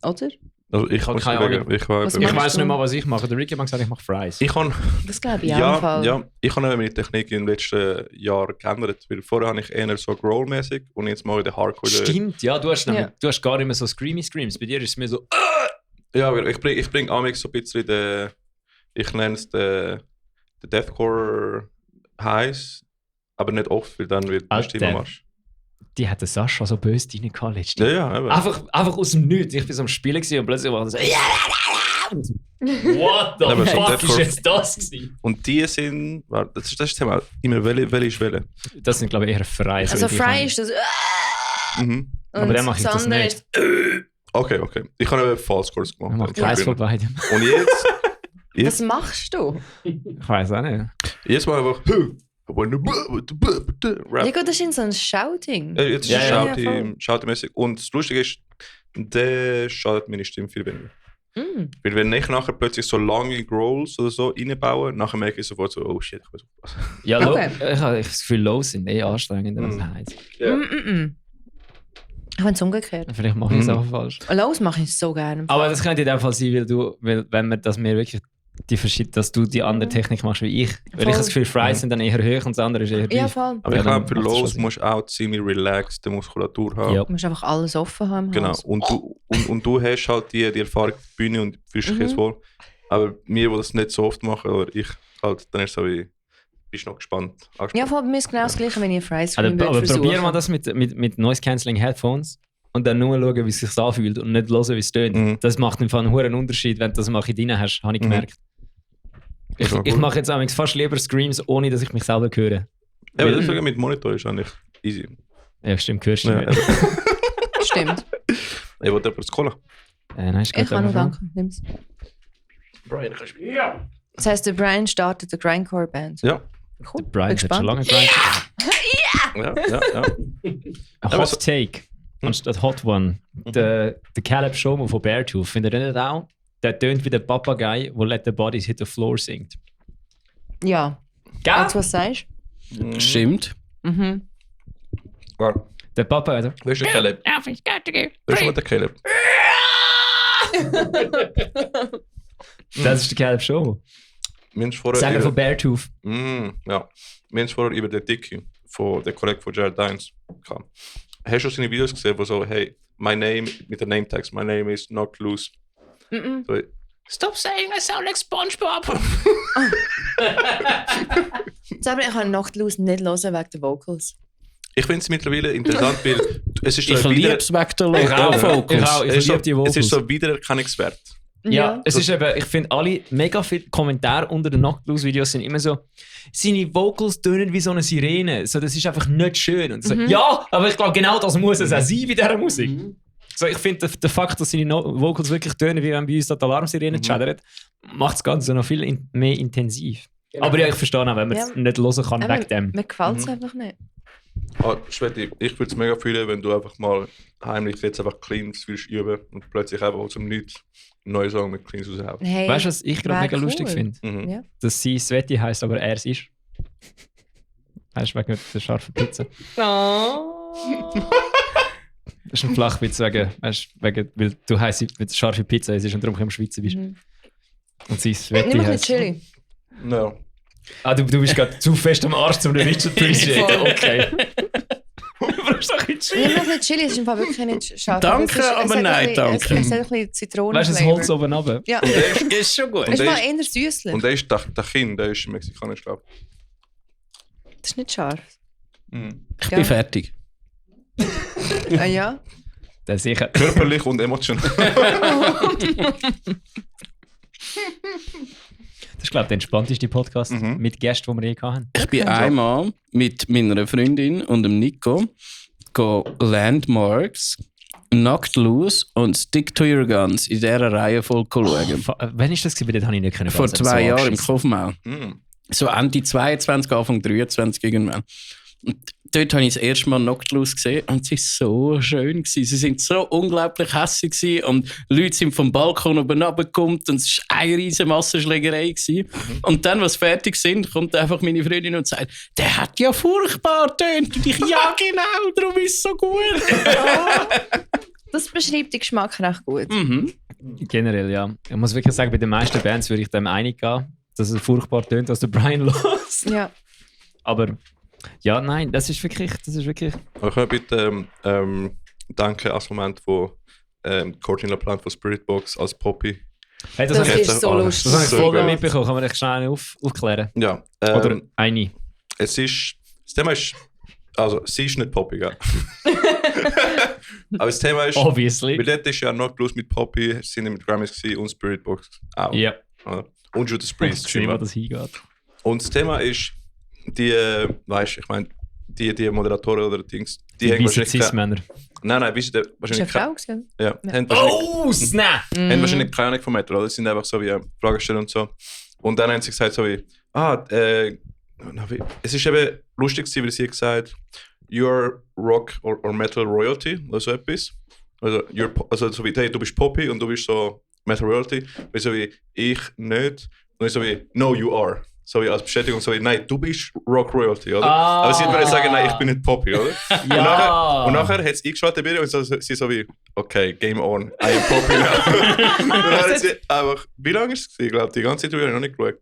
Oder? Also ich habe muss keine sagen, Ahnung. ich war Was Ich machst weiß du? nicht mal, was ich mache. Der Ricky hat gesagt, ich mache Fries. Ich kann Das glaube ich auch im Fall. ja, ich habe meine Technik in den letzten Jahren geändert, weil vorher habe ich eher so Growl-mäßig und jetzt mache ich den Hardcore. Stimmt, ja, du hast, nämlich, Ja. du hast gar nicht mehr so Screamy Screams. Bei dir ist es mehr so. Ja, weil ich bring amigs so ein bisschen den, ich nenne es den Deathcore Highs, aber nicht oft, weil dann wird die Alter. Stimme machst. Die hat der Sascha so böse reingehauen letztes Ja, Jahr. ja, eben. Einfach aus dem Nichts. Ich bin so am Spielen gewesen und plötzlich war das so. Und so, what the Aber so fuck ist Deathcore- jetzt das gewesen? Und die sind, warte, das ist das Thema, immer welche ist welche. Das sind, glaube ich, eher Fries. Also Fry ist das. Mhm. Aber dann mache ich das das andere nicht. ist- Okay. Ich habe eben False Chords Ich gemacht. mache Kreis von beidem. Und jetzt, Was machst du? Ich weiß auch nicht. jetzt mal einfach. Rap. Ja gut, das ist so ein Shouting. Jetzt Ja, ja. schaut mäßig. Und das Lustige ist, der schadet meine Stimme viel weniger. Mm. Weil wenn ich nachher plötzlich so lange Growls oder so reinbaue, nachher merke ich sofort so, oh shit, ich muss aufpassen. Ja, Okay. ich habe das Gefühl, Low sind anstrengender als Highs. Ja. Ich finde es umgekehrt. Vielleicht mache ich es auch falsch. Los mache ich so gerne. Aber das könnte in dem Fall sein, weil wenn wir das mir wirklich dass du die andere Technik machst wie ich. Weil ich habe das Gefühl, Fries sind dann eher hoch und das andere ist eher Ja, tief. voll. Aber Ja, ich dann glaube, für macht das schon Lows Sinn. musst du auch ziemlich relaxed Muskulatur haben. Ja. Du musst einfach alles offen haben im Genau. Hals. Und du hast halt die Erfahrung auf der Bühne und fühlst dich jetzt wohl. Aber mir, die das nicht so oft machen, oder ich halt, dann ist es so wie, bist noch gespannt. Ja, voll, bei mir ist genau das gleiche, wenn ich Fries Aber, Scream aber versuche. probieren wir das mit Noise Cancelling Headphones und dann nur schauen, wie es sich anfühlt und nicht hören, wie es tönt. Mhm. Das macht im Fall einen hohen Unterschied, wenn du das mal drin hast, habe ich gemerkt. Ich mache jetzt amigs fast lieber Screams, ohne dass ich mich selber höre. Ja, aber deswegen mit Monitor ist eigentlich easy. Ja, stimmt, hörst du Ja, nicht. Stimmt. Ich wollte etwas Cola. Nein, ist Ich gut, kann nur aber- danke. Nimm's. Brian, kannst du Ja. Das heisst, der Brian startet eine Grindcore-Band. Ja, Cool. Brian Bin hat schon gespannt. lange grind. ja. Ein Hot Take anstatt Hot One. Der Caleb Shomo von Beartooth, findet ihr nicht auch? Der tönt wie der Papagei, der Let the Bodies Hit the Floor singt. Ja. Gell? Als was sagst Stimmt. du? Mhm. Warte, Der Papagei. wer ist der Caleb? Wer ist mal der Caleb? Das ist der Caleb Shomo. Wir vorher Sänger von über, Beartooth. ja. Wir haben vorher über den Dicky, der Kollege von Jared Dines, kam. Hast du seine Videos gesehen, wo so, hey, my name, mit der Name-Tags, my name is not loose. Mhm. So, Stop saying I sound like SpongeBob. Aber ich kann Nachtlos nicht hören wegen der Vocals. ich finde es mittlerweile interessant, weil es ist so Ich ein liebe es wegen der Ich auch. Vocals. Ich auch. es ist so, liebe die es ist Vocals. so Wiedererkennungswert. Ja, es ist eben, ich finde alle mega viele Kommentare unter den Nachtblues-Videos sind immer so, seine Vocals tönen wie so eine Sirene. So, das ist einfach nicht schön. Und so, ja, aber ich glaube, genau das muss es auch sein bei dieser Musik. So, ich finde, der Fakt, dass seine Vocals wirklich tönen, wie wenn bei uns da die Alarmsirene schädert, macht das Ganze noch viel mehr intensiv. Genau. Aber ja, ich verstehe auch, wenn man es nicht hören kann wegen dem. Mir gefällt es einfach nicht. Schweti, ich würde es mega fühlen, wenn du einfach mal heimlich jetzt einfach Cleans willst üben und plötzlich einfach aus dem Nichts einen neuen Song mit Cleans raushauen. Hey, weißt du, was ich gerade mega lustig finde? Ja. Dass sie Sveti heisst, aber er es ist. Weißt du, wegen der scharfen Pizza. Oh. Das ist ein Flachwitz, weil du heisst mit scharfe Pizza ist und darum im Schweizer bist. Und sie Sveti heisst. Chili. No. Ah, du bist gerade zu fest am Arsch, um den Witz zu appreciaten. Okay. Du brauchst doch ein Chili. Nimm noch ein bisschen Chili, es ist im Fall wirklich nicht scharf. Danke, aber nein, danke. Es hat ein bisschen Zitronen. Weißt du, das Holz oben runter? Ja. Ist schon gut. Es ist mal eher süßlich. Und der ist Tachin, der ist mexikanisch, glaube ich. Das ist nicht scharf. Ich bin fertig. Ah ja? Das ist sicher. Körperlich und emotional. Das ist, glaube ich, der entspannteste Podcast mit Gästen, die wir je hatten. Ich bin einmal mit meiner Freundin und dem Nico Landmarks, Knocked Loose und Stick to Your Guns in dieser Reihenfolge schauen. Wann war das? Bei denen habe ich nicht können. Vor 2 Jahren im Kaufmann. Mm. So Ende 22, Anfang 23 irgendwann. Und dort habe ich das erste Mal Knocked Loose gesehen und sie war so schön. Sie sind so unglaublich hässlich gewesen und Leute sind vom Balkon oben runtergekommen und es war eine riesige Massenschlägerei gewesen. Und dann, als sie fertig sind, kommt einfach meine Freundin und sagt, der hat ja furchtbar getönt. Und ich, ja genau, darum ist es so gut. Das beschreibt den Geschmack recht gut. Generell, ja. Ich muss wirklich sagen, bei den meisten Bands würde ich dem einig gehen, dass es furchtbar tönt, was der Brian los. Ja. Aber ja, nein, das ist wirklich. Aber können wir bitte danke als Moment, wo Courtney LaPlante von Spiritbox als Poppy. Hey, Das ist so lustig. Das habe ich So voll gut. mitbekommen. Kann man dich schnell aufklären? Ja. Oder eine? Das Thema ist, also sie ist nicht Poppy, gell? Aber das Thema ist, Obviously. weil dort ist ja noch los mit Poppy, sind mit Grammys gewesen und Spiritbox auch. Ja. Oder? Und Judas Ich Priest. sehe, wo das hingeht. Und das Thema ist, die, weißt du, ich meine, die Moderatoren oder Dings, die Die haben weißen wahrscheinlich. Cis-Männer. Nein, weißt du, Ist eine wahrscheinlich. Frau gewesen? Ja, Ja. haben wahrscheinlich, Oh, snap! haben wahrscheinlich keine Ahnung von Metal, oder? Das sind einfach so wie Fragen stellen und so. Und dann haben sie gesagt, so wie, es ist eben lustig gewesen, weil sie hat gesagt, you're Rock or Metal Royalty, oder so etwas. Also so wie, hey, du bist Poppy und du bist so Metal Royalty. Und so wie, ich nicht. Und ich so wie, no, you are. So wie als Bestätigung, so wie, nein, du bist Rock Royalty, oder? Ah. Aber sie würde sagen, nein, ich bin nicht Poppy, oder? Ja. Und nachher hat sie eingeschaltet bei ihr und sie so wie, okay, game on, I am Poppy now. Und dann hat sie einfach, wie lange ist es gewesen? Ich glaube, die ganze Zeit habe ich noch nicht geschaut.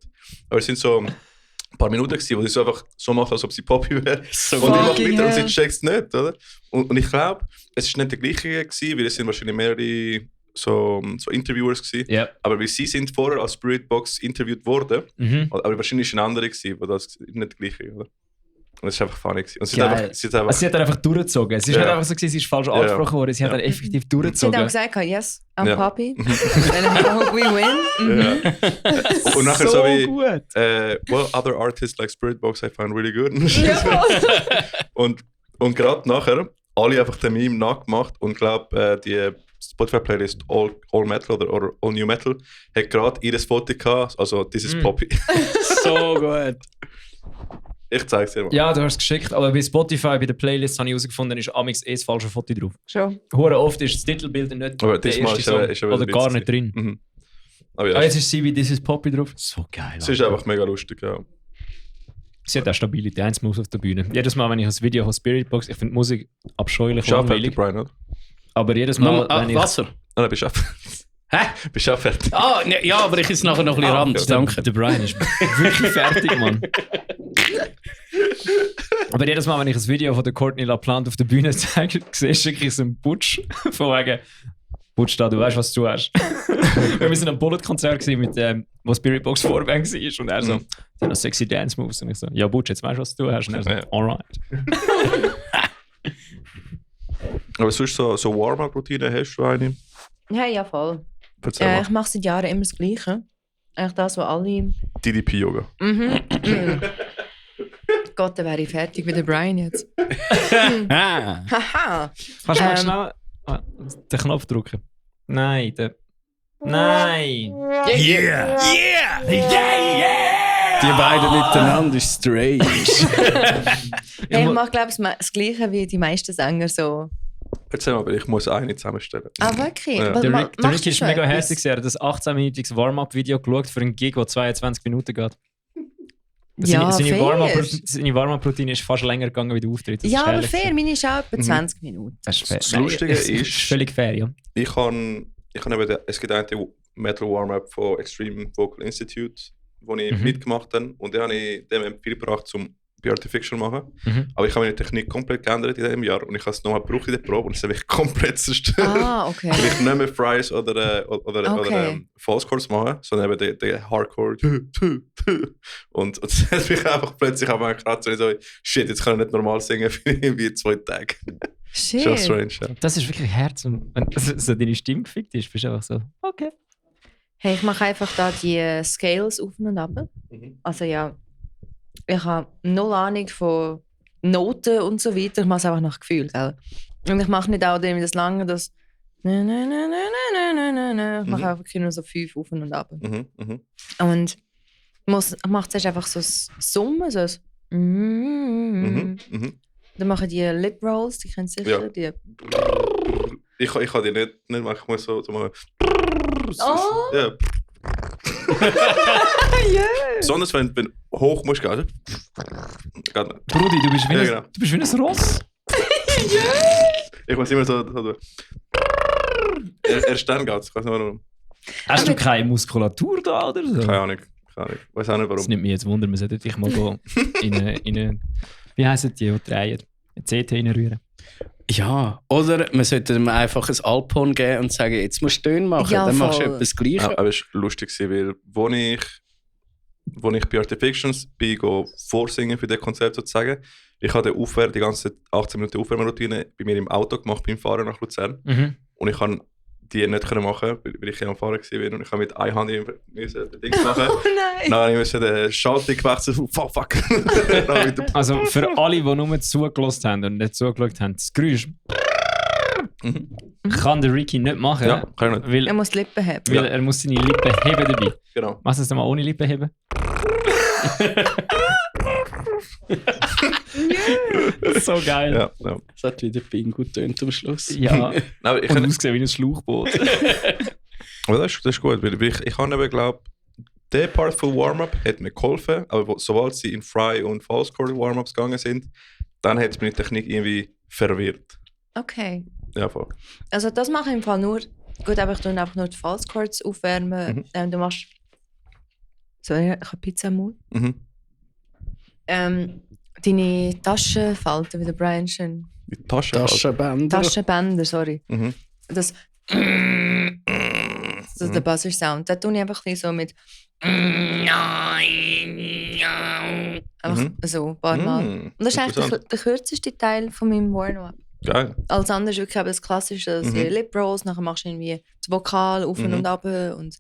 Aber es sind so ein paar Minuten gewesen, wo sie so einfach so macht, als ob sie Poppy wäre. So Und ich mache fucking weiter und sie hell. checkt es nicht, oder? Und ich glaube, es war nicht der gleiche gewesen, weil es sind wahrscheinlich mehrere so Interviewers gewesen. Ja. Aber weil sie sind vorher als Spiritbox interviewt worden, Mhm. aber wahrscheinlich war ein anderer gewesen, aber das ist nicht der gleiche, oder? Und es ist einfach funny gewesen. Und sie Geil. hat einfach, Also sie hat dann einfach durchgezogen. Es ist Ja. nicht einfach so gewesen, sie ist falsch angesprochen worden. Sie hat dann effektiv Sie hat auch durchgezogen. gesagt, yes, I'm Ja. Poppy. And I hope we win. Ja. Und nachher so wie, gut. well, other artists like Spiritbox I find really good. Jawohl. und gerade nachher alle einfach den Meme nachgemacht und glaube, die Spotify-Playlist All Metal oder All New Metal hat gerade ihres Foto gehabt, also this is Poppy. So gut. Ich zeig's dir mal. Ja, du hast es geschickt, aber bei Spotify, bei der Playlist, habe ich herausgefunden, ist amix das falsche Foto drauf. Schon. Hure oft ist das Titelbild nicht Aber der diesmal erste ist Song er oder wieder gar ein nicht drin. Mhm. Aber ja, Ah, jetzt ist sie wie This is Poppy drauf. So geil. es ist Alter. einfach mega lustig, ja. Sie hat auch stabile Dance-Moves auf der Bühne. Jedes Mal, wenn ich ein Video von Spiritbox, ich finde Musik abscheulich Bist du auch fertig, langweilig, Brian, oder? aber jedes Mal, wenn ich... Wasser. Nein, bist du auch Hä? bist du auch fertig. Ah, ne, ja, aber ich esse nachher noch ein bisschen Rand. Danke. Der Brian ist wirklich fertig, Mann. Aber jedes Mal, wenn ich ein Video von der Courtney LaPlante auf der Bühne zeige, siehst du wirklich so einen Butch. Von wegen, Butch da, du weißt, was du hast. Wir waren am Bullet-Konzert mit wo Spiritbox Vorband war und er so, die haben noch sexy Dance-Moves. Und ich so, ja Butch, jetzt weißt du, was du hast. Und er so, Ja. alright. Aber sonst so Warm-Up-Routine hast du eine? Ja, ja, voll. Erzähl mal. Ich mache seit Jahren immer das Gleiche. Eigentlich das, was alle... DDP-Yoga. Gott, dann wäre ich fertig wie der Brian jetzt. Ah. Haha. Kannst du mal schnell Den Knopf drücken. Nein, Nein! Yeah! Die beiden miteinander ist strange. Hey, ich mache, glaube ich, das Gleiche wie die meisten Sänger so. Erzähl mal, ich muss eine zusammenstellen. Ah, wirklich? Ja. Was Der machst Rick du ist schon mega etwas? hässlich. Er hat das 18-minütiges Warm-Up-Video geschaut für einen Gig, der 22 Minuten geht. Ja, seine fair. seine Warm-Up-Routine ist fast länger gegangen wie der Auftritt. Das Ja, ist aber ehrlich fair, gesagt. meine ist auch etwa 20 Minuten. Das ist fair. Das Lustige Es ist- völlig fair, ja. Ich kann eben, es gibt eine Metal Warm-Up von Extreme Vocal Institute, wo ich mitgemacht habe. Und den habe ich dem empfohlen gebracht, um bei Artificial zu machen. Mhm. Aber ich habe meine Technik komplett geändert in diesem Jahr und ich habe es nochmal gebraucht in der Probe und es hat mich komplett zerstört. Ah, okay. Weil ich nicht mehr Fries oder False Chords mache, sondern eben den Hardcore. Und es hat mich einfach plötzlich auf meinen Kratz und ich so, shit, jetzt kann ich nicht normal singen für irgendwie 2 Tage. Shit. Schon strange, ja. Das ist wirklich Herz. Und wenn so deine Stimme gefickt ist, bist du einfach so, okay. Hey, ich mache einfach da die Scales auf und ab. Also ja, ich habe null Ahnung von Noten und so weiter. Ich mache es einfach nach Gefühl. Gell? Und ich mache nicht auch das lange, das ich mache einfach nur so 5 auf und ab. Und ich mache zuerst einfach so das Summen, so das Dann mache ich die Lip Rolls, die kennst du sicher. Ja. Die. Ich kann die nicht machen, ich muss so machen. Oh! Ja. Besonders wenn du hoch musst gehen. Geht nicht. Brudi, du bist wie, Ja, ein, genau. du bist wie ein Ross. Ich muss immer so. Erst dann geht es. Ich weiß nicht warum. Hast du keine Muskulatur da oder so? Keine Ahnung. Ich weiß auch nicht Das warum. nimmt mich jetzt Wunder, man sollte dich mal gehen in eine wie heissen die drehen? Ein CT reinrühren. Ja, oder man sollte ihm einfach ein Alphorn geben und sagen, jetzt musst du Töne machen, Ja, dann machst du voll. etwas Gleiches. Ja, aber es war lustig, weil wo ich bei Artifictions bin, vorsingen für das Konzert sozusagen, ich habe die ganze 18 Minuten Aufwärmroutine bei mir im Auto gemacht beim Fahren nach Luzern. Mhm. Und ich kann die nicht machen, weil ich ja am Fahren war. Und ich habe mit einer Hand müssen den Dings machen. Oh nein! Dann musste ich den Schalter gewechselt. Fuck. Dann wieder- Also für alle, die nur zugelassen haben und nicht zugeschaut haben, das Geräusch kann der Ricky nicht machen, Ja, kann ich nicht. weil, Er muss die Lippen haben. weil er muss seine Lippen heben dabei. Genau. Machst du es mal ohne Lippen heben? So geil. Ja, ja. Das hat wieder Bingo getönt am Schluss. Ja. Nein, aber ich Und kann, ausgesehen wie ein Schlauchboot. aber das ist gut, weil ich habe eben glaube, der Part von Warm-Up hat mir geholfen, aber sobald sie in Fry und False Chord Warm-Ups gegangen sind, dann hat es meine Technik irgendwie verwirrt. Okay. Ja, voll. Also das mache ich im Fall nur. Gut, aber ich tue einfach nur die False Chords aufwärmen. Du machst. Sorry, ich habe Pizza im Mund. Mhm. Deine Taschenfalten, wie der Brian schön. Die Tasche. Taschenbänder. Taschenbänder, sorry. Mhm. Das. Das ist der Buzzer-Sound. Da tue ich einfach ein bisschen so mit. Einfach so ein paar Mal. Und das ist eigentlich Interessant. der kürzeste Teil von meinem Warm-Up. Geil. Alles andere ist wirklich eben das Klassische, das Lip Rolls, nachher machst du irgendwie das Vokal auf und ab und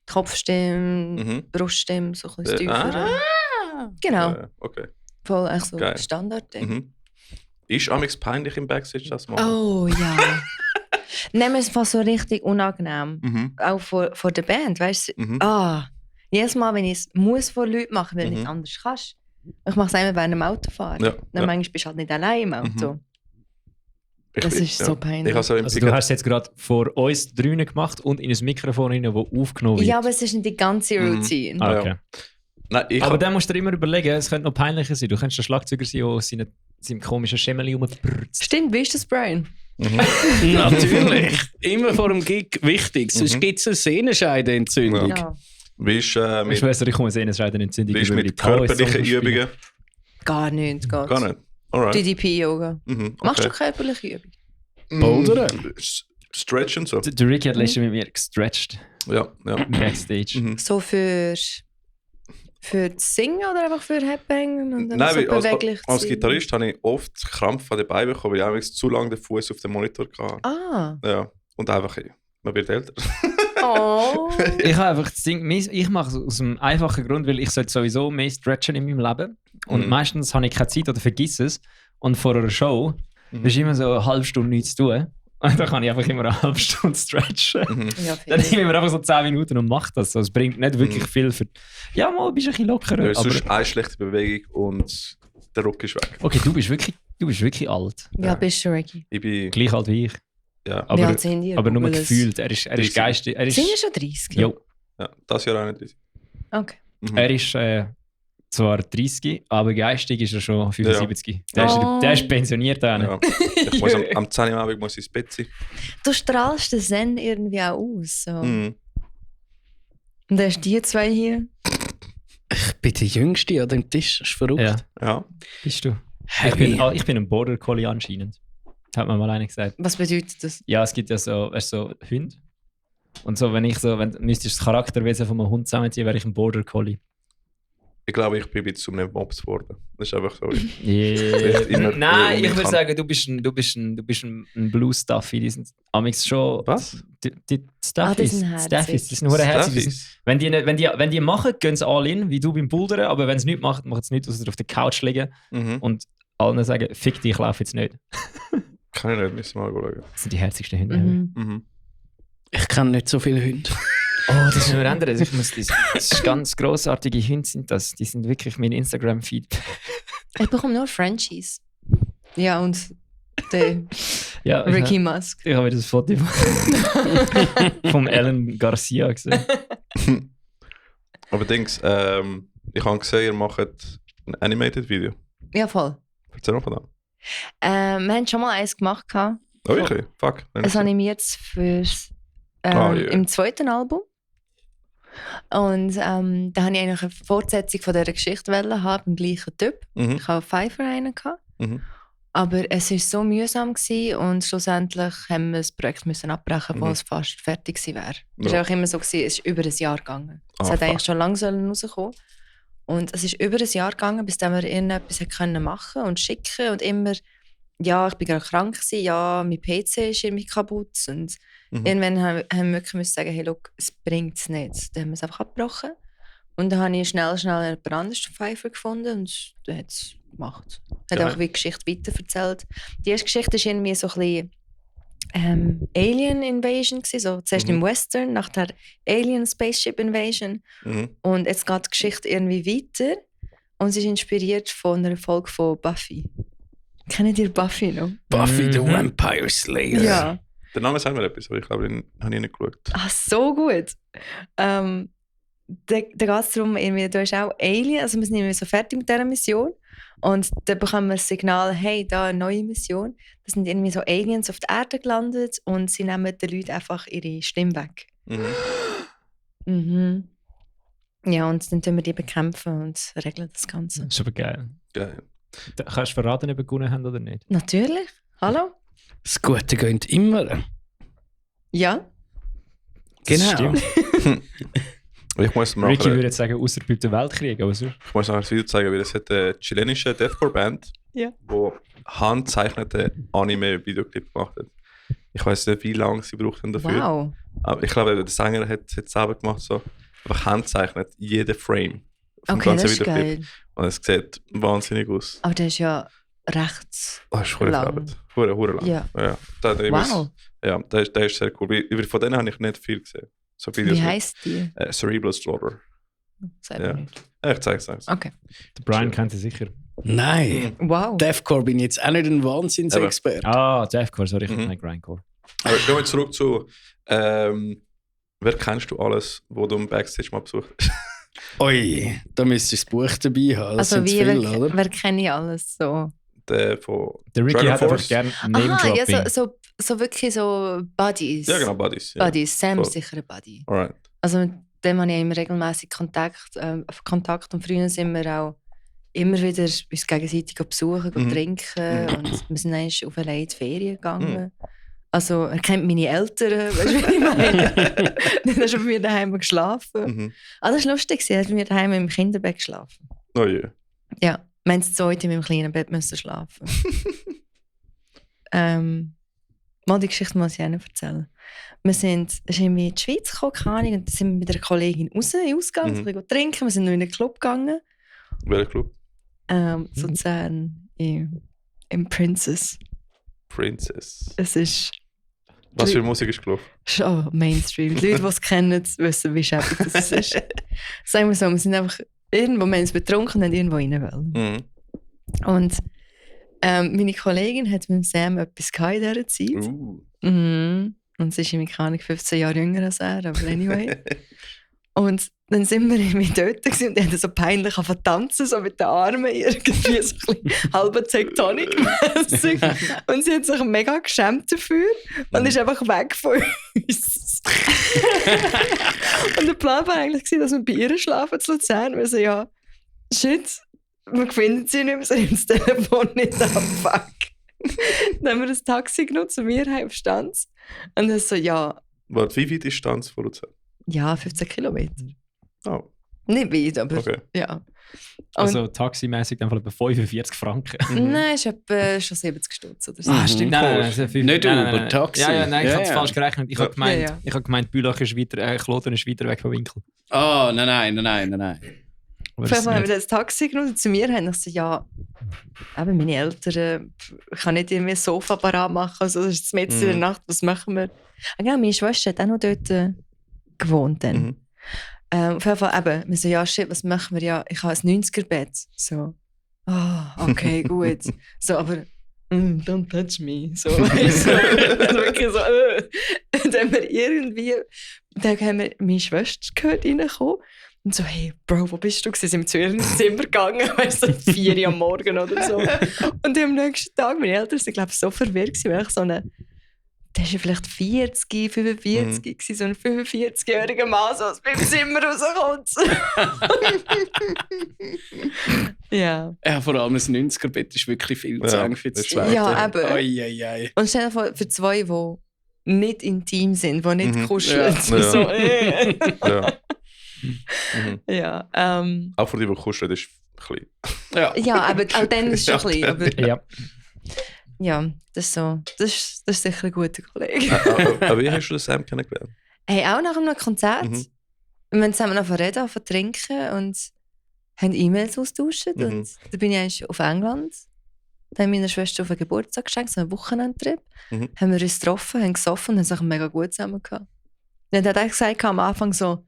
Kopfstimme, Bruststimme, so ein bisschen tiefer. Genau, Okay. voll echt so Geil. Standard-Ding. Mhm. Ist amigs peinlich im Backstage das machen? Oh ja. Nehmen wir es mal so richtig unangenehm. Mhm. Auch vor der Band, weißt du? Mhm. Jedes Mal, wenn ich es muss vor Leuten machen, weil du nicht anders kannst. Ich mache es einmal bei einem Autofahren. Ja, Dann ja. manchmal bist du halt nicht allein im Auto. Das ist so peinlich. Ich habe so im Also du hast es jetzt gerade vor uns drinnen gemacht und in ein Mikrofon rein, das aufgenommen wird. Ja, aber es ist nicht die ganze Routine. Ah, Ja. okay. Nein, ich Aber hab- dann musst du dir immer überlegen, es könnte noch peinlicher sein. Du könntest der Schlagzeuger sein, der aus seinem komischen Schemmeli rumbrrrt. Stimmt, wie ist das, Brian? Natürlich. Immer vor dem Gig wichtig. Sonst gibt es eine Sehnenscheidenentzündung. Ja. Wie ist Ich mit, weiß, ich komme sehen, es scheint eine Entzündung. wie ist über die mit Power körperlichen Songs spielen. Übungen? Gar nicht, Gott. Gar nicht. Alright. DDP-Yoga. Mhm, Machst du okay. körperliche Übungen? Bouldern? Stretchen so. Der Ricky hat letztens mit mir gestretched Ja, ja. backstage. Mhm. So für das Singen oder einfach für Headbang? Und dann Nein, so weil beweglich als sein? Gitarrist habe ich oft Krampf an den Beinen bekommen, weil ich einfach zu lange den Fuß auf den Monitor hatte. Ah. Ja. Und einfach, man wird älter. Oh. Ich habe einfach das Ding, ich mache es aus einem einfachen Grund, weil ich sollte sowieso mehr stretchen in meinem Leben. Und Mhm. meistens habe ich keine Zeit oder vergiss es. Und vor einer Show ist immer so eine halbe Stunde nichts zu tun. Und dann kann ich einfach immer eine halbe Stunde stretchen. Ja, Dann viel. nehme ich mir einfach so 10 Minuten und mache das. Also, es bringt nicht wirklich viel für... Ja, mal bist du ein bisschen lockerer. Ja, Aber... sonst eine schlechte Bewegung und der Rücken ist weg. Okay, du bist wirklich alt. Ja, bist du, Reggie? Ich bin, Gleich alt wie ich. ja, Wie Aber, alt sind die? aber nur Google es. gefühlt. Er ist 30. geistig. Er ist, Sind wir schon 30? jo, ja, das Jahr 31. Okay. er ist zwar 30, aber geistig ist er schon 75. Oh. Der ist pensioniert. Ja. Ich muss am 10 Uhr Abend muss ich ins Bett sein. Du strahlst den Zen irgendwie auch aus. So. Mhm. Und dann hast die zwei hier. Ich bin der Jüngste an dem Tisch. Das ist verrückt. Ja, Ja. bist du. Heavy. Ich bin ein Border Collie anscheinend. Hat mir mal einer gesagt. Was bedeutet das? Ja, es gibt ja so, weißt, du, so Hunde. Und so, wenn müsstest du das Charakterwesen von einem Hund zusammenziehen, wäre ich ein Border Collie. Ich glaube, ich bin ein bisschen zu einem Mobs geworden. Das ist einfach so. Yeah. Immer Nein, ich würde kann. sagen, du bist ein Blue Stuffy. Die sind amigs schon. Was? Die Stuffies. die sind herzig. Stuffies, die sind hure herzig. Die sind- Stuffies? Wenn die machen, gehen sie all in, wie du beim Bouldern, aber wenn sie nichts machen, machen sie nichts, außer auf der Couch liegen Mhm. und allen sagen, fick dich, ich laufe jetzt nicht. Kann ich nicht, müssen wir mal schauen. Das sind die herzigsten Hunde. Mhm. Mhm. Ich kenne nicht so viele Hunde. Oh, das müssen wir ändern. Das ist ganz grossartige Hunde sind das. Die sind wirklich mein Instagram-Feed. Ich bekomme nur Frenchies. Ja, und der Ja, Ricky Musk. ich habe das Foto vom Alan Garcia gesehen. Aber Dings, ich habe gesehen, ihr macht ein Animated-Video. Ja, voll. Erzähl mal von dem. Wir haben schon mal eins gemacht. Oh, wirklich? Fuck. Ein animiertes fürs Yeah. im zweiten Album. Und da habe ich eigentlich eine Fortsetzung von dieser Geschichte haben, beim gleichen Typ. Mhm. Ich hatte Pfeiffer einen. Mhm. Aber es war so mühsam gewesen und schlussendlich haben wir das Projekt müssen abbrechen, weil es fast fertig gewesen wäre. Es war Ja. auch immer so, gewesen, es ist über ein Jahr gegangen. Es Ah, hat fuck. eigentlich schon lange rauskommen. Und es ist über ein Jahr gegangen, bis dann wir irgendetwas können machen und schicken und immer, ja, ich bin gerade krank gewesen, ja, mein PC ist irgendwie kaputt und irgendwann haben wir wirklich müssen sagen, hey, look, es bringt es nicht. Dann haben wir es einfach abgebrochen. Und dann habe ich schnell jemand anderes zum Pfeiffer gefunden und der hat es gemacht. Hat Ja. auch wie die Geschichte weiterverzählt. Die erste Geschichte war irgendwie so ein bisschen Alien Invasion gewesen, so zuerst im Western, nachher Alien Spaceship Invasion Mhm. und jetzt geht die Geschichte irgendwie weiter und sie ist inspiriert von einer Folge von Buffy. Kennt ihr Buffy noch? Buffy the Mhm. Vampire Slayer. Ja. Der Name sagt mir etwas, aber ich glaube, den habe ich nicht geschaut. Ah, so gut. Da geht es darum, irgendwie, du hast auch Alien, also wir sind irgendwie so fertig mit dieser Mission und dann bekommen wir das Signal, hey, da eine neue Mission. Das sind irgendwie so Aliens auf der Erde gelandet und sie nehmen den Leuten einfach ihre Stimme weg. Mhm. Mhm. Ja, und dann tun wir die bekämpfen und regeln das Ganze. Das ist aber geil. Geil. Kannst du verraten, ob wir gewonnen haben oder nicht? Natürlich. Hallo? Das Gute geht immer. Ja. Das Genau. stimmt. Ich muss mir Ricky nachher, würde jetzt sagen, außer bei den Weltkrieg, aber so. ich muss nachher ein Video zeigen, weil es hat eine chilenische Deathcore-Band, Ja. die handzeichnete Anime-Videoclip gemacht hat. Ich weiß nicht, wie lange sie braucht haben dafür. Wow. Aber ich glaube, der Sänger hat es selber gemacht, so einfach handzeichnet, jeden Frame vom Okay, das ganzen ist geil. Und es sieht wahnsinnig aus. Aber das ist ja recht Das ist verdammt lang. Arbeit. Hure lang. Ja. Ja, der Wow. Ja, der ist sehr cool. Von denen habe ich nicht viel gesehen. So Videos Wie mit, heisst die? Cerebral Slaughter. Sag Ja. mir nicht. Ich zeig's. Okay. Der Brian kennt sie sicher. Nein. Wow. Deathcore bin ich jetzt auch nicht ein Wahnsinnsexperte. Ah, Deathcore, sorry, ich Mhm. habe kein Grindcore. Aber gehen wir zurück zu, wer kennst du alles, wo du im Backstage mal besucht hast? Ui, da müsstest du das Buch dabei haben. Das Also sind wie, zu viel, oder? wer kenne ich alles so? Der von Der Ricky Dragon hat einfach Force? gerne Aha, Name-Dropping. ja, so wirklich so Buddies. Ja, genau, Buddies. Ja. Buddies. Sam Voll. ist sicher ein Buddy. Alright. Also mit dem habe ich immer regelmäßig Kontakt und früher sind wir auch immer wieder uns gegenseitig besuchen, Mhm. trinken und wir sind eigentlich auf eine in die Ferien gegangen. Also er kennt meine Eltern, weißt du, wie ich meine? Dann hast du bei mir daheim geschlafen. Mhm. Ah, das war lustig, er hat bei mir daheim im Kinderbett geschlafen. Oh je. Ja, wir mussten zu zweit in meinem kleinen Bett müssen schlafen. Mal die Geschichte muss ich auch noch erzählen. Es ist irgendwie in die Schweiz gekommen, keine Ahnung, und dann sind wir mit einer Kollegin raus in den Ausgang, ein bisschen trinken, wir sind noch in einen Club gegangen, Welcher Club? sozusagen im Princess. Princess. Es ist Was für Musik ist gelaufen? Oh, Mainstream. Die Leute, die es kennen, wissen, wie schäbig das ist. Sagen wir so, wir sind einfach irgendwo, wir haben uns betrunken und irgendwo rein wollen. Mhm. Und meine Kollegin hat mit Sam etwas gehabt in dieser Zeit. Mhm. Und sie ist in Mechanik 15 Jahre jünger als er, aber anyway. Und dann sind wir irgendwie dort gewesen und die haben so peinlich tanzen, so mit den Armen irgendwie so ein bisschen halber Tektonik-mässig. Und sie hat sich mega geschämt dafür und ist einfach weg von uns. Und der Plan war eigentlich gewesen, dass wir bei ihr schlafen zu Luzern. Wir so, ja, shit, wir finden sie nicht mehr, sie haben das Telefon nicht ab, fuck. Dann haben wir das Taxi genutzt und wir haben auf Stanz. Und dann so, ja. Warte, wie weit ist Distanz von Luzern? Ja, 15 Kilometer. Oh. Nicht weit, aber Okay. ja. Und Also taximäßig dann etwa 45 Franken. nein, ist etwa schon 70 Stutz oder so. Ah, stimmt. Nein, Nicht Uber, Taxi. Nein, ich Ja, habe es ja. falsch gerechnet. Ich habe gemeint, Ja. ich habe gemeint, Bülach ist weiter, Kloten ist weiter weg vom Winkel. Ah, nein. Aber Auf das jeden Fall haben nicht. wir das Taxi genommen und zu mir haben gesagt, ja, eben meine Eltern, ich kann nicht irgendwie ein Sofa parat machen, also das ist mitten in der Nacht, was machen wir? Ah, genau, meine Schwester hat auch noch dort gewohnt dann. Mhm. Auf jeden Fall eben, wir so, ja shit, was machen wir? Ja, ich habe ein 90er-Bett. So, okay, gut. So, aber don't touch me. So, weißt du, also wirklich so, Und dann haben wir irgendwie, dann haben wir meine Schwester gehört reinkommen. Und so, hey, Bro, wo bist du? Sie sind zu ihr ins Zimmer gegangen, weißt du, 4 Uhr am Morgen oder so. Und am nächsten Tag, meine Eltern sind, glaube ich, so verwirrt gewesen, weil ich so eine, der ist ja vielleicht 40, 45 gewesen, so ein 45-jähriger Mann, so aus meinem Zimmer rauskommt. Ja. Ja, vor allem ein 90er-Bett ist wirklich viel zu Ja, eng für das das ist Zweite. Ja, eben. Ei. Und stell dir vor, für 2, die nicht intim sind, die nicht kuscheln. Ja. So, Ja. Mhm. ja, Auch für die kuscheln, das ist klein. Ja. ja, aber auch dann ist es schon Ja, klein. Aber Ja. ja, das ist so. Das ist sicher ein guter Kollege. Aber wie hast du den Sam kennengelernt? Hey, auch nach einem Konzert. Mhm. Wir haben zusammen noch reden, angefangen zu trinken und haben E-Mails austauscht. Mhm. Und da bin ich eigentlich auf England. Dann haben meiner Schwester auf einen Geburtstag geschenkt, so einen Wochenendtrip. Mhm. Haben wir uns getroffen, haben gesoffen und haben es mega gut zusammen gehabt. Dann hat er gesagt am Anfang so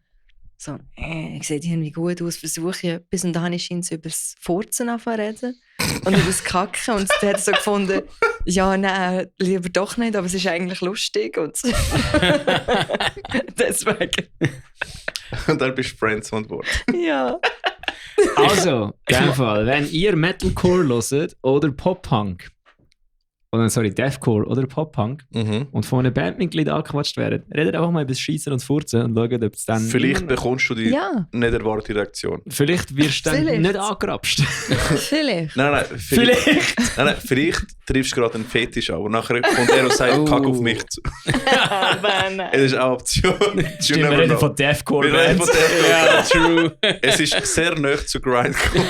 ich sehe irgendwie gut aus, versuche ich etwas. Und dann habe ich ihn so über das Furzen angefangen zu reden und über das Kacken. Und der hat so gefunden, ja, nein, lieber doch nicht, aber es ist eigentlich lustig. Und deswegen. Und dann bist du Friends an Bord. Ja. Also, in dem Fall, wenn ihr Metalcore hört oder Pop-Punk, oder sorry, Deathcore oder Pop-Punk Mhm. und von einem Bandmitglied angequatscht werden, redet einfach mal über das Schießen und das Furzen und schaut, ob es dann... Vielleicht bekommst du die Ja, nicht erwartete Reaktion. Vielleicht wirst du dann Vielleicht. nicht angerapscht. vielleicht. Nein, vielleicht triffst du gerade einen Fetisch an, aber nachher kommt er und sagt, kack auf mich zu. Aber nein. Es ist auch eine Option. You Stimmt, wir never reden know. von Deathcore. Wir reden von Bands. der True. Es ist sehr nah zu Grindcore.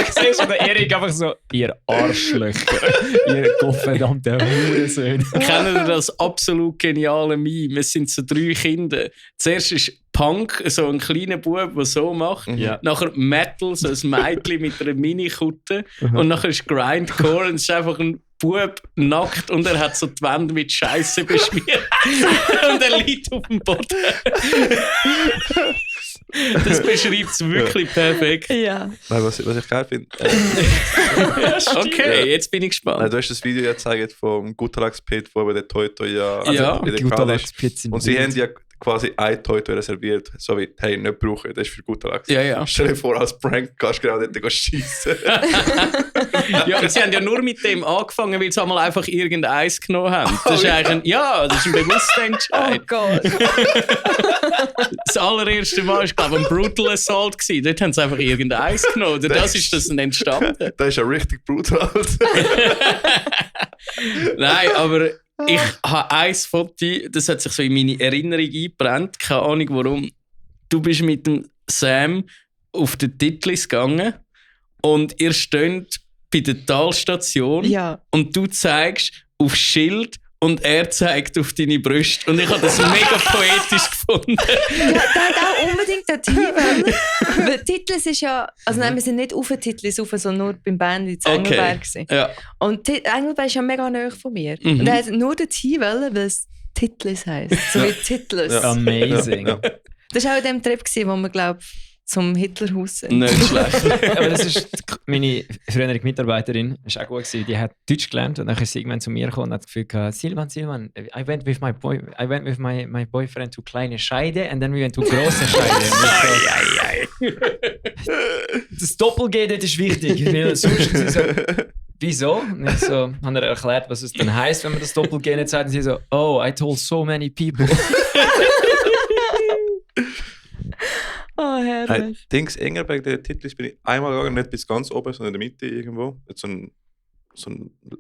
Ich sehe schon den Erik einfach so, ihr Arschlöcher, ihr gottverdammte Hurensöhne. Kennen ihr das absolut geniale Meme? Es sind so 3 Kinder. Zuerst ist Punk, so ein kleiner Bub, der so macht. Ja. Nachher Metal, so ein Mädchen mit einer Minikutte. Und nachher ist Grindcore und es ist einfach ein Bub nackt und er hat so die Wände mit Scheiße beschmiert. Und er liegt auf dem Boden. Das beschreibt es wirklich perfekt. Ja. Nein, was ich geil finde. Okay, jetzt bin ich Nein, gespannt. du hast das Video ja gezeigt vom Gutalax Pit, wo eben der Toto ja Ja, in der Crowd ist. Und sie haben haben ja quasi ein Toto reserviert, so wie, hey, nicht brauchen, das ist für Gutalax. Ja. Stell dir vor, als Prank kannst du genau dort schiessen. Ja, und sie haben ja nur mit dem angefangen, weil sie einmal einfach irgendeins genommen haben. Das ist eigentlich das ist ein bewusster Oh Entscheid. Gott. Das allererste Mal war, glaube ich, ein Brutal Assault gewesen. Dort haben sie einfach irgendeins genommen. Durch das ist das entstanden. Das ist ja richtig brutal. Nein, aber ich habe ein Foto, das hat sich so in meine Erinnerung eingebrannt. Keine Ahnung warum. Du bist mit dem Sam auf den Titlis gegangen und ihr steht bei der Talstation Ja. und du zeigst auf Schild und er zeigt auf deine Brüste. Und ich habe das mega poetisch gefunden. Ja, der hat auch unbedingt den Titel. Weil Titlis ist ja... Also nein, wir sind nicht auf den Titlis rauf, sondern nur beim Band in Engelberg. Ja. Und Engelberg ist ja mega nahe von mir. Mhm. Und er hat nur den T wollen, weil es Titlis heisst. So wie Titlis. Ja. Amazing. Ja. Das war auch in dem Trip, wo wir, glaube ich, zum Hitlerhaus sind. Nicht schlecht. Aber das ist meine frühere Mitarbeiterin, ist auch gut gewesen. Die hat Deutsch gelernt und dann ist sie irgendwann zu mir gekommen und hat das Gefühl gehabt, Silvan, I went with my boyfriend to kleine Scheide and then we went to große Scheide. Das Doppel-G dort ist wichtig, weil sonst sie so, wieso? Und ich so, habe ihr erklärt, was es dann heisst, wenn man das Doppel-G nicht sagt. Und sie so, oh, I told so many people. Oh, herrlich. Hey, Dings Engelberg, der Titel ist, bin ich einmal gegangen, nicht bis ganz oben, sondern in der Mitte irgendwo. Jetzt so ein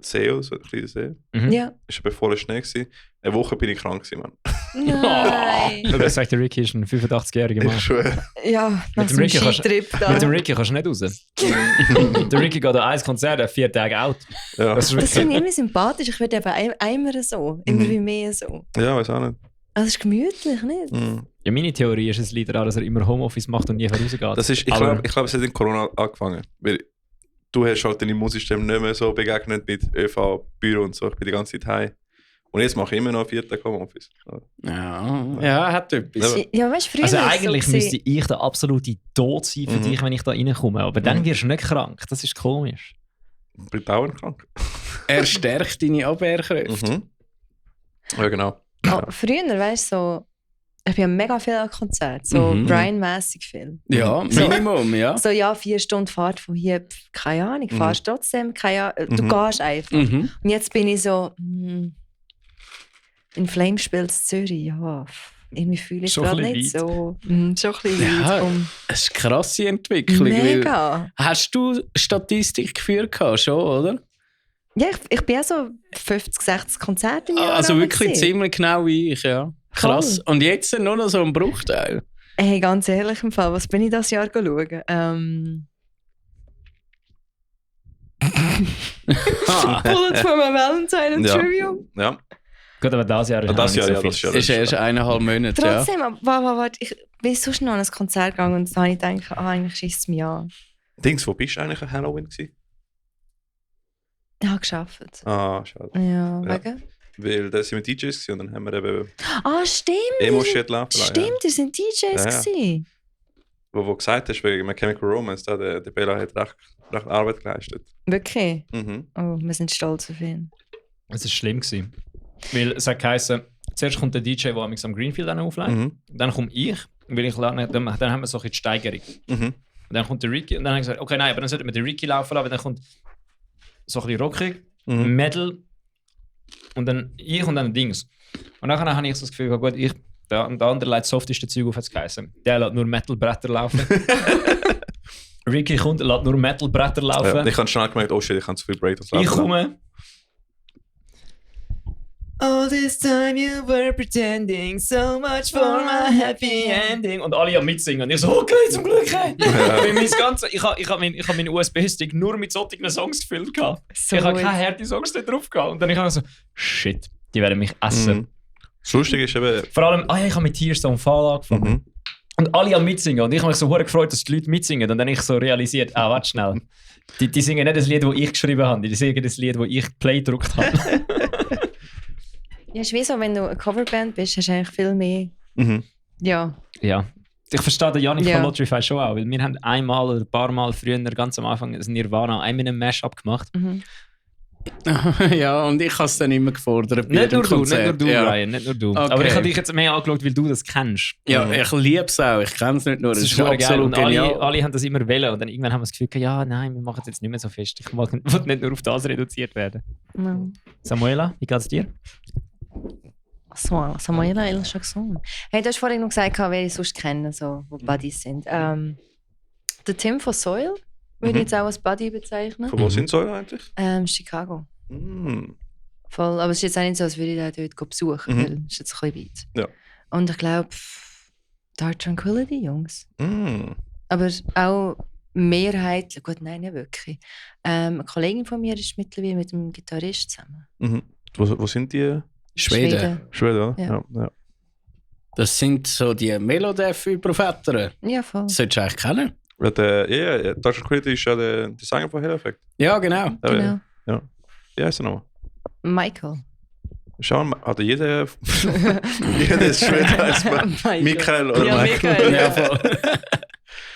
See oder so, ein kleiner See. Mhm. Ja. Das war bevor es Schnee war. Eine Woche bin ich krank gewesen, Mann. Nein. Das sagt der Ricky, ist ein 85-jähriger Mann. Ich schwöre. Ja, nach Mit so dem einem Ricky kannst- Skitrip da. Mit dem Ricky kannst du nicht raus. Der Ricky geht an ein Konzert, er hat 4 Tage out. Ja. Das ist Das wirklich... finde ich irgendwie sympathisch. Ich werde eben immer so. Immer wie mehr so. Ja, weiß auch nicht. Also, es ist gemütlich, nicht? Mhm. Ja, meine Theorie ist, es liegt daran, dass er immer Homeoffice macht und nie rausgeht. Das ist, ich Aber- glaube, es hat in Corona angefangen. Weil du hast halt dein Immunsystem nicht mehr so begegnet mit ÖV, Büro und so. Ich bin die ganze Zeit heim. Und jetzt mache ich immer noch 4 Tage Homeoffice. Ja, hat etwas. Ja. Ja, weißt du, früher Also ist es eigentlich so müsste ich der absolute Tod sein für Mhm. dich, wenn ich da reinkomme. Aber dann Mhm. wirst du nicht krank. Das ist komisch. Ich bin dauernd krank. Er stärkt deine Abwehrkräfte. Mhm. Ja, genau. Oh, früher, weißt du, so, ich bin ja mega viel an Konzerten, so Mhm. Brian-mässig viel. Ja, Minimum, ja. So, ja, 4 Stunden Fahrt von hier, keine Ahnung, fahrst trotzdem, keine Ahnung, du Mhm. gehst einfach. Mhm. Und jetzt bin ich so, in Flames spielt Zürich, ja, irgendwie fühle ich Schon gerade ein nicht bisschen so. Schon ein bisschen Ja, weit vom... Es ist eine krasse Entwicklung. weil- Mega. Hast du Statistik geführt gehabt, schon, oder? Ja, ich bin auch so 50, 60 Konzerte im Jahr. Also wirklich gewesen. ziemlich genau wie ich, ja. Krass. Voll. Und jetzt nur noch so ein Bruchteil. Hey, ganz ehrlich im Fall, was bin ich das Jahr schauen? Bullet for my Valentine und Ja. Trivium. Ja. Gut, aber das Jahr ist Das auch Jahr, nicht ja, so das viel. Jahr. Ist erst 1,5 Monate, ja. Trotzdem, aber warte, ich bin sonst noch an ein Konzert gegangen und dann habe ich gedacht, eigentlich schießt es mich an. Dings, wo bist du eigentlich an Halloween gewesen? Ich habe gearbeitet. Ah, schade. Ja, Ja. wegen? Weil da sind wir DJs gewesen und dann haben wir eben Ah, stimmt. Emo-Shit laufen lassen, Stimmt, ihr sind DJs Ja, ja. gewesen. Wo gesagt hast, wegen My Chemical Romance, da der Bella hat recht Arbeit geleistet. Wirklich? Mhm. Oh, wir sind stolz auf ihn. Es war schlimm gewesen. Weil es hat geheißen, zuerst kommt der DJ, der am Greenfield auflegt. Mhm. Dann komme ich, weil ich lerne, dann haben wir so ein bisschen die Steigerung. Mhm. Und dann kommt der Ricky und dann habe ich gesagt, okay, nein, aber dann sollten wir den Ricky laufen lassen, aber dann kommt so ein bisschen rockig, Mhm. Metal und dann ich und dann Dings. Und dann habe ich so das Gefühl, gut, der andere leitet softeste Zeug auf, hat es geheißen. Der lässt nur Metal-Bretter laufen. Ricky kommt, lässt nur Metal-Bretter laufen. Ja, ich habe schnell gemerkt, oh shit, ich habe zu viel Breakdance Ich laufen. komme. All this time you were pretending so much for my happy ending. Und alle am mitsingen. Und ich so, okay, zum Glück. Hey. Weil mein ganze, ich hab meinen USB-Stick nur mit solchen Songs gefüllt. So Ich habe gut. keine harten Songs da drauf gehabt. Und dann ich so, shit, die werden mich essen. Mhm. Das Lustige ist eben... Vor allem, ich habe mit Tears on Fall angefangen. Mhm. Und alle am mitsingen. Und ich habe mich so verdammt gefreut, dass die Leute mitsingen. Und dann habe ich so realisiert, warte schnell. Die singen nicht das Lied, das ich geschrieben habe. Die singen das Lied, das ich Play gedrückt habe. Ja, ist wie so, wenn du eine Coverband bist, hast du eigentlich viel mehr. Mhm. Ja. Ja. Ich verstehe den Janik Ja. von Lotrify schon auch, weil wir haben einmal oder ein paar Mal früher, ganz am Anfang, ein Nirvana Eminem Mashup gemacht. Mhm. Ja, und ich habe es dann immer gefordert. bei Nicht jedem nur du, Konzert. ja. Ja. Ryan, nicht nur du. Okay. Aber ich habe dich jetzt mehr angeschaut, weil du das kennst. Ja, ich liebe es auch. Ich kenne es nicht nur. Das ist absolut geil. Und genial. alle haben das immer wollen. Und dann irgendwann haben wir das Gefühl, ja, nein, wir machen es jetzt nicht mehr so fest. Ich will nicht nur auf das reduziert werden. Ja. Samuela, wie geht's dir? Samuela El Jackson. Hey, du hast vorhin noch gesagt, wer ich sonst kenne, so, wo Buddies sind. Der Tim von Soil würde ich jetzt auch als Buddy bezeichnen. Von wo sind sie eigentlich? Chicago. Mhm. Voll. Aber es ist jetzt auch nicht so, als würde ich den dort besuchen, Mhm. weil es ist jetzt ein bisschen weit. Ja. Und ich glaube, Dark Tranquility, Jungs. Mhm. Aber auch mehrheitlich, gut, nein, nicht wirklich. Eine Kollegin von mir ist mittlerweile mit einem Gitarrist zusammen. Mhm. Wo sind die Schweden. Schweden, Ja. ja. Ja. Das sind so die Melodef-Überväter. Ja, voll. Das solltest du eigentlich kennen. Ja, Dr. Creed ist ja der Sänger von Hell Effect. Ja, genau. Genau. Ja, ist er nochmal. Michael. Schau mal, hat jeder ist Schweden als Michael oder Ja, Michael. Michael. Ja, voll.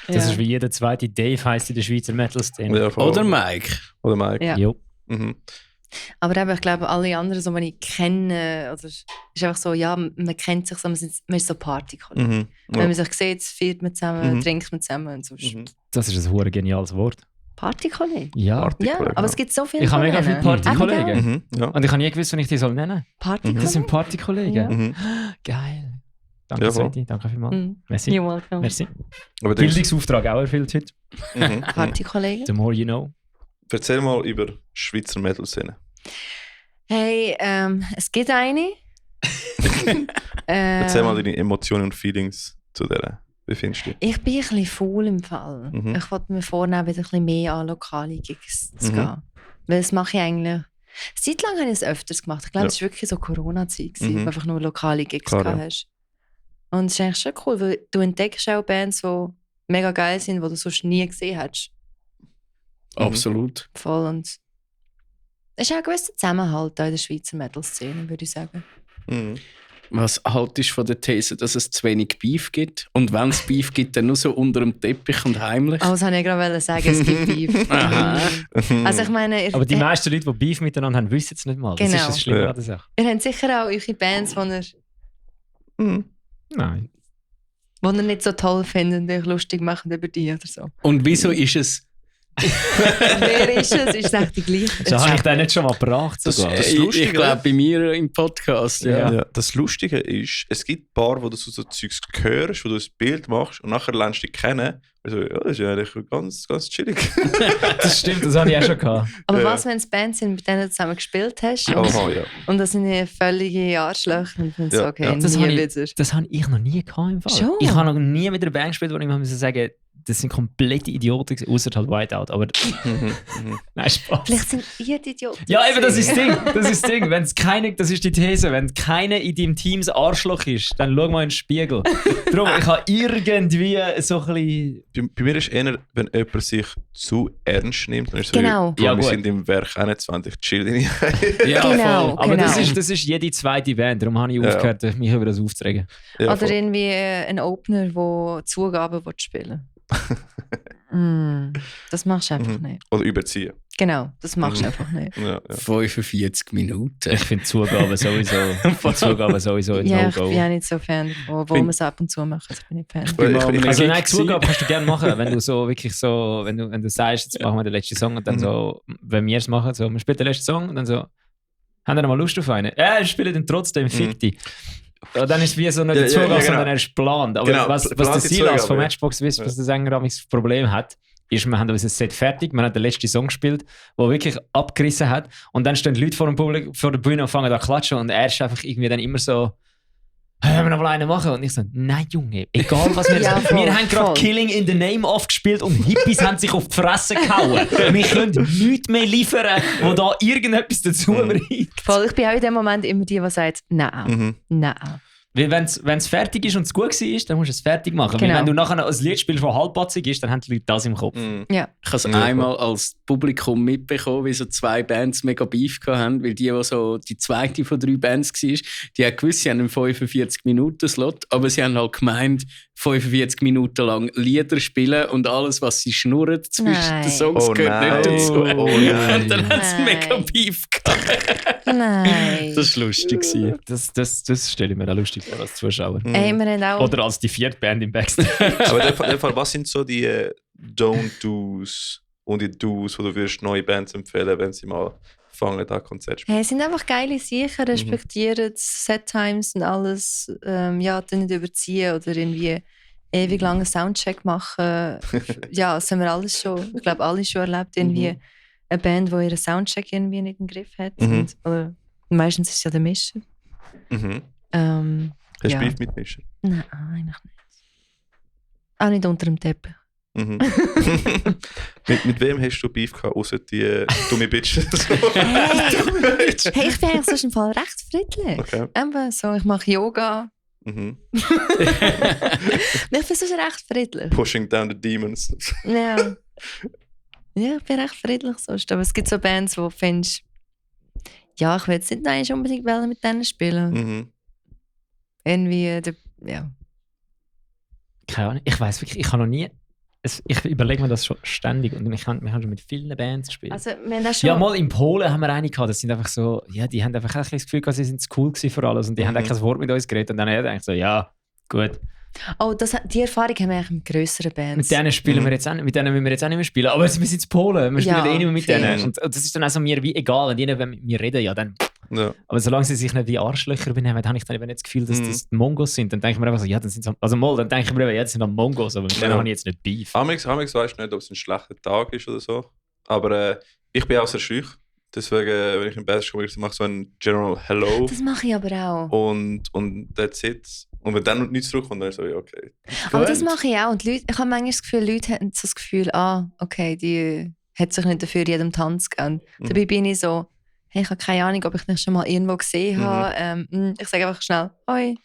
Das ist wie jeder zweite Dave heisst in der Schweizer Metal-Szene. Ja, voll. Oder Mike. Oder Mike. Ja. Jo. Mhm. Aber eben, ich glaube, alle anderen, so, die ich kenne, oder, ist einfach so, ja, man kennt sich so, man ist so Partykollegen. Mhm. Wenn Ja. man sich sieht, feiert man zusammen, Mhm. trinkt man zusammen und so. Mhm. Das ist ein hure geniales Wort. Partykollegen. Ja. Partykollegen, Ja, aber es gibt so viele Ich habe mega viele von denen. Partykollegen. Eben, Mhm. Ja. Und ich habe nie gewusst, wie ich die soll nennen. Partykollegen. Das sind Partykollegen. Ja. Mhm. Geil. Danke, Ja, voll. Sveti. Danke vielmals. Mhm. Merci. You're welcome. Merci. Aber denkst, Bildungsauftrag auch erfüllt heute. mhm. Partykollegen. The more you know. Erzähl mal über Schweizer Metal-Szene. Hey, es gibt eine. Erzähl mal deine Emotionen und Feelings zu der. Wie findest du die? Ich bin ein bisschen faul im Fall. Mhm. Ich wollte mir vornehmen, wieder ein bisschen mehr an lokale Gigs zu Mhm. gehen. Weil das mache ich eigentlich. Seit lang habe ich es öfters gemacht. Ich glaube, Ja. es war wirklich so Corona-Zeit, gewesen, Mhm. wo du einfach nur lokale Gigs Klar, gehabt ja. hast. Und es ist eigentlich schon cool, weil du entdeckst auch Bands, die mega geil sind, die du sonst nie gesehen hast. Absolut. Voll. Und es ist auch ein gewisser Zusammenhalt auch in der Schweizer Metal-Szene, würde ich sagen. Mhm. Was haltest du von der These, dass es zu wenig Beef gibt? Und wenn es Beef gibt, dann nur so unter dem Teppich und heimlich? Aber das wollte ich gerade sagen, es gibt Beef. Aha. Also ich meine, Aber die meisten Leute, die Beef miteinander haben, wissen es nicht mal. Das Genau. ist das Schlimme Ja. an der Sache. ihr habt sicher auch eure Bands, die ihr Mhm. Nein. die ihr nicht so toll findet und euch lustig machen über die oder so. Und wieso ist es? Wer ist es? Ist es echt die gleiche? So habe ich den nicht schon mal gebracht sogar. Das Ich Lustige- glaube, bei mir im Podcast, ja. Ja. Das Lustige ist, es gibt ein paar, wo du so Zeugs hörst, wo du ein Bild machst und nachher lernst du dich kennen. Also, ja, das ist ja eigentlich ganz, ganz chillig. Das stimmt, das habe ich auch schon gehabt. Aber Ja. was, wenn es Bands sind, mit denen du zusammen gespielt hast Aha, ja. und das sind ja völlige Arschlöcher und dann so, Ja, okay, ja. Das nie habe ich- wieder. Das habe ich noch nie gehabt im Fall. Schon? Ich habe noch nie mit einer Band gespielt, wo ich mal sagen musste, das sind komplette Idioten, außer halt Whiteout. Aber nein, Spaß. Vielleicht sind ihr die Idioten. Ja, eben, das ist das Ding. Das ist das Ding. Wenn's keine, das ist die These. Wenn keiner in deinem Team das Arschloch ist, dann schau mal in den Spiegel. Darum, ich habe irgendwie so ein bisschen. Bei mir ist eher, wenn jemand sich zu ernst nimmt, dann ist es so, Genau. wie, Ja, wir gut. sind im Werk 21, chill dich. Ja, Genau. voll. Aber das, Genau. ist, das ist jede zweite Band. Darum habe ich Ja. aufgehört, mich über das aufzuregen. Ja, Oder voll. irgendwie ein Opener, der Zugaben spielen will. Das machst du einfach Mhm. nicht. Oder überziehen. Genau, das machst du Mhm. einfach nicht. Ja, ja. 45 Minuten. Ich finde Zugaben sowieso ein Ja, ich No-Go. bin auch nicht so Fan davon, obwohl man es ab und zu macht. Also ich bin nicht Fan. Ich- Also Gig nein, gewesen. Zugabe kannst du gerne machen, wenn du so wirklich so, wenn du sagst, jetzt machen wir den letzten Song und dann so, wenn wir es machen, so, wir spielen den letzten Song und dann so, haben wir noch mal Lust auf einen? Ja, wir spielen den trotzdem, fick dich. Und dann ist es wie so nicht Ja, der ja, Zugabe, ja, genau. sondern er ist geplant. Aber Genau, was der plante Silas Zugabe, von ja. Matchbox Wisp, Ja. was der Sänger das Problem hat, ist, wir haben unser Set fertig, wir haben den letzten Song gespielt, der wirklich abgerissen hat und dann stehen Leute vor der Bühne und fangen an zu klatschen und er ist einfach irgendwie dann immer so, «Hey, wollen wir noch mal einen machen?» Und ich so, «Nein, Junge, egal was wir Ja, voll, wir haben gerade voll. Killing in the Name of gespielt und Hippies haben sich auf die Fresse gehauen. Wir können nichts mehr liefern, wo da irgendetwas dazu bringt.» Voll, ich bin auch in dem Moment immer die, die sagt, nein, Mhm. nein. Weil wenn es fertig ist und es gut war, dann musst du es fertig machen. Weil Genau. wenn du nachher ein Lied spielst, das halbpatzig ist, dann haben die Leute das im Kopf. Mhm. Ja, Ich habe es Ja, einmal als Publikum mitbekommen, wie so zwei Bands mega Beef hatten, weil die so die zweite von 3 Bands war, die haben gewusst, sie haben einen 45-Minuten-Slot, aber sie haben halt gemeint, 45 Minuten lang Lieder spielen und alles, was sie schnurren zwischen Nein. den Songs, Oh gehört nein. nicht dazu. Oh nein. Und dann haben sie Nein. mega Beef gehabt. nein. Das war lustig. gewesen. Das stelle ich mir auch lustig vor als Zuschauer. Ey, wir haben auch... Oder als die vierte Band im Backstage. Aber in dem Fall, was sind so die Don't-Dos und die Do's, wo du würdest neue Bands empfehlen, wenn sie mal fangen, da Konzert zu spielen? Hey, es sind einfach geile Sicher, respektieren Set-Times und alles, ja, dann nicht überziehen oder irgendwie ewig langen Soundcheck machen. Ja, das haben wir alles schon, ich glaube, alle schon erlebt, irgendwie eine Band, die ihren Soundcheck irgendwie nicht im Griff hat. Mhm. Und, oder meistens ist es ja der Mischer. Mhm. Ähm, Hast du Ja. Beef mit Mischer? nein, eigentlich nicht. Auch nicht unter dem Teppich. Mhm. mit wem hast du Beef gehabt, außer die dumme Bitches? Hey, ich bin eigentlich sonst im Fall recht friedlich. Okay. Eben so, ich mache Yoga. Mhm. Ich bin sonst recht friedlich. Pushing down the demons. Ja. Ja, ich bin recht friedlich sonst. Aber es gibt so Bands, wo du findest, ja, ich will jetzt nicht unbedingt mit denen spielen. Mhm. Irgendwie, ja. Keine Ahnung. Ich weiß wirklich, ich habe noch nie. Ich überlege mir das schon ständig und wir haben schon mit vielen Bands gespielt. Also, wir haben das schon... Ja, mal in Polen haben wir eine gehabt, das sind einfach so, ja, die haben einfach auch das Gefühl gehabt, sie sind zu cool gewesen für alles und die haben auch kein Wort mit uns geredet und dann haben wir eigentlich so, ja, gut. Oh, die Erfahrung haben wir eigentlich mit grösseren Bands. Mit denen spielen wir jetzt auch, mit denen müssen wir jetzt auch nicht mehr spielen, aber wir sind in Polen, wir spielen eh nicht mehr mit denen. Und das ist dann also mir wie egal, wenn die nicht mit mir reden, ja dann... Ja. Aber solange sie sich nicht wie Arschlöcher benehmen, habe ich dann eben nicht das Gefühl, dass das die Mongos sind. Dann denke ich mir einfach so, ja, dann sind sie, also mal, dann denke ich mir eben, ja, das sind dann Mongos, aber mit denen habe ich jetzt nicht Beef. Amix weißt du nicht, ob es ein schlechter Tag ist oder so. Aber ich bin auch sehr schüch. Deswegen, wenn ich im Bett komme, mache ich so ein General Hello. Das mache ich aber auch. Und that's it. Und wenn dann nichts zurückkommt, dann ist so, ja, okay. Aber das mache ich auch. Und Leute, ich habe manchmal das Gefühl, Leute haben so das Gefühl, okay, die hat sich nicht dafür jedem Tanz gegeben. Dabei bin ich so, hey, ich habe keine Ahnung, ob ich dich schon mal irgendwo gesehen habe. Ich sage einfach schnell, hoi.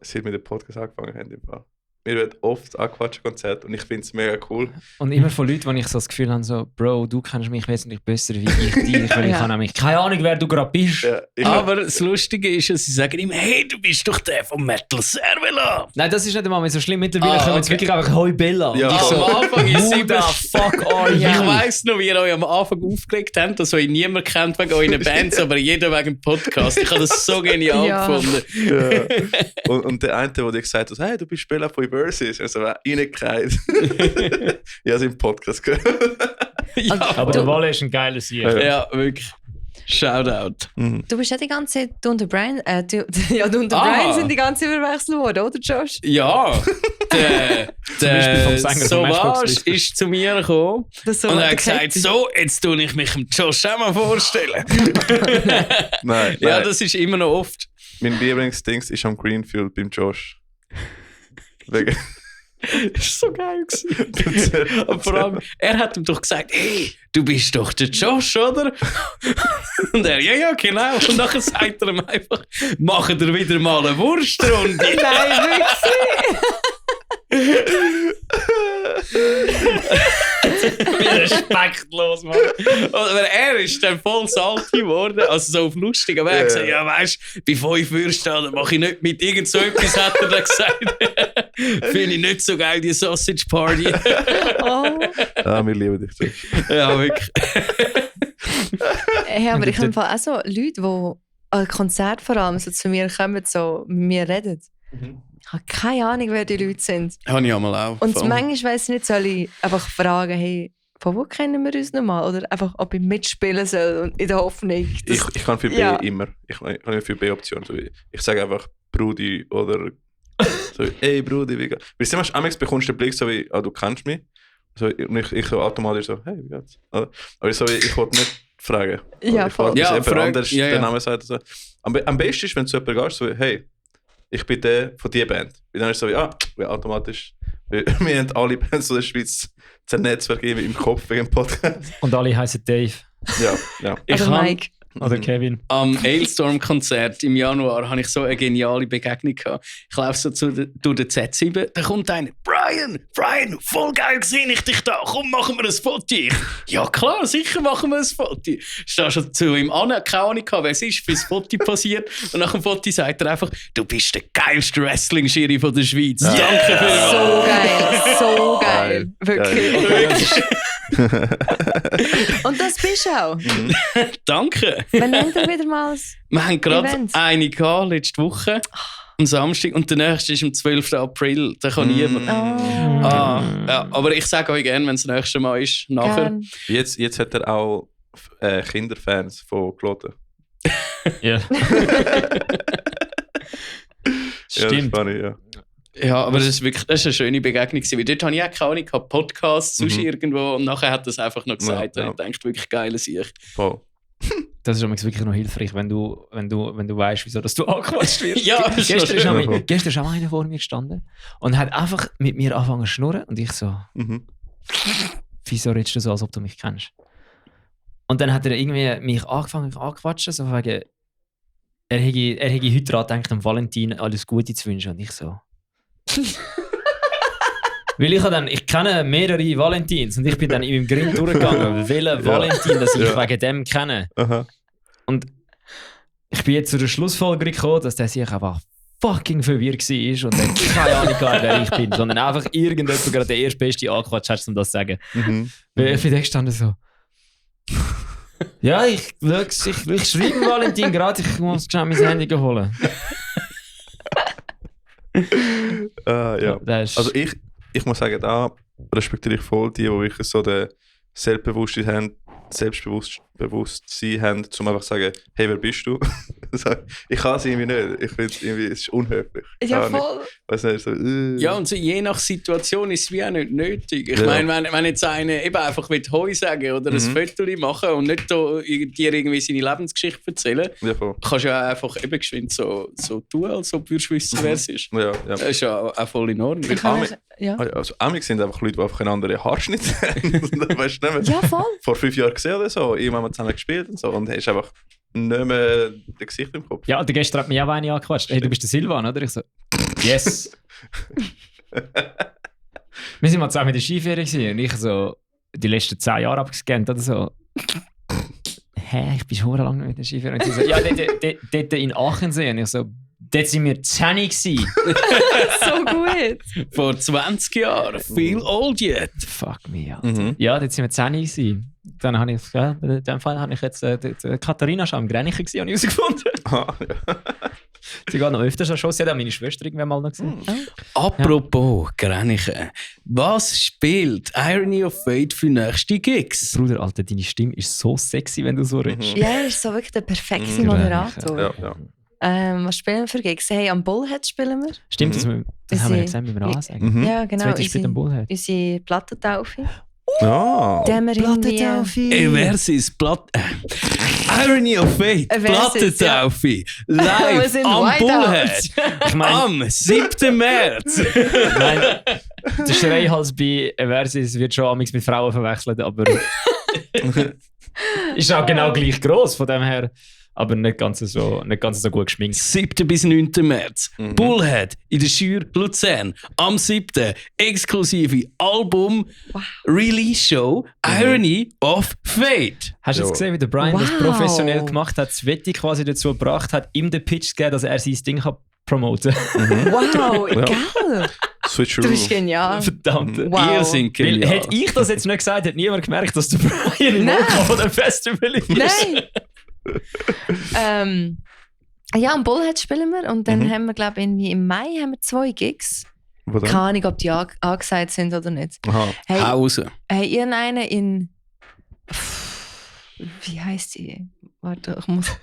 Seit wir den Podcast angefangen haben, im Fall. Mir wird oft angequatscht Konzert und ich finde es mega cool. Und immer von Leuten, wo ich so das Gefühl habe, so, Bro, du kennst mich wesentlich besser wie ich dich, weil ich habe nämlich keine Ahnung, wer du gerade bist. Ja, Aber das Lustige ist, sie sagen immer, hey, du bist doch der vom Metal Servela. Nein, das ist nicht einmal so schlimm. Mittlerweile kommen jetzt wirklich einfach «Hoi Bella». Ja, Und ich voll. so, Am Anfang ist who es the immer... fuck are you? Ich weiss noch, wie ihr euch am Anfang aufgelegt habt, dass euch niemand kennt wegen euren Bands, aber jeder wegen dem Podcast. Ich habe das so genial Ja. gefunden. Ja. Und der eine, der dir gesagt hat, hey, du bist Spieler von Versus, also reingekreist. Ich habe es im Podcast gehört. Ja, Aber der Walle ist ein geiler Sieg. ja, wirklich. Shoutout. Du bist ja die ganze Zeit, du und der Brian, du und der Brian sind die ganze Zeit überwechselt worden, oder Josh? Ja, Beispiel vom Sänger von Sauvage Matchbox ist zu mir gekommen So und hat gesagt, so, jetzt tue ich mich dem Josh auch mal vorstellen. Nein, Ja, nein. das ist immer noch oft. Mein Lieblingsdings ist am Greenfield beim Josh. Wegen... Das war so geil gewesen. Und vor allem, er hat ihm doch gesagt, hey, du bist doch der Josh, oder? Und er, ja, genau. Und nachher sagt er ihm einfach, machen wir wieder mal eine Wurstrunde. Nein, wirklich? Wie respektlos, Mann. Aber er ist dann voll salty geworden, also so auf lustig. Aber er hat gesagt, ja weisst, bei 5 Würstchen mache ich nicht mit. Irgend so etwas hat er dann gesagt. Finde ich nicht so geil, die Sausage Party. Oh. Ah, wir lieben dich, Josh. Ja, wirklich. Hey, aber ich habe auch so Leute, die an Konzert vor allem so zu mir kommen, so mit mir reden. Ich habe keine Ahnung, wer die Leute sind. Habe ich einmal auch. Und manchmal weiss ich nicht, soll ich einfach fragen, hey, von wo kennen wir uns nochmal? Oder einfach, ob ich mitspielen soll und in der Hoffnung. Ich kann für B immer. Ich kann für B-Option. So, ich sage einfach Brudi oder so, hey Brudi, wie geht's? Weil du manchmal bekommst du den Blick so wie, du kennst mich. So, und ich so automatisch so, hey, wie geht's? Aber so, ich wollte nicht fragen. Ja, ich wollte, voll. dass Ja, jemand frag- anders ja, ja. den Namen sagt. So. Am besten ist, wenn du zu jemandem gehst, so, hey, ich bin der von dieser Band. Und dann ist es so wie, ja, automatisch. Wir haben alle Bands in der Schweiz ein Netzwerk im Kopf wegen dem Podcast. Und alle heißen Dave Ja. Ich Oder habe Mike. oder Kevin. am Ailstorm-Konzert im Januar habe ich so eine geniale Begegnung gehabt. Ich laufe so durch den Z7, da kommt einer, Brian, voll geil gesehen ich dich da, komm, machen wir ein Foto. Ich, ja klar, sicher machen wir ein Foto. Stehst schon zu ihm an, keine Ahnung, wer es ist, fürs Foto passiert. Und nach dem Foto sagt er einfach, du bist der geilste Wrestling-Schiri von der Schweiz. Danke vielmals. So geil. Wirklich. Und das bist du auch. Danke. Wann nennt ihr wieder mal das? Wir haben gerade Event? eine gehabt, letzte Woche, am Samstag, und der nächste ist am 12. April. Da kann niemand. Oh. Ja, aber ich sage euch gerne, wenn es das nächste Mal ist, nachher. Gern. Jetzt hat er auch Kinderfans von Kloten. Ja. Ja, Stimmt. das ist ja. Ja, aber das ist eine schöne Begegnung gewesen, weil dort habe ich auch keine Ahnung, gehabt, Podcasts, sonst irgendwo, und nachher hat er es einfach noch gesagt. Ja. Und ich dachte, wirklich geiles Ich. Voll. Das ist wirklich noch hilfreich, wenn du weißt, wieso dass du angequatscht wirst. Ja, gestern ist auch einer vor mir gestanden und hat einfach mit mir angefangen zu schnurren und ich so, wieso redest du so, als ob du mich kennst? Und dann hat er irgendwie mich angefangen anzuquatschen, so wegen, er hätte heute daran gedacht, dem Valentin alles Gute zu wünschen und ich so. Weil ich kenne mehrere Valentins und ich bin dann in meinem Grind durchgegangen, welchen Valentin, das ich wegen dem kenne. Aha. Und ich bin jetzt zu der Schlussfolgerung gekommen, dass der sich einfach fucking verwirrt war und dann keine Ahnung gehabt, wer ich bin, sondern einfach irgendjemand gerade der erstbeste angequatscht hat, um das zu sagen. Weil ich bin da gestanden so, ja, ich schreibe Valentin gerade, ich muss schnell mein Handy holen. Ja. Also ich muss sagen, da respektiere ich voll die wirklich so den Selbstbewusstsein haben, um einfach zu sagen, hey, wer bist du? Ich kann es irgendwie nicht. Ich finde irgendwie, es ist unhöflich. Ja, voll. Weiss nicht, so, Ja, und so je nach Situation ist es wie auch nicht nötig. Ich meine, wenn jetzt einer eben einfach Heu sagen oder ein Foto machen und nicht dir irgendwie seine Lebensgeschichte erzählen, kannst du ja einfach eben geschwind so tun, als ob du wissen, wer es ist. Ja. Das ist ja auch voll in Ordnung. Also, sind einfach Leute, die einfach einen anderen Haarschnitt haben. Weißt du nicht mehr? Ja, voll. Vor 5 Jahren gesehen oder so. Irgendwann haben wir zusammen gespielt und so. Und hast einfach nicht mehr das Gesicht im Kopf. Ja, der gestern hat mich auch eine angequatscht. Hey, du bist der Silvan, oder? Ich so, yes. Wir sind mal zusammen in der Skiferie gewesen und ich so die letzten 10 Jahre abgescannt oder so. Hä, ich bin schon lange nicht in der Skiferie. Und sie so, ja, dort in Aachensee. Und ich so, dort sind wir 10 gewesen. So gut. Vor 20 Jahren. Feel old yet. Fuck me, Alter. Ja, dort sind wir 10 gewesen. Dann habe ich, in dem Fall habe ich jetzt die Katharina schon am Grenichen gesehen und herausgefunden. Sie geht noch öfters an Shows, sie hat auch meine Schwester irgendwann mal noch gesehen. Apropos Grenichen, was spielt Irony of Fate für nächste Gigs? Bruder, Alter, deine Stimme ist so sexy, wenn du so redest. Ja, er ist so wirklich der perfekte Moderator. Ja. Was spielen wir für Gigs? Hey, am Bullhead spielen wir. Stimmt, das haben wir ja gesagt, wie wir ansagen. Ja, genau. Zweite spielt am Bullhead. Unsere Plattentaufe. Ja. Versus Irony of Fate, Plattentaufe, live am Bullhead, am 7. März. Nein, der Schreihals bei Versus wird schon amigs mit Frauen verwechselt, aber ist auch genau gleich gross, von dem her. Aber nicht ganz so gut geschminkt. 7. bis 9. März. Bullhead in der Schür Luzern. Am 7. exklusive Album-Release-Show Irony of Fate. Hast du jetzt gesehen, wie der Brian das professionell gemacht hat? Sveti quasi dazu gebracht hat, ihm den Pitch zu geben, dass er sein Ding kann promoten kann. Wow, geil. Du bist genial. Verdammt. Wow. Ihr seid genial. Hätte ich das jetzt nicht gesagt, hätte niemand gemerkt, dass der Brian im Moka von dem Festival ist. Nein. Ja, am Bullhead spielen wir und dann haben wir, glaube ich, irgendwie im Mai haben wir 2 Gigs. Keine Ahnung, ob die angesagt sind oder nicht. Hey, Hause. Hey, irgendeinen in... Wie heisst die? Warte, ich muss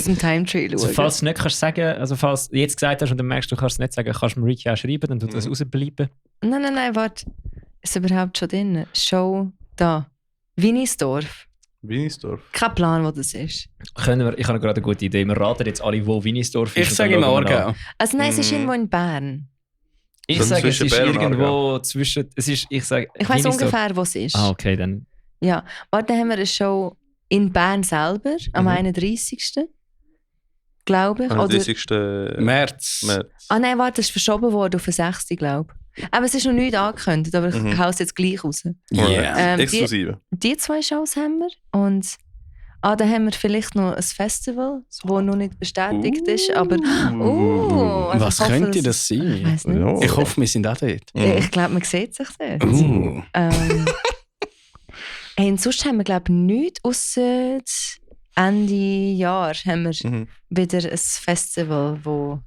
im Timetree schauen. Also, falls du nicht kannst sagen, also falls du jetzt gesagt hast und dann merkst, du kannst es nicht sagen, kannst du mir Ricky auch schreiben, dann tut das rausbleiben. Nein, warte. Ist überhaupt schon drin? Show da. Wienisdorf. Wienisdorf. Kein Plan, wo das ist. Ich habe gerade eine gute Idee. Wir raten jetzt alle, wo Wienisdorf ist. Ich sage im Aargau. Also nein, es ist irgendwo in Bern. Ich sage, es ist irgendwo zwischen... Ich weiß ungefähr, wo es ist. Ah, okay, dann... Ja, warte, dann haben wir eine Show in Bern selber, am 31. Glaube ich. 31. März. Ah nein, warte, das ist verschoben worden auf den 6. glaube ich. Aber es ist noch nicht angekündigt, aber ich haue es jetzt gleich raus. Yeah. Exklusive. Die 2 Shows haben wir. Und dann haben wir vielleicht noch ein Festival, das noch nicht bestätigt ist. Aber also was könnte das sein? Ich weiss nicht. Ich hoffe, wir sind auch dort. Ich glaube, man sieht sich dort. Und sonst haben wir, glaube ich, nichts, ausser Ende Jahr haben wir wieder ein Festival, wo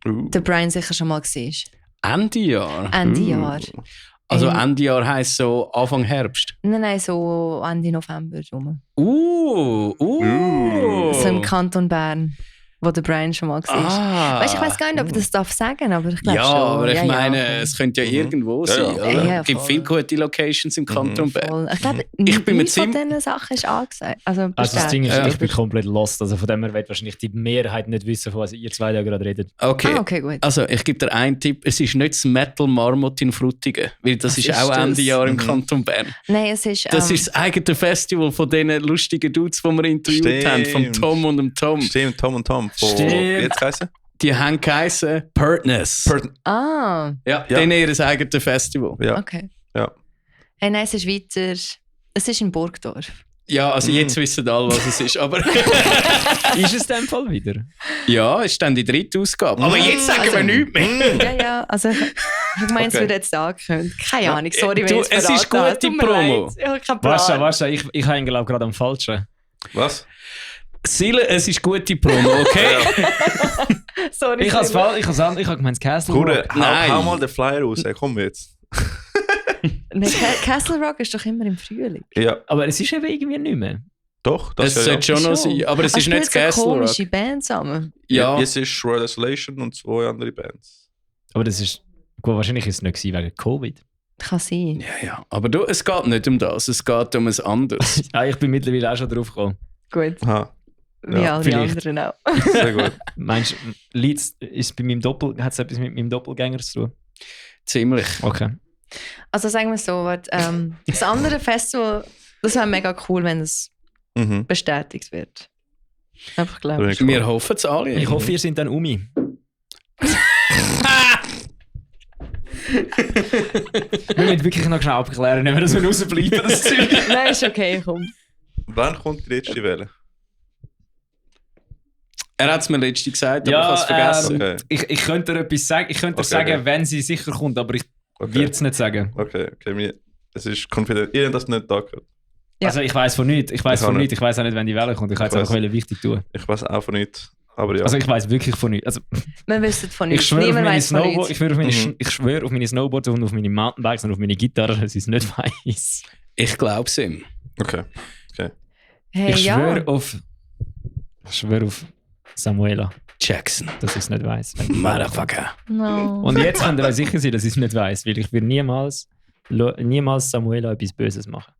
der Brian sicher schon mal war. Ende Jahr? Ende Jahr. Also Ende Jahr heisst so Anfang Herbst? Nein, so Ende November rum. So im Kanton Bern. wo der Brian schon mal war. Weißt, ich weiß gar nicht, ob ich das darf sagen, aber ich glaube ja, schon. aber ich meine, es könnte ja irgendwo sein. Ja. Oder? Ja, Es gibt voll. viele gute Locations im Kanton Bern. Voll. Ich glaube, Ich bin mir nichts von ziemlich- diesen Sachen ist angesagt. Also, Also das bestätigt. Ding ist, Ja. ich bin komplett lost. Also von dem her wird wahrscheinlich die Mehrheit nicht wissen, von was ihr zwei da gerade redet. Okay. Okay, gut. Also, ich gebe dir einen Tipp. Es ist nicht das Metal Marmot in Frutigen, weil das Was ist ist auch das? Ende Jahr im Kanton Bern. Nein, es ist... Das ist das eigene Festival von diesen lustigen Dudes, die wir interviewt haben, vom Stimmt. Tom und dem Tom. Stimmt, Tom und Tom. Von, Stimmt. wie jetzt geheißen? Die haben geheißen Pertness. Ah, Ja, Ja. denen ihr eigenes Festival. Ja. okay. Ja. Hey, nein, es ist weiter... Es ist in Burgdorf. Ja, also jetzt wissen alle, was es ist. Aber Ist es in dem Fall wieder? ja, es ist dann die dritte Ausgabe. Aber jetzt sagen wir nichts mehr. Ja, also ich meine, es Okay. wird jetzt angekündigt. Keine Ahnung, sorry, wenn Du, ich es ist verraten habe. gute Tut mir Promo. leid. Ich habe keinen Plan. Warte, ich habe ihn glaube gerade am falschen. Was? Sile, es ist gute Promo, okay? Sorry. Ich habe Simon. ich habe gemeint Castle Bruder, Rock. Nein. hau mal den Flyer raus. Komm jetzt. Nein, Castle Rock ist doch immer im Frühling. Ja, Aber es ist eben irgendwie nicht mehr. doch. Es Das ja. sollte schon noch sein. Aber es ist nicht das so Castle Rock. komische Band zusammen. Ja, Jetzt ist World Isolation und 2 andere Bands. Aber das ist... Gut, wahrscheinlich ist es nicht gewesen wegen Covid. Kann sein. ja. Aber du, es geht nicht um das. Es geht um ein anderes. Ah, ich bin mittlerweile auch schon drauf gekommen. Gut. Aha, Wie Ja, alle vielleicht. anderen auch. sehr gut. Meinst du, Leeds ist bei meinem hat es etwas mit meinem Doppelgänger zu tun? Ziemlich. Okay. Also sagen wir so, das andere Festival, das wäre mega cool, wenn es Mhm. bestätigt wird. Einfach Da bin glaube ich ich. Wir hoffen es alle. Ich hoffe, ihr seid dann Umi. Wir müssen wirklich noch schnell abklären, wenn wir das rausbleiben, das Zeug. Nein, ist okay, komm. Wann kommt die letzte Welle? Er hat es mir letztens gesagt, aber ich habe es vergessen. Okay, Ich könnte dir etwas sagen, ich könnte dir Okay, sagen, okay. wenn sie sicher kommt, aber ich okay. würde es nicht sagen. Okay. Es ist confident. Ihr habt das nicht da gehört. Ja. Also ich weiß von nichts. Ich weiß Ich von auch nichts. Ich weiß auch nicht, wenn die Welle kommt. Ich kann jetzt Ich einfach weiss. wichtig tun. Ich weiß auch von nichts. Aber ja. Also ich weiß wirklich von nichts. Also, Wir wissen von ich nichts. schwöre auf Niemand meine weiß von Snowboard, nichts. ich schwöre auf meine Snowboards und auf meine Mountainbikes und auf meine Gitarre, dass ich es nicht weiß. Ich glaube es ihm. Okay. Hey, Ich ja. schwöre auf Samuela, Jackson. dass ich es nicht weiß. Motherfucker. No. Und jetzt könnt ihr euch sicher sein, dass ich es nicht weiß, weil ich will niemals Samuela etwas Böses machen.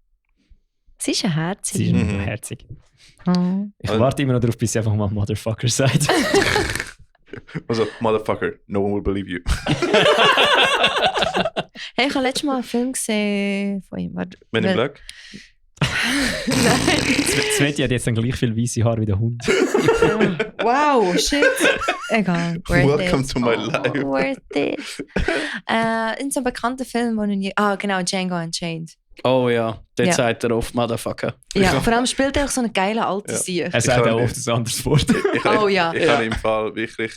Sie ist ein Herz. Sie ist Mhm. herzig. Oh. Ich Also- warte immer noch darauf, bis sie einfach mal Motherfucker sagt. Also, Motherfucker, no one will believe you. Hey, ich habe letztes Mal einen Film gesehen von ihm. Warte, Men in wel- Black? Sveti hat jetzt dann gleich viel weiße Haare wie der Hund. Wow, shit. Egal. Worth Welcome it. to my life. Worth it. In so einem bekannten Film, wo genau, Django Unchained. Oh ja, dort Ja. sagt er oft Motherfucker. Ja, vor allem spielt er auch so eine geile alte Ja. Sieg. Er sagt kann auch nicht. oft ein anderes Wort. Ich habe Oh ja. ich habe im Fall wirklich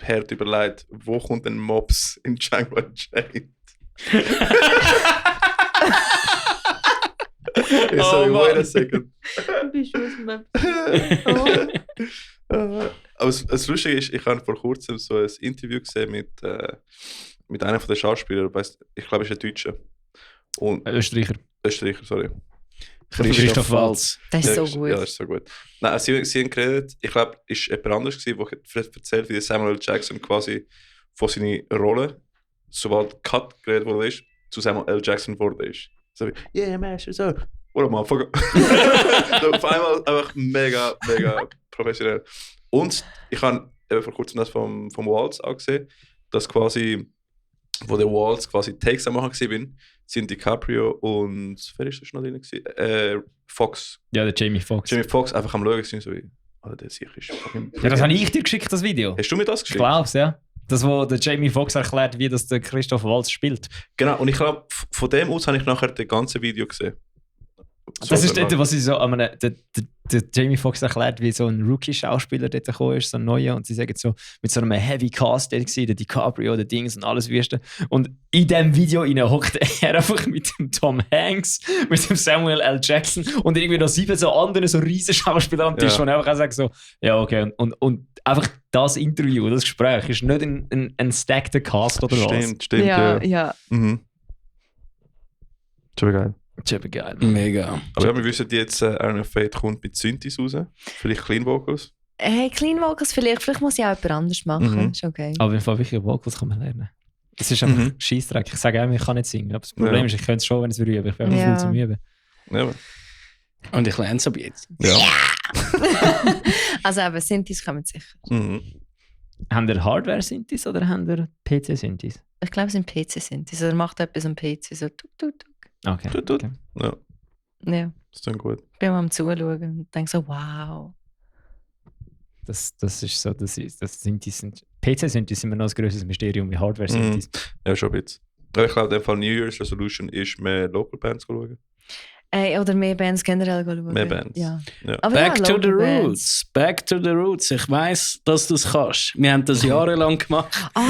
hart überlegt, wo kommt denn Mobs in Django Unchained? Ich so, Oh, wait a Mann. second. Oh. Aber das Lustige ist, ich habe vor kurzem so ein Interview gesehen mit einem von den Schauspielern, ich glaube, es ist ein Deutscher. Und Österreicher. Österreicher, sorry. Christoph Waltz. Das ist so Ja, gut. das ist so gut. Nein, sie haben geredet, ich glaube, es war jemand anderes, der erzählt, wie der Samuel L. Jackson quasi von seiner Rolle, sobald Cut geredet wurde, zu Samuel L. Jackson wurde. So wie, yeah, Master, so. What a motherfucker. So, auf einmal einfach mega, mega professionell. Und ich habe eben vor kurzem das vom Waltz auch gesehen, dass quasi, wo der Waltz quasi Takes am machen war, sind DiCaprio und wer ist das noch drin gewesen? Fox. Ja, der Jamie Foxx. Jamie Foxx einfach am Schauen sind, so wie, Alter, der sicher ist fucking... Ja, das habe ich dir geschickt, das Video. Hast du mir das Ich geschickt? glaube es, ja. Das, wo der Jamie Foxx erklärt, wie das der Christoph Waltz spielt. Genau, und ich glaube, von dem aus habe ich nachher das ganze Video gesehen. Das ist danach. dort, was sie so der Jamie Foxx erklärt, wie so ein Rookie-Schauspieler dort gekommen ist, so ein neuer, und sie sagen so, mit so einem Heavy Cast dort gewesen, der DiCaprio, der Dings und alles Wüste. Und in diesem Video hockt er einfach mit dem Tom Hanks, mit dem Samuel L. Jackson und irgendwie noch 7 so anderen so riesen Schauspieler am Tisch, Ja. und er einfach auch sagt so, ja okay, und einfach das Interview, das Gespräch ist nicht ein stackter Cast oder was. Stimmt, Ja, ja. ja. Mhm. Schon geil. Das ist eben geil. Mega. Aber ja, wir wissen jetzt, Iron of Fate kommt mit Synthes raus. Vielleicht Clean Vocals. Hey, Clean Vocals vielleicht muss ich auch jemand anders machen. Ist okay. Aber im Fall wirklich Vocals kann man lernen. Es ist einfach Scheissdreck. Ich sage auch, ich kann nicht singen. Aber das Problem ist, ich könnte es schon, wenn ich es übe. Ich bin einfach voll zum Üben. Ja. Und ich lerne es ab jetzt. Ja. Also eben, Synthes kommen sicher. Haben ihr Hardware-Synthes oder haben ihr PC-Synthes? Ich glaube, es sind PC-Synthes. Er macht etwas am PC, so tuk, tuk, tuk. Okay. Okay. Ja, Ja, das ist dann gut. ich bin mal am Zuschauen und denke so, wow. Das ist so, das Synthes sind... PC-Synthes sind immer noch ein grösseres Mysterium wie Hardware-Synthes. Ja, schon ein bisschen. Aber ich glaube, in dem Fall New Year's Resolution ist mehr Local Bands schauen. Oder mehr Bands generell schauen. Mehr Bands. Ja. Ja. Aber Back ja, to the Local Bands. roots. Back to the roots. Ich weiss, dass du es kannst. Wir haben das jahrelang gemacht.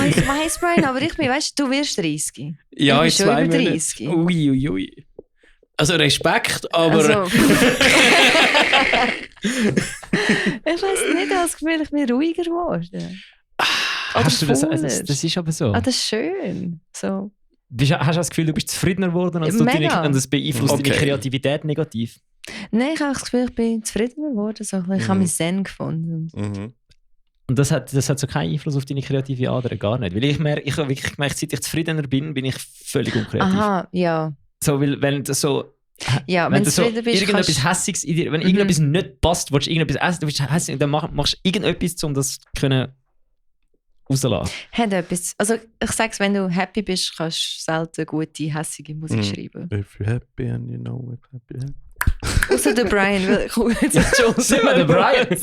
Ich weiss, Brian, aber ich bin, weißt du, wirst 30. Ja, Ich in bin schon 2 über Monaten. 30. Ui. Also Respekt, aber... Also, ich weiss nicht, ich habe das Gefühl, ich bin ruhiger geworden. Hast du das, fauler. das ist aber so. Das ist schön. So. Hast du das Gefühl, du bist zufriedener geworden und Mega. das beeinflusst deine Okay. Kreativität negativ? Nein, ich habe das Gefühl, ich bin zufriedener geworden. So. Ich habe meinen Zen gefunden. Und das hat so keinen Einfluss auf deine kreative Ader, gar nicht. Weil ich habe wirklich gemerkt, seit ich zufriedener bin ich völlig unkreativ. Aha, ja. So, weil wenn du so... Ja, Wenn wenn du du so zufrieden bist, irgendetwas kannst Hässiges in dir, wenn irgendetwas nicht passt, willst du irgendetwas essen, du bist hässig, dann machst du irgendetwas, um das zu können rauslassen. hat etwas. Also ich sage es, wenn du happy bist, kannst du selten gute, hässige Musik schreiben. If you're happy and you know we're happy. Außer der Brian, weil ich jetzt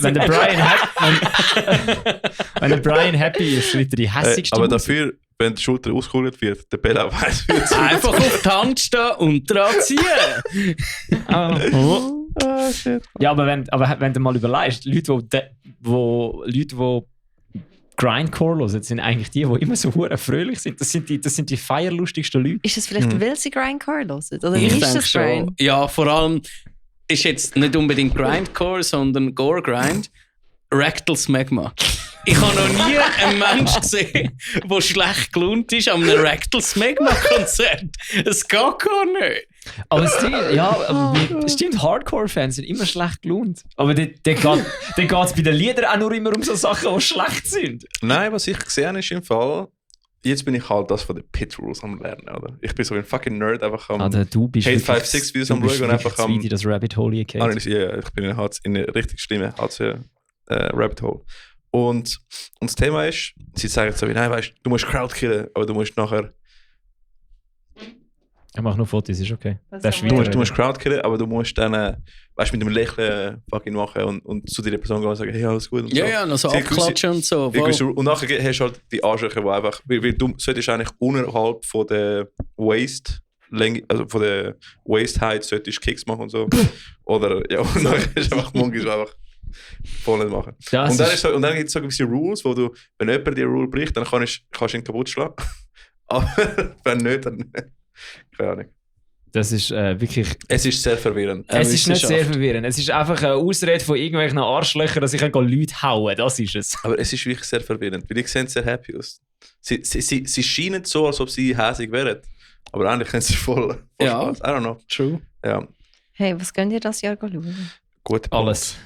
Wenn der Brian happy ist, schreibt er die hässigste Aber Musik. dafür, wenn die Schulter ausgekugelt wird, der Bella weiss, wie es Einfach auf die Hand stehen und dran ziehen. Ja, aber wenn du mal überlegst, Leute, die Grindcore hören, sind eigentlich die immer so hure fröhlich sind. Das sind die feierlustigsten Leute. Ist das vielleicht, weil sie Grindcore hören? Oder wie Ich ist denke das, Brian? schon. Ja, vor allem ist jetzt nicht unbedingt Grindcore, sondern Gore Grind. Rectal Smegma. Ich habe noch nie einen Menschen gesehen, der schlecht gelaunt ist an einem Rectal Smegma-Konzert. Es geht gar nicht. Aber das Ding, stimmt, Hardcore-Fans sind immer schlecht gelaunt. Aber dann geht es bei den Liedern auch nur immer um so Sachen, die schlecht sind. Nein, was ich gesehen habe, ist im Fall, jetzt bin ich halt das von den Pit Rules am Lernen, oder? Ich bin so ein fucking Nerd, einfach am Du bist Hate wirklich- 5-6 Videos du am bist Schauen und wirklich einfach zu am... weit in das Rabbit Hole Ja, gegangen. ich bin in eine richtig schlimme Rabbit Hole. Und das Thema ist, sie sagen so wie, nein, weißt du musst Crowd killen, aber du musst nachher... Ich mache nur Fotos, ist okay. Was Darfst haben Du weiterreden. musst Crowd killen, aber du musst dann, weißt du, mit dem Lächeln fucking machen und zu dieser Person gehen und sagen, hey, alles gut und so. Ja, noch so Sie- abklatschen und so. Wie Voll. gewisse- Und nachher hast du halt die Arschlöcher, die einfach, weil du solltest eigentlich unterhalb von der Waist-Länge, also von der Waist-Height solltest Kicks machen und so. Oder, ja, und nachher hast du einfach Monkeys, die einfach voll nicht machen. Ja, es Und dann, ist- ist so, und dann gibt es so gewisse Rules, wo du, wenn jemand die Rule bricht, dann kannst du ihn kaputt schlagen. Aber wenn nicht, dann keine Ahnung. Das ist wirklich... Es ist sehr verwirrend. Es ist nicht sehr Wissenschaft. verwirrend. Es ist einfach eine Ausrede von irgendwelchen Arschlöchern, dass ich Leute hauen. Das ist es. Aber es ist wirklich sehr verwirrend, weil die sehen sehr happy aus. Sie scheinen so, als ob sie hässig wären. Aber eigentlich haben sie voll Ja. Spaß. I don't know. True. Ja, Hey, was könnt ihr das Jahr schauen? gut. Alles.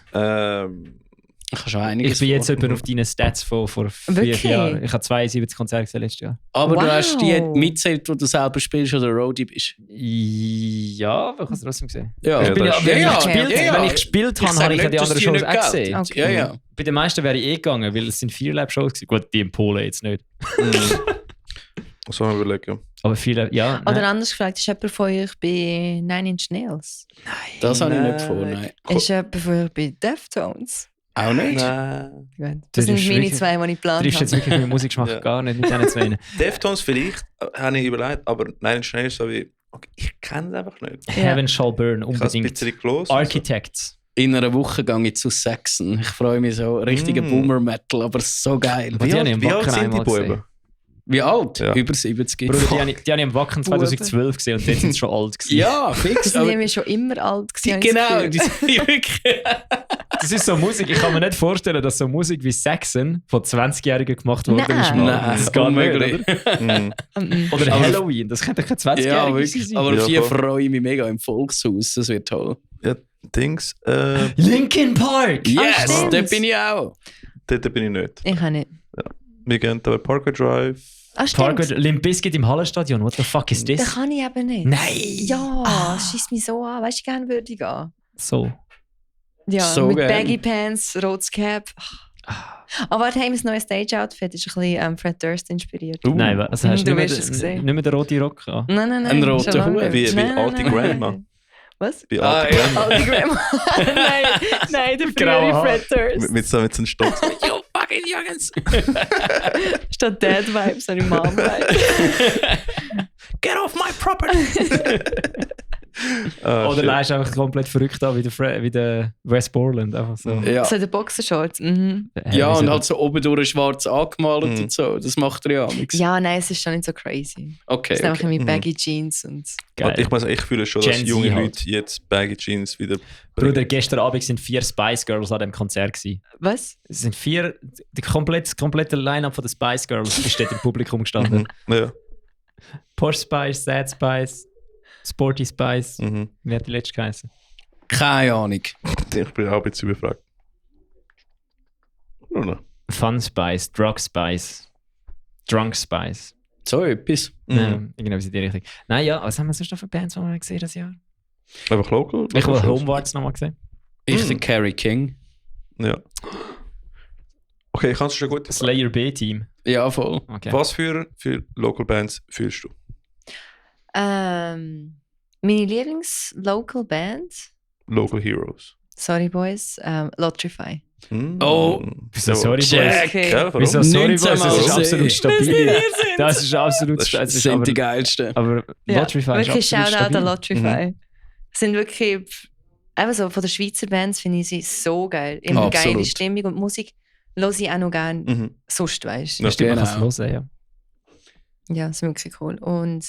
Ich habe schon einiges Ich bin jetzt vor. etwa auf deinen Stats von vor 4 Wirklich? Jahren. Ich habe 72 Konzerte gesehen letztes Jahr. Aber du Wow. hast die mitzählt, wo du selber spielst oder Roadie bist. Ja, aber ich habe es trotzdem gesehen. Ja, Ich bin ja, das wenn, ja, ich gespielt, ja. wenn ich gespielt habe, sag habe ich ja nicht, die dass anderen die Shows nicht auch geil gesehen. Okay. Ja, ja. Bei den meisten wäre ich gegangen, weil es sind 4 Lab-Shows gewesen. Gut, die in Polen jetzt nicht. So haben wir überlegen. Aber viele, ja. Oder nein. anders gefragt, ist jemand von euch bei Nine Inch Nails? Das habe ich Nein. nicht vor, nein. Ist jemand von euch bei Deftones? Auch nicht? Nein. Gut. Das Das sind ist meine wirklich- zwei, die ich Du geplant triffst jetzt habe. wirklich meinen Musikgeschmack Ja. gar nicht mit diesen zwei. Deftones vielleicht, habe ich überlegt, aber nein, schnell so wie, okay, ich kenne es einfach nicht. Heaven Shall Burn, Ich habe ein unbedingt. bisschen gelesen. Architects. In einer Woche gehe ich zu Saxon. Ich freue mich so. Richtiger Boomer-Metal, aber so geil. Die habe ich im Wie alt Wacken sind die einmal Buben? gesehen. Wie alt? Ja. Über 70. Bruder, die habe ich im Wacken 2012 gesehen und dort sind sie schon alt gewesen. Ja, Das fix. sind Aber nämlich schon immer alt gewesen. habe ich genau, das die Gefühl. sind wirklich... Das ist so Musik, ich kann mir nicht vorstellen, dass so Musik wie Saxon von 20-Jährigen gemacht worden Nein. ist. Mann. Nein, das geht unmöglich. nicht, oder? Mhm. Oder Aber- Halloween, das könnte kein 20-Jähriger Ja, sein. wirklich. Aber Ja, auf die voll. freue ich mich mega im Volkshaus. Das wird toll. Ja, Dings. Linkin Park! Yes, stimmt. da bin ich auch. Dort bin ich nicht. Ich kann nicht. Wir gehen aber Parkway Drive. Stimmt. Park Limp Bizkit im Hallenstadion. What the fuck is Das this? kann ich eben nicht. Nein! Ja, schießt mich so an. Weißt du, gerne würde ich gehen. So. Ja, So mit gern. Baggy Pants, rotes Cap. Aber warte, haben wir ein neues Stage-Outfit. Ist ein bisschen Fred Durst inspiriert. Nein, was hast Du du? wirst es gesehen. Nicht mehr den roten Rock an. Nein. Ein roter schon lange Hut. nicht. Wie Nein, alte nein, Grandma. nein. Was? Wie Ah, alte ja. Grandma. Alte Grandma. nein, der Graue frühere Haare. Fred Durst. Mit so einem Stock. You fucking Jungs! Statt Dad Vibes, habe ich Mom Vibes. Get off my property! Oder leist einfach komplett verrückt an wie der West Borland. Einfach so. Ja. So der Boxershorts. Mhm. Ja, und wieso halt so oben durch schwarz angemalt und so. Das macht er ja nichts. Ja, nein, es ist schon nicht so crazy. Okay. Es sind einfach okay. mit Baggy Jeans und... geil. Ich muss sagen, ich fühle schon, Gen dass Z junge halt. Leute jetzt Baggy Jeans wieder. Bruder, gestern Abend sind 4 Spice Girls an dem Konzert gewesen. Was? Es sind 4, die komplette Line-Up von den Spice Girls ist dort im Publikum gestanden. Ja. Posh Spice, Sad Spice, Sporty Spice. Mhm. Wie hat die letzte geheißen? Keine Ahnung. Ich bin auch ein bisschen überfragt. Oder? Fun Spice, Drug Spice, Drunk Spice. So etwas. Ja, irgendwie in die Richtung. Nein, ja, was haben wir sonst noch für Bands, die wir gesehen das Jahr? Einfach local? Ich habe Homewarts nochmal gesehen. Ich den Carrie King. Ja. Okay, kannst du schon gut. Slayer B-Team. Ja, voll. Okay. Was für Local Bands fühlst du? Meine Lieblings-Local-Band, Local Heroes. sorry boys, Lotrify. Oh, Wieso sorry, Jack. Boys? Ja, warum? Wieso sorry, 19 Boys? Das Mal ist sehen. absolut stabil. Das ist absolut Das stabil. sind die geilsten. Aber Lotrify ist wirklich absolut Shoutout an stabil. Lotrify. Sind wirklich, eben so, von den Schweizer Bands finde ich sie so geil. Immer Absolut. geile Stimmung und Musik höre ich auch noch gerne Mhm. sonst, weißt du. Ja. Das stimmt, man Genau. kann es hören, ja. Ja, das ist wirklich cool. Und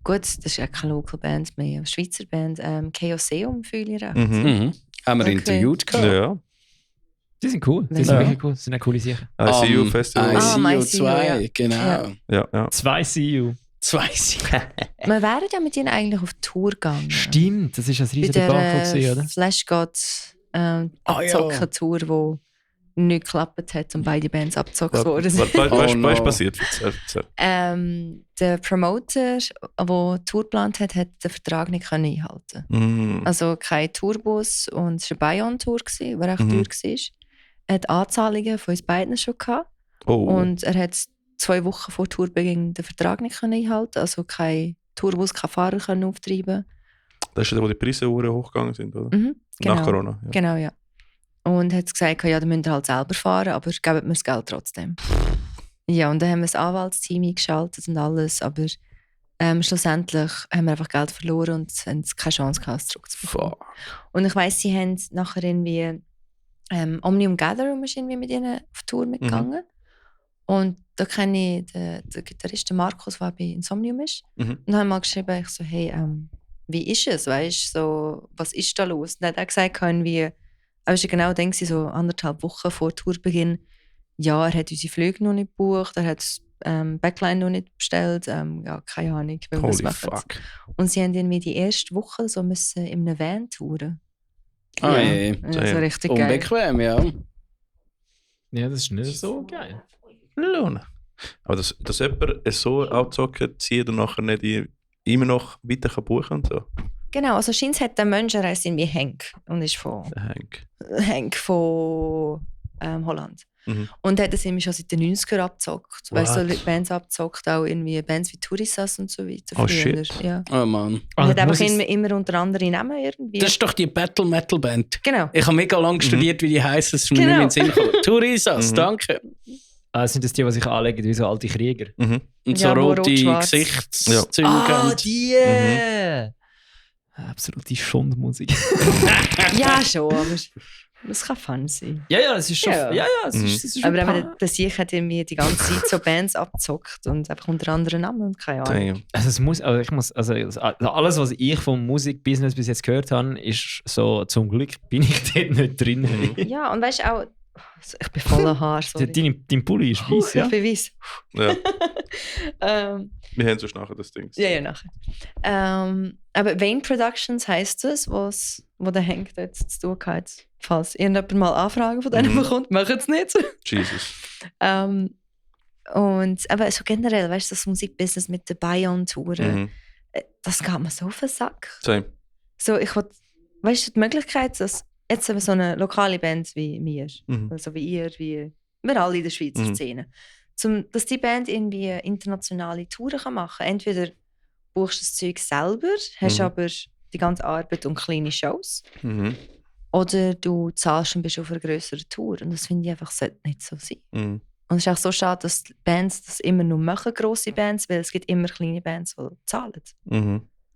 gut, das ist ja keine Local Band mehr, eine Schweizer Band. Chaoseum fühle ich recht. Mhm. Mhm. Haben wir Okay. interviewt gehabt. Ja. Die sind cool. Die sind Ja. wirklich cool. Das sind auch coole Sachen. ICU Festival. ICU 2, ja. genau. Ja. Ja. 2 CU. 2 Wir wären ja mit ihnen eigentlich auf Tour gegangen. Stimmt, das ist ein Bei riesiger der Debakel gewesen, oder? Flash God ja. Abzocken-Tour, die nicht geklappt hat und beide Bands abgezockt wurden. Was Oh ist no. passiert? Erzähl. Der Promoter, der die Tour geplant hat, hat den Vertrag nicht einhalten. Mhm. Also kein Tourbus und es war eine Buy-on-Tour, die recht teuer war. Er hat Anzahlungen von uns beiden schon gehabt Oh. und er hat 2 Wochen vor Tourbeginn den Vertrag nicht einhalten, also kein Tourbus, kein Fahrer können auftreiben. Das ist ja, wo die Preise hochgegangen sind, oder? Mhm, genau. Nach Corona. Ja. Genau, ja. Und hat gesagt, ja, dann müsst ihr halt selber fahren, aber gebt mir das Geld trotzdem. Ja, und dann haben wir das Anwaltsteam eingeschaltet und alles, aber schlussendlich haben wir einfach Geld verloren und haben keine Chance gehabt, es zurückzubekommen. Fuck. Und ich weiss, sie haben nachher irgendwie Omnium Gatherum ist irgendwie mit ihnen auf Tour mitgegangen. Und da kenne ich den Gitarrist Markus, der bei Insomnium ist. Mhm. Und dann habe ich mal geschrieben, ich so, hey, wie ist es, weißt so, was ist da los? Und dann hat er gesagt, wie, aber es war genau dann, so 1,5 Wochen vor Tourbeginn, ja, er hat unsere Flüge noch nicht gebucht, er hat das Backline noch nicht bestellt, ja, keine Ahnung, wie wir das Holy machen. fuck. Und sie haben irgendwie die erste Woche so müssen in einem Van touren. Ah, ja. je. Ja, so richtig geil. Unbequem, ja. Ja, das ist nicht so geil. Lohne. Aber dass jemand so abzocken, zieht und nachher nicht immer noch weiter kann buchen und so. Genau, also scheint hat der Mensch, er heisst irgendwie Henk und ist von Hank. Holland. Mhm. Und hat das irgendwie schon seit den 90ern abgezockt. Weißt du, What? so Bands abgezockt, auch irgendwie Bands wie Turisas und so weiter. Oh, früher. shit. Ja. Oh Mann. Und hat einfach muss immer unter anderem Namen irgendwie. Das ist doch die Battle Metal Band. Genau. Ich habe mega lange studiert, wie die heißen. Es ist mir Genau. nicht mehr in den Sinn gekommen. Tourisas, Mhm. danke. Sind das die sich anlegen wie so alte Krieger? Mhm. Und so Ja, wo rote rot-schwarz. Gesichtszüge. die! Absolute Schundmusik. Ja, schon, aber das kann fun sein. ja, es ist schon. Ja. Ja, es ist, es ist Aber schon eben, der Sieg hat irgendwie die ganze Zeit so Bands abgezockt und einfach unter anderem Namen und keine Ahnung. Damn. Also es muss, also alles, was ich vom Musikbusiness bis jetzt gehört habe, ist so, zum Glück bin ich dort nicht drin. Ja, und weißt du auch, ich bin voller Haar, sorry. Dein Pulli ist weiss, ja? Ich bin weiss. Ja, Ähm, wir haben sonst nachher das Ding. ja, nachher. Aber Vane Productions heisst es, wo wo der hängt dort zu tun hat. Falls irgendjemand mal Anfragen von denen bekommt, machen es nicht. Jesus. Und aber so generell, weißt du, das Musikbusiness mit den Bayern-Touren, das geht mir so auf den Sack. Same. So, ich will, weißt du, die Möglichkeit, dass jetzt so eine lokale Band wie mir, also wie ihr, wie wir alle in der Schweizer Szene, dass die Band irgendwie internationale Touren machen kann. Entweder buchst du das Zeug selber, hast aber die ganze Arbeit und kleine Shows, oder du zahlst und bist auf einer grösseren Tour. Und das finde ich einfach, sollte nicht so sein. Und es ist auch so schade, dass die Bands das immer nur machen, grosse Bands, weil es gibt immer kleine Bands, die zahlen.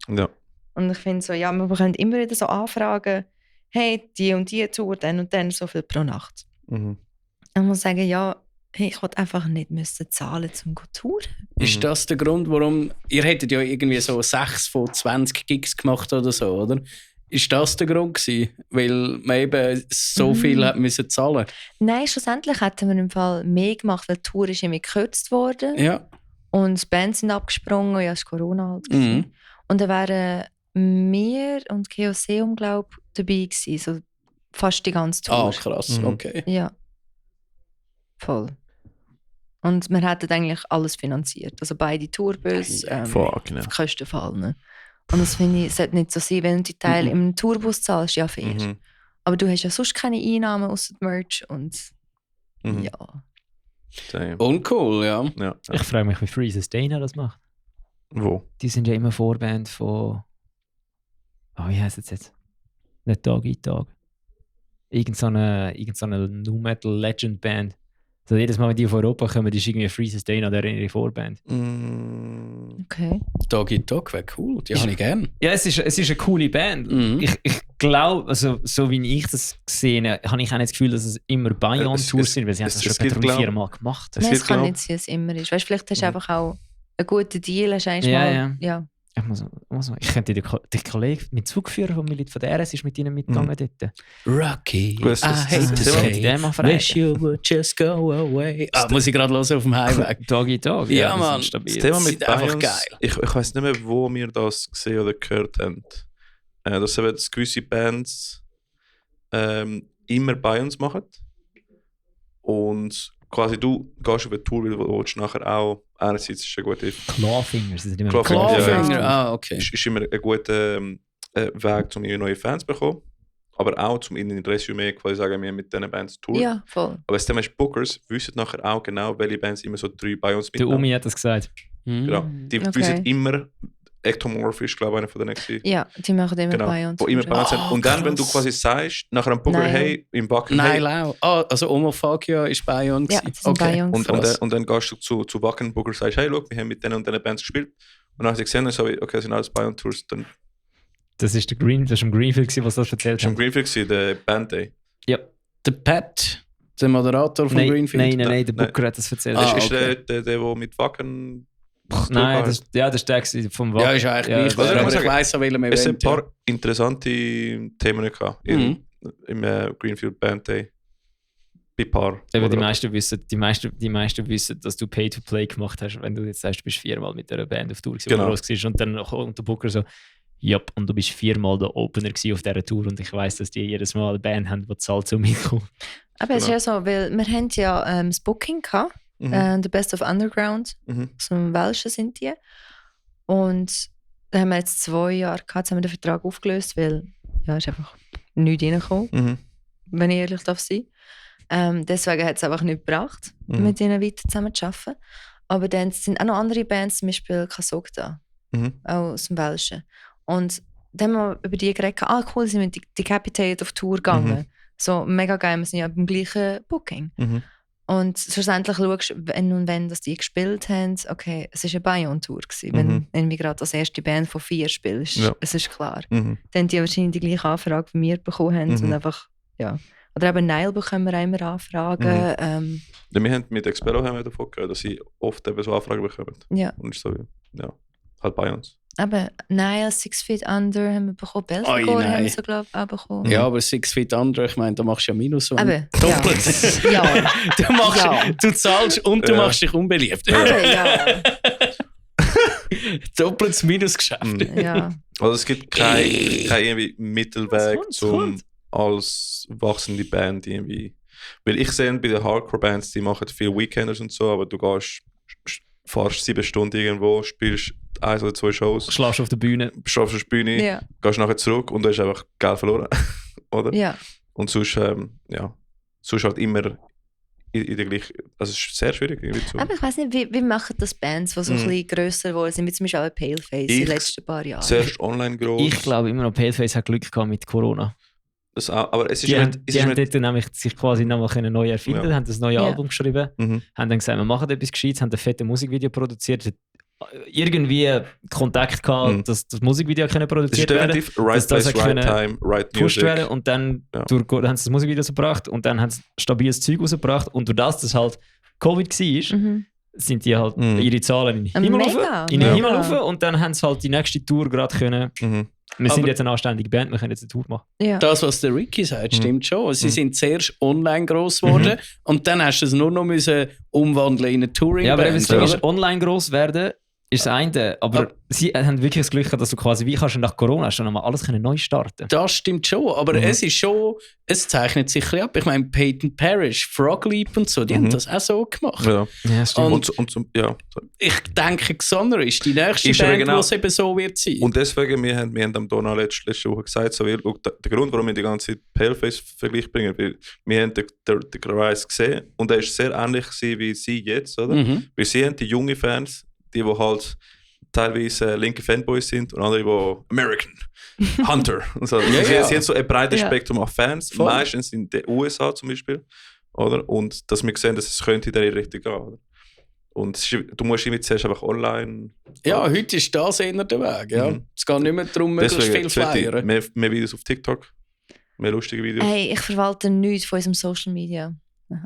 Ja. Und ich finde so, ja, wir bekommen immer wieder so Anfragen, hey, die und die Tour, dann und dann so viel pro Nacht. Und ich muss sagen, ja, hey, ich wollte einfach nicht zahlen, um zu touren. Ist das der Grund, warum... Ihr hättet ja irgendwie so 6 von 20 Gigs gemacht oder so, oder? Ist das der Grund gewesen? Weil man eben so viel hat müssen zahlen? Nein, schlussendlich hätten wir im Fall mehr gemacht, weil die Tour ist irgendwie gekürzt worden. Ja. Und die Bands sind abgesprungen, ja, es war Corona halt. Und dann wären wir und Geoseum, glaube ich, dabei gewesen, so fast die ganze Tour. Ah, krass, okay. Ja. Voll. Und wir hätten eigentlich alles finanziert. Also beide Tourbus, Kosten fallen. Und das finde ich, sollte nicht so sein, wenn du die Teile im Tourbus zahlst, ja fair. Aber du hast ja sonst keine Einnahmen außer Merch und ja. Uncool, ja. Ich frage mich, wie Free Sustainer das macht. Wo? Die sind ja immer Vorband von... Oh, wie heisst es jetzt? Nicht Tag in Tag. Irgend so eine Nu Metal Legend Band. Also jedes Mal, wenn die auf Europa kommen, ist irgendwie Free Sustainer oder ihre Vorband. Okay. Tag in Tag wäre cool, die habe ich gerne. Ja, es ist eine coole Band. Ich glaube, also, so wie ich das gesehen habe, habe ich auch nicht das Gefühl, dass es immer Bayern-Tours sind, weil sie haben das schon 3-4 Mal gemacht. Nein, es kann nicht sein, dass es immer ist. Weißt, vielleicht hast du einfach auch einen guten Deal. Hast ja. Ich könnte den Kollegen mit Zugführer von der RS ist mit ihnen mitgegangen dort. Rocky, Gut, I hate to say, wish you would just go away. Muss ich gerade hören auf dem Highway. Tag in Tag. Ja, Mann. Das Thema mit einfach Bayons, geil. Ich weiß nicht mehr, wo wir das gesehen oder gehört haben. Dass eben gewisse Bands immer Bayons machen. Und quasi du gehst auf eine Tour, weil du willst nachher auch einerseits ist eine gute... Clawfingers. Clawfinger, okay. Ist immer ein guter Weg, um neue Fans zu bekommen. Aber auch, um in den Resümee quasi sagen, wir mit diesen Bands touren. Ja, voll. Aber das Thema ist, Bookers wissen nachher auch genau, welche Bands immer so 3 bei uns mitnehmen. Der Umi hat das gesagt. Genau. Die wissen immer... Ectomorph ist, glaube ich, einer von denen gewesen. Ja, die machen immer bei uns. Wo immer bei uns sind. Und dann, wenn du quasi sagst, nachher am Booker, hey, im Wacken, hey. Nein, also Omophagia ist bei uns. Ja, das sind bei uns. Und dann gehst du zu Wacken, Booker, sagst, hey, look, wir haben mit denen und diesen Bands gespielt. Und dann habe ich gesehen, dann so, okay, das sind alles bei uns Tours. Dann das war im Greenfield, was das erzählt hat. Das war im Greenfield, der Band Day. Ja. Der Pat, der Moderator von Greenfield? Nein, der Booker hat das erzählt. Das ist der mit Wacken... Nein, das ist der vom Wacken. Ja, ist eigentlich gleich. Aber ich weiss an welchem Event. Es sind ein paar interessante Themen gehabt im Greenfield Band Day. Bei paar. Aber die meisten wissen, dass du Pay-to-Play gemacht hast, wenn du jetzt sagst, du bist 4-mal mit dieser Band auf Tour gewesen, und dann kommt der Booker so, ja, und du bist 4-mal der Opener auf dieser Tour und ich weiss, dass die jedes Mal eine Band haben, die zahlt zum Mitkommen. Aber es ist ja so, weil wir haben ja das Booking gehabt. The Best of Underground, so ein Welschen sind die. Und da haben wir jetzt 2 Jahre gehabt, jetzt haben wir den Vertrag aufgelöst, weil ja, ist einfach nichts reingekommen, wenn ich ehrlich darf sein. Deswegen hat es einfach nicht gebracht, mit ihnen weiter zusammen zu arbeiten. Aber dann sind auch noch andere Bands, zum Beispiel Kasogda, auch aus dem Welschen. Und dann haben wir über die geredet, cool, sind wir mit Decapitated auf Tour gegangen. So mega geil, wir sind ja beim gleichen Booking. Und schlussendlich schaust du, wenn das die gespielt haben, okay, es war eine Bayern-Tour. Wenn irgendwie gerade als erste Band von 4 spielst, es ist klar. Dann haben die wahrscheinlich die gleiche Anfrage von mir bekommen haben und einfach, ja. Oder eben Nile bekommen wir auch immer Anfragen. Wir haben mit Expero davon gehört, dass sie oft eben so Anfragen bekommen. Ja. Und ist so, ja, halt bei uns. Aber Nile, 6 Feet Under haben wir bekommen, Belfagor haben wir so, glaube ich, auch bekommen. Ja, aber 6 Feet Under, ich meine, da machst du ja Minus und doppelt. Ja. Du zahlst und du machst dich unbeliebt. Aber ja. Doppeltes Minusgeschäft. Ja. Also es gibt kein irgendwie Mittelweg Das zum kommt. als wachsende Band irgendwie. Weil ich sehe bei den Hardcore-Bands, die machen viele Weekenders und so, aber du fahrst 7 Stunden irgendwo, spielst 1 oder 2 Shows, Schlafst auf der Bühne. schaffst auf die Bühne, Ja. gehst nachher zurück und du hast einfach Geld verloren. Oder? Ja. Und sonst, sonst halt immer in der gleichen. Also es ist sehr schwierig irgendwie zu. Aber ich weiss nicht, wie machen das Bands, die so ein bisschen grösser geworden sind, wie zum Beispiel auch Paleface in den letzten paar Jahren? Zuerst online groß. Ich glaube immer noch, Paleface hat Glück gehabt mit Corona. Das auch, aber es ist Die haben, nicht. Es die ist haben nicht dort nämlich sich quasi nochmal neu erfinden, Ja. haben das neue Ja. Album geschrieben, haben dann gesagt, wir machen etwas Gescheites, haben ein fettes Musikvideo produziert, irgendwie Kontakt gehabt, dass das Musikvideo können es ist produziert werden, definitiv right dass das place, right können time, right gepusht music. werden und dann Ja. dann haben sie das Musikvideo rausgebracht und dann haben sie stabiles Zeug rausgebracht und durch das halt Covid war, Mhm. sind die halt Mhm. ihre Zahlen in den Himmel Mega, rauf, in den mega. Himmel rauf und dann haben sie halt die nächste Tour gerade können. Mhm. Wir sind Aber- jetzt eine anständige Band, wir können jetzt eine Tour machen. Ja. Das, was der Ricky sagt, stimmt schon. Sie sind zuerst online gross geworden und dann hast du es nur noch müssen umwandeln in eine Touring. Ja, aber eben, das Ding oder? ist, online gross werden ist das eine, aber sie haben wirklich das Glück gehabt, dass du quasi, wie kannst du nach Corona schon nochmal alles neu starten. Das stimmt schon, aber es ist schon, es zeichnet sich ein bisschen ab. Ich meine, Peyton Parrish, Frog Leap und so, die haben das auch so gemacht. Ja. Ja, stimmt. Ja. Ich denke, Xander ist die nächste Ist aber Band, genau. die es eben so wird sein. Und deswegen, wir haben am Donald letzte Woche gesagt, so, weil, schau, der Grund, warum wir die ganze Zeit Paleface-Vergleich bringen, weil wir haben den Rise gesehen und er war sehr ähnlich gewesen wie sie jetzt, oder? Weil sie haben die jungen Fans, die halt teilweise linke Fanboys sind und andere, die American, Hunter. Und so. Ja, sie, ja. sie haben so ein breites Ja. Spektrum an Fans, Voll. meistens in den USA zum Beispiel, oder? Und dass wir sehen, dass es könnte in diese Richtung gehen, oder? Und du musst irgendwie zuerst einfach online. Ja, heute ist das eher der Weg. Ja. Mhm. Es geht nicht mehr darum, möglichst viel Deswegen sollte ich flyern. mehr Videos auf TikTok, mehr lustige Videos. Hey, ich verwalte nichts von unserem Social Media.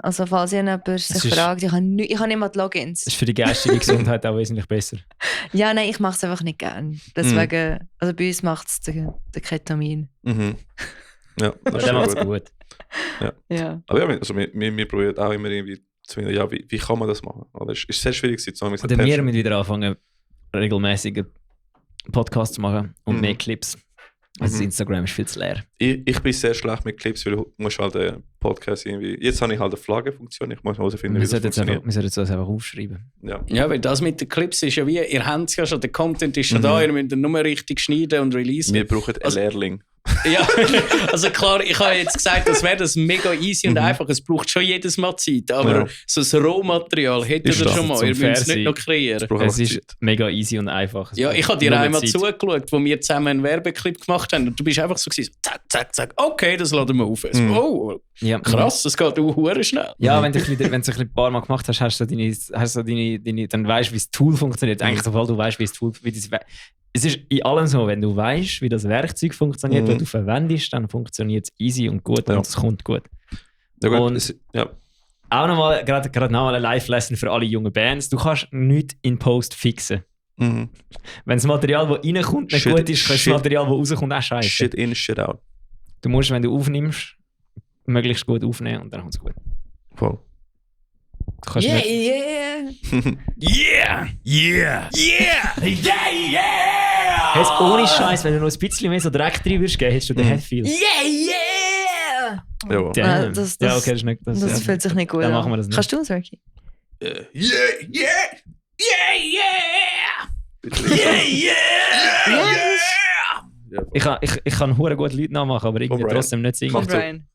Also falls jemand sich ist- fragt, ich habe nicht mal die Logins. Das ist für die geistige Gesundheit auch wesentlich besser. Ja, nein, ich mache es einfach nicht gern. Deswegen, also bei uns macht es der Ketamin. Mhm. Ja, das ist Der schon macht es gut. gut. Ja. Aber ja, also wir probieren auch immer irgendwie zu finden, ja, wie kann man das machen? Oder es ist sehr schwierig, zu sagen. Oder wir müssen wieder anfangen, regelmäßige Podcasts zu machen und mehr Clips. Also das Instagram ist viel zu leer. Ich bin sehr schlecht mit Clips, weil du musst halt den Podcast irgendwie. Jetzt habe ich halt eine Flaggenfunktion, ich muss herausfinden, Wir wie das sollten funktioniert. das einfach aufschreiben. Ja. Ja, weil das mit den Clips ist ja wie, ihr habt es ja schon, der Content ist schon da, ihr müsst ihn nur richtig schneiden und releasen. Wir brauchen einen Also- Lehrling. Ja, also klar, ich habe jetzt gesagt, das wäre das mega easy und einfach. Es braucht schon jedes Mal Zeit, aber Ja. so ein Rohmaterial hättet Ist ihr das schon mal. zum Ihr müsst es Fair nicht noch kreieren. Es braucht Es einfach ist Zeit. mega easy und einfach. Es Ja, braucht ich habe dir nur einmal Zeit. zugeschaut, wo wir zusammen einen Werbeclip gemacht haben und du bist einfach so gewesen, so, zack, zack, zack, okay, das laden wir auf. So, oh, Ja, krass, das geht auch hure schnell. Ja, wenn du es ein paar Mal gemacht hast, hast du dann weißt du, wie das Tool funktioniert. Eigentlich, sobald du weißt, wie das Tool es ist in allem so, wenn du weißt, wie das Werkzeug funktioniert, das du verwendest, dann funktioniert es easy und gut Ja. und es kommt gut. Ja, gut, Und- ja. Auch nochmal, gerade nochmal eine Live-Lesson für alle jungen Bands. Du kannst nichts in Post fixen. Mhm. Wenn das Material, das reinkommt, nicht Shit, gut ist, kann das shit. Material, das rauskommt, auch scheiße. Shit in, shit out. Du musst, wenn du aufnimmst, möglichst gut aufnehmen und dann kommt es gut. Voll. Du kannst Yeah, nicht, yeah. Yeah, yeah, yeah, yeah, yeah! Jetzt ohne Scheiß, wenn du noch ein bisschen mehr so Dreck drin würdest geben, hättest du den Headfield. Yeah, yeah! Jawohl. Damn. das- ja, okay, das ist nicht. Das ja. fühlt sich nicht gut Dann an. machen wir das nicht. Kannst du es, Ricky? Yeah, yeah, yeah, yeah, yeah. Ich kann hure gut Leute nachmachen, aber irgendwie Brian. trotzdem nicht singen. Komm, Brian.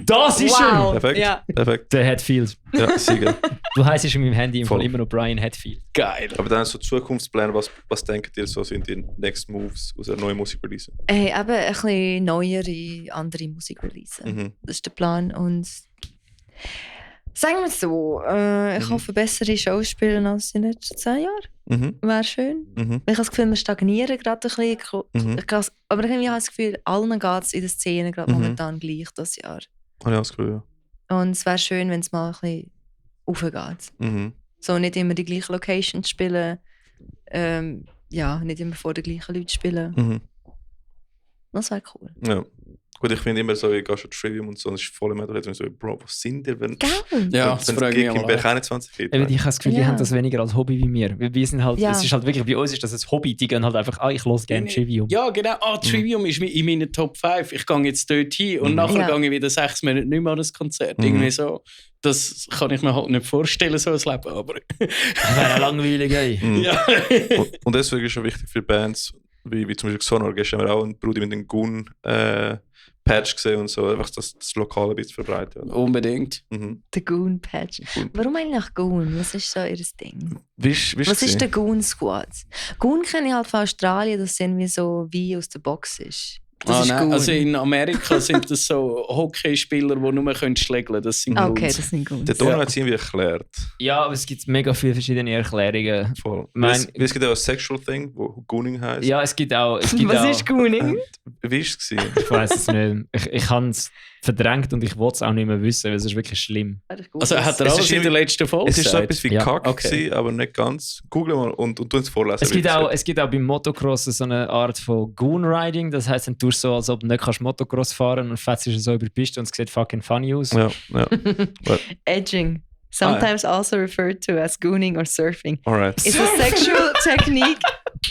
Das ist Wow. Perfekt. Ja. Perfekt. der Hatfield. Ja, Sieger. Du heisst in meinem Handy im Fall Voll. immer noch Brian Hatfield. Geil. Aber dann so Zukunftspläne, was denkt ihr so sind die Next Moves aus einer neuen Musik release? Hey, eben ein bisschen neuere, andere Musik releasen. Mhm. Das ist der Plan. Und sagen wir es so, ich hoffe, bessere Shows spielen als in den letzten 10 Jahren. Mhm. Wäre schön. Mhm. Ich habe das Gefühl, wir stagnieren gerade ein bisschen. Mhm. Aber ich habe das Gefühl, allen geht es in der Szene gerade Mhm. momentan gleich das Jahr. Habe ich auch das Gefühl, ja. Und es wäre schön, wenn es mal ein bisschen aufgeht. Mhm. So nicht immer die gleiche Location spielen. Ja, nicht immer vor den gleichen Leuten spielen. Mhm. Das wäre cool. Ja. Gut, ich finde immer so, ich gehe schon Trivium und so, und es ist voll Metal, so, Bro, wo sind ihr, wenn Ja, das frage ich im mich Berg auch. 21 geht? Ich habe das Gefühl, die Ja. haben das weniger als Hobby wie wir. Wir sind halt, es ist halt wirklich, bei uns ist das ein Hobby, die gehen halt einfach, ich höre gerne Trivium. Ja, genau. Trivium ist in meinen Top 5. Ich gehe jetzt dort hin und nachher gehe ich wieder 6 Monate nicht mehr an das Konzert. Irgendwie so. Das kann ich mir halt nicht vorstellen, so ein Leben. Aber Das wäre langweilig, ey. ja. Und deswegen ist es schon wichtig für Bands, wie zum Beispiel Xonor, gestern haben wir auch einen Bruder mit dem Goon Patch gesehen und so, einfach das Lokale ein bisschen verbreiten. Oder? Unbedingt. Der Goon Patch. Warum eigentlich Goon? Was ist so ihr Ding? Was ist der Goon Squad? Goon kenne ich halt von Australien, das irgendwie so wie aus der Box ist. Das ist nein. Goon. Also in Amerika sind das so Hockeyspieler, die nur schlägeln können. Das sind Okay, Goons. das sind Goons. Der Donald hat es irgendwie erklärt. Ja, aber es gibt mega viele verschiedene Erklärungen. Voll. Mein- Es gibt auch ein Sexual Thing, wo Gooning heisst. Ja, es gibt auch... Was ist Gooning? Wie war es? Ich weiß es nicht. Ich habe es verdrängt und ich wollte es auch nicht mehr wissen, weil es ist wirklich schlimm. Also hat er Es alles ist in der letzten Folge Es ist so gesagt? etwas wie Ja. Kack, Okay. gewesen, aber nicht ganz. Google mal und tu es vorlesen. Es gibt auch beim Motocross so eine Art von Goon-Riding. Das heisst, dann tust du so, als ob du nicht kannst Motocross fahren und fährst du so über die Piste und es sieht fucking funny aus. Ja. Edging. Sometimes also referred to as gooning or surfing. Alright. It's a sexual technique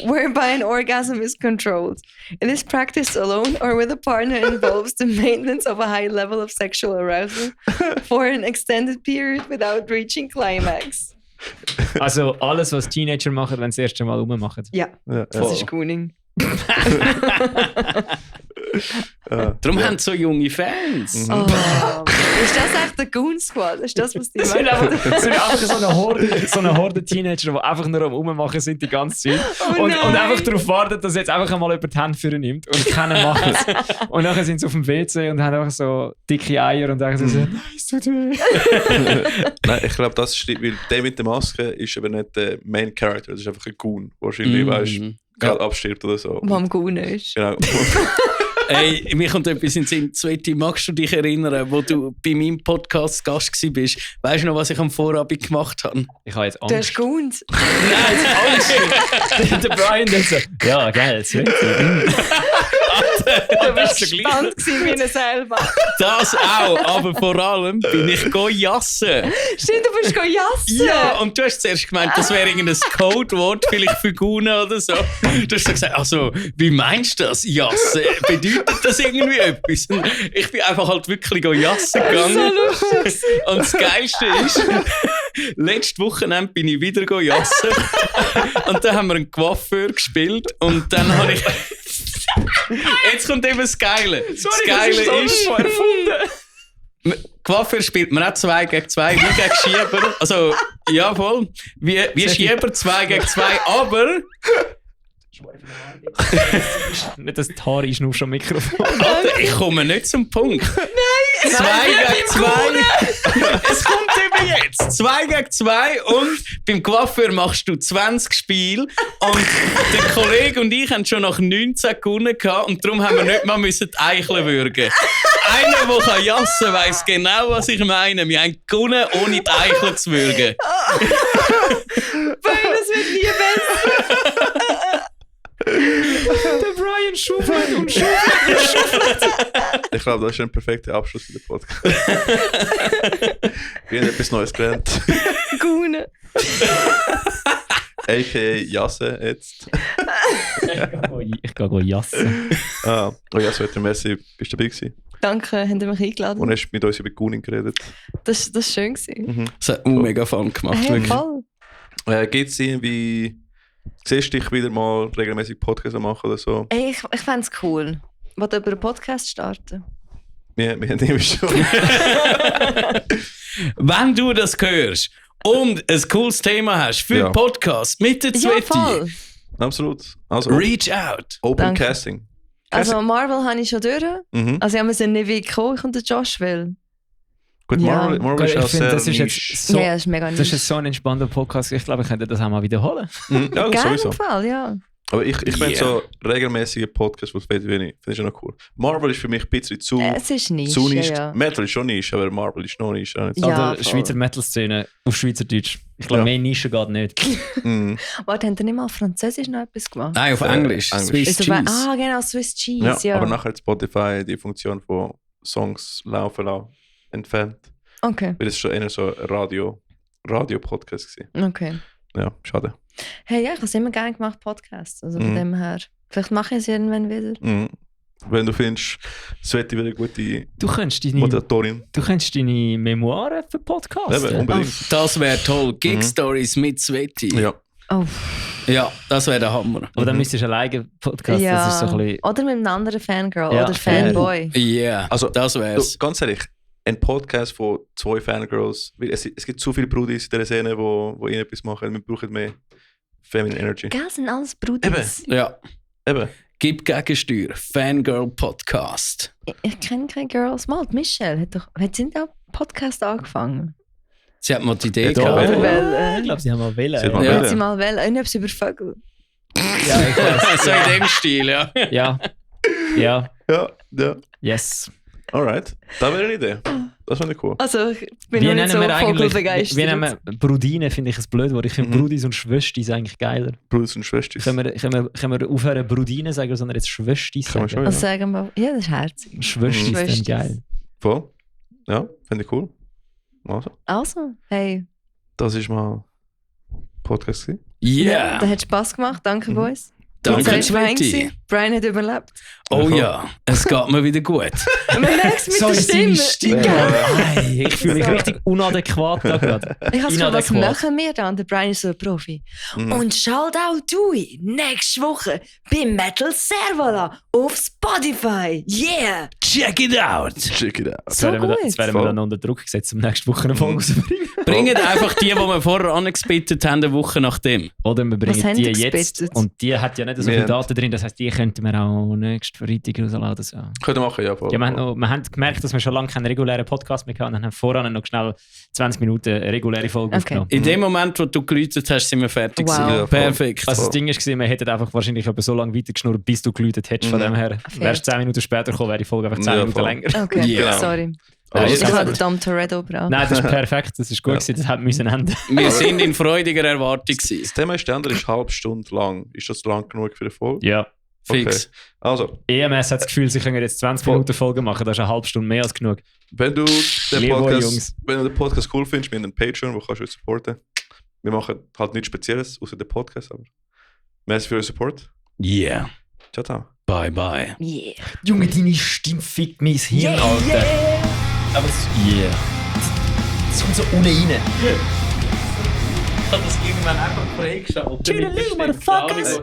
whereby an orgasm is controlled. It is practiced alone or with a partner and involves the maintenance of a high level of sexual arousal for an extended period without reaching climax. Also alles, was Teenager machen, wenn sie das erste Mal rummachen. Ja, Ja, das ist gooning. Darum haben sie so junge Fans. Oh. Ist das echt der Goon Squad? Ist das, was die Es sind machen? einfach so eine Horde Teenager, die einfach nur am Rummachen sind die ganze Zeit. Oh und nein. einfach darauf warten, dass er jetzt einfach einmal über die Hände für ihn nimmt und keiner macht es. Und dann sind sie auf dem WC und haben einfach so dicke Eier und denken so, nein, es tut weh. Nein, ich glaube, das stimmt, weil der mit der Maske ist aber nicht der Main Character, das ist einfach ein Goon. Wahrscheinlich, weißt du, gerade abstirbt oder so. Wo am Goon ist. Genau. Ey, mir kommt etwas in den Sinn. Sveti, magst du dich erinnern, wo du bei meinem Podcast Gast warst? Weißt du noch, was ich am Vorabend gemacht habe? Ich habe jetzt Du hast Angst. Goons. Nein, jetzt Angst. Der Brian dann so, ja, geil, Sweetie. Du bist gespannt gewesen wie eine Seilbahn. Das auch, aber vor allem bin ich jassen. Stimmt, du bist jassen. Ja, und du hast zuerst gemeint, das wäre irgendein Codewort, vielleicht für Gune oder so. Du hast so gesagt, also, wie meinst du das, jassen? Bedeutet das irgendwie etwas? Und ich bin einfach halt wirklich jassen gegangen. Und das Geilste ist, letzte Wochenende bin ich wieder jassen. Und dann haben wir einen Coiffeur gespielt und dann habe ich... Jetzt kommt eben das Geile. Das Geile ist... Coiffeur spielt man auch 2 gegen 2, wie gegen Schieber. Also, ja voll. Wie Schieber 2 gegen 2, aber... Nicht, dass die Haare einschnuffst am Mikrofon. Alter, ich komme nicht zum Punkt. Nein! 2 gegen 2. Es kommt eben jetzt. 2 gegen 2 und beim Coiffeur machst du 20 Spiele und der Kollege und ich haben schon nach 19 gewonnen gehabt und darum haben wir nicht mal die Eicheln würgen. Einer, der jassen kann, weiss genau, was ich meine. Wir haben gewonnen, ohne die Eicheln zu würgen. Weil das wird nie besser. Der Brian schuffelt und Ich glaube, das ist ein perfekter Abschluss für den Podcast. Wir haben etwas Neues gelernt. Gune. A.k.a. Jasse jetzt. Ich gehe jassen. Oh ja, so Messi, bist du dabei gewesen? Danke, habt ihr mich eingeladen. Und hast mit uns über Gooning geredet. Das war schön. Gewesen. Das hat mega Fun gemacht. Hey, Wirklich. voll. Gibt es irgendwie... Siehst du dich wieder mal regelmäßig Podcasts machen oder so? Hey, ich fände es cool. Wollt ihr über einen Podcast starten? Wir haben immer schon. Wenn du das hörst und ein cooles Thema hast für den Podcast mit der Ja, Sveti, voll. Absolut. Also, reach out. Open Danke. Casting. Also Marvel habe ich schon durch. Mhm. Also ich muss nicht wie gekommen, ich und der Josh will. Gut, Ja. Marvel ist auch Ich finde, sehr das ist niche. jetzt so, Ja, das ist mega das ist jetzt so ein entspannter Podcast. Ich glaube, ich könnte das auch mal wiederholen. Ja, Gerne sowieso. im Fall, ja. Aber ich finde so regelmäßige Podcasts, die finde ich schon noch cool. Marvel ist für mich ein bisschen zu Es ist nicht. zu Nische. Ja. Metal ist schon Nische, aber Marvel ist noch Nische. Ja, Oder voll. Schweizer Metal-Szene auf Schweizerdeutsch. Ich glaube, Ja. mehr Nische geht nicht. Mhm. Warte, haben ihr nicht mal auf Französisch noch etwas gemacht? Nein, auf Englisch. Englisch. Swiss Ist auf- Cheese. genau, Swiss Ja, Cheese, ja. aber nachher hat Spotify die Funktion von Songs laufen lassen, entfernt. Okay, Weil das ist schon eher so ein Radio-Podcast gewesen. okay. Ja, schade. Hey, ja, ich habe es immer gerne gemacht, Podcasts. Also von Mhm. dem her. Vielleicht mache ich es irgendwann wieder. Mhm. Wenn du findest, Sveti wäre eine gute Du könntest deine Moderatorin. Memoiren für Podcasts. Eben, unbedingt. Das wäre toll. Gig-Stories mit Sveti. Ja. Oh. Ja, das wäre der Hammer. Aber dann müsstest du alleine Podcast. Ja. Das ist so ein bisschen. Oder mit einem anderen Fangirl Ja, oder Fanboy. Ja, Also, das wär's. Du, ganz ehrlich, ein Podcast von 2 Fangirls, weil es gibt so viele Brudis in dieser Szene, wo etwas machen. Wir brauchen mehr Feminine Energy. Gell, sind alles Brudis. Ja. Eben. Gib Gegensteuer. Fangirl Podcast. Ich kenne keine Girls. Mal, die Michelle hat sie nicht auch einen Podcast angefangen? Sie hat mal die Idee Ja, gehabt. doch. Oder weil, Ich glaube, sie haben mal wählen. Sie hat mal Ja. hat sie mal wollen, irgendetwas über Vögel. Ja, ich weiß. So in dem Stil, ja. Ja. Ja. Ja. Yes. Alright. Das wäre eine Idee. Das finde ich cool. Also, ich bin noch nicht so vogelbegeistert. Wie nennen wir Brudine, finde ich ein blöd Wort. Ich finde Mhm. Brudis und Schwöstis eigentlich geiler. Brudis und Schwestern. Können wir aufhören Brudine sagen, sondern jetzt Schwöstis Kann man sagen? schon, Also sagen wir, ja, das ist herzig. Schwöstis Mhm. dann Schwöstis. geil. Voll. Ja, finde ich cool. Also, Also, hey. das ist mal Podcast gewesen. Yeah. Das hat Spass gemacht. Danke, Boys. Danke, Jetzt war Brian Sveti. gewesen. Brian hat überlebt. Oh ja, es geht mir wieder gut. Und man merkt es mit der Stimme. Hey, ich fühle mich So. richtig unadäquat da gerade. Ich habe gesagt, was Inadäquat. machen wir da? Und der Brian ist so ein Profi. Mhm. Und schalt auch du nächste Woche bei Metal Servola auf Spotify. Yeah! Check it out. Check it out. So gut. Jetzt werden wir dann unter Druck gesetzt, um nächste Woche eine Folge rauszubringen. Bringen einfach die wir vorher angespittet haben, eine Woche nach dem. Oder wir bringen haben die die jetzt. gespittet? Und die hat ja nicht so Wir viele haben- Daten drin, das heisst, die könnten wir auch nächsten Freitag rausladen. So. Könnt ihr machen, ja. Voll. Ja, wir haben gemerkt, dass wir schon lange keinen regulären Podcast mehr hatten und haben voran noch schnell 20 Minuten eine reguläre Folge Okay. aufgenommen. In dem Moment, wo du geläutet hast, sind wir fertig. Wow. gewesen. Ja, voll. Perfekt. Also das Ding ist, wir hätten einfach wahrscheinlich aber so lange weitergeschnurrt, bis du geläutet hättest. Von dem her, wärst 10 Minuten später gekommen, wäre die Folge einfach 10 Ja, Minuten voll. länger. Okay, Ja. sorry. Also, Ich das- habe den Dom Toretto gebraucht. Nein, das ist perfekt, das ist gut gewesen, das hätte müssen enden. Wir sind in freudiger Erwartung gewesen. das Thema ist, der andere ist eine halbe Stunde lang. Ist das lang genug für eine Folge? Ja. Fix. Okay. Also, EMS hat das Gefühl, sie können jetzt 20 Voll. Minuten Folge machen, das ist eine halbe Stunde mehr als genug. wenn du den Liebe Podcast, Jungs. wenn du den Podcast cool findest, wir haben einen Patreon, wo kannst du uns supporten. Wir machen halt nichts Spezielles, außer den Podcast, aber merci für euren Support. Yeah. Ciao, ciao. Bye, bye. Yeah. Junge, deine Stimme fickt mein Hirn, Yeah, Alter. yeah. Aber es Yeah. kommt so ohne rein. Ich habe das irgendwann einfach freigeschaltet. Tschüss, Motherfuckers.